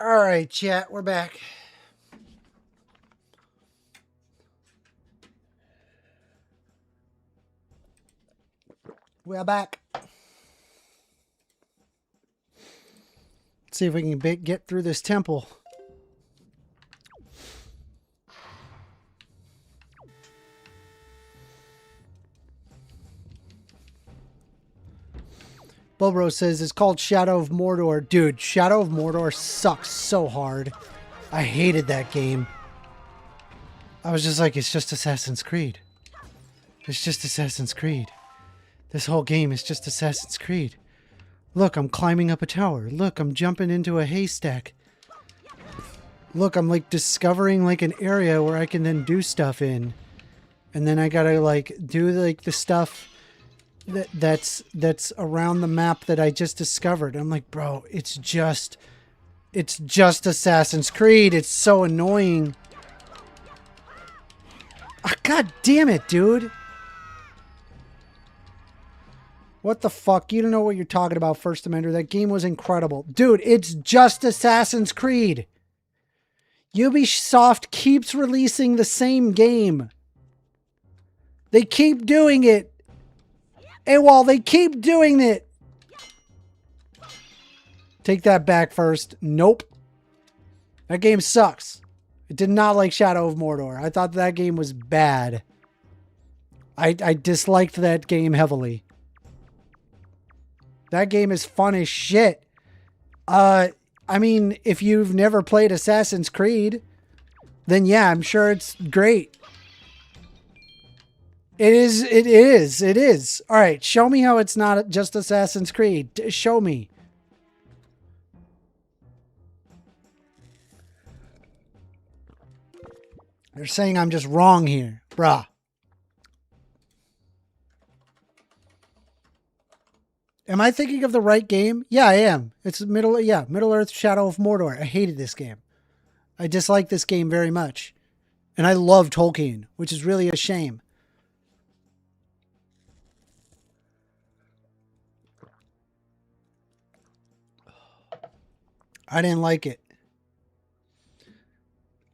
All right, chat, we're back. We're back. Let's see if we can get through this temple. Bobro says it's called Shadow of Mordor. Dude, Shadow of Mordor sucks so hard. I hated that game. I was just like, it's just Assassin's Creed. It's just Assassin's Creed. This whole game is just Assassin's Creed. Look, I'm climbing up a tower. Look, I'm jumping into a haystack. Look, I'm like discovering like an area where I can then do stuff in. And then I gotta like do like the stuff that's around the map that I just discovered. I'm like, bro, it's just Assassin's Creed. It's so annoying. Ah, God damn it, dude. What the fuck? You don't know what you're talking about, 1stAmender. That game was incredible. Dude, it's just Assassin's Creed. Ubisoft keeps releasing the same game. They keep doing it. AWOL, they keep doing it. Take that back first. Nope. That game sucks. I did not like Shadow of Mordor. I thought that game was bad. I disliked that game heavily. That game is fun as shit. I mean, if you've never played Assassin's Creed, then yeah, I'm sure it's great. It is. All right, show me how it's not just Assassin's Creed. Show me. They're saying I'm just wrong here. Bruh. Am I thinking of the right game? Yeah, I am. It's Middle Earth Shadow of Mordor. I hated this game. I dislike this game very much. And I love Tolkien, which is really a shame. I didn't like it.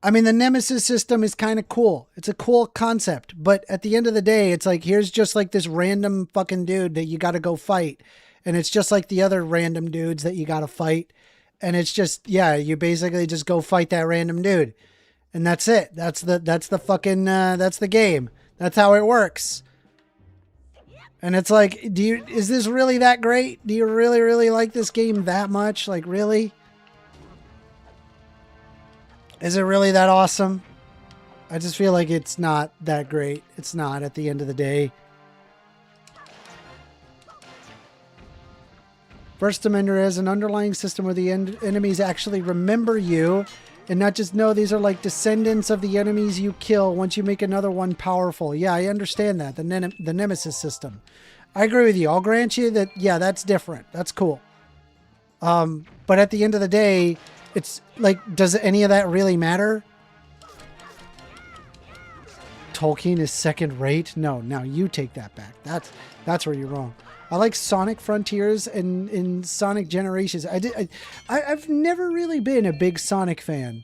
I mean, the Nemesis system is kind of cool. It's a cool concept. But at the end of the day, it's like, here's just like this random fucking dude that you got to go fight. And it's just like the other random dudes that you got to fight. And it's just, yeah, you basically just go fight that random dude. And that's it. That's the fucking, that's the game. That's how it works. And it's like, is this really that great? Do you really, really like this game that much? Like, really? Is it really that awesome? I just feel like it's not that great. It's not at the end of the day. 1stAmender has an underlying system where the enemies actually remember you and not just know these are like descendants of the enemies you kill once you make another one powerful. Yeah, I understand that. The Nemesis system. I agree with you. I'll grant you that, yeah, that's different. That's cool. But at the end of the day, it's like, does any of that really matter? Tolkien is second rate? No, you take that back. That's where you're wrong. I like Sonic Frontiers and in Sonic Generations. I've never really been a big Sonic fan.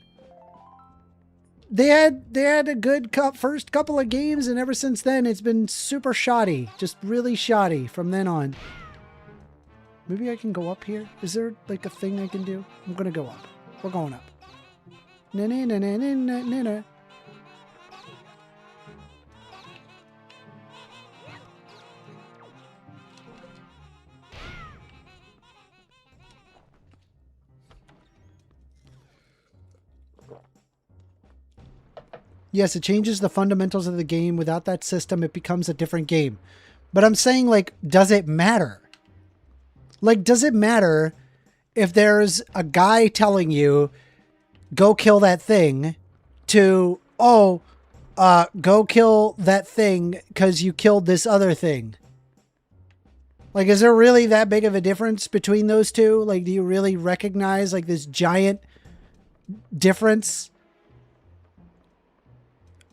They had a good first couple of games, and ever since then it's been super shoddy. Just really shoddy from then on. Maybe I can go up here? Is there like a thing I can do? I'm gonna go up. We're going up. Na-na-na-na-na-na-na. Yes, it changes the fundamentals of the game. Without that system, it becomes a different game. But I'm saying, like, does it matter? Like, does it matter if there's a guy telling you, go kill that thing, to, oh, go kill that thing because you killed this other thing? Like, is there really that big of a difference between those two? Like, do you really recognize, like, this giant difference?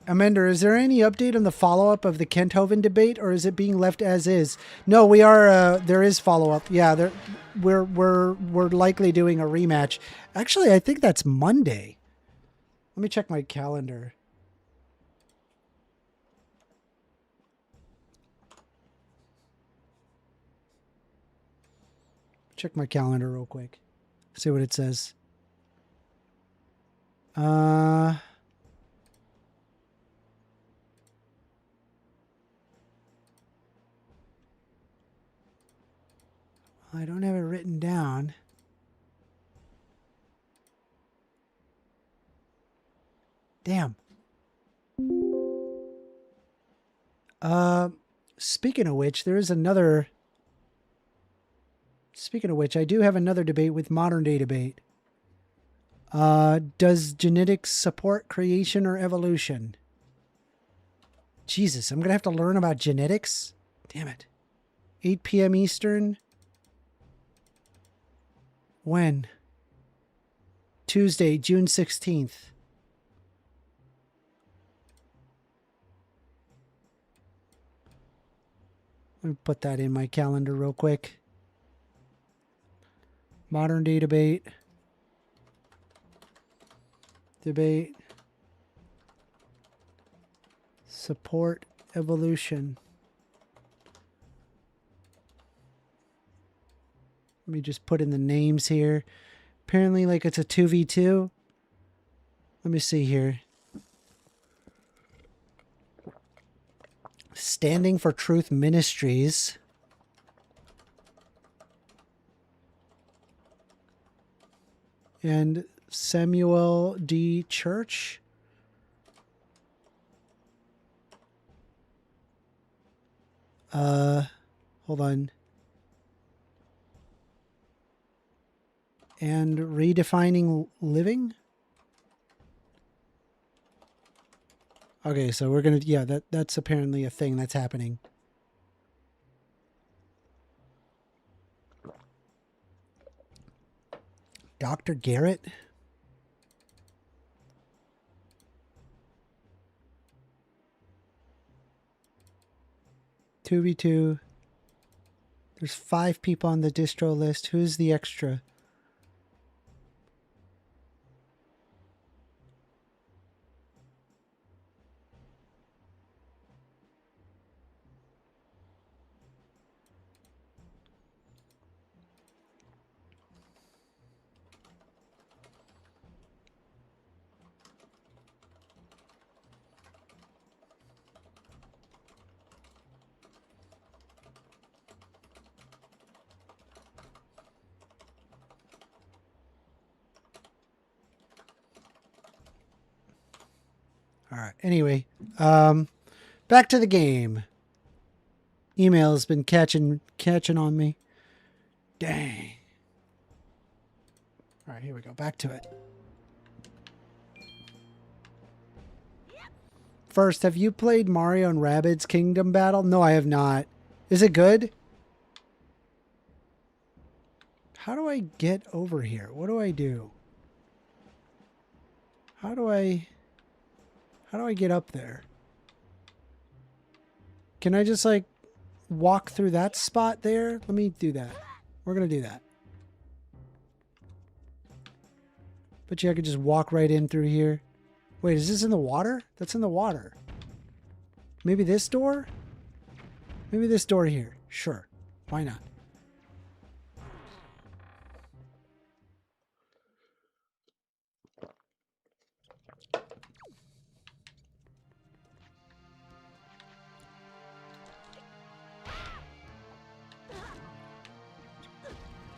Amender, is there any update on the follow-up of the Kenthoven debate, or is it being left as is? No, we are. There is follow-up. Yeah, we're likely doing a rematch. Actually, I think that's Monday. Let me check my calendar. Check my calendar real quick. See what it says. I don't have it written down. Damn. Speaking of which, there is another... Speaking of which, I do have another debate with Modern Day Debate. Does genetics support creation or evolution? Jesus, I'm going to have to learn about genetics? Damn it. 8 p.m. Eastern. When? Tuesday, June 16th. Let me put that in my calendar real quick. Modern Day Debate. Debate. Support evolution. Let me just put in the names here. Apparently, like, it's a 2v2. Let me see here. Standing for Truth Ministries. And Samuel D. Church. Hold on. And Redefining Living. Okay, so we're gonna, yeah, that's apparently a thing that's happening. Dr. Garrett. Two v two. There's 5 people on the distro list. Who's the extra? All right. Anyway, back to the game. Email's been catching on me. Dang. All right, here we go. Back to it. First, have you played Mario and Rabbids Kingdom Battle? No, I have not. Is it good? How do I get over here? What do I do? How do I get up there? Can I just, like, walk through that spot there? Let me do that. We're going to do that. But yeah, I could just walk right in through here. Wait, is this in the water? That's in the water. Maybe this door? Maybe this door here. Sure. Why not?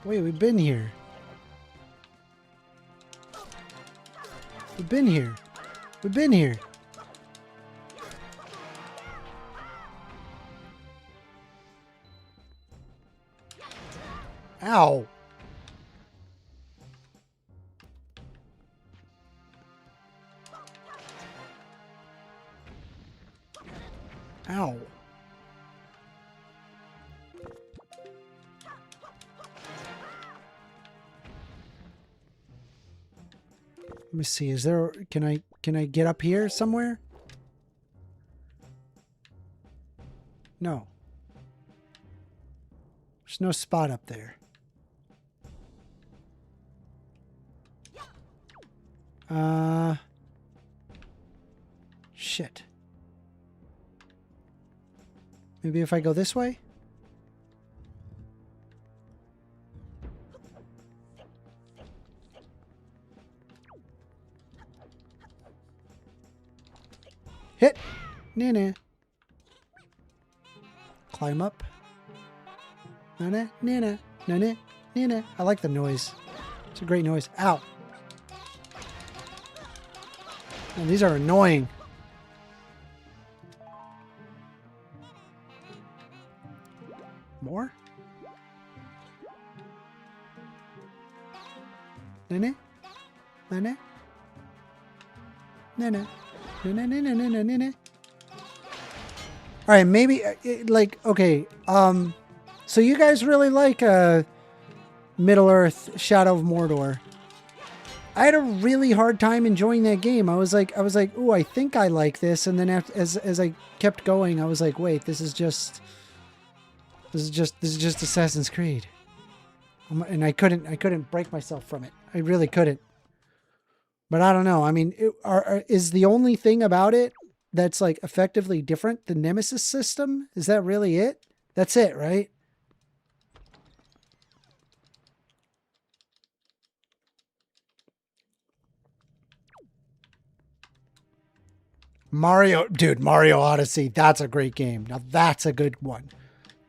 Wait, we've been here. We've been here. We've been here. Ow. Ow. Let me see. Is there? Can I get up here somewhere? No. There's no spot up there. Shit. Maybe if I go this way? Hit! Nana. Climb up. Nana, nana, nana, nana. I like the noise. It's a great noise. Ow. Man, these are annoying. More? Nana? Nana? Nana? Nana, nana, nana, nana. All right, maybe, like, okay, so you guys really like Middle-earth Shadow of Mordor. I had a really hard time enjoying that game. I was like, ooh, I think I like this, and then as I kept going, I was like, wait, this is just Assassin's Creed, and I couldn't break myself from it. I really couldn't. But I don't know. I mean, is the only thing about it that's like effectively different the Nemesis system? Is that really it? That's it, right? Mario Odyssey, that's a great game. Now that's a good one.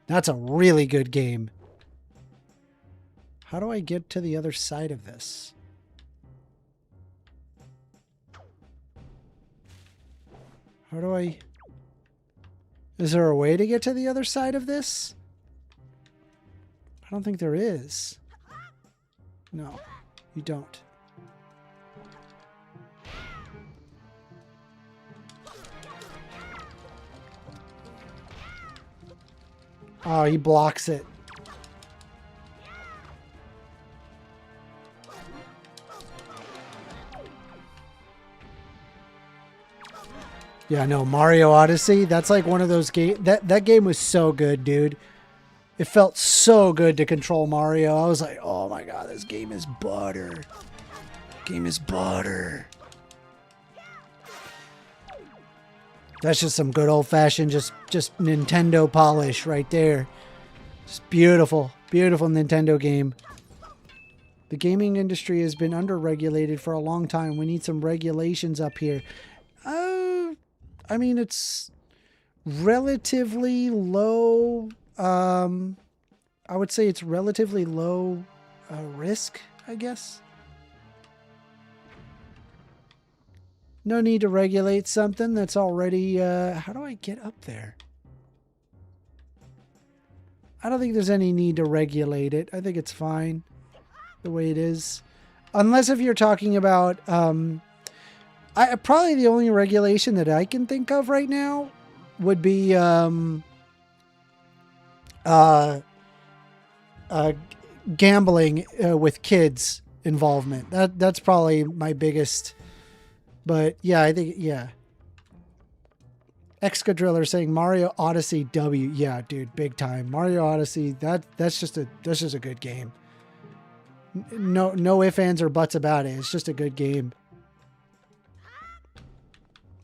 That's a really good game. How do I get to the other side of this? How do I... Is there a way to get to the other side of this? I don't think there is. No, you don't. Oh, he blocks it. Yeah, no, Mario Odyssey, that's like one of those games. That game was so good, dude. It felt so good to control Mario. I was like, oh my god, this game is butter. Game is butter. That's just some good old-fashioned, just Nintendo polish right there. Just beautiful, beautiful Nintendo game. The gaming industry has been under-regulated for a long time. We need some regulations up here. I mean, it's relatively low. I would say it's relatively low risk, I guess. No need to regulate something that's already... how do I get up there? I don't think there's any need to regulate it. I think it's fine the way it is. Unless if you're talking about... probably the only regulation that I can think of right now would be gambling with kids involvement. That's probably my biggest... But yeah, I think, yeah. Excadriller saying Mario Odyssey W. Yeah, dude, big time. Mario Odyssey, that's just a good game. No ifs, ands, or buts about it. It's just a good game.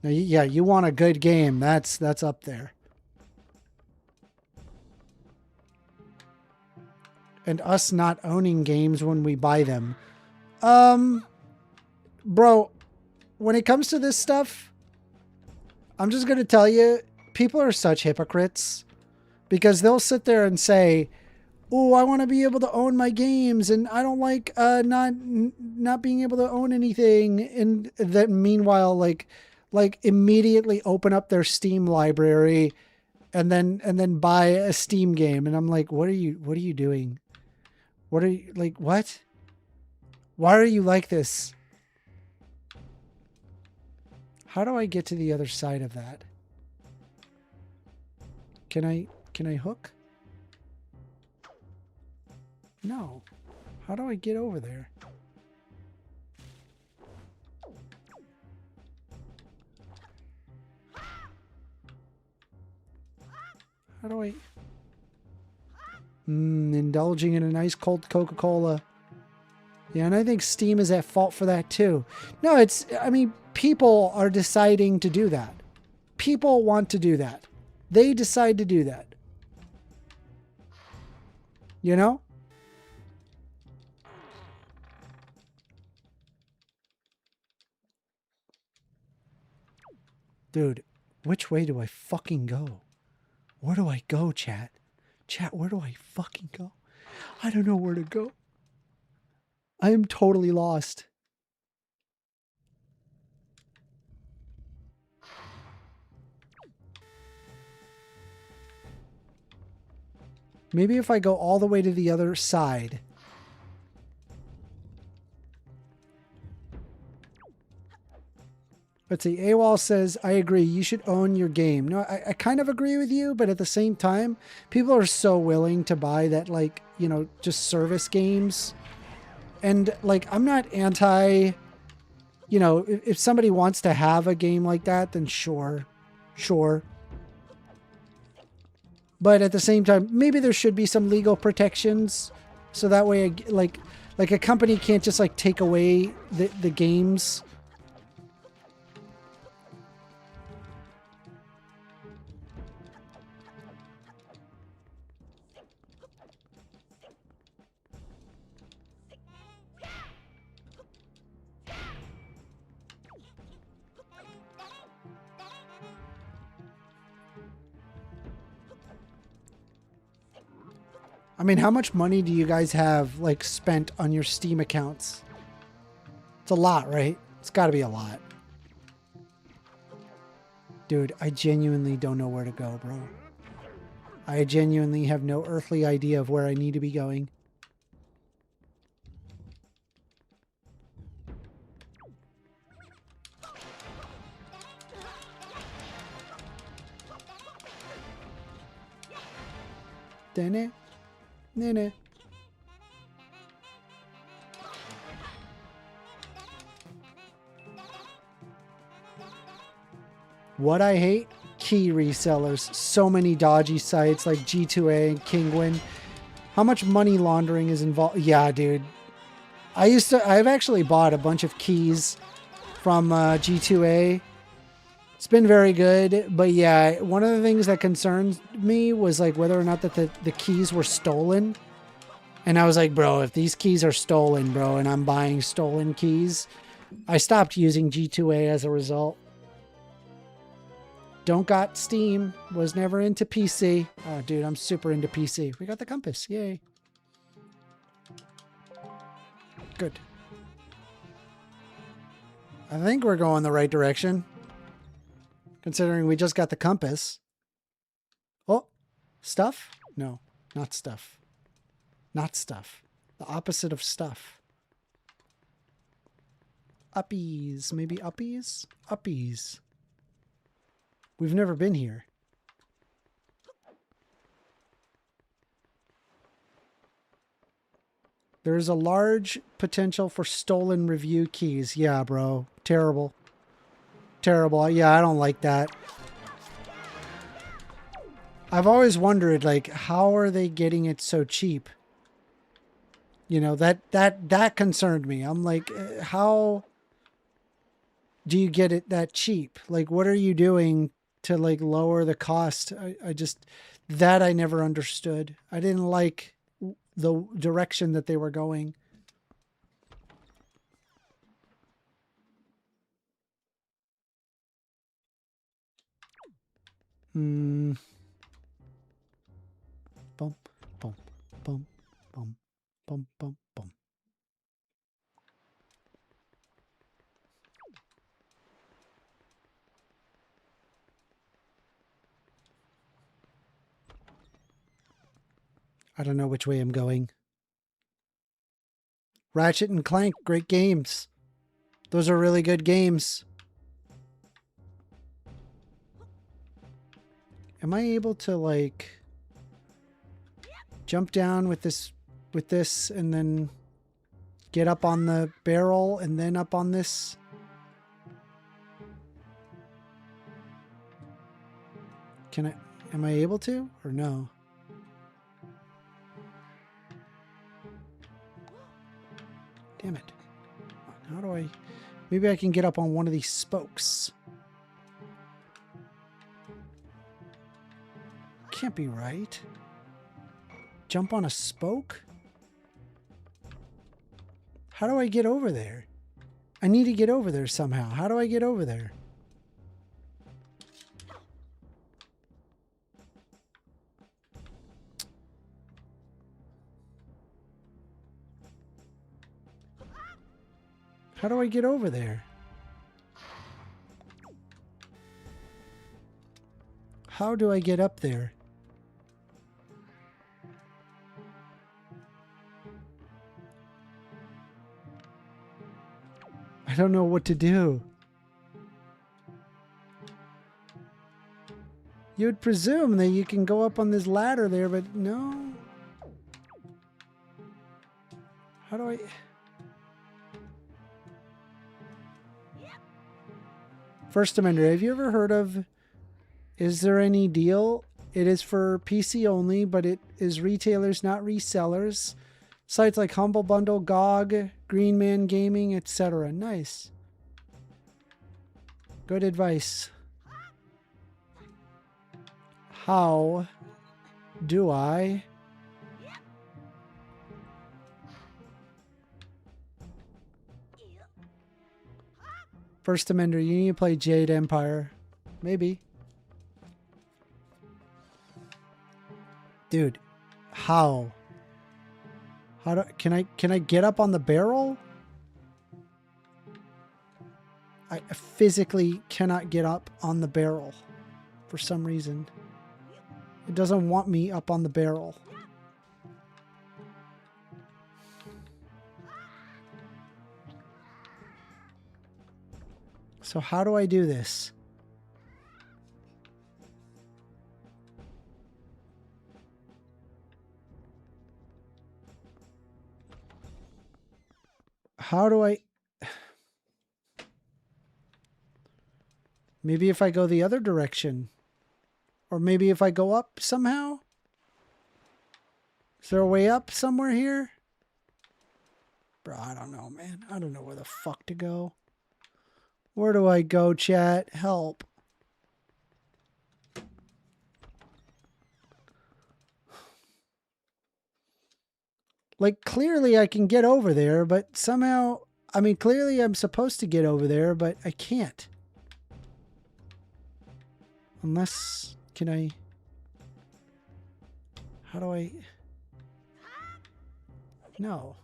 Now, yeah, you want a good game. That's up there. And us not owning games when we buy them. Bro, when it comes to this stuff, I'm just going to tell you, people are such hypocrites because they'll sit there and say, oh, I want to be able to own my games and I don't like not being able to own anything. And then meanwhile, like immediately open up their Steam library and then buy a Steam game. And I'm like, what are you doing? What are you like? What? Why are you like this? How do I get to the other side of that? Can I hook? No. How do I get over there? How do I... indulging in a nice cold Coca-Cola. Yeah, and I think Steam is at fault for that too. No, it's... I mean, people are deciding to do that. People want to do that. They decide to do that. You know? Dude, which way do I fucking go? Where do I go, chat? Chat, where do I fucking go? I don't know where to go. I am totally lost. Maybe if I go all the way to the other side. Let's see. AWOL says, I agree. You should own your game. No, I kind of agree with you, but at the same time, people are so willing to buy that, like, you know, just service games. And, like, I'm not anti, you know, if somebody wants to have a game like that, then sure. Sure. But at the same time, maybe there should be some legal protections. So that way, like a company can't just, like, take away the games. I mean, how much money do you guys have, like, spent on your Steam accounts? It's a lot, right? It's got to be a lot. Dude, I genuinely don't know where to go, bro. I genuinely have no earthly idea of where I need to be going. Dene. Nene. What I hate? Key resellers. So many dodgy sites like G2A and Kingwin. How much money laundering is involved? Yeah, dude. I've actually bought a bunch of keys from G2A. It's been very good, but yeah, one of the things that concerned me was like whether or not that the keys were stolen. And I was like, bro, if these keys are stolen, bro, and I'm buying stolen keys, I stopped using G2A as a result. Don't got Steam, was never into PC. Oh, dude, I'm super into PC. We got the compass, yay. Good. I think we're going the right direction. Considering we just got the compass. Oh, stuff? No, not stuff. Not stuff. The opposite of stuff. Uppies. Maybe uppies? Uppies. We've never been here. There is a large potential for stolen review keys. Yeah, bro. Terrible. Terrible. Yeah, I don't like that. I've always wondered, like, how are they getting it so cheap? You know, that concerned me. I'm like, how do you get it that cheap? Like, what are you doing to, like, lower the cost? I just, that I never understood. I didn't like the direction that they were going. Bum, bum, bum, bum, bum, bum, bum. I don't know which way I'm going. Ratchet and Clank, great games. Those are really good games. Am I able to, like, jump down with this and then get up on the barrel and then up on this? Can I? Am I able to or no? Damn it. How do I... Maybe I can get up on one of these spokes. Can't be right. Jump on a spoke? How do I get over there? I need to get over there somehow. How do I get over there? How do I get over there? How do I get up there? I don't know what to do. You'd presume that you can go up on this ladder there, but no. How do I... First Amender, have you ever heard of Is There Any Deal? It is for PC only, but it is retailers, not resellers. Sites like Humble Bundle, GOG, Green Man Gaming, etc. Nice. Good advice. How do I... First Amender, you need to play Jade Empire. Maybe. Dude, how? How do can I get up on the barrel? I physically cannot get up on the barrel for some reason. It doesn't want me up on the barrel. So how do I do this? How do I... Maybe if I go the other direction. Or maybe if I go up somehow? Is there a way up somewhere here? Bro, I don't know, man. I don't know where the fuck to go. Where do I go, chat? Help. Like, clearly I can get over there, but somehow... I mean, clearly I'm supposed to get over there, but I can't. Unless... Can I... How do I... No.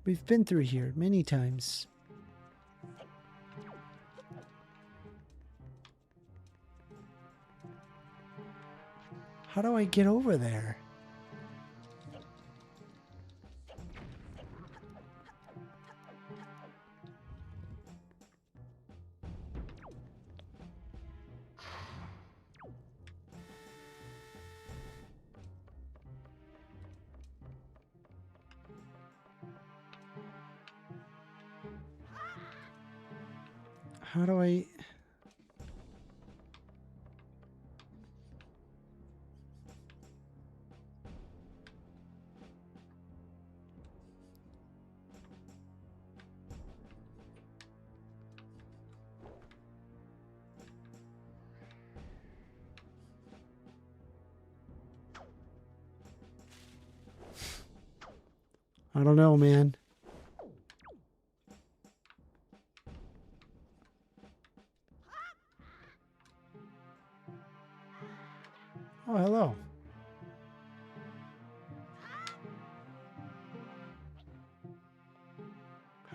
We've been through here many times. How do I get over there? How do I... I don't know, man. Oh, hello.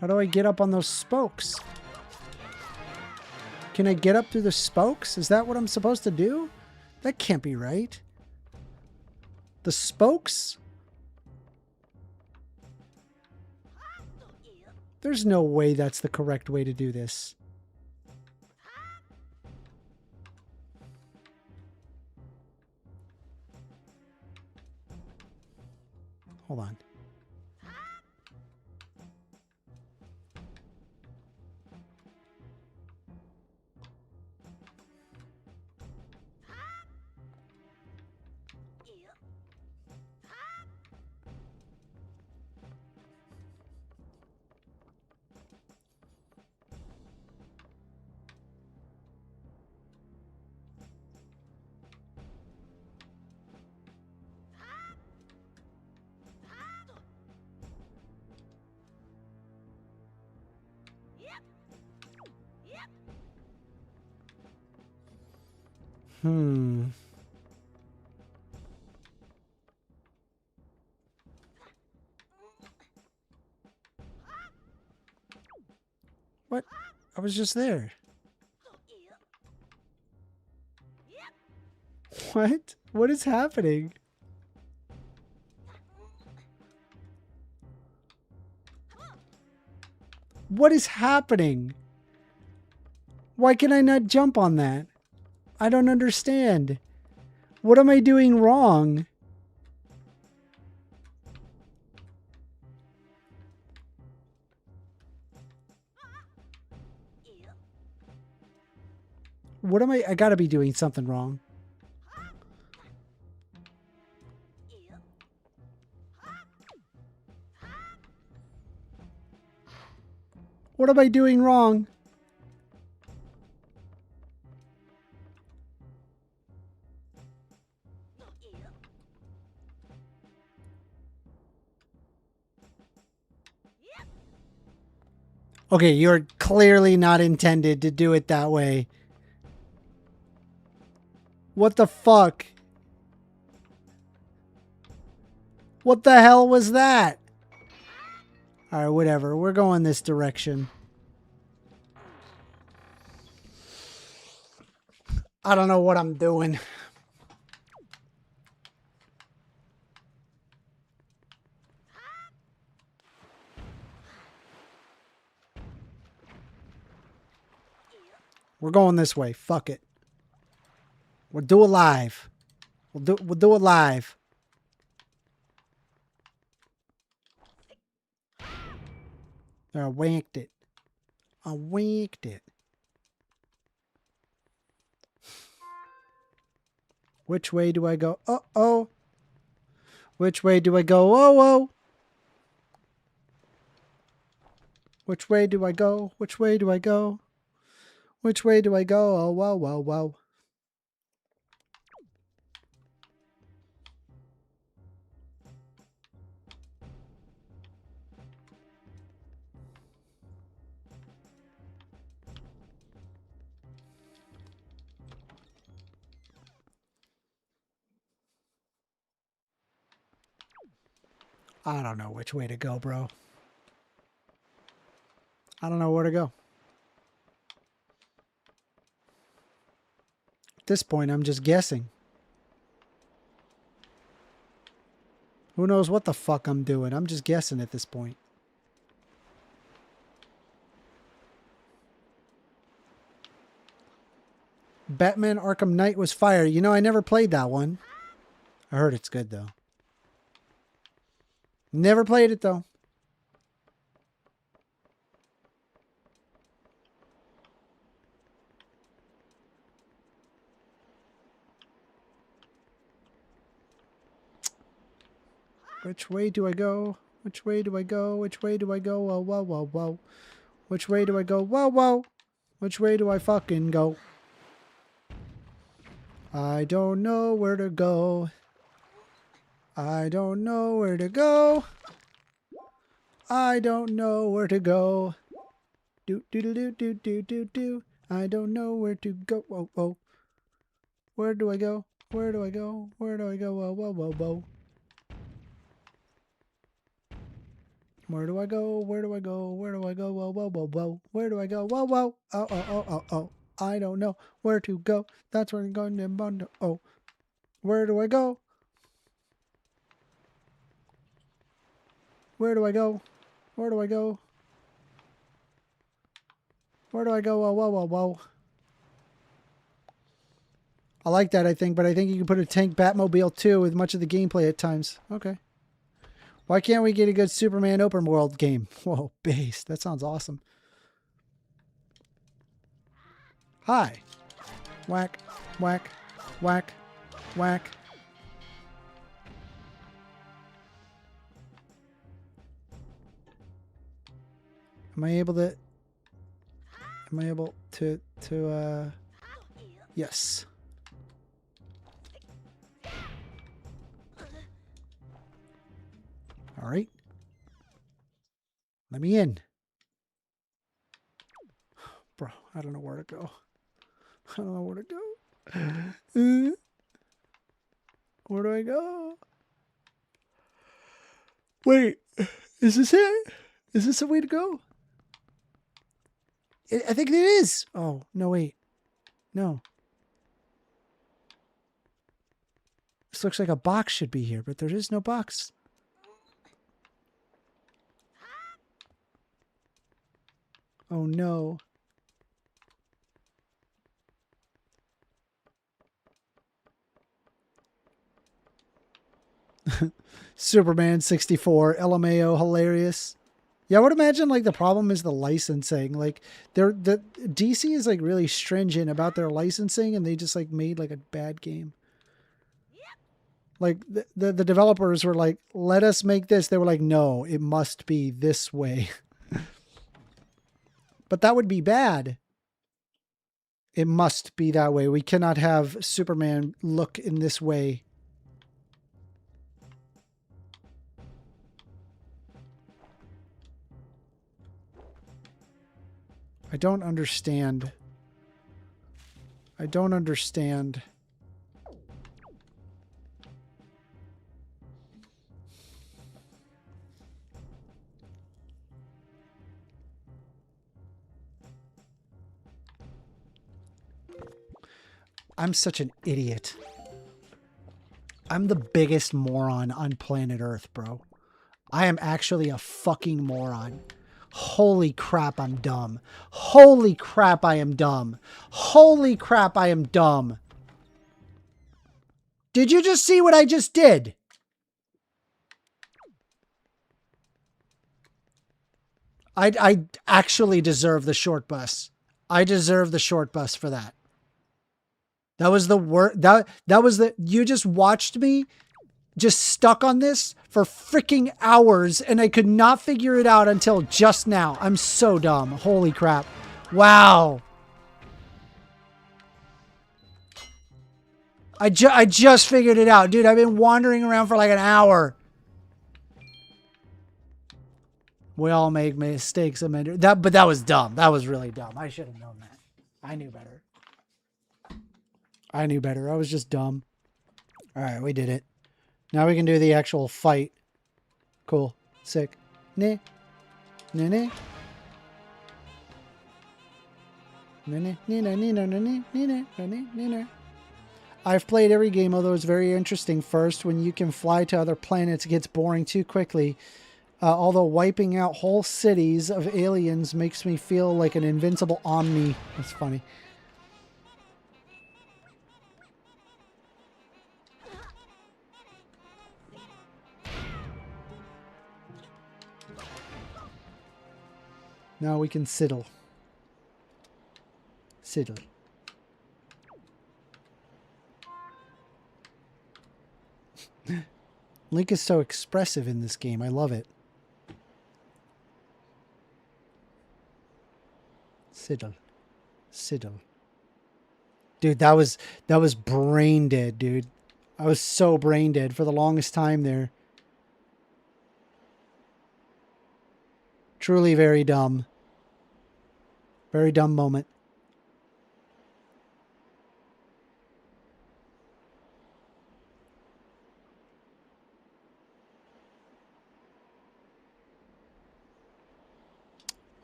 How do I get up on those spokes? Can I get up through the spokes? Is that what I'm supposed to do? That can't be right. The spokes? There's no way that's the correct way to do this. Hold on. What? I was just there. What? What is happening? What is happening? Why can I not jump on that? I don't understand. What am I doing wrong? What am I gotta be doing something wrong. What am I doing wrong? Okay, you're clearly not intended to do it that way. What the fuck? What the hell was that? Alright, whatever. We're going this direction. I don't know what I'm doing. We're going this way. Fuck it. We'll do it live. We'll do it live. I wanked it. I wanked it. Which way do I go? Uh-oh. Which way do I go? Oh-oh. Which way do I go? Which way do I go? Which way do I go? Oh, whoa, whoa, whoa. I don't know which way to go, bro. I don't know where to go. At this point, I'm just guessing. Who knows what the fuck I'm doing? I'm just guessing at this point. Batman Arkham Knight was fire. You know, I never played that one. I heard it's good, though. Never played it, though. Which way do I go? Which way do I go? Which way do I go? Whoa, whoa, whoa, whoa. Which way do I go? Whoa, whoa. Which way do I fucking go? I don't know where to go. I don't know where to go. I don't know where to go. Do do do do do do do do. I don't know where to go. Whoa, whoa. Where do I go? Where do I go? Where do I go? Whoa, whoa, whoa, whoa. Where do I go? Where do I go? Where do I go? Whoa, whoa, whoa, whoa. Where do I go? Whoa, whoa. Oh, oh, oh, oh, oh. I don't know where to go. That's where I'm going to bundle. Oh. Where do I go? Where do I go? Where do I go? Where do I go? Whoa, whoa, whoa, whoa. I like that, I think, but I think you can put a tank Batmobile too with much of the gameplay at times. Okay. Why can't we get a good Superman open world game? Whoa, base. That sounds awesome. Hi. Whack, whack, whack, whack. Am I able to... Yes. All right. Let me in. Bro, I don't know where to go. I don't know where to go. Where do I go? Wait, is this it? Is this the way to go? I think it is. Oh, no, wait. No. This looks like a box should be here, but there is no box. Oh, no. Superman 64, LMAO, hilarious. Yeah, I would imagine like the problem is the licensing. Like the DC is like really stringent about their licensing, and they just like made like a bad game. Like the developers were like, let us make this. They were like, no, it must be this way. But that would be bad. It must be that way. We cannot have Superman look in this way. I don't understand. I don't understand. I'm such an idiot. I'm the biggest moron on planet Earth, bro. I am actually a fucking moron. Holy crap, I'm dumb. Holy crap, I am dumb. Holy crap, I am dumb. Did you just see what I just did? I actually deserve the short bus. I deserve the short bus for that. That was the worst. That was the, you just watched me just stuck on this for freaking hours, and I could not figure it out until just now. I'm so dumb. Holy crap. Wow. I just figured it out. Dude, I've been wandering around for like an hour. We all make mistakes, Amender. But that was dumb. That was really dumb. I should have known that. I knew better. I knew better. I was just dumb. All right, we did it. Now we can do the actual fight. Cool. Sick. Nah. Nah, nah. Nah, nah, nah, nah, nah, nah, nah, nah, nah, nah, nah. I've played every game, although it's very interesting. First, when you can fly to other planets, it gets boring too quickly. Although wiping out whole cities of aliens makes me feel like an invincible Omni. That's funny. Now we can siddle. Siddle. Link is so expressive in this game. I love it. Siddle. Siddle. Dude, that was brain dead, dude. I was so brain dead for the longest time there. Truly very dumb. Very dumb moment.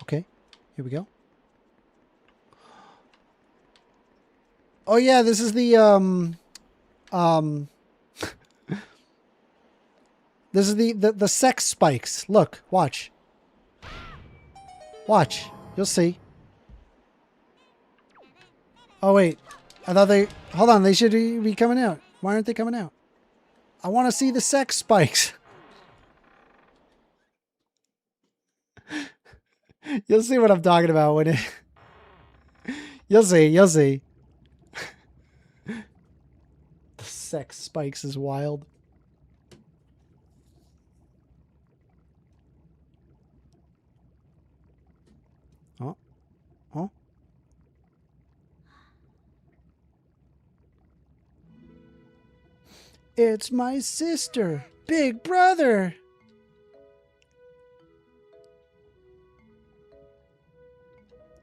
Okay, here we go. Oh yeah, this is the this is the sex spikes. Look, watch. Watch. You'll see. Oh wait. I thought they, hold on, they should be coming out. Why aren't they coming out? I want to see the sex spikes. You'll see what I'm talking about when it you'll see. The sex spikes is wild. Oh. Oh. It's my sister, Big Brother.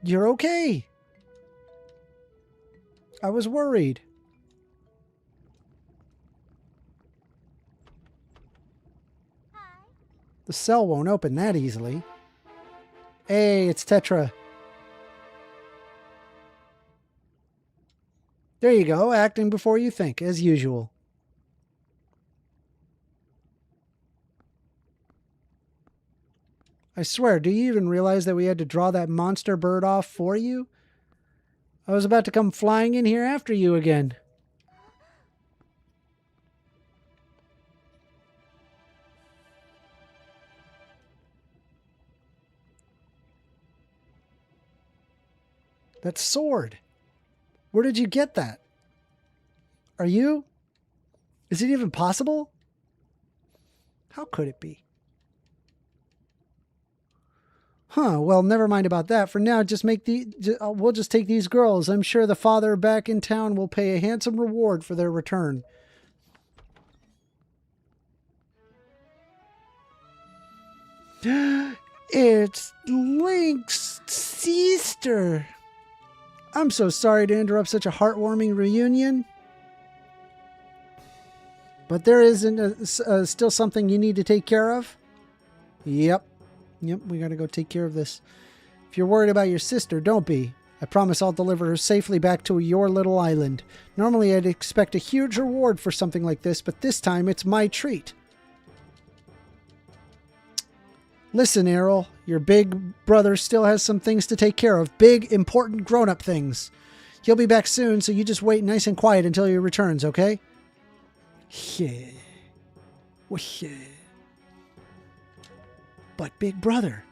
You're okay. I was worried. The cell won't open that easily. Hey, it's Tetra. There you go, acting before you think, as usual. I swear, do you even realize that we had to draw that monster bird off for you? I was about to come flying in here after you again. That sword. Where did you get that? Are you? Is it even possible? How could it be? Huh, well, never mind about that. For now, we'll just take these girls. I'm sure the father back in town will pay a handsome reward for their return. It's Link's sister. I'm so sorry to interrupt such a heartwarming reunion. But there isn't still something you need to take care of? Yep, we gotta go take care of this. If you're worried about your sister, don't be. I promise I'll deliver her safely back to your little island. Normally I'd expect a huge reward for something like this, but this time it's my treat. Listen, Errol, your big brother still has some things to take care of. Big, important, grown-up things. He'll be back soon, so you just wait nice and quiet until he returns, okay? Yeah. Well, yeah. But big brother.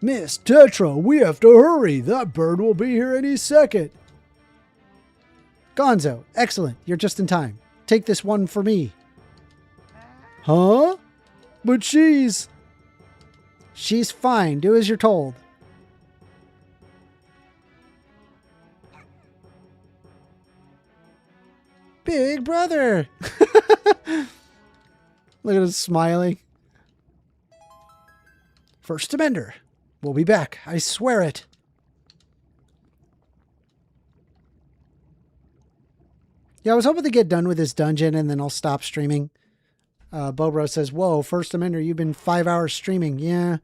Miss Tetra, we have to hurry. That bird will be here any second. Gonzo, excellent. You're just in time. Take this one for me. Huh? But she's fine. Do as you're told. Big brother. Look at us smiling. 1stAmender. We'll be back. I swear it. Yeah, I was hoping to get done with this dungeon and then I'll stop streaming. Bobro says, whoa, 1stAmender, you've been 5 hours streaming. Yeah.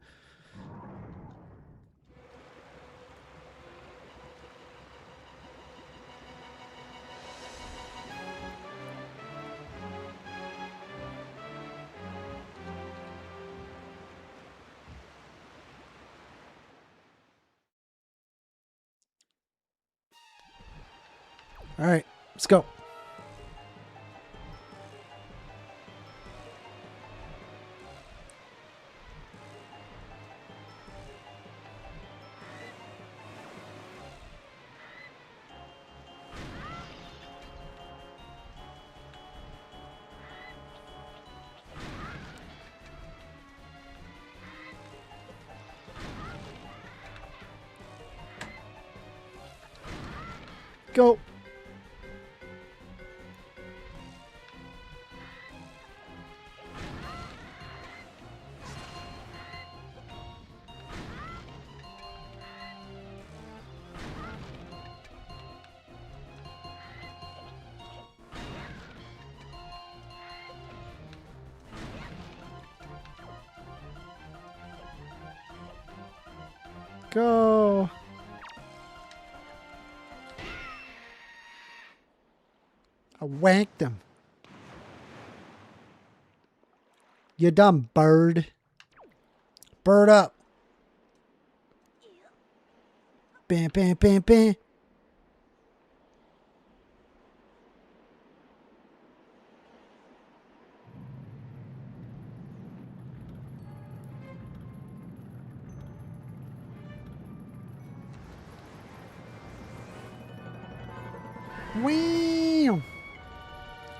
All right, let's go. Go. Go. I wanked him. You dumb bird. Bird up. Bam, bam, bam, bam. Wham!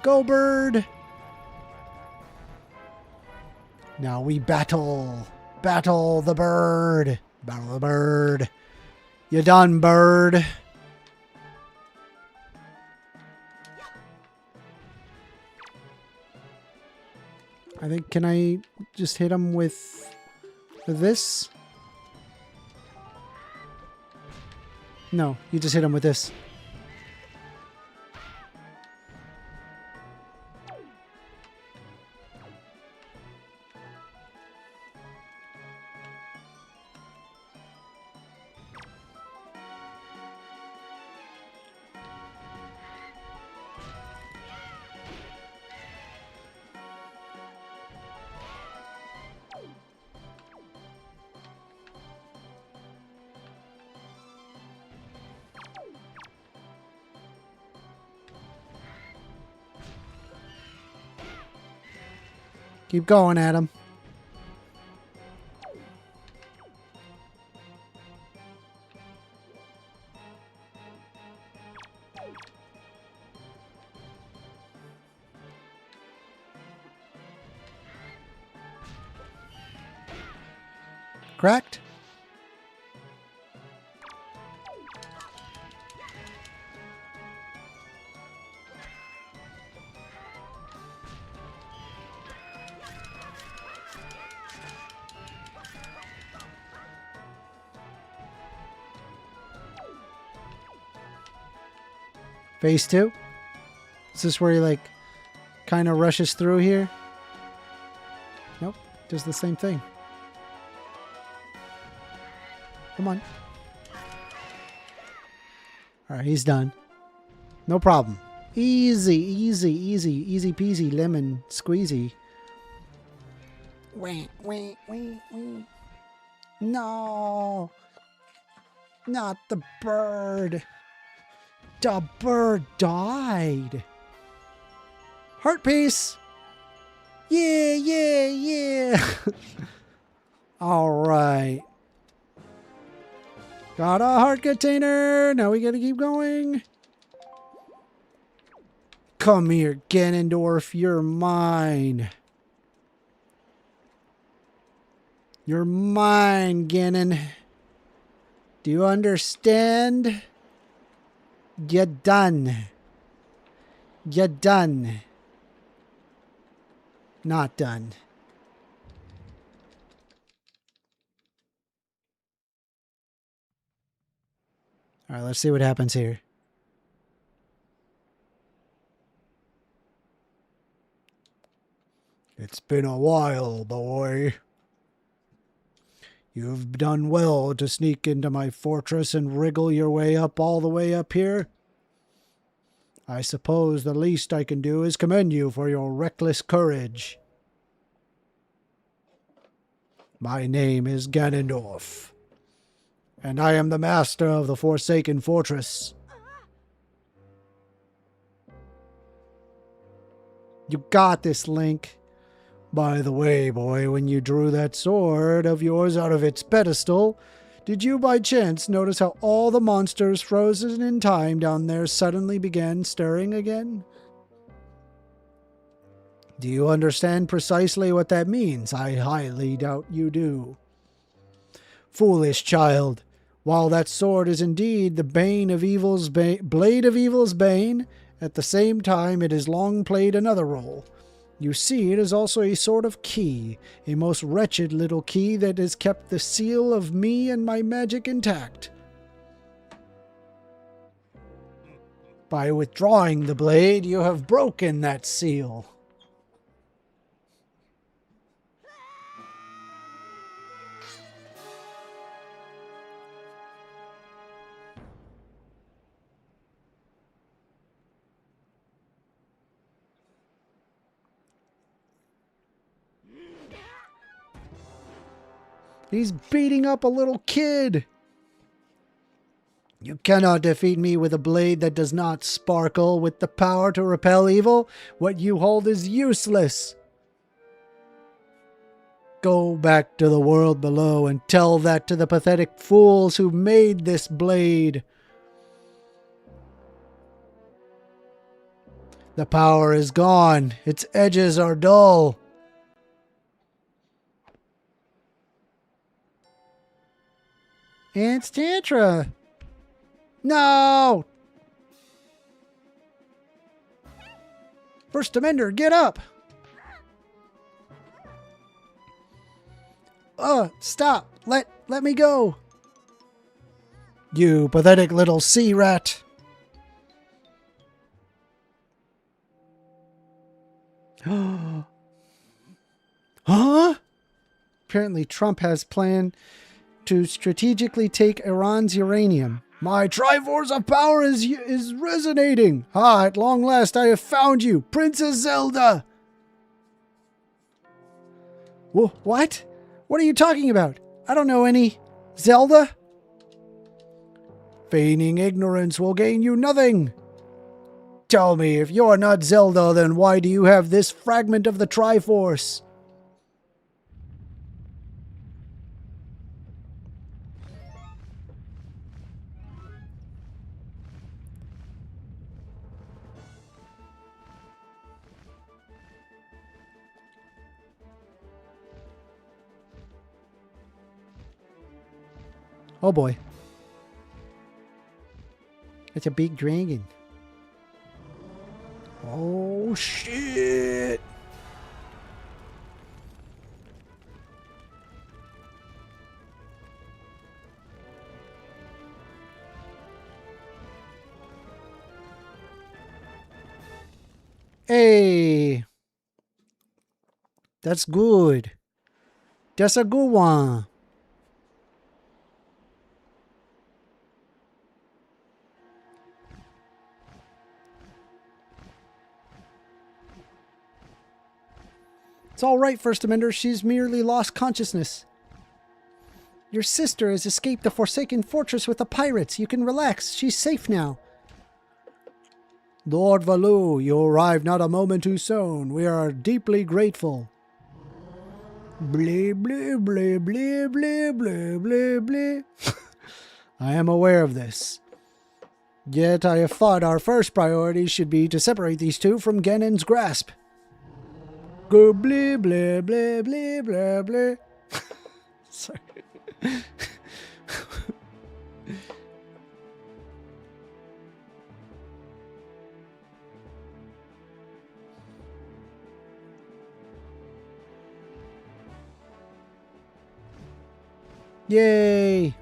Go, bird! Now we battle. Battle the bird. Battle the bird. You done, bird. I think, can I just hit him with this? No, you just hit him with this. Keep going, Adam. Correct? Phase 2? Is this where he like kind of rushes through here? Nope, does the same thing. Come on. Alright, he's done. No problem. Easy, easy, easy, easy peasy, lemon squeezy. Wait. No! Not the bird! The bird died! Heart piece! Yeah! Alright. Got a heart container! Now we gotta keep going. Come here, Ganondorf. You're mine. You're mine, Ganon. Do you understand? You're done. You're done. Not done. All right, let's see what happens here. It's been a while, boy. You've done well to sneak into my fortress and wriggle your way up all the way up here. I suppose the least I can do is commend you for your reckless courage. My name is Ganondorf, and I am the master of the Forsaken Fortress. You got this, Link. By the way, boy, when you drew that sword of yours out of its pedestal, did you by chance notice how all the monsters frozen in time down there suddenly began stirring again? Do you understand precisely what that means? I highly doubt you do. Foolish child, while that sword is indeed the blade of evil's bane, at the same time it has long played another role. You see, it is also a sort of key, a most wretched little key that has kept the seal of me and my magic intact. By withdrawing the blade, you have broken that seal. He's beating up a little kid. You cannot defeat me with a blade that does not sparkle with the power to repel evil. What you hold is useless. Go back to the world below and tell that to the pathetic fools who made this blade. The power is gone. Its edges are dull. It's Tantra. No! 1stAmender, get up! Stop! Let me go! You pathetic little sea rat! Huh? Apparently Trump has planned to strategically take Iran's uranium. My Triforce of Power is resonating. At long last I have found you, Princess ZELDA. What? What are you talking about? I don't know any. ZELDA? Feigning ignorance will gain you nothing. Tell me, if you're not ZELDA, then why do you have this fragment of the Triforce? Oh boy. It's a big dragon. Oh shit. Hey. That's good. That's a good one. It's all right, 1stAmender. She's merely lost consciousness. Your sister has escaped the Forsaken Fortress with the pirates. You can relax. She's safe now. Lord Valoo, you arrived not a moment too soon. We are deeply grateful. Blee, blee, blee, blee, blee, blee, blee, blee. I am aware of this. Yet I have thought our first priority should be to separate these two from Ganon's grasp. Go blee, blee, blee, blee, blee, blee. Sorry. Yay!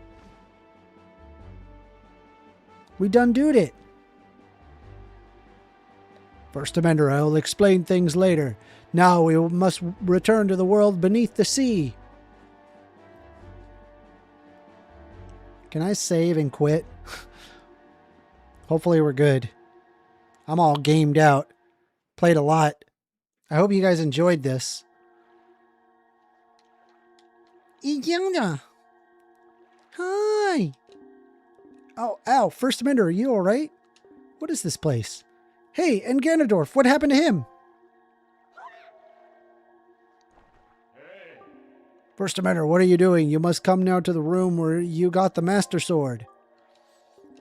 We done doed it. 1stAmender, I will explain things later. Now we must return to the world beneath the sea. Can I save and quit? Hopefully we're good. I'm all gamed out. Played a lot. I hope you guys enjoyed this. ZELDA. Hi. Oh, ow. 1stAmender, are you alright? What is this place? Hey, and Ganondorf, what happened to him? 1stAmender, what are you doing? You must come now to the room where you got the Master Sword.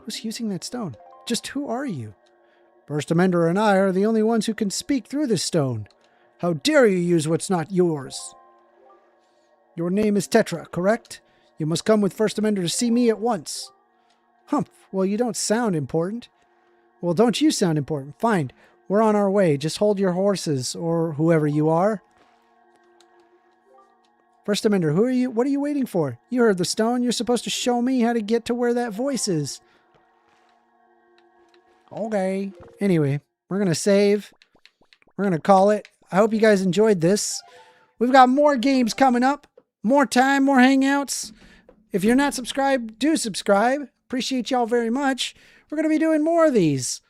Who's using that stone? Just who are you? 1stAmender and I are the only ones who can speak through this stone. How dare you use what's not yours? Your name is Tetra, correct? You must come with 1stAmender to see me at once. Humph, well, you don't sound important. Well, don't you sound important? Fine, we're on our way. Just hold your horses, or whoever you are. 1stAmender, who are you? What are you waiting for? You heard the stone. You're supposed to show me how to get to where that voice is. Okay. Anyway, we're going to save. We're going to call it. I hope you guys enjoyed this. We've got more games coming up. More time, more hangouts. If you're not subscribed, do subscribe. Appreciate y'all very much. We're going to be doing more of these.